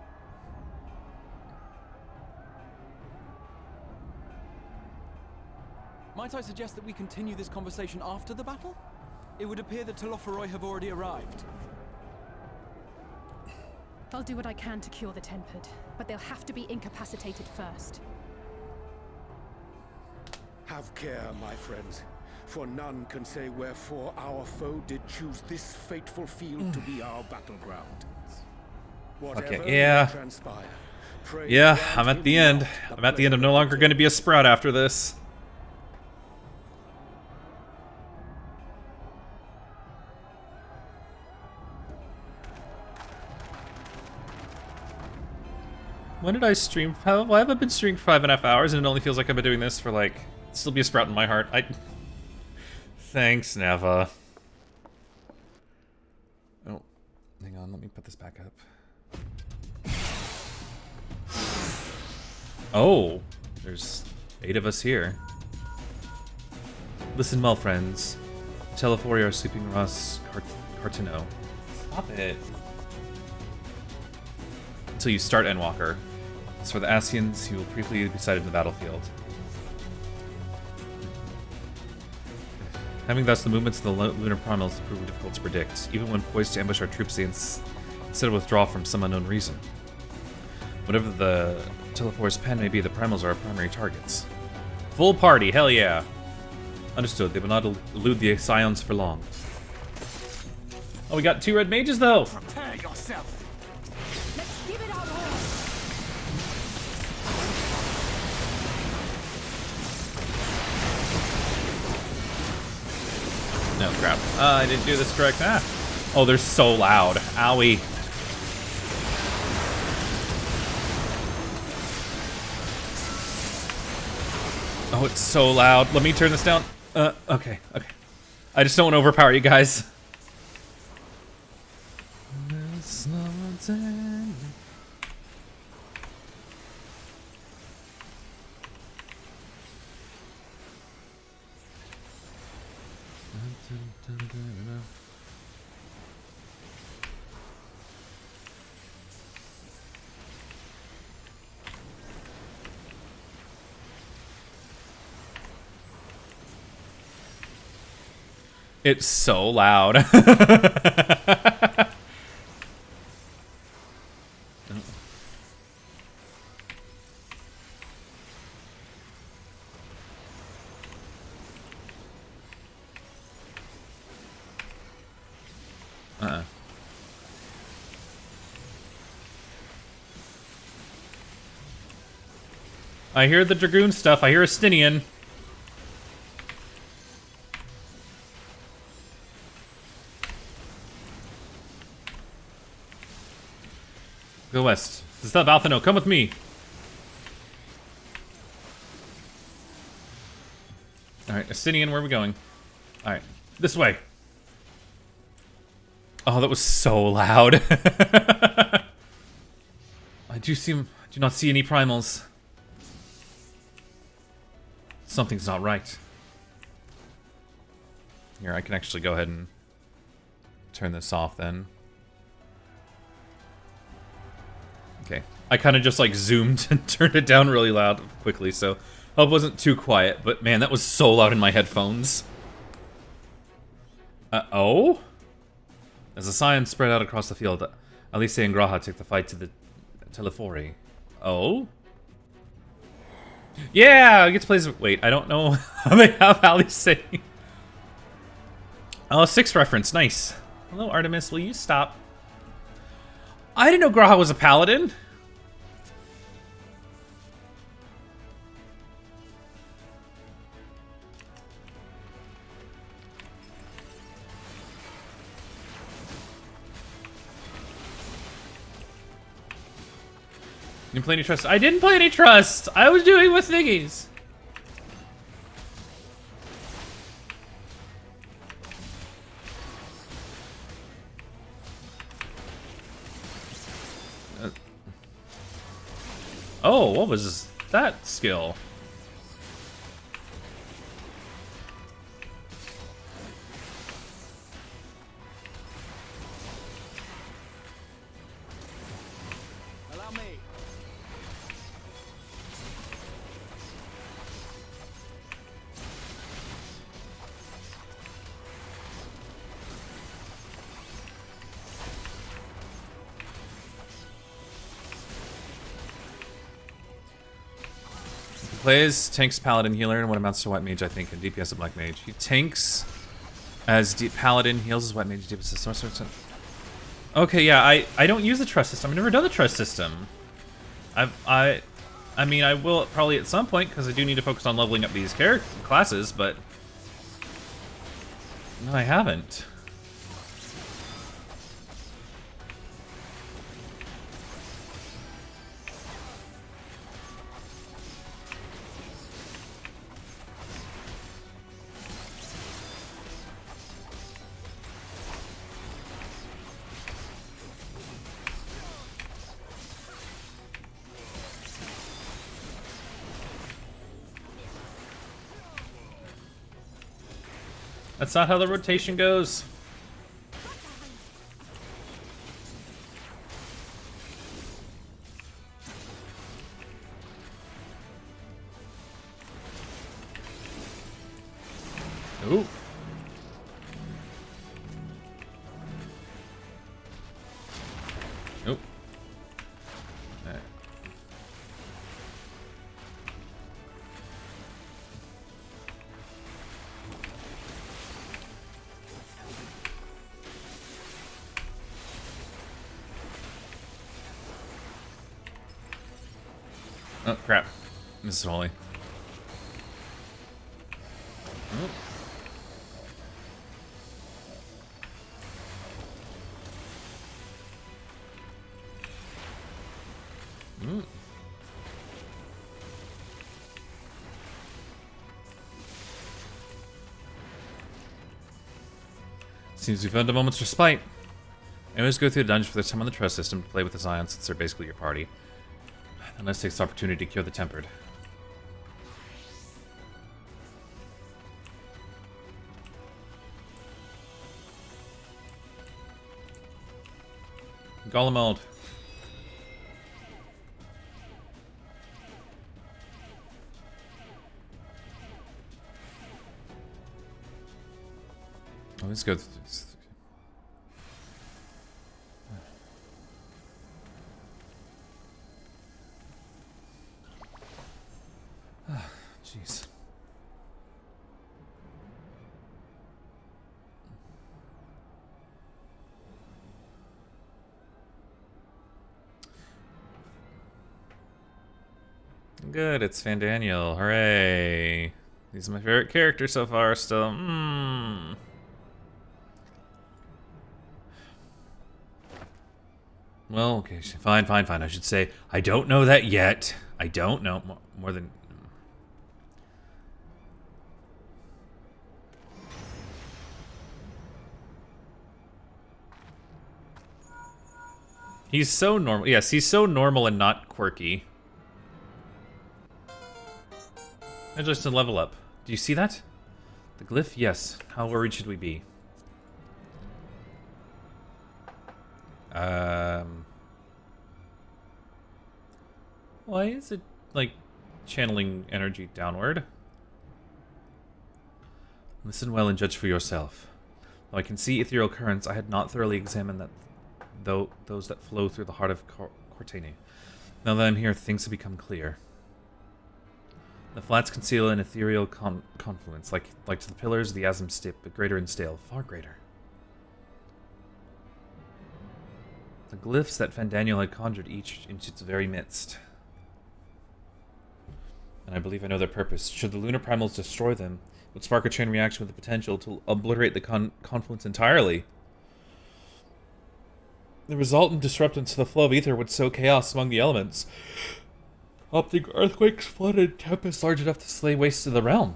Might I suggest that we continue this conversation after the battle? It would appear that Telophoroi have already arrived. I'll do what I can to cure the Tempered, but they'll have to be incapacitated first. Have care, my friends, for none can say wherefore our foe did choose this fateful field to be our battleground. Whatever may transpire, Yeah, I'm at the end. I'm at the end. I'm no longer going to be a sprout after this. When did I stream? Why have I been streaming for 5.5 hours and it only feels like I've been doing this for like... Still be a sprout in my heart. Thanks, Neva. Oh, hang on. Let me put this back up. Oh, there's 8 of us here. Listen well, friends. Telefori are sweeping Ross Cartino. Stop it. Until you start Endwalker. As for the Ascians, he will briefly be sighted in the battlefield. Having thus the movements of the lunar primals is proving difficult to predict, even when poised to ambush our troops, they instead of withdraw from some unknown reason. Whatever the Telefori's pen may be, the primals are our primary targets. Full party, hell yeah! Understood, they will not elude the Scions for long. Oh, we got 2 red mages though! Prepare yourself! Let's give it our all! No, crap. I didn't do this correct. Ah. Oh, they're so loud. Owie. Oh, it's so loud. Let me turn this down. Okay. I just don't want to overpower you guys. It's so loud. I hear the Dragoon stuff. I hear a Stinian. Go west. Stop, Althano. Come with me. Alright, Astinian, where are we going? Alright, this way. Oh, that was so loud. I do not see any primals. Something's not right. Here, I can actually go ahead and turn this off then. Okay. I kind of just like zoomed and turned it down really loud quickly, so I hope it wasn't too quiet, but man, that was so loud in my headphones. Uh-oh? As the Scions spread out across the field, Alice and Graha took the fight to the Telefori. Oh? Yeah, I get to play as... Wait, I don't know how they have Alice. Oh, 6 reference, nice. Hello, Artemis, will you stop? I didn't know Graha was a paladin. You didn't play any Trust? I didn't play any Trust. I was doing with thingies. Oh, what was that skill? Allow me. Plays tanks, paladin, healer, and what amounts to white mage, I think, and DPS of black mage. He tanks as paladin, heals as white mage, DPS as... Okay, yeah, I don't use the trust system. I've never done the trust system. I mean, I will probably at some point, because I do need to focus on leveling up these classes, but no, I haven't. That's not how the rotation goes. Ooh. Nope. Alright. Oh, crap. This is Holly. Oh. Mm. Seems we found a moment's respite. I always go through the dungeon for the time on the trust system to play with the Zions since they're basically your party. And let's take this opportunity to cure the tempered. Golemald. Oh, let's go. Jeez. Good, it's Fandaniel. Hooray. He's my favorite character so far still. Well, okay, fine. I should say, I don't know that yet. I don't know. More than... He's so normal. Yes, he's so normal and not quirky. And just to level up. Do you see that? The glyph? Yes. How worried should we be? Why is it, like, channeling energy downward? Listen well and judge for yourself. Though I can see ethereal currents, I had not thoroughly examined those that flow through the heart of Cortene. Now that I'm here, things have become clear. The flats conceal an ethereal confluence, like to the pillars of the Asm Stip, but greater in scale, far greater. The glyphs that Fandaniel had conjured each into its very midst. And I believe I know their purpose. Should the lunar primals destroy them, it would spark a chain reaction with the potential to obliterate the confluence entirely. The resultant disruptance to the flow of ether would sow chaos among the elements, opting earthquakes, flood, and tempests large enough to slay waste to the realm.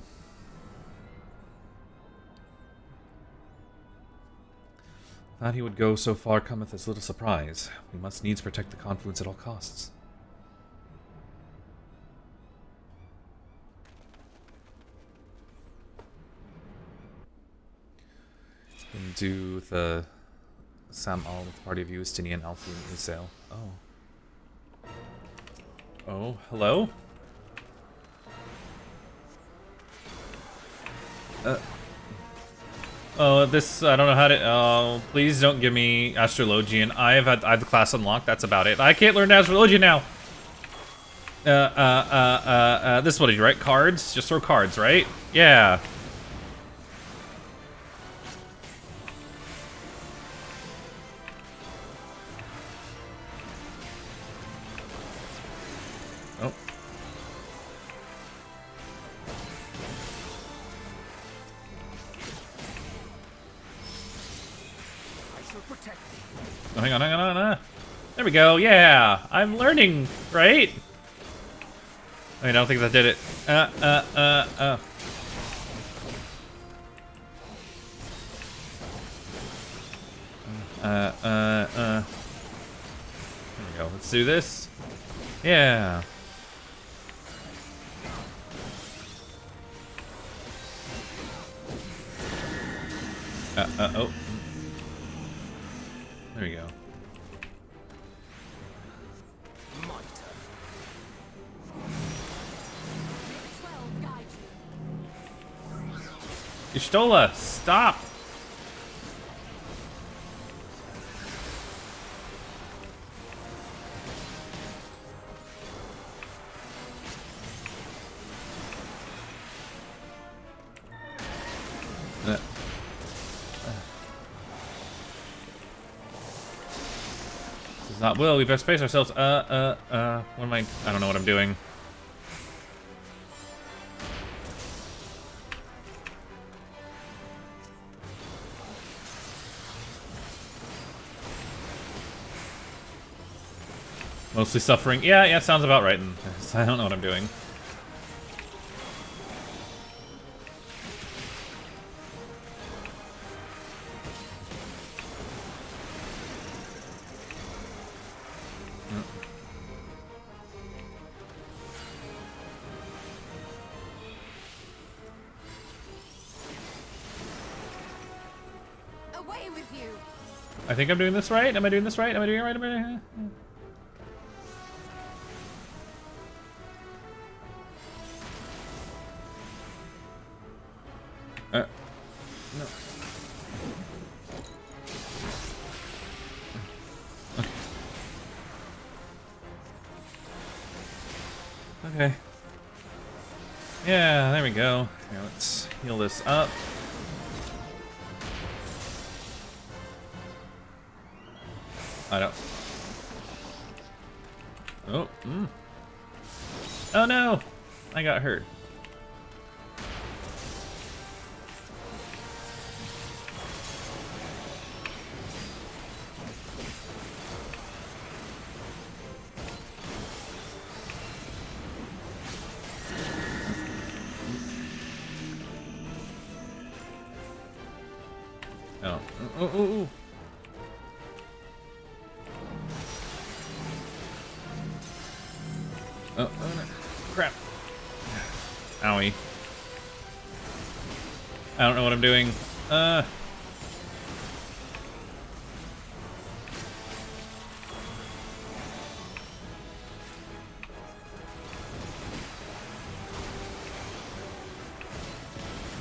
That he would go so far cometh as little surprise. We must needs protect the confluence at all costs. And do the Sam Al with the party of Justinian, Alfie, and Isael. Oh. Oh, hello? Oh, this, I don't know how to, oh, please don't give me Astrologian. I have the class unlocked, that's about it. I can't learn Astrologian now! This is what I do, right? Cards? Just throw cards, right? Yeah. hang on. There we go, yeah! I'm learning, right? I don't think that did it. There we go, let's do this. Yeah. Oh. There we go. Y'shtola, stop! This is not Will, we better space ourselves. What am I don't know what I'm doing. Mostly suffering. Yeah, sounds about right. I don't know what I'm doing. Away with you. I think I'm doing this right. Am I doing this right? Am I doing it right? No. Okay. Yeah, there we go. Here, let's heal this up. I don't. Oh, Oh no! I got hurt. Oh. Oh. Oh, no. Crap. Owie. I don't know what I'm doing.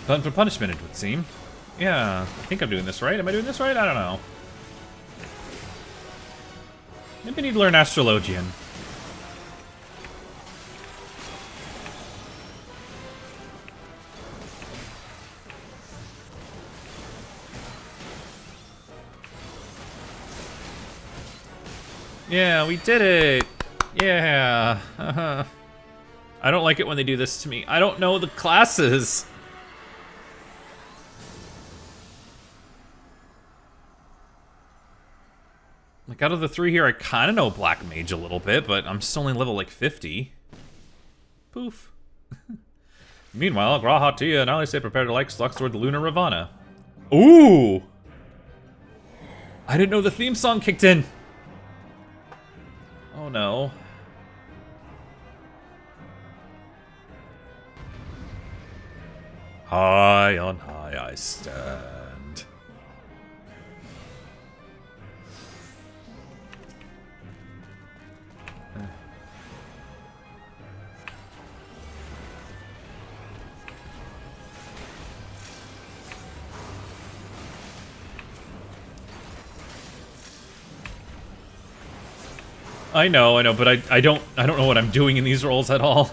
Glutton for punishment, it would seem. Yeah, I think I'm doing this right. Am I doing this right? I don't know. Maybe I need to learn Astrologian. Yeah, we did it! Yeah! I don't like it when they do this to me. I don't know the classes! Like, out of the three here, I kind of know Black Mage a little bit, but I'm still only level, like, 50. Poof. Meanwhile, Graha Tia and Ali say prepare to like Slux toward the Lunar Ravana. Ooh! I didn't know the theme song kicked in! Oh no. High on high I stand. I know, but I don't know what I'm doing in these roles at all.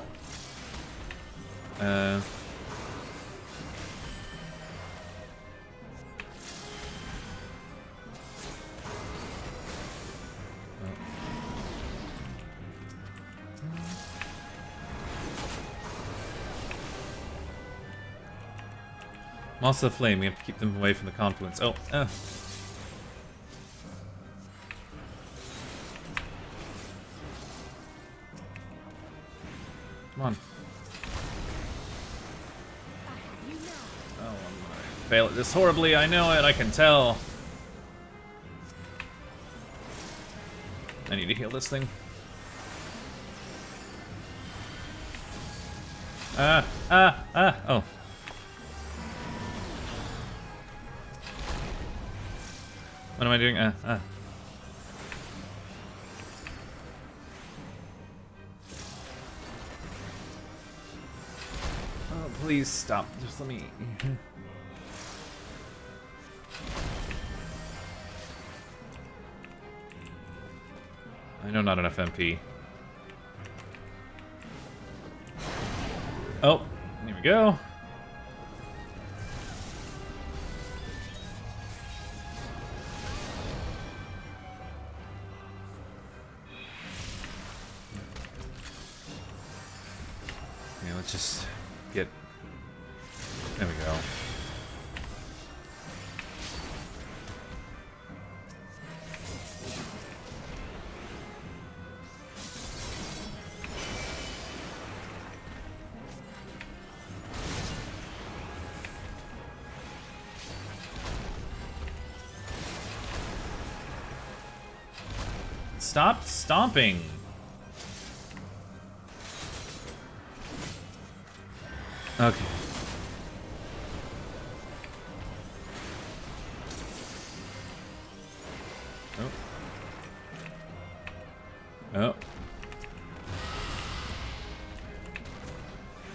Moss of Flame, we have to keep them away from the confluence. Oh, Come on. Oh, I'm gonna fail at this horribly. I know it. I can tell. I need to heal this thing. Oh. What am I doing? Oh, please stop. Just let me... I know not enough MP. Oh, here we go. Okay, let's just get... There we go. Stop stomping. Okay. Oh.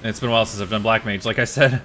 It's been a while since I've done Black Mage, like I said.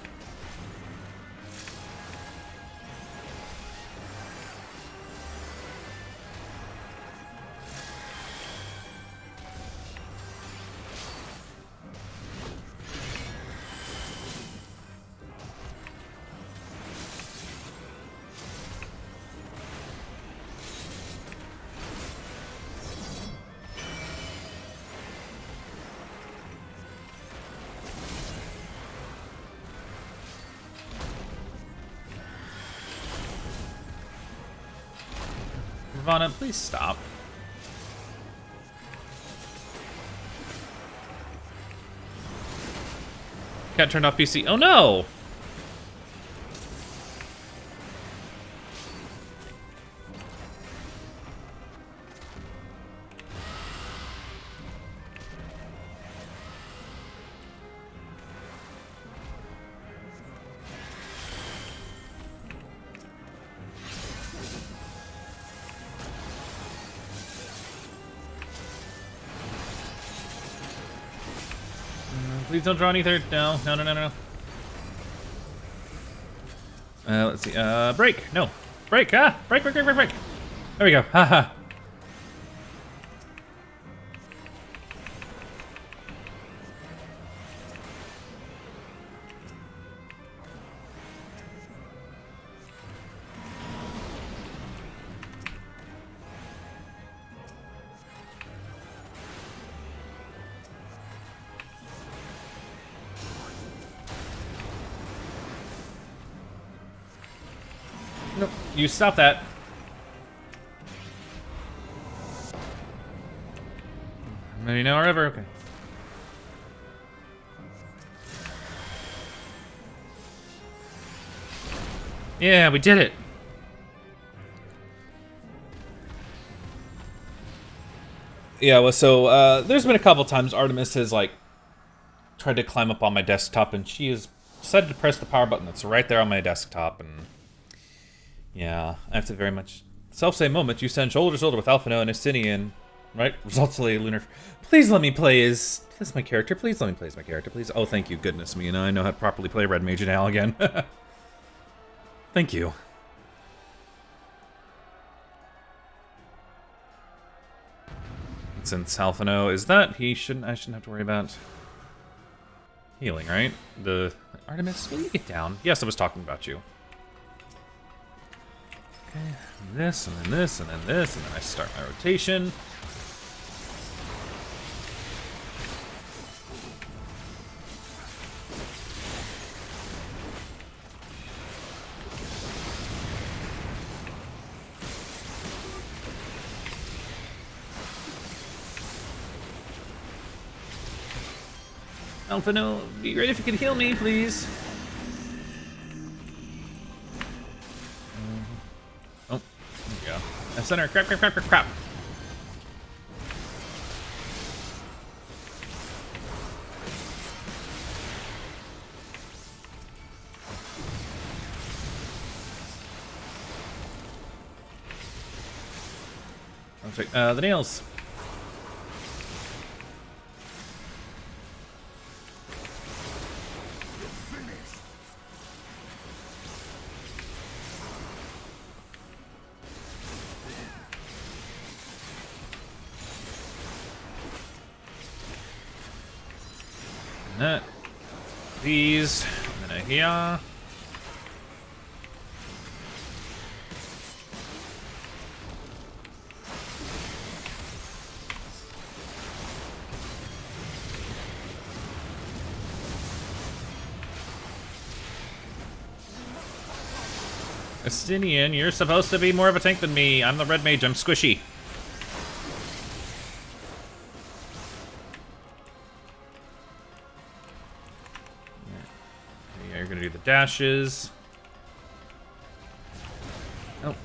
Ivana, please stop. Cat turned off PC. Oh no! Please don't draw any third. No, no, no, no, no. Let's see. Break. No. Break. Break, break, break, break, break. There we go. Haha. Nope. You stop that. Maybe now or ever. Okay. Yeah, we did it. Yeah, well, so there's been a couple times Artemis has like tried to climb up on my desktop, and she has decided to press the power button that's right there on my desktop, and yeah, after very much self-same moment, you stand shoulder to shoulder with Alphino and Estinian, right? Results lunar. Please let me play as my character. Please let me play as my character, please. Oh, thank you, goodness me. I know how to properly play Red Mage now again. Thank you. Since Alphino is that, I shouldn't have to worry about healing, right? The Artemis, will you get down? Yes, I was talking about you. Okay, and this, and then this, and then this, and then I start my rotation. Alpha, no. It'd be great if you could heal me, please. Oh, there we go. Center. Crap, crap, crap, crap, crap. Perfect. The nails. These. And then here. Estinian, you're supposed to be more of a tank than me. I'm the red mage, I'm squishy. Yeah, you're gonna do the dashes. Oh. Okay.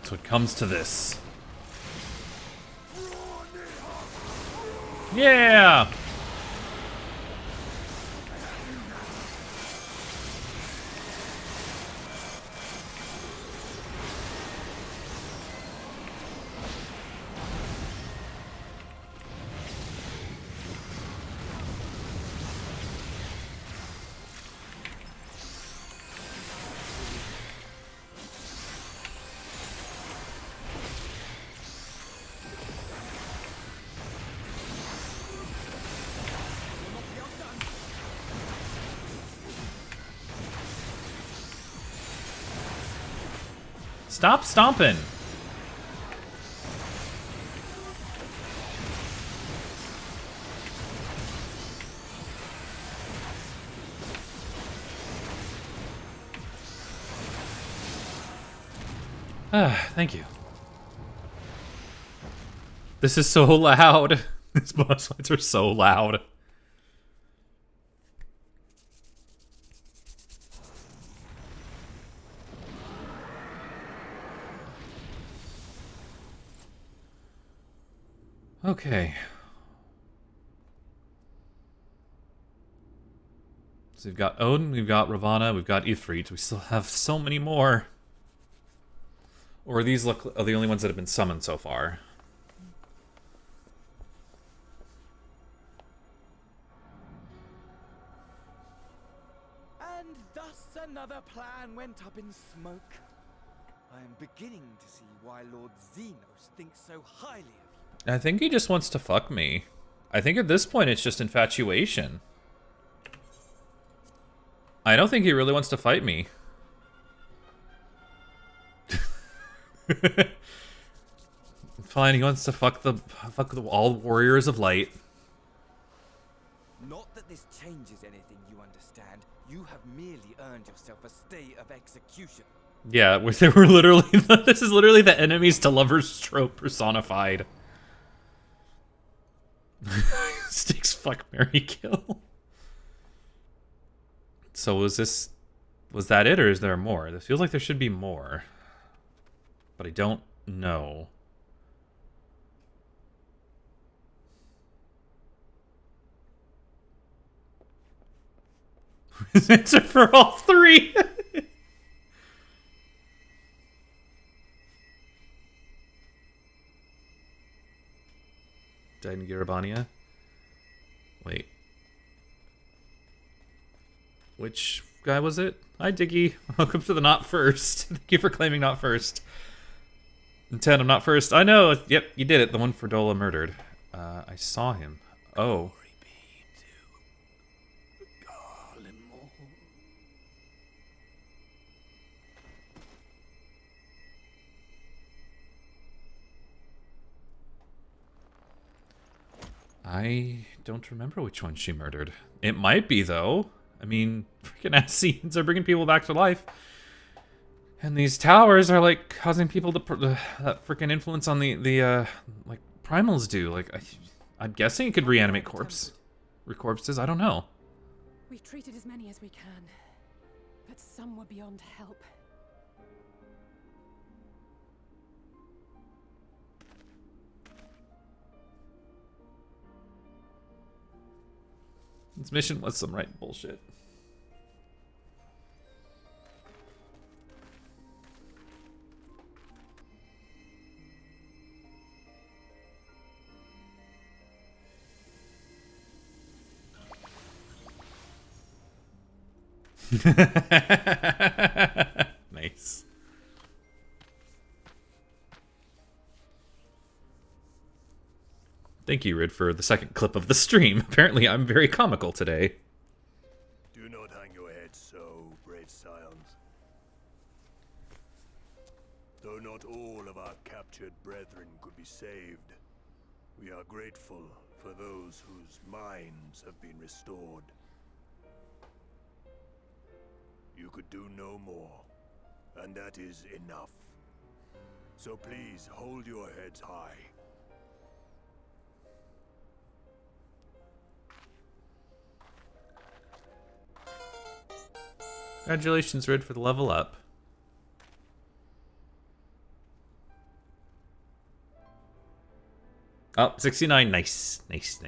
So it comes to this. Yeah! Stop stomping. Thank you. This is so loud. These boss fights are so loud. Okay. So we've got Odin, we've got Ravana, we've got Ifrit. We still have so many more. Or are these are the only ones that have been summoned so far? And thus another plan went up in smoke. I am beginning to see why Lord Xenos thinks so highly of you. I think he just wants to fuck me. I think at this point it's just infatuation. I don't think he really wants to fight me. Fine, he wants to fuck the all warriors of light. this changes anything, you understand. You have merely earned yourself a stay of execution. Yeah, they were literally. This is literally the enemies to lovers trope personified. Sticks, fuck, marry, kill. So was that it, or is there more? It feels like there should be more, but I don't know. His answer for all three. Died in Garabania. Wait. Which guy was it? Hi, Diggy. Welcome to the not first. Thank you for claiming not first. And 10, I'm not first. I know. Yep, you did it. The one Fordola murdered. I saw him. Oh. I don't remember which one she murdered. It might be, though. I mean, freaking Assassins are bringing people back to life. And these towers are, like, causing people to... that freaking influence on the like, primals do. Like, I'm guessing it could reanimate corpses. I don't know. We've treated as many as we can, but some were beyond help. This mission was some right bullshit. Nice. Thank you, Rid, for the second clip of the stream. Apparently, I'm very comical today. Do not hang your head so, brave scions. Though not all of our captured brethren could be saved, we are grateful for those whose minds have been restored. You could do no more, and that is enough. So please hold your heads high. Congratulations, Rid, for the level up. Oh, 69. Nice. Nice.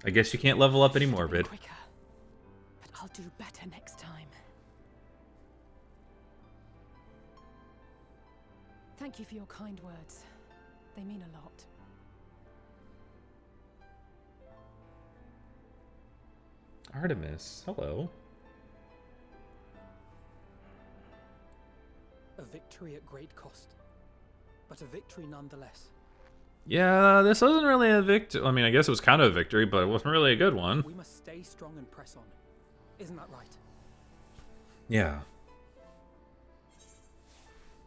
I guess you can't level up anymore, Rid. But I'll do better next time. Thank you for your kind words. They mean a lot. Artemis, hello. A victory at great cost, but a victory nonetheless. Yeah, this wasn't really a victory. I mean, I guess it was kind of a victory, but it wasn't really a good one. We must stay strong and press on. Isn't that right? Yeah.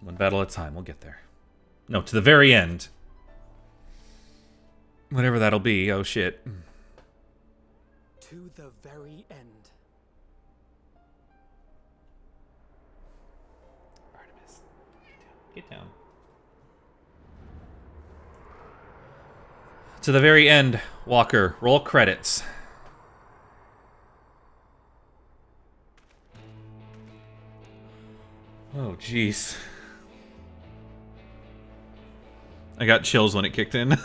One battle at a time, we'll get there. No, to the very end. Whatever that'll be, oh shit. To the very end. Artemis, get down. To the very end, Walker. Roll credits. Oh, jeez. I got chills when it kicked in.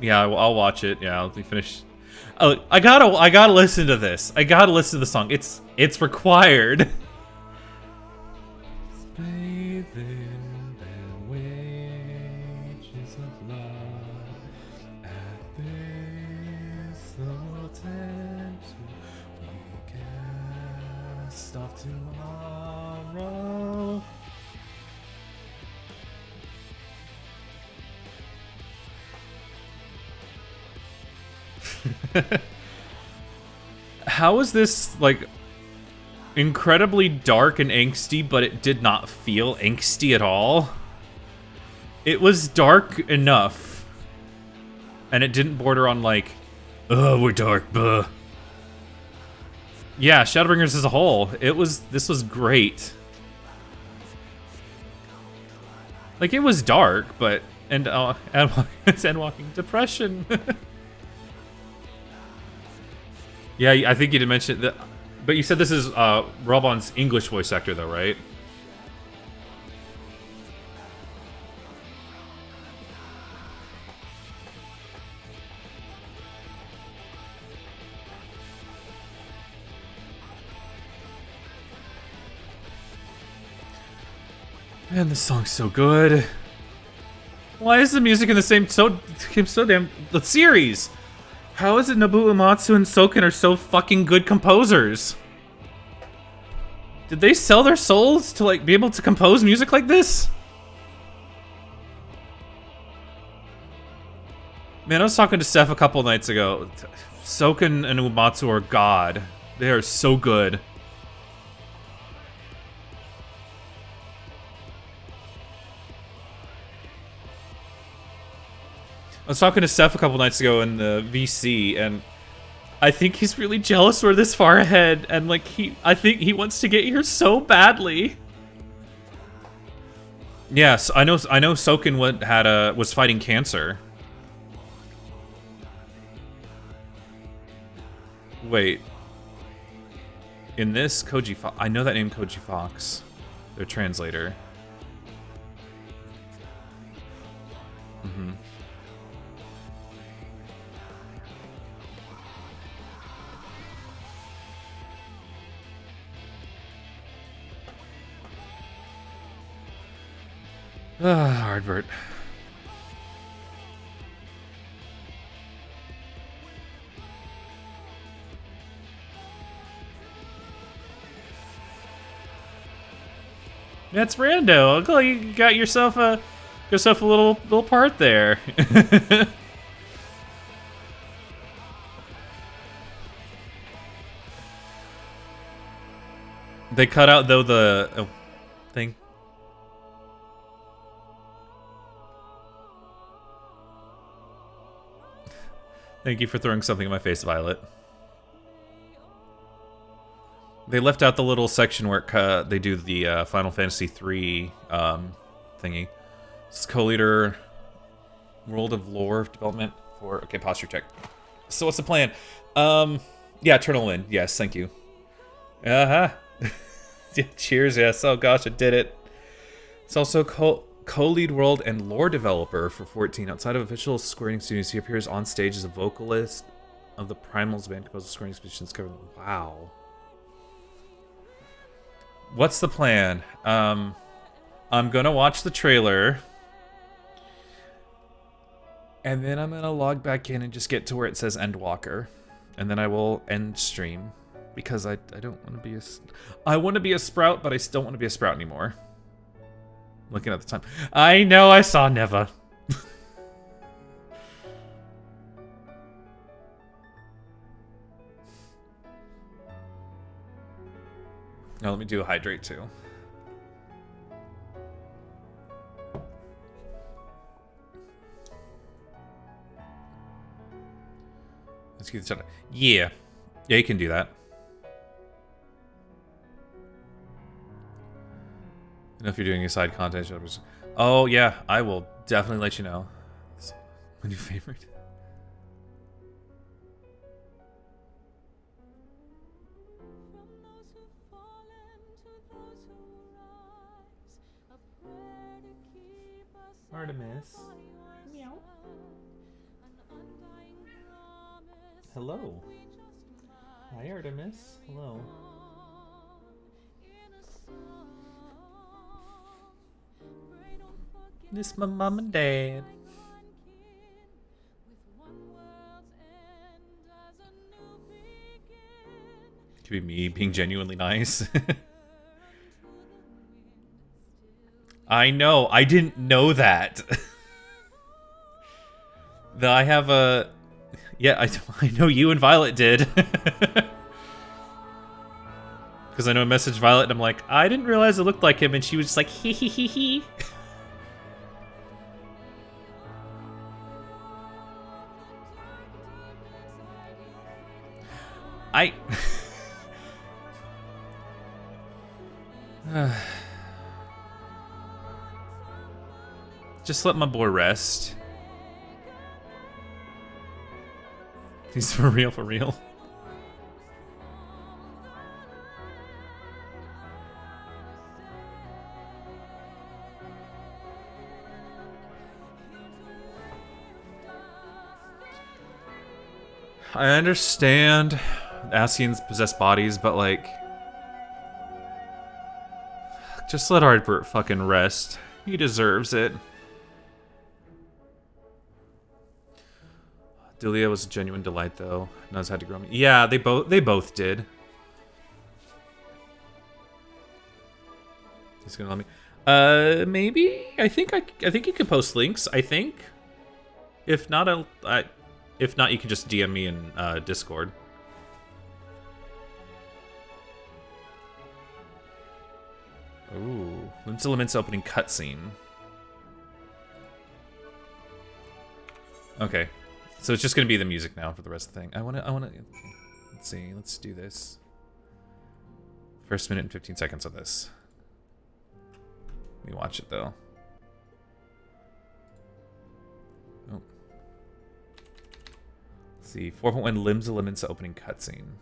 Yeah, I'll watch it. Yeah, let me finish. Oh, I gotta listen to this. I gotta listen to the song. It's required. Faith best of tomorrow. How is this, like, incredibly dark and angsty, but it did not feel angsty at all? It was dark enough. And it didn't border on, like, oh, we're dark, buh. Yeah, Shadowbringers as a whole, this was great. Like, it was dark, but, and it's Endwalking depression. Yeah, I think you did mention that, but you said this is Robon's English voice actor, though, right? Man, this song's so good. Why is the music in the same so damn the series? How is it Nobuo Uematsu and Soken are so fucking good composers? Did they sell their souls to, like, be able to compose music like this? Man, I was talking to Steph a couple nights ago. Soken and Uematsu are god. They are so good. I was talking to Steph a couple nights ago in the VC, and I think he's really jealous we're this far ahead, and like I think he wants to get here so badly. Yes, I know Soken was fighting cancer. Wait. In this, Koji Fox, I know that name, Koji Fox, their translator. Mm-hmm. Hardbert. That's rando. Oh, you got yourself a little part there. They cut out though the thing. Thank you for throwing something in my face, Violet. They left out the little section where they do the Final Fantasy III thingy. It's co-leader, World of Lore development for... Okay, posture check. So what's the plan? Yeah, Eternal Wind. Yes, thank you. Uh-huh. Yeah, cheers, yes. Oh gosh, it did it. It's also co-lead world and lore developer for 14. Outside of official Square Enix Studios, he appears on stage as a vocalist of the Primals band composed of Square Enix musicians covering. Wow. What's the plan? I'm gonna watch the trailer, and then I'm gonna log back in and just get to where it says Endwalker, and then I will end stream because I don't want to be I want to be a Sprout, but I still don't want to be a Sprout anymore. Looking at the time. I know I saw Neva. Now let me do a hydrate too. Let's get this done. Yeah. Yeah, you can do that. I know if you're doing a side content. Oh yeah, I will definitely let you know. It's my new favorite. Artemis. Meow. Hello. Hi, Artemis. Hello. This my mom and dad. be me being genuinely nice. I know. I didn't know that. That I have a... Yeah, I know you and Violet did. Because I know I messaged Violet and I'm like, I didn't realize it looked like him. And she was just like, hee hee hee hee. Just let my boy rest. He's for real, for real. I understand Ascians possess bodies, but like... Just let Ardbert fucking rest. He deserves it. Delia was a genuine delight, though. Knows how to grow me. Yeah, they both did. He's gonna let me. Maybe. I think you could post links. I think. If not, if not, you can just DM me in Discord. Ooh, Limbs Elements opening cutscene. Okay. So it's just gonna be the music now for the rest of the thing. I wanna, let's see, let's do this. First minute and 15 seconds of this. Let me watch it though. Oh. Let's see, 4.1 Limbs Elements opening cutscene.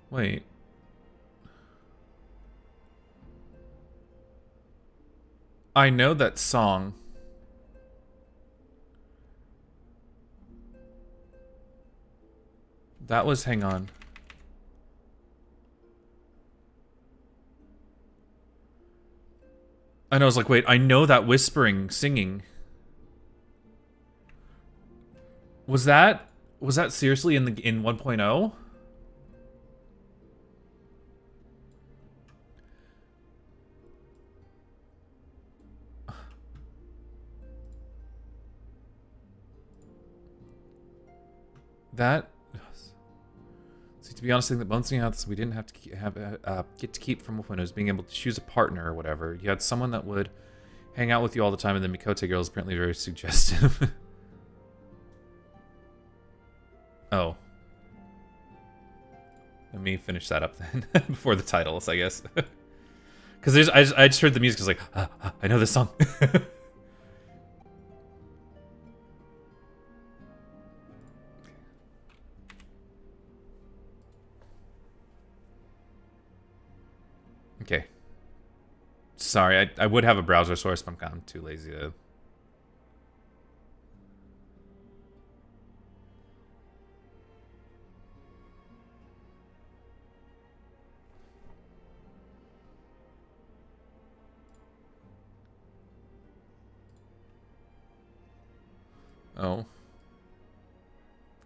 Wait. I know that song. That was, hang on. And I was like, wait, I know that whispering, singing. Was that seriously in 1.0? That... See, to be honest, I think that balancing out this we didn't have to get to keep from 1.0 is being able to choose a partner or whatever. You had someone that would hang out with you all the time, and the Mikote girl is apparently very suggestive. Oh. Let me finish that up then, before the titles, I guess. Because I just heard the music, I was like, I know this song. Okay. Sorry, I would have a browser source, but I'm too lazy to... Oh.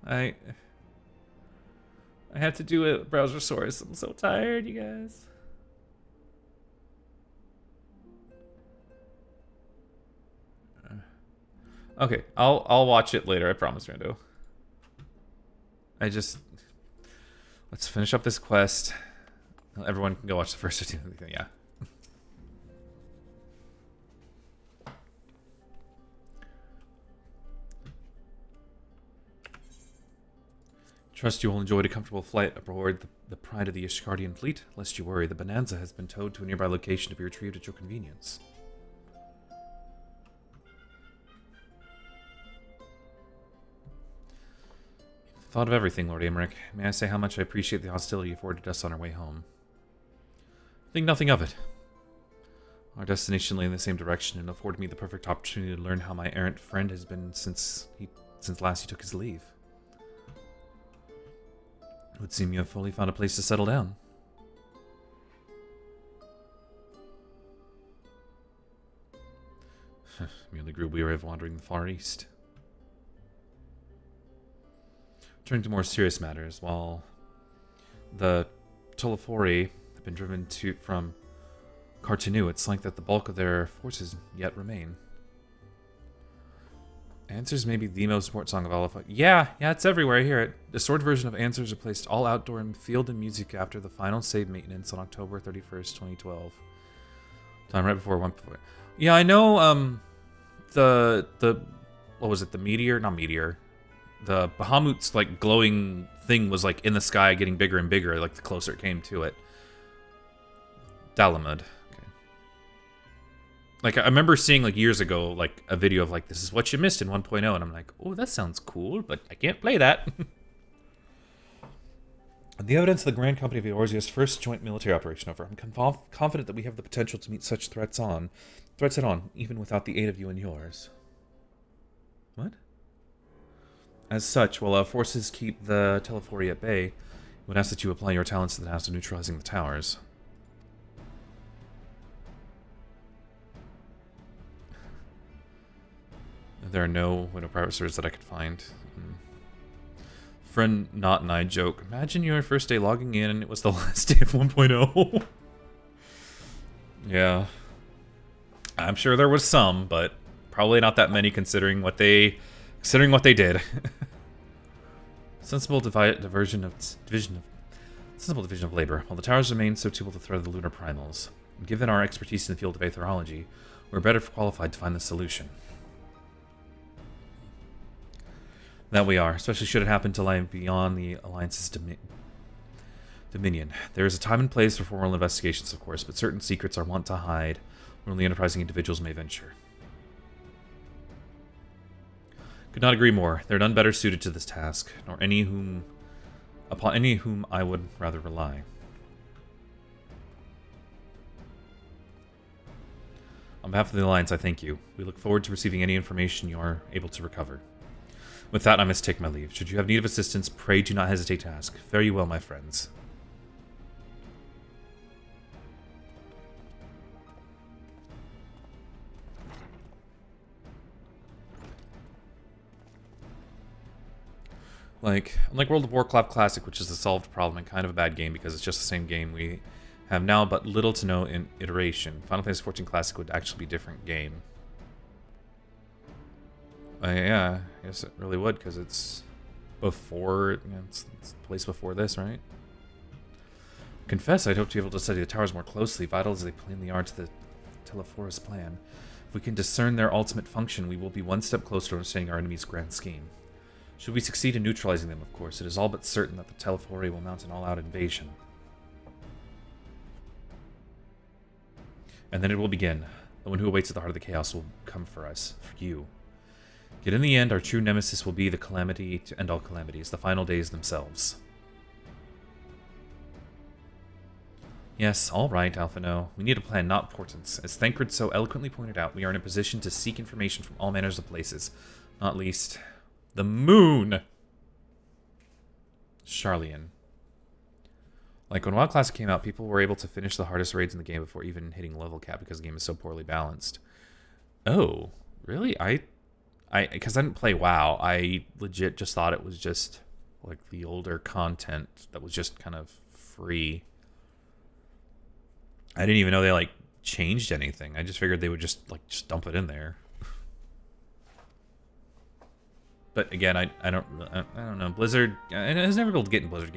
I have to do a browser source. I'm so tired, you guys. Okay, I'll watch it later, I promise, Rando. Let's finish up this quest. Everyone can go watch the first 15 minutes. Yeah. Trust you will enjoy a comfortable flight aboard the pride of the Ishgardian fleet. Lest you worry, the Bonanza has been towed to a nearby location to be retrieved at your convenience. Thought of everything, Lord Aymeric. May I say how much I appreciate the hostility afforded us on our way home? Think nothing of it. Our destination lay in the same direction and afforded me the perfect opportunity to learn how my errant friend has been since last he took his leave. It would seem you have fully found a place to settle down. Merely grew weary of wandering the Far East. Turning to more serious matters, while the Tolofori have been driven from Cartanu, it's like that the bulk of their forces yet remain. Answers may be the most important song of all of it. Yeah, it's everywhere. I hear it. The sword version of Answers replaced all outdoor and field and music after the final save maintenance on October 31st, 2012. Time right before it went before. Yeah, I know, the what was it, the meteor? Not meteor. The Bahamut's, like, glowing thing was, like, in the sky getting bigger and bigger, like, the closer it came to it. Dalamud. Like, I remember seeing, like, years ago, like, a video of, like, this is what you missed in 1.0, and I'm like, oh, that sounds cool, but I can't play that. The evidence of the Grand Company of Eorzea's first joint military operation over, I'm confident that we have the potential to meet such threats head-on, even without the aid of you and yours. What? As such, while our forces keep the Telefori at bay, we would ask that you apply your talents to the task of neutralizing the towers. There are no window privateers that I could find. Friend Not and I joke, imagine your first day logging in and it was the last day of 1.0. Yeah. I'm sure there was some, but probably not that many considering what they did. Sensible division of labor. While the towers remain so suitable to thread the lunar primals, and given our expertise in the field of aetherology, we're better qualified to find the solution. That we are, especially should it happen to lie beyond the Alliance's dominion. There is a time and place for formal investigations, of course, but certain secrets are wont to hide where only enterprising individuals may venture. Could not agree more. There are none better suited to this task, nor upon any whom I would rather rely. On behalf of the Alliance, I thank you. We look forward to receiving any information you are able to recover. With that, I must take my leave. Should you have need of assistance, pray do not hesitate to ask. Fare you well, my friends. Unlike World of Warcraft Classic, which is a solved problem and kind of a bad game because it's just the same game, we have now but little to no in iteration. Final Fantasy XIV Classic would actually be a different game. Yeah, I guess it really would, because it's before, it's placed before this, right? Confess, I'd hope to be able to study the towers more closely, vital as they plainly are to the Telephorus plan. If we can discern their ultimate function, we will be one step closer to understanding our enemy's grand scheme. Should we succeed in neutralizing them, of course, it is all but certain that the Telefori will mount an all-out invasion. And then it will begin. The one who awaits at the heart of the chaos will come for us, for you. Yet in the end, our true nemesis will be the calamity to end all calamities, the final days themselves. Yes, all right, Alphino. We need a plan, not portents. As Thancred so eloquently pointed out, we are in a position to seek information from all manners of places, not least the moon. Charlian. Like, when WoW Classic came out, people were able to finish the hardest raids in the game before even hitting level cap because the game is so poorly balanced. Oh, really? Because I didn't play WoW, I legit just thought it was just, like, the older content that was just kind of free. I didn't even know they, like, changed anything. I just figured they would just dump it in there. But again, I don't know. Blizzard, I was never able to get in Blizzard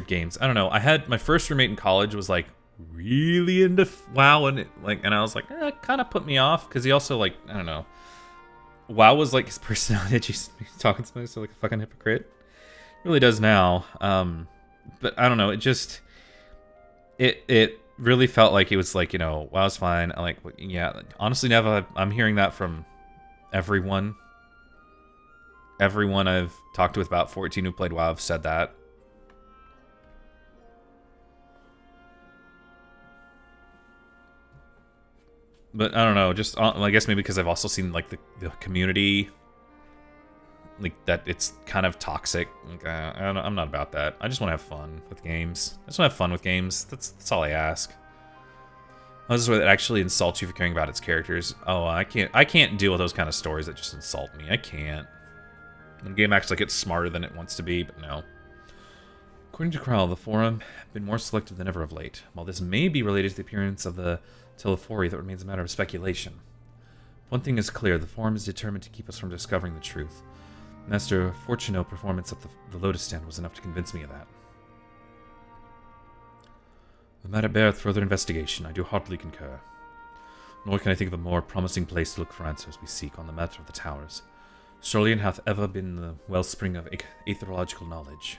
games. I don't know. I had my first roommate in college was like really into WoW, and I was like, it kind of put me off because he also, like, I don't know. WoW was like his personality. He's talking to me so like a fucking hypocrite. really does now. But I don't know. It just it really felt like it was like, you know, WoW was fine. I'm like, yeah. Honestly, Neva, I'm hearing that from everyone. Everyone I've talked with about 14 who played WoW have said that. But I don't know, just I guess maybe because I've also seen like the community, like that it's kind of toxic. Like, I'm not about that. I just want to have fun with games. I just want to have fun with games. That's all I ask. Oh, this is where it actually insults you for caring about its characters. Oh, I can't deal with those kind of stories that just insult me. I can't. When a game acts like it's smarter than it wants to be, but no. According to Krell, the Forum have been more selective than ever of late. While this may be related to the appearance of the Telephori, that remains a matter of speculation. One thing is clear, the Forum is determined to keep us from discovering the truth. Master Fortuno's performance at the Lotus Stand was enough to convince me of that. The matter beareth further investigation, I do heartily concur. Nor can I think of a more promising place to look for answers we seek on the matter of the towers. Charlian hath ever been the wellspring of aetherological knowledge.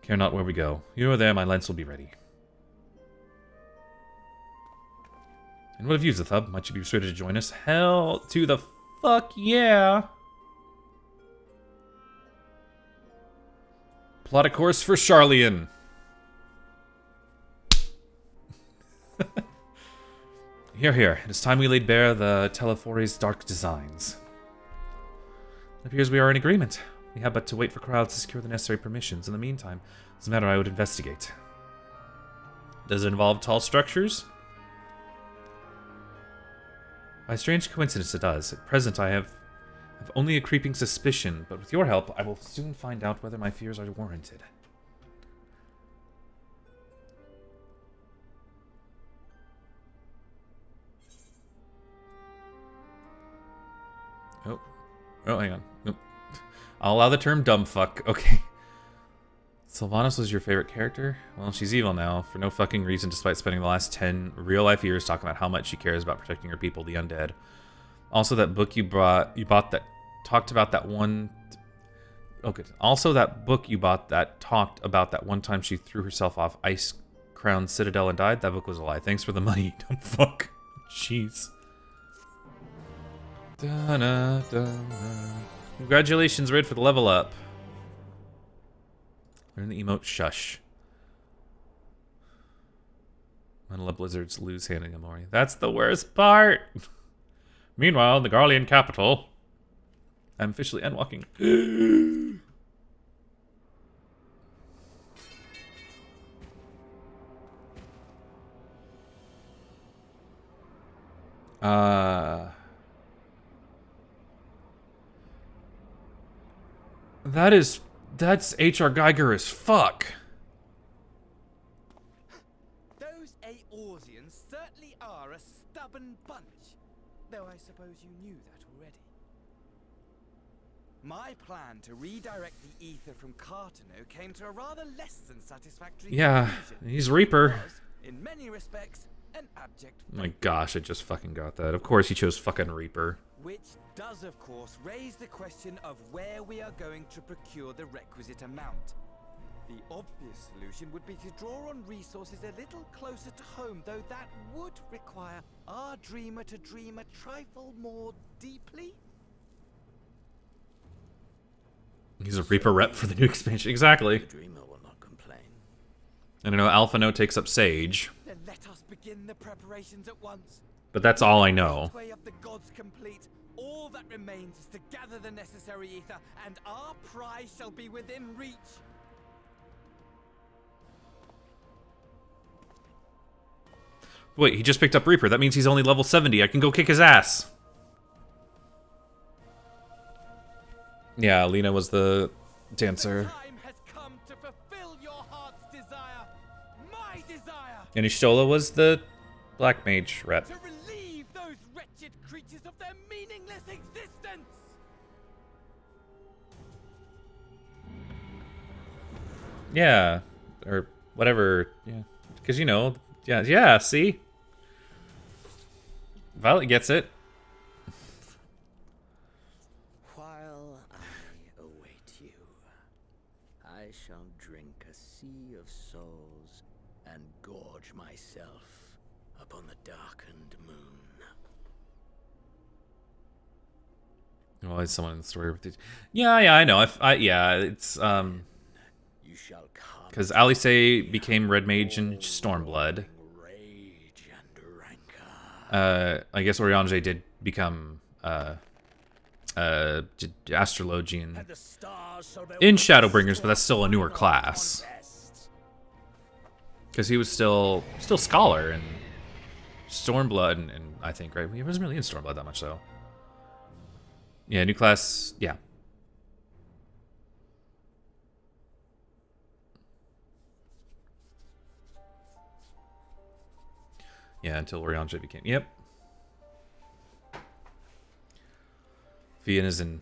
Care not where we go. You are there, my lance will be ready. And what of you, Zathub? Might you be persuaded to join us? Hell to the fuck yeah! Plot a course for Charlian. Here. It is time we laid bare the Telephori's dark designs. It appears we are in agreement. We have but to wait for Krell to secure the necessary permissions. In the meantime, it's a matter I would investigate. Does it involve tall structures? By a strange coincidence it does. At present I have only a creeping suspicion, but with your help I will soon find out whether my fears are warranted. Oh, hang on. Nope. I'll allow the term dumb fuck. Okay. Sylvanas was your favorite character? Well, she's evil now, for no fucking reason, despite spending the last 10 real-life years talking about how much she cares about protecting her people, the undead. Also, that book you bought that talked about that one... Oh, good. Also, that book you bought that talked about that one time she threw herself off Ice Crown Citadel and died? That book was a lie. Thanks for the money, dumb fuck. Jeez. Congratulations, Red, for the level up. Learn the emote shush. Manila Blizzards lose handing Amori. That's the worst part! Meanwhile, in the Garlean capital, I'm officially endwalking. That's H.R. Geiger as fuck. Those Aorsians certainly are a stubborn bunch, though I suppose you knew that already. My plan to redirect the ether from Cartano came to a rather less than satisfactory conclusion. He's Reaper. In many respects, an abject. Oh my gosh, I just fucking got that. Of course he chose fucking Reaper. Which does, of course, raise the question of where we are going to procure the requisite amount. The obvious solution would be to draw on resources a little closer to home, though that would require our dreamer to dream a trifle more deeply. He's a Reaper rep for the new expansion. Exactly. The dreamer will not complain. And I know Alpha No takes up Sage. Then let us begin the preparations at once. But that's all I know. Way of the gods complete. All that remains is to gather the necessary ether, and our prize shall be within reach. Wait, he just picked up Reaper. That means he's only level 70. I can go kick his ass. Yeah, Lena was the dancer. Time has come to fulfill your heart's desire, my desire. And Ishtola was the Black Mage rep. To relieve those wretched creatures of their meaningless existence. Yeah, or whatever. Yeah, because you know, yeah. See, Violet gets it. While I'll drink a sea of souls and gorge myself upon the darkened moon. Well, is someone in the story with it? Yeah, I know. Yeah, it's because Alice became Red Mage and Stormblood. I guess Oriange did become Astrologian in Shadowbringers, but that's still a newer class. Because he was still Scholar and Stormblood, and I think, right? He wasn't really in Stormblood that much, though. Yeah, new class, yeah. Yeah, until Oriange became, yep. Vian is an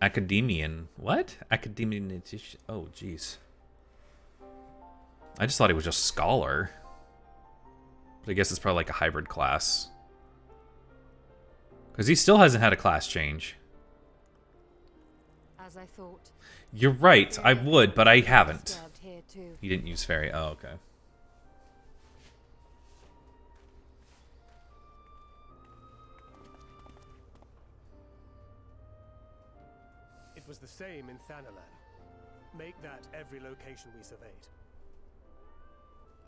academian. What? Academian, oh, jeez. I just thought he was just Scholar. But I guess it's probably like a hybrid class. Because he still hasn't had a class change. As I thought. You're right, I would, but I haven't. He didn't use Fairy. Oh, okay. It was the same in Thanalan. Make that every location we surveyed.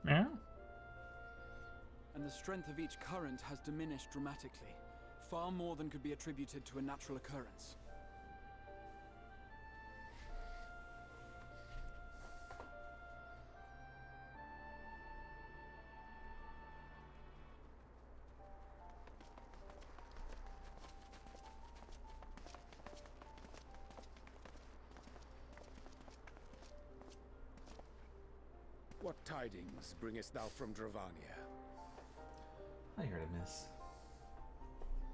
Yeah. And the strength of each current has diminished dramatically, far more than could be attributed to a natural occurrence. What tidings bringest thou from Dravania? I heard a miss.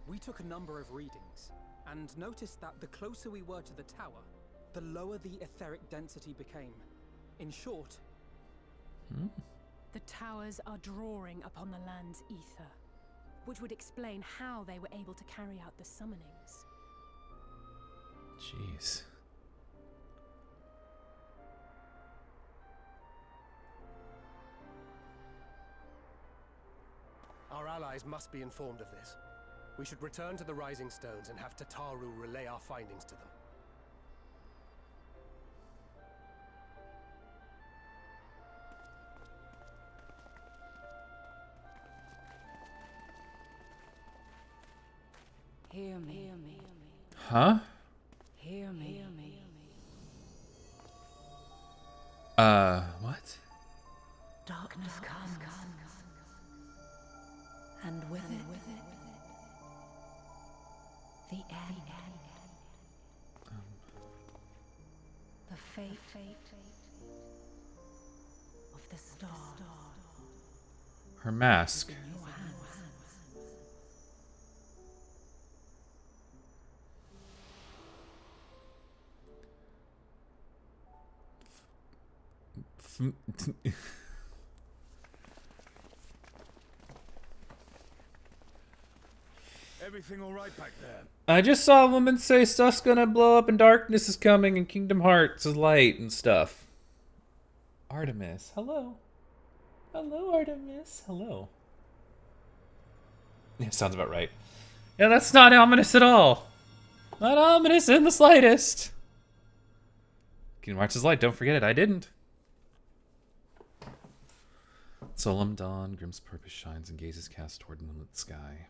We took a number of readings, and noticed that the closer we were to the tower, the lower the etheric density became. In short... The towers are drawing upon the land's ether, which would explain how they were able to carry out the summonings. Jeez. Our allies must be informed of this. We should return to the Rising Stones and have Tataru relay our findings to them. Hear me. Huh? Hear me. What? Darkness comes. And with it, the end. The fate of the star. Her mask. Everything all right back there? I just saw a woman say stuff's gonna blow up and darkness is coming and Kingdom Hearts is light and stuff. Artemis, hello. Hello, Artemis. Hello. Yeah, sounds about right. Yeah, that's not ominous at all. Not ominous in the slightest. Kingdom Hearts is light, don't forget it, I didn't. Solemn dawn, Grimm's purpose shines and gazes cast toward moonlit sky.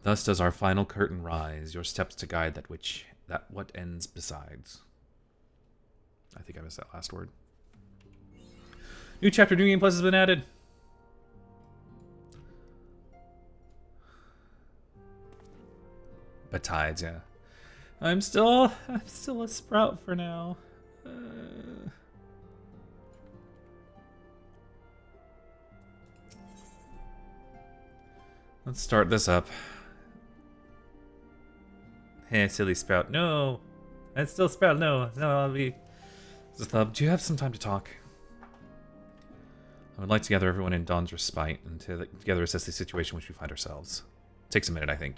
Thus does our final curtain rise, your steps to guide that what ends besides. I think I missed that last word. New chapter, new game plus has been added. Betides, yeah. I'm still a sprout for now. Let's start this up. Hey, silly sprout. No! I'm still sprout. No, I'll be... Zethub, do you have some time to talk? I would like to gather everyone in Dawn's respite and together assess the situation in which we find ourselves. Takes a minute, I think.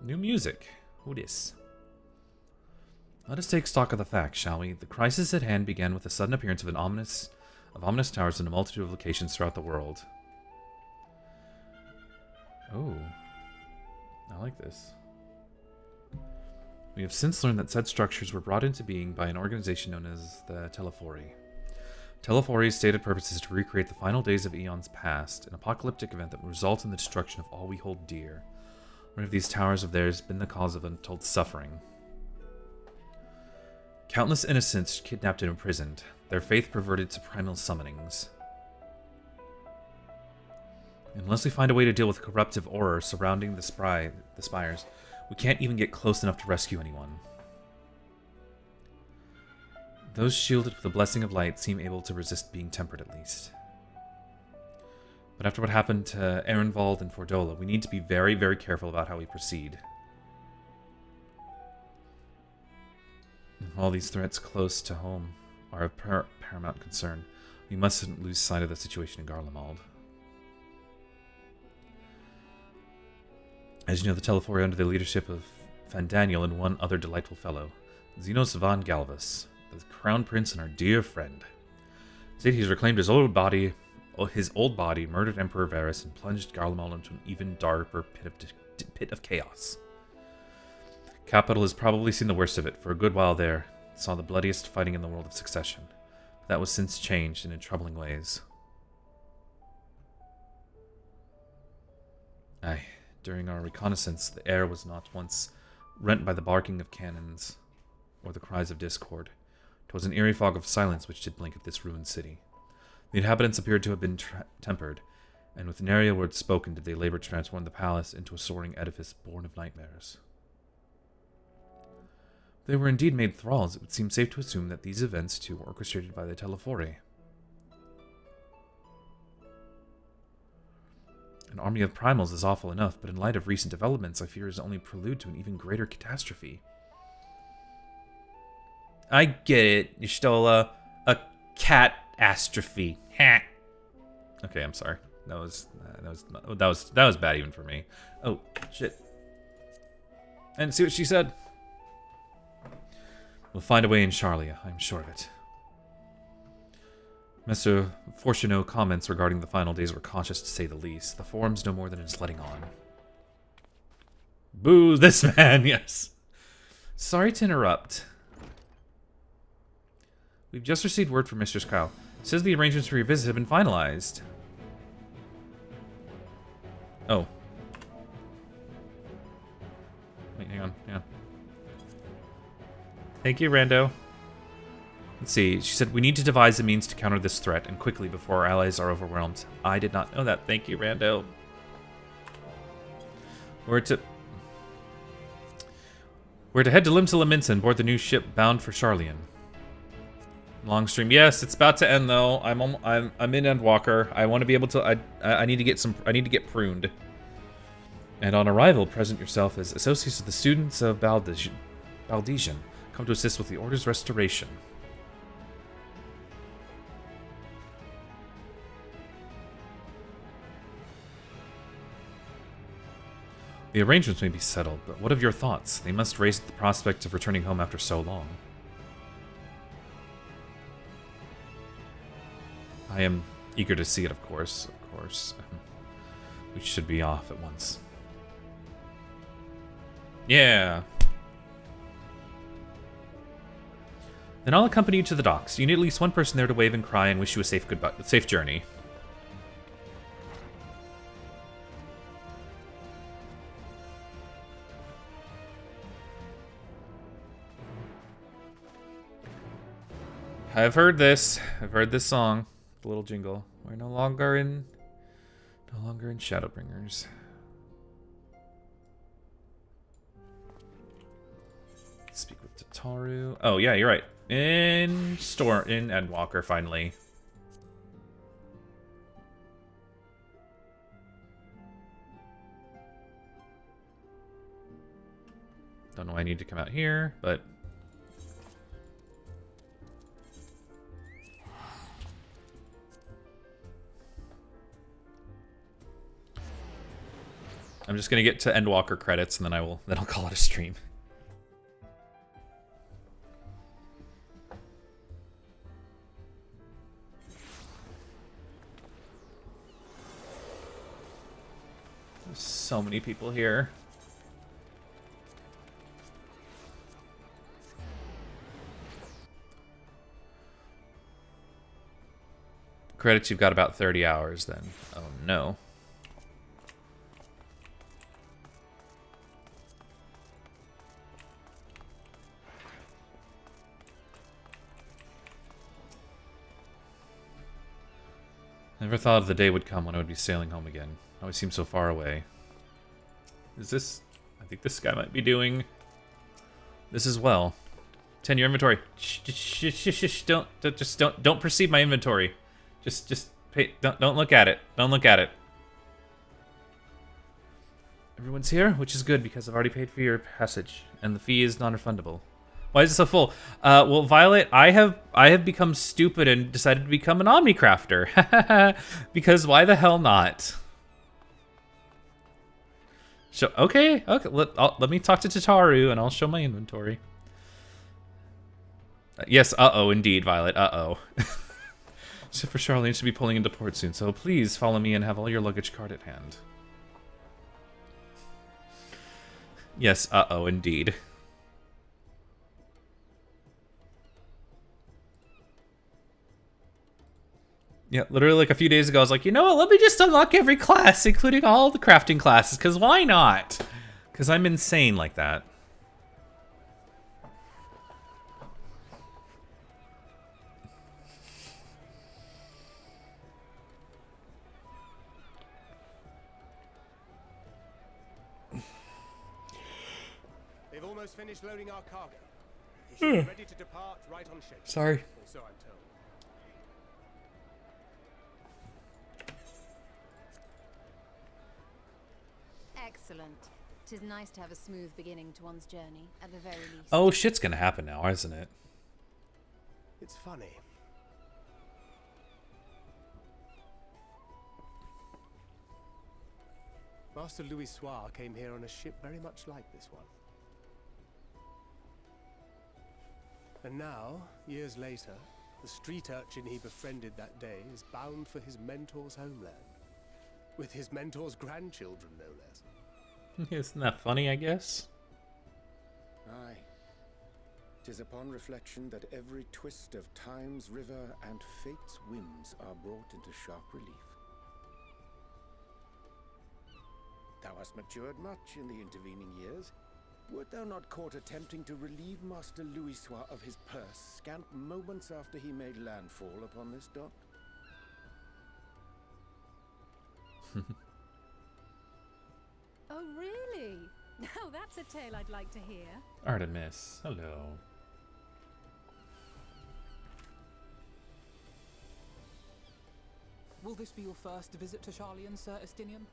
New music. Who dis? Let us take stock of the facts, shall we? The crisis at hand began with the sudden appearance of ominous towers in a multitude of locations throughout the world. Oh. I like this. We have since learned that said structures were brought into being by an organization known as the Telefori. Telefori's stated purpose is to recreate the final days of eons past, an apocalyptic event that will result in the destruction of all we hold dear. Or have these towers of theirs been the cause of untold suffering? Countless innocents kidnapped and imprisoned, their faith perverted to primal summonings. Unless we find a way to deal with the corruptive aura surrounding the spires, we can't even get close enough to rescue anyone. Those shielded with the blessing of light seem able to resist being tempered at least. But after what happened to Ehrenwald and Fordola, we need to be very, very careful about how we proceed. All these threats close to home are of paramount concern. We mustn't lose sight of the situation in Garlemald. As you know, the Telefori under the leadership of Fandaniel and one other delightful fellow, Zenos von Galvus, the Crown Prince and our dear friend. Said he's reclaimed his old body, murdered Emperor Varus, and plunged Garlemald into an even darker pit of chaos. Capital has probably seen the worst of it. For a good while there, saw the bloodiest fighting in the world of Succession. But that was since changed and in troubling ways. Aye, during our reconnaissance, the air was not once rent by the barking of cannons or the cries of discord. 'Twas an eerie fog of silence which did blanket this ruined city. The inhabitants appeared to have been tempered, and with nary word spoken did they labor to transform the palace into a soaring edifice born of nightmares. If they were indeed made thralls, it would seem safe to assume that these events too were orchestrated by the Telefori. An army of primals is awful enough, but in light of recent developments, I fear is only prelude to an even greater catastrophe. I get it. You stole a catastrophe. Ha. Okay, I'm sorry. That was bad even for me. Oh shit! I didn't see what she said. We'll find a way in Charlia, I'm sure of it. Mr. Fortuneau comments regarding the final days were cautious to say the least. The form's no more than it's letting on. Boo this man, yes. Sorry to interrupt. We've just received word from Mistress Kyle. It says the arrangements for your visit have been finalized. Oh. Wait, hang on. Thank you, Rando. Let's see. She said, we need to devise a means to counter this threat, and quickly before our allies are overwhelmed. I did not know that. Thank you, Rando. We're to head to Limsa Minsa and board the new ship bound for Charlian. Long stream. Yes, it's about to end though. I'm in Endwalker. I want to be able to. I need to get pruned. And on arrival, present yourself as associates of the students of Baldesian. Come to assist with the Order's restoration. The arrangements may be settled, but what of your thoughts? They must raise the prospect of returning home after so long. I am eager to see it, of course. We should be off at once. Yeah. Then I'll accompany you to the docks. You need at least one person there to wave and cry and wish you a safe journey. I've heard this. I've heard this song. The little jingle. We're no longer in Shadowbringers. Speak with Tataru. Oh yeah, you're right. In Endwalker, finally. Don't know why I need to come out here, but I'm just gonna get to Endwalker credits and then I'll call it a stream. There's so many people here. Credits, you've got about 30 hours then. Oh no. Never thought the day would come when I would be sailing home again. It always seems so far away. Is this... I think this guy might be doing this as well. 10 your inventory. Shh, don't perceive my inventory. Just pay, don't look at it. Don't look at it. Everyone's here, which is good because I've already paid for your passage and the fee is non-refundable. Why is it so full? Well, Violet, I have become stupid and decided to become an Omnicrafter. Because why the hell not? So okay. Let me talk to Tataru and I'll show my inventory. Yes, indeed, Violet, Except for Charlene should be pulling into port soon, so please follow me and have all your luggage card at hand. Yes, indeed. Yeah, literally like a few days ago, I was like, you know what, let me just unlock every class, including all the crafting classes, because why not? Because I'm insane like that. They've almost finished loading our cargo. We should be ready to depart right on schedule. Sorry. Or so I'm told. Excellent. Tis nice to have a smooth beginning to one's journey, at the very least. Oh, shit's gonna happen now, isn't it? It's funny. Master Louis Soir came here on a ship very much like this one. And now, years later, the street urchin he befriended that day is bound for his mentor's homeland. With his mentor's grandchildren, no less. Isn't that funny, I guess? Aye. 'Tis upon reflection that every twist of time's river and fate's winds are brought into sharp relief. Thou hast matured much in the intervening years. Wert thou not caught attempting to relieve Master Louis Soir of his purse scant moments after he made landfall upon this dock? Oh, really? Now that's a tale I'd like to hear. Artemis, hello. Will this be your first visit to Charlian, Sir Estinian?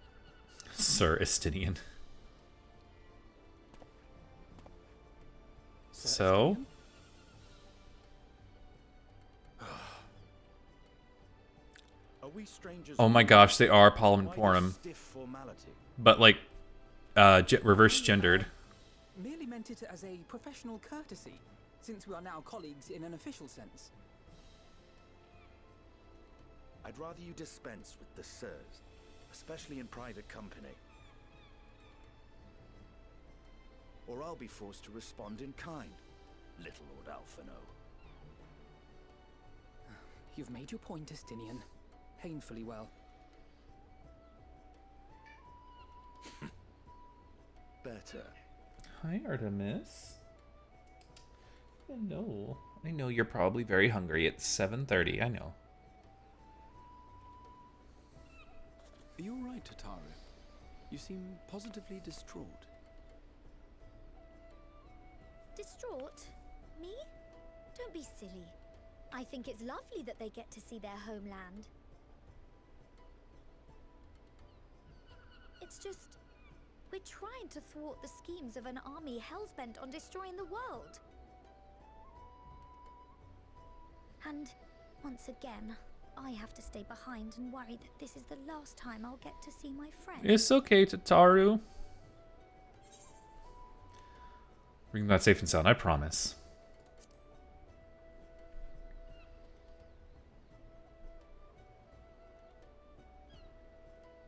Sir Estinian. So? Are we strangers? Oh my gosh, they are Parliament Forum. But like, reverse gendered. Merely meant it as a professional courtesy, since we are now colleagues in an official sense. I'd rather you dispense with the sirs, especially in private company. Or I'll be forced to respond in kind, little Lord Alphino. You've made your point, Estinian. Painfully well. Better. Hi, Artemis. I know you're probably very hungry. It's 7:30, I know. Are you alright, Tataru? You seem positively distraught. Distraught? Me? Don't be silly. I think it's lovely that they get to see their homeland. It's just... we're trying to thwart the schemes of an army hell-bent on destroying the world. And, once again, I have to stay behind and worry that this is the last time I'll get to see my friends. It's okay, Tataru. Bring that safe and sound, I promise.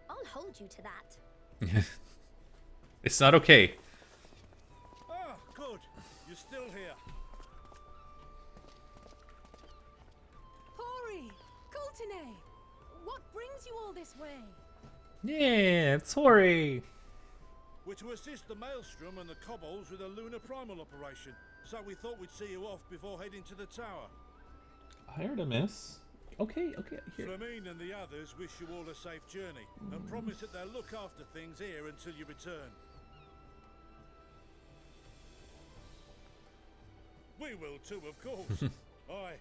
I'll hold you to that. It's not okay. Ah, good. You're still here. Hori! Coulternay! What brings you all this way? Yeah, it's Hori. We're to assist the Maelstrom and the Kobolds with a lunar primal operation, so we thought we'd see you off before heading to the tower. I heard a miss. Okay, here. Flamine and the others wish you all a safe journey, and promise that they'll look after things here until you return. We will too, of course. Aye.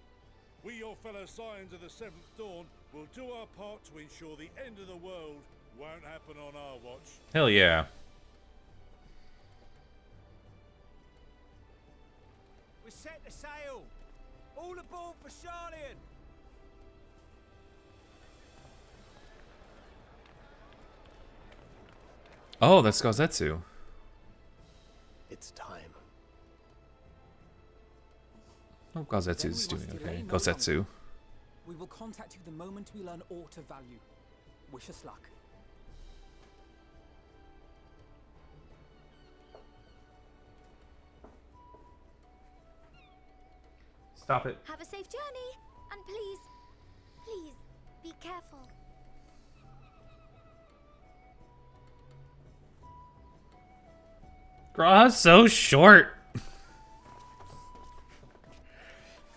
We, your fellow Scions of the Seventh Dawn, will do our part to ensure the end of the world won't happen on our watch. Hell yeah. We set the sail! All aboard for Sharlayan! Oh, that's Gozetsu. It's time. Oh, Gozetsu's Then we doing must okay. delay no Gozetsu. longer. We will contact you the moment we learn aught of value. Wish us luck. Stop it. Have a safe journey, and please, be careful. Gra's so short.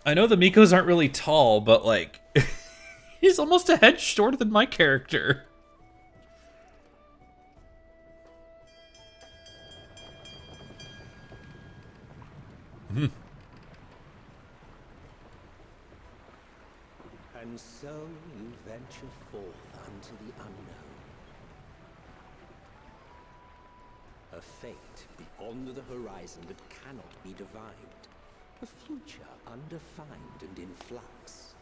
I know the Mikos aren't really tall, but like, he's almost a head shorter than my character. And so you venture forth unto the unknown. A fate beyond the horizon that cannot be divined. A future undefined and in flux.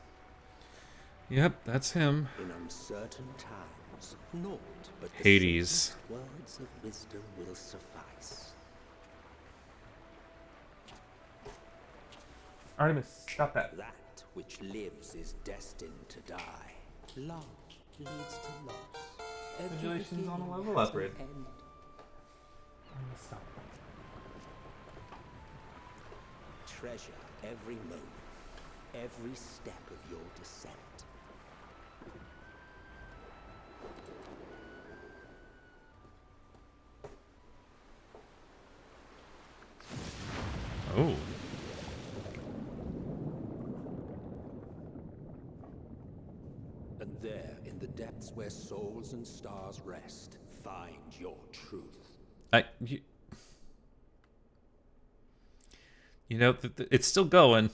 Yep, that's him. In uncertain times, naught but the Hades. simplest words of wisdom will suffice. Artemis, stop that. That which lives is destined to die. Love leads to loss. Every Congratulations on a beginning level has an upgrade. end. Stop. Treasure every moment, every step of your descent. Oh. And there, in the depths where souls and stars rest, find your truth. You know, it's still going.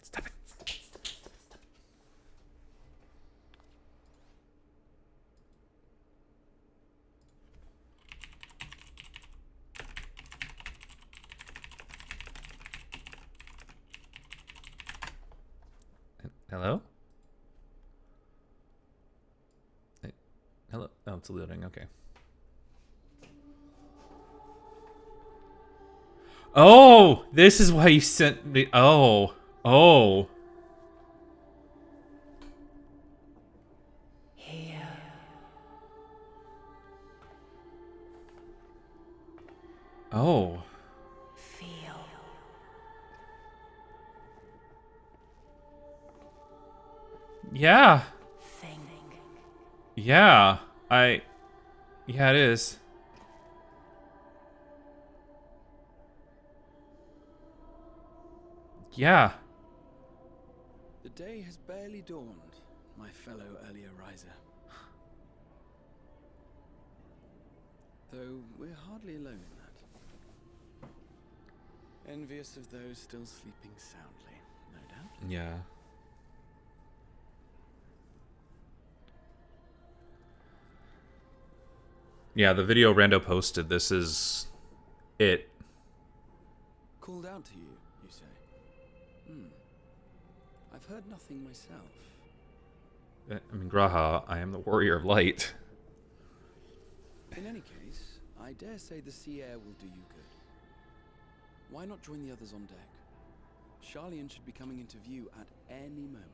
Stop it. Hello? Hey, hello? Oh, it's loading. Okay. Oh! This is why you sent me... Oh. Oh. Here. Oh. Feel. Yeah. Think. Yeah. Yeah, it is. Yeah. The day has barely dawned, my fellow earlier riser. Though we're hardly alone in that. Envious of those still sleeping soundly, no doubt. Yeah. Yeah, the video Rando posted, this is it. Called out to you, you say? I've heard nothing myself. I mean, Graha, I am the warrior of light. In any case, I dare say the sea air will do you good. Why not join the others on deck? Charlian should be coming into view at any moment.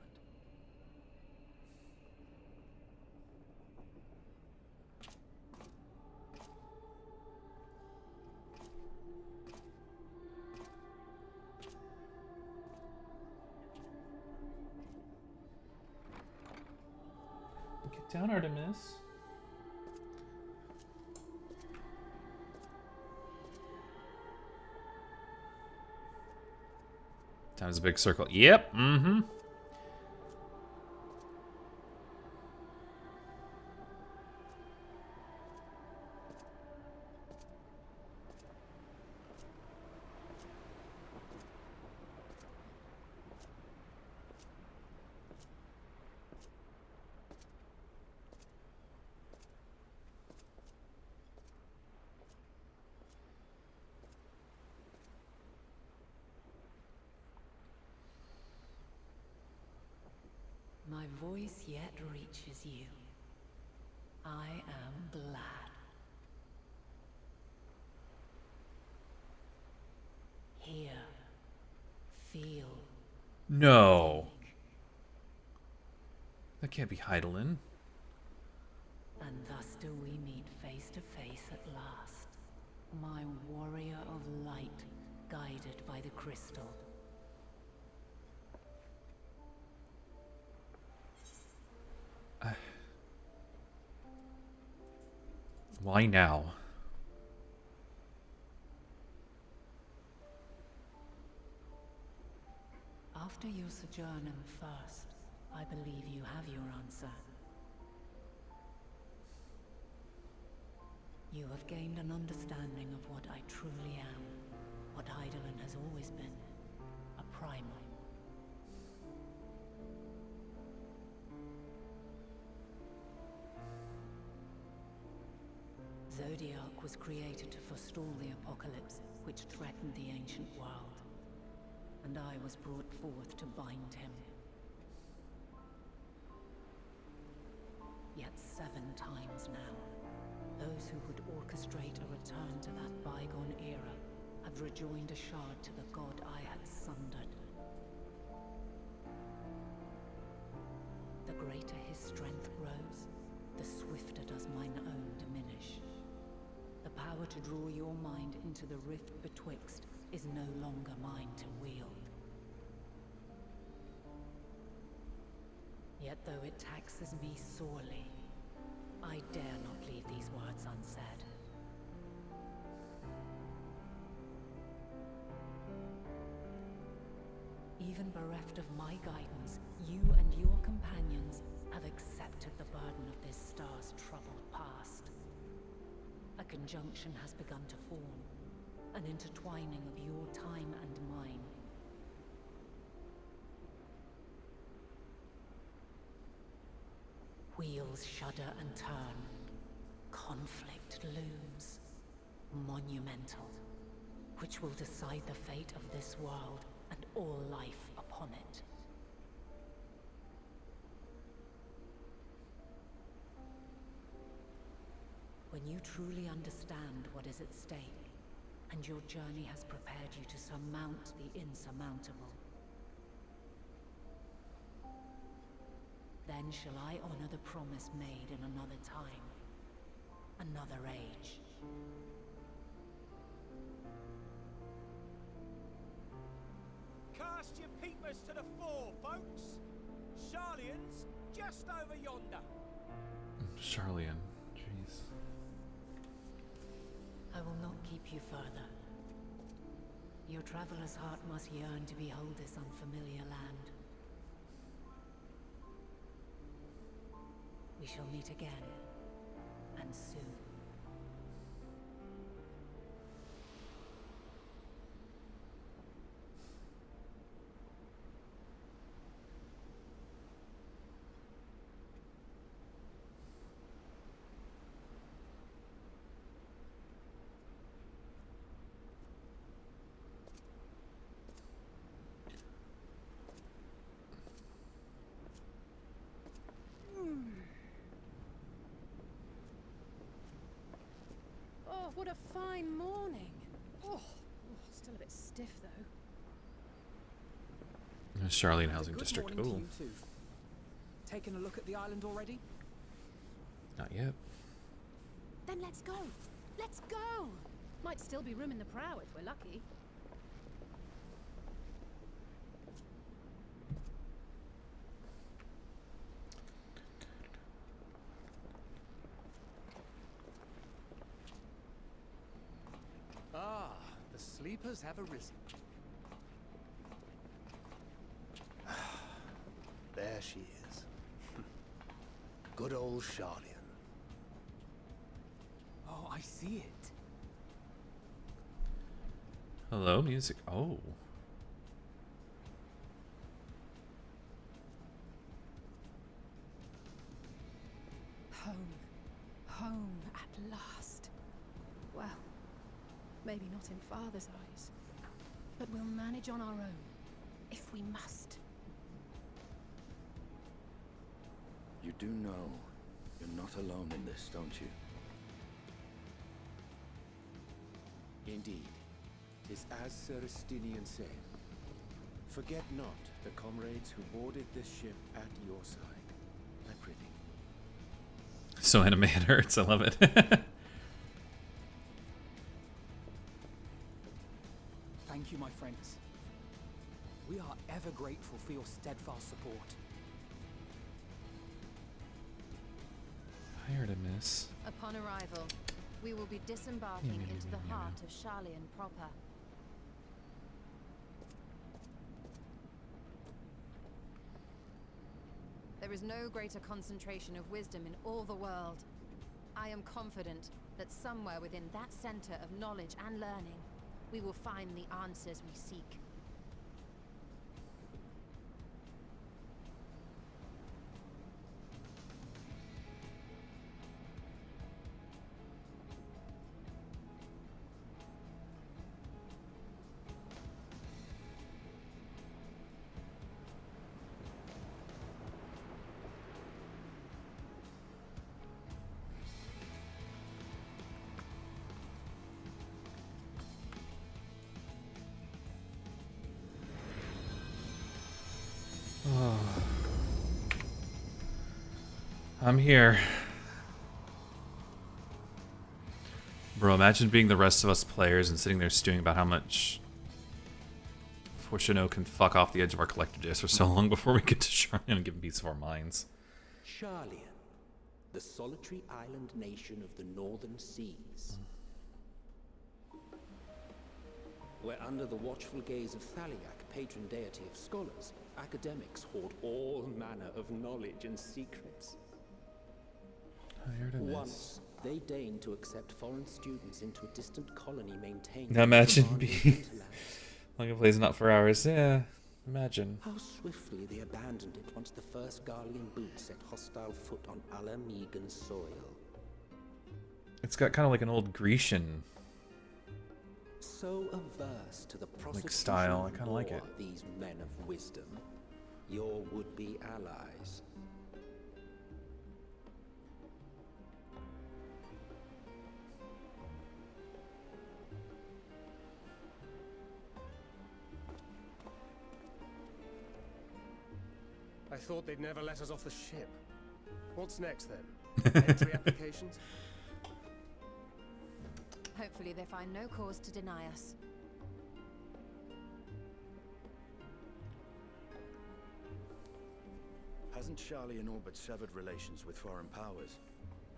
Get down, Artemis. Times a big circle. Yep. Mm-hmm. My voice yet reaches you. I am glad. Hear, feel. No. That can't be Heidelin. And thus do we meet face to face at last. My warrior of light, guided by the crystal. Why now? After your sojourn in the First, I believe you have your answer. You have gained an understanding of what I truly am, what Heidelin has always been, a primal. Zodiac was created to forestall the apocalypse which threatened the ancient world, and I was brought forth to bind him. Yet 7 times now, those who would orchestrate a return to that bygone era have rejoined a shard to the god I had sundered. The greater his strength grows, the swifter does mine own diminish. The power to draw your mind into the rift betwixt is no longer mine to wield. Yet though it taxes me sorely, I dare not leave these words unsaid. Even bereft of my guidance, you and your companions have accepted the burden of this star's troubled past. A conjunction has begun to form, an intertwining of your time and mine. Wheels shudder and turn. Conflict looms. Monumental. Which will decide the fate of this world and all life upon it. When you truly understand what is at stake, and your journey has prepared you to surmount the insurmountable, then shall I honor the promise made in another time, another age. Cast your peepers to the fore, folks. Charlian's just over yonder. Charlian, jeez. I will not keep you further. Your traveler's heart must yearn to behold this unfamiliar land. We shall meet again, and soon. what a fine morning. Oh, still a bit stiff though. Charlene Housing District. Good morning Ooh. to you too. Taking a look at the island already? Not yet. Then let's go. Let's go. Might still be room in the prow if we're lucky. Ah, the sleepers have arisen. There she is. Good old Charlian. Oh, I see it. Hello, music. Oh. Home. Home at last. Well, maybe not in Father's eyes, but we'll manage on our own, if we must. You do know you're not alone in this, don't you? Indeed. 'Tis as Sir Estinian said. Forget not the comrades who boarded this ship at your side. I prithee. So animated hurts. I love it. Thank you, my friends. We are ever grateful for your steadfast support. Hired a miss. Upon arrival, we will be disembarking into the heart of Charlian proper. There is no greater concentration of wisdom in all the world. I am confident that somewhere within that center of knowledge and learning, we will find the answers we seek. I'm here. Bro, imagine being the rest of us players and sitting there stewing about how much Fortuno can fuck off the edge of our collector disc for so long before we get to Charlian and give a piece of our minds. Charlian, the solitary island nation of the northern seas. Where under the watchful gaze of Thaliak, patron deity of scholars, academics hoard all manner of knowledge and secrets. Once, they deigned to accept foreign students into a distant colony maintained... Now imagine being... Like a place not for hours. Yeah, imagine. How swiftly they abandoned it once the first Garlean boot set hostile foot on Alamegan soil. It's got kind of like an old Grecian So averse to the prosecution style. I kind of like it. These men of wisdom, your would-be allies. I thought they'd never let us off the ship. What's next then? Entry applications? Hopefully they find no cause to deny us. Hasn't Charlian all but severed relations with foreign powers?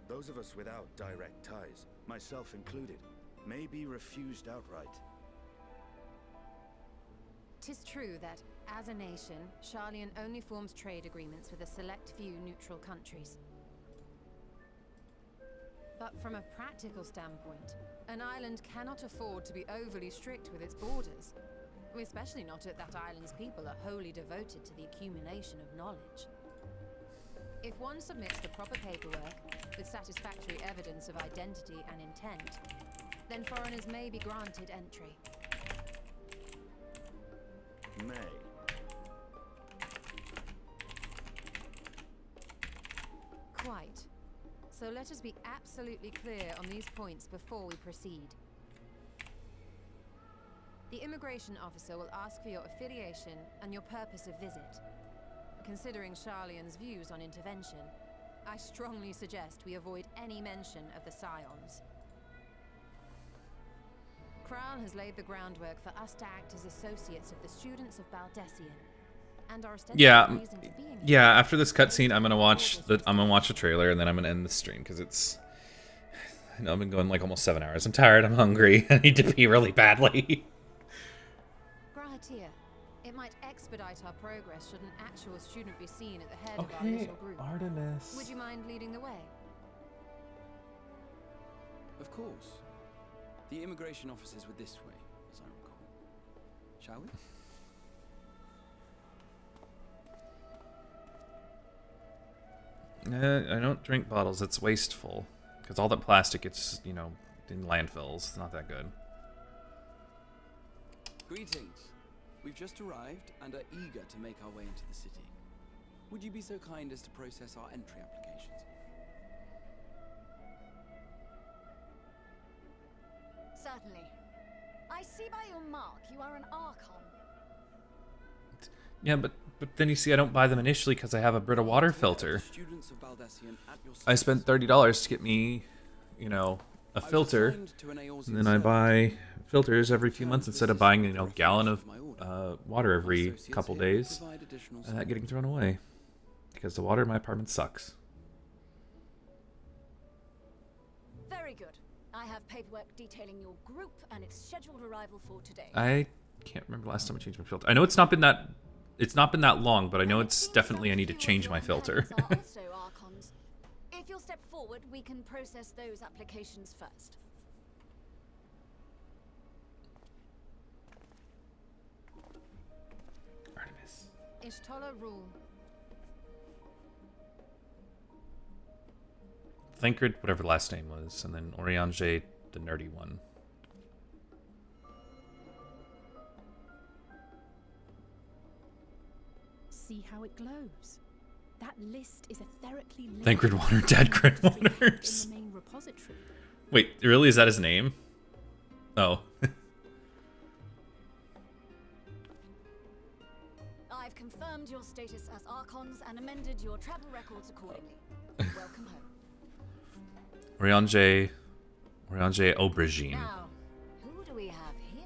Those of us without direct ties, myself included, may be refused outright. 'Tis true that, as a nation, Charlian only forms trade agreements with a select few neutral countries. But from a practical standpoint, an island cannot afford to be overly strict with its borders, especially not if that island's people are wholly devoted to the accumulation of knowledge. If one submits the proper paperwork with satisfactory evidence of identity and intent, then foreigners may be granted entry. May. Quite. so let us be absolutely clear on these points before we proceed. The immigration officer will ask for your affiliation and your purpose of visit. Considering Sharlayan's views on intervention, I strongly suggest we avoid any mention of the Scions. Kral has laid the groundwork for us to act as associates of the students of Baldessian, and our Yeah, yeah. After this cutscene, I'm gonna watch the trailer, and then I'm gonna end the stream because it's. I know I've been going like almost 7 hours. I'm tired. I'm hungry. I need to pee really badly. Grahatir, it might expedite our progress should an actual student be seen at the head of our little group. Artemis. Would you mind leading the way? Of course. The immigration officers were this way, as I recall. Shall we? I don't drink bottles. It's wasteful. Because all that plastic gets, you know, in landfills. It's not that good. Greetings. We've just arrived and are eager to make our way into the city. Would you be so kind as to process our entry applications? Certainly. I see by your mark you are an Archon. Yeah, but then you see I don't buy them initially because I have a Brita water filter. I spent $30 to get me, you know, a filter, and then I buy filters every few months instead of buying, you know, a gallon of water every couple days, and that getting thrown away because the water in my apartment sucks. Very good. I have paperwork detailing your group and its scheduled arrival for today. I can't remember the last time I changed my filter. I know it's not been that long, but I know it's definitely I need to change my filter. Also Archons. If you'll step forward, we can process those applications first. Artemis. Ishtola rule. Thancred, whatever the last name was, and then Oriange, the nerdy one. See how it glows. That list is etherically linked. Thancred Water, Dadgrid Waters. In the main repository. Wait, really? Is that his name? Oh. I've confirmed your status as Archons and amended your travel records accordingly. Welcome home. Oriange Aubergine. Now, who do we have here?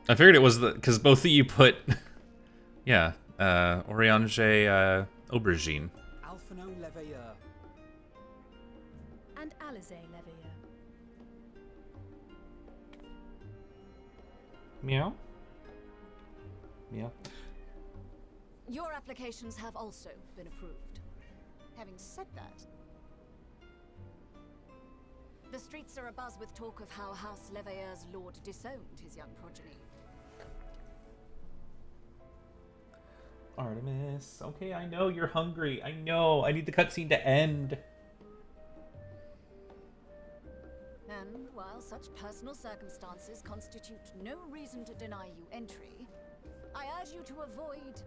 I figured it was because both of you put, yeah, Oriange Aubergine. Alphino Leveilleur. And Alize Leveilleur. Meow. Meow. Your applications have also been approved. Having said that, the streets are abuzz with talk of how House Leveilleur's lord disowned his young progeny. Artemis. Okay, I know you're hungry. I know. I need the cutscene to end. And while such personal circumstances constitute no reason to deny you entry, I urge you to avoid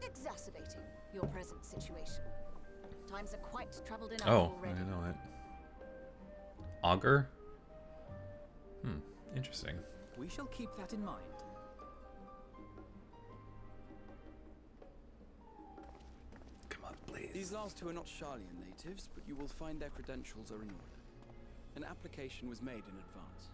exacerbating your present situation. Times are quite troubled enough already. I didn't know that. Augur? Interesting. We shall keep that in mind. Come on, please. These last two are not Sharlayan natives, but you will find their credentials are in order. An application was made in advance.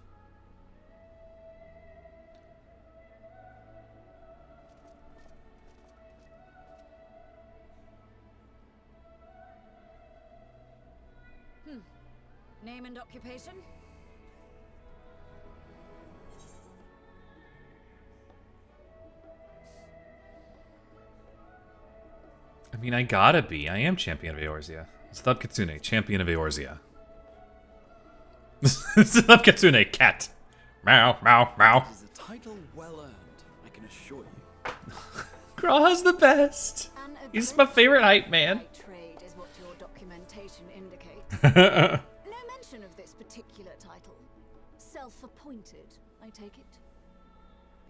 Name and occupation? I mean, I gotta be. I am champion of Eorzea. Stub Kitsune, champion of Eorzea. Stub Kitsune, cat. Meow, meow, meow. It is a title well earned, I can assure you. Graha's the best. He's my favorite hype man. Trade is what your documentation indicates. No mention of this particular title. Self-appointed, I take it.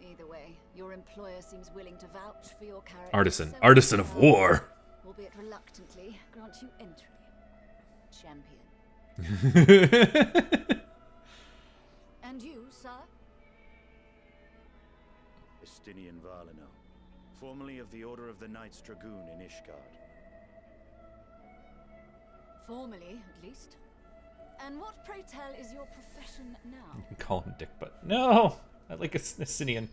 Either way, your employer seems willing to vouch for your character. Artisan of war. Albeit reluctantly, grant you entry. Champion. And you, sir? Estinian Valino, formerly of the Order of the Knights Dragoon in Ishgard. Formally, at least. And what, pray tell, is your profession now? You can call him Dick, but no! I like Estinian.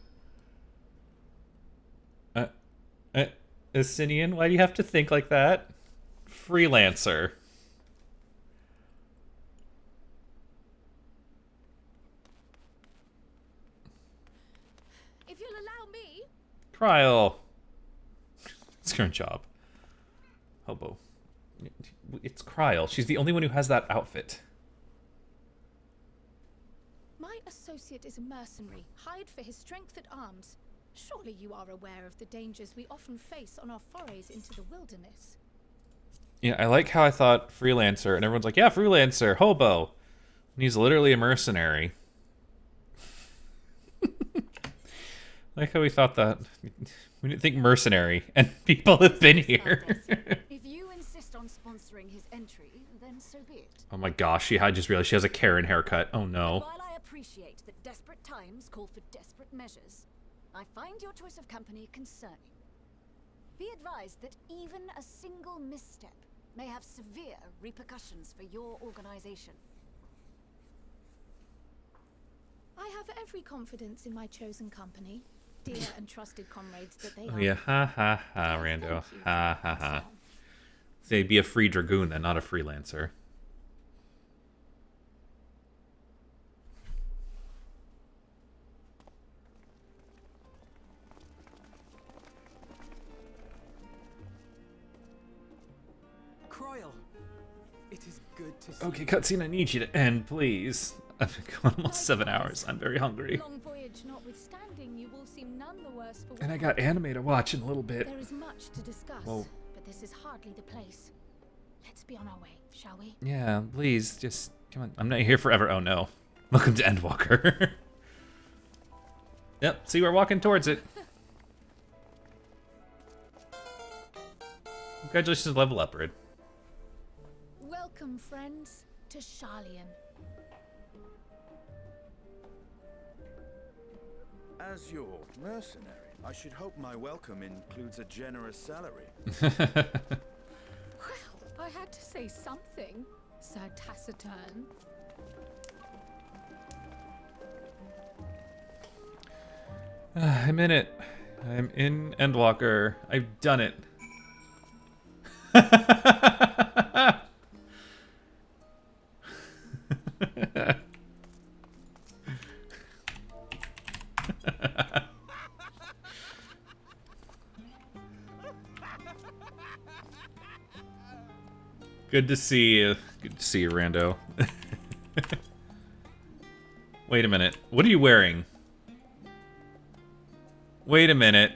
Estinian? Why do you have to think like that? Freelancer. If you'll allow me. Trial. It's her job. Hobo. It's Kryl. She's the only one who has that outfit. My associate is a mercenary, hired for his strength at arms. Surely you are aware of the dangers we often face on our forays into the wilderness. Yeah, I like how I thought freelancer, and everyone's like, yeah, freelancer, hobo. And he's literally a mercenary. Like how we thought that. We didn't think mercenary, and people have been here. If you insist on sponsoring his entry, then so be it. Oh my gosh, I just realized she has a Karen haircut. Oh no. While I appreciate that desperate times call for desperate measures, I find your choice of company concerning. Be advised that even a single misstep may have severe repercussions for your organization. I have every confidence in my chosen company, dear and trusted comrades that they Oh are. yeah, ha ha ha, Rando. Ha ha ha. Say, be a free dragoon then, not a freelancer. Kryl, it is good to see Okay, cutscene, I need you to end, please. I've been going almost 7 hours. I'm very hungry. Long voyage notwithstanding, you will seem none the worse for And I got anime to watch in a little bit. There is much to discuss, Whoa. but this is hardly the place. Let's be on our way, shall we? Yeah, please, just come on. I'm not here forever. Oh no. Welcome to Endwalker. Yep, see, we're walking towards it. Congratulations, level up, Red. Welcome, friends, to Sharlayan. As your mercenary, I should hope my welcome includes a generous salary. Well, I had to say something, Sir Taciturn. I'm in it. I'm in Endwalker. I've done it. Good to see you. Good to see you, Rando. Wait a minute. What are you wearing? Wait a minute.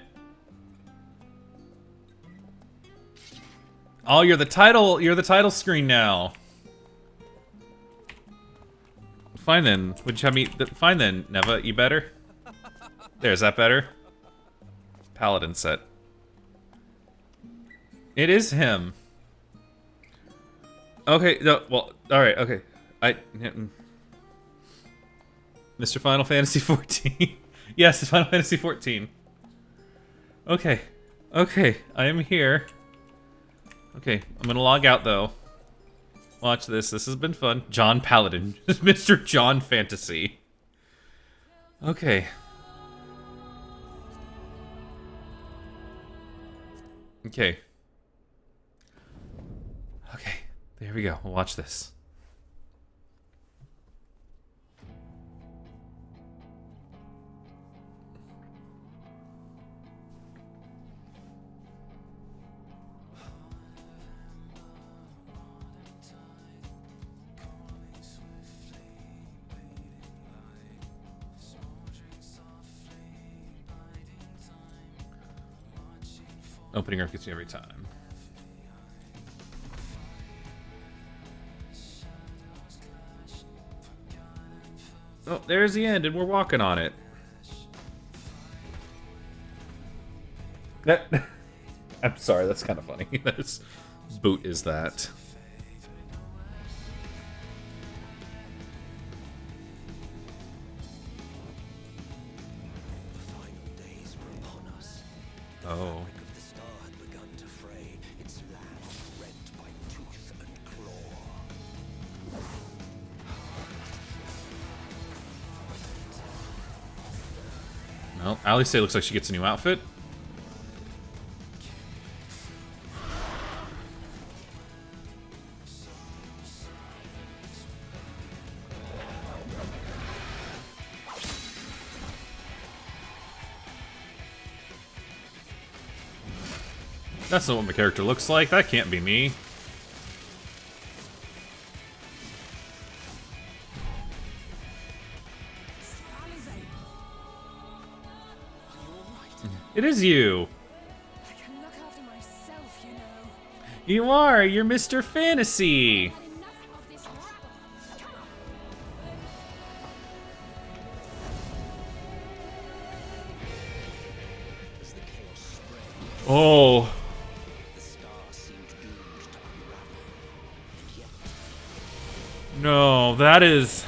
Oh, you're the title screen now. Fine then. Would you have me? Fine then, Neva. You better? There's that better? Paladin set. It is him. Okay, no, well, alright, okay. Mr. Final Fantasy 14. Yes, it's Final Fantasy 14. Okay. Okay, I am here. Okay, I'm gonna log out though. Watch this. This has been fun. John Paladin. Mr. John Fantasy. Okay. Okay. Okay. There we go. We'll watch this. Opening Earth gets me every time. Oh, there's the end, and we're walking on it. I'm sorry, that's kind of funny. This boot is that. The final days were upon us. The Oh. fabric of the star had begun to fray, its land rent by tooth and claw. Well, Alice looks like she gets a new outfit. That's not what my character looks like. That can't be me. It is you. I can look after myself, you know. You are. You're Mr. Fantasy. Oh. No, that is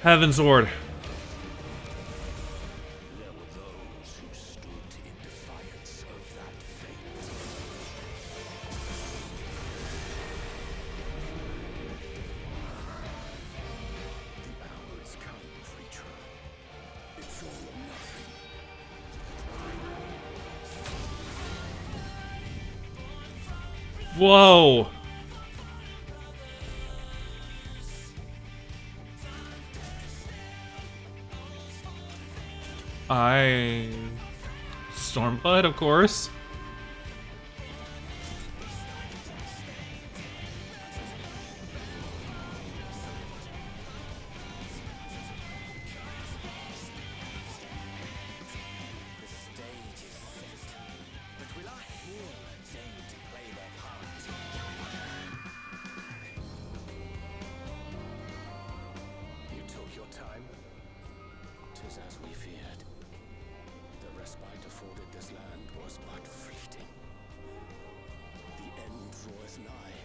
Heaven's Ward. There were those who stood in defiance of that fate. The hour is come, creature. It's all or nothing. Whoa. Stormblood, of course. The stage is set, but will our hero deign to play their part? You took your time. 'Tis as we feared. The respite afforded this land was but fleeting. The end draweth nigh.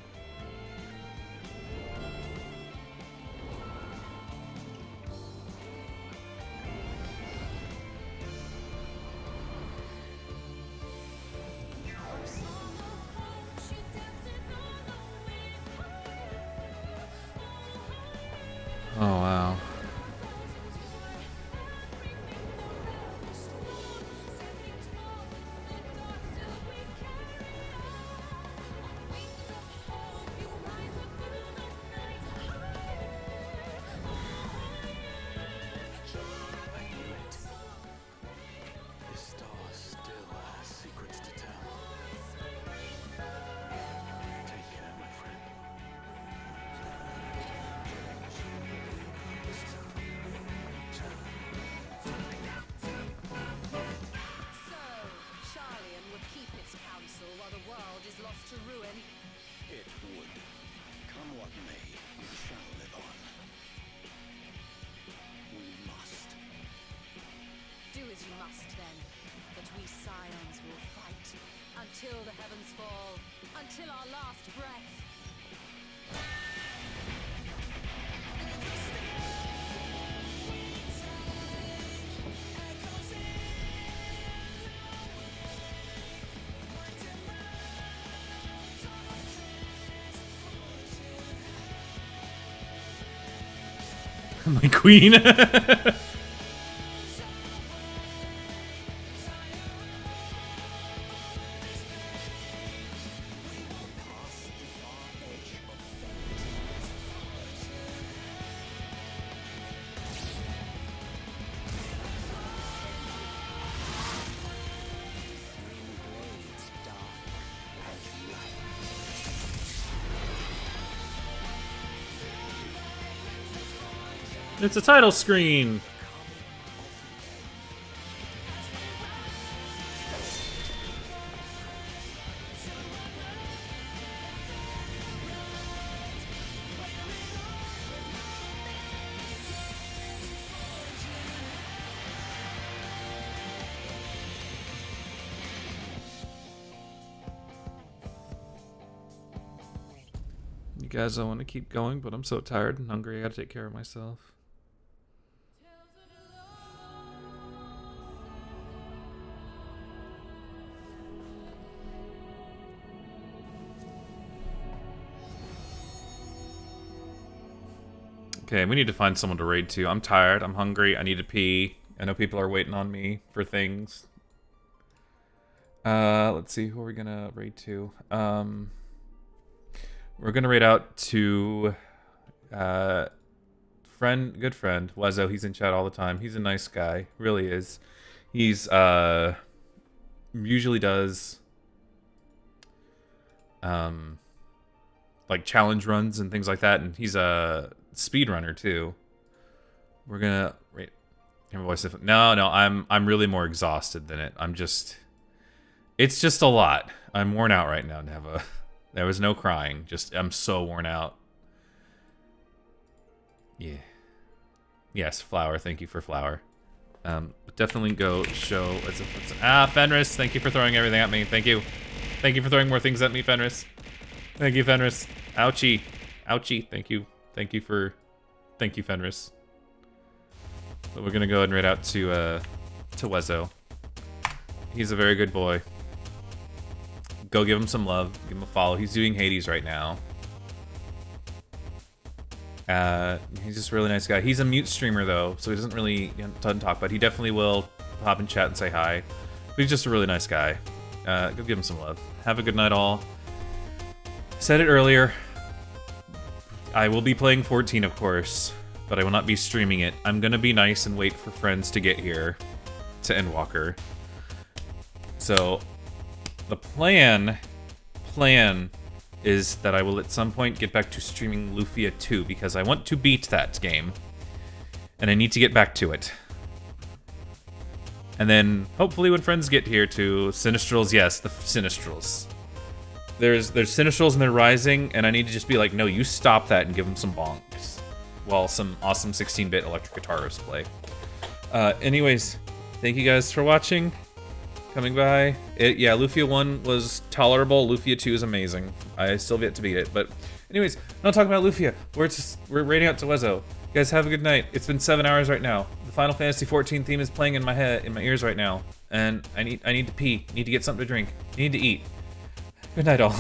Oh, wow. I knew it. This star still has secrets to tell. Take care, my friend. So, Charlian would keep its counsel while the world is lost to ruin. It would. Come what may, you shall live on. We must. Do as you must then, but we Scions will fight until the heavens fall, until our last breath. My queen. It's a title screen. Guys, I want to keep going, but I'm so tired and hungry. I gotta take care of myself. Okay, we need to find someone to raid to. I'm tired. I'm hungry. I need to pee. I know people are waiting on me for things. Let's see. Who are we gonna raid to? We're gonna raid out to good friend Wezo. He's in chat all the time. He's a nice guy. Really is. He's usually does like challenge runs and things like that, and he's a speedrunner too. We're gonna wait. No, I'm really more exhausted than it. It's just a lot. I'm worn out right now, Neva. There was no crying. I'm so worn out. Yeah. Yes, Flower. Thank you for Flower. Definitely go show. Fenris. Thank you for throwing everything at me. Thank you. Thank you for throwing more things at me, Fenris. Thank you, Fenris. Ouchie. Ouchie. Thank you. Thank you, Fenris. But we're gonna go ahead and raid out to Wezo. He's a very good boy. Go give him some love. Give him a follow. He's doing Hades right now. He's just a really nice guy. He's a mute streamer though, so he doesn't talk, but he definitely will hop in chat and say hi. But he's just a really nice guy. Go give him some love. Have a good night, all. Said it earlier. I will be playing 14, of course, but I will not be streaming it. I'm gonna be nice and wait for friends to get here to Endwalker. So the plan is that I will at some point get back to streaming Lufia 2 because I want to beat that game and I need to get back to it. And then hopefully when friends get here to Sinistrals, yes, the Sinistrals. There's Sinistrals and they're rising, and I need to just be like, no, you stop that and give them some bonks while some awesome 16-bit electric guitarists play. Anyways, thank you guys for watching, coming by. Yeah, Lufia 1 was tolerable. Lufia 2 is amazing. I still have yet to beat it, but anyways, not talking about Lufia. We're raiding out to Wezo. You guys have a good night. It's been 7 hours right now. The Final Fantasy 14 theme is playing in my head, in my ears right now, and I need to pee. Need to get something to drink. Need to eat. Good night, all.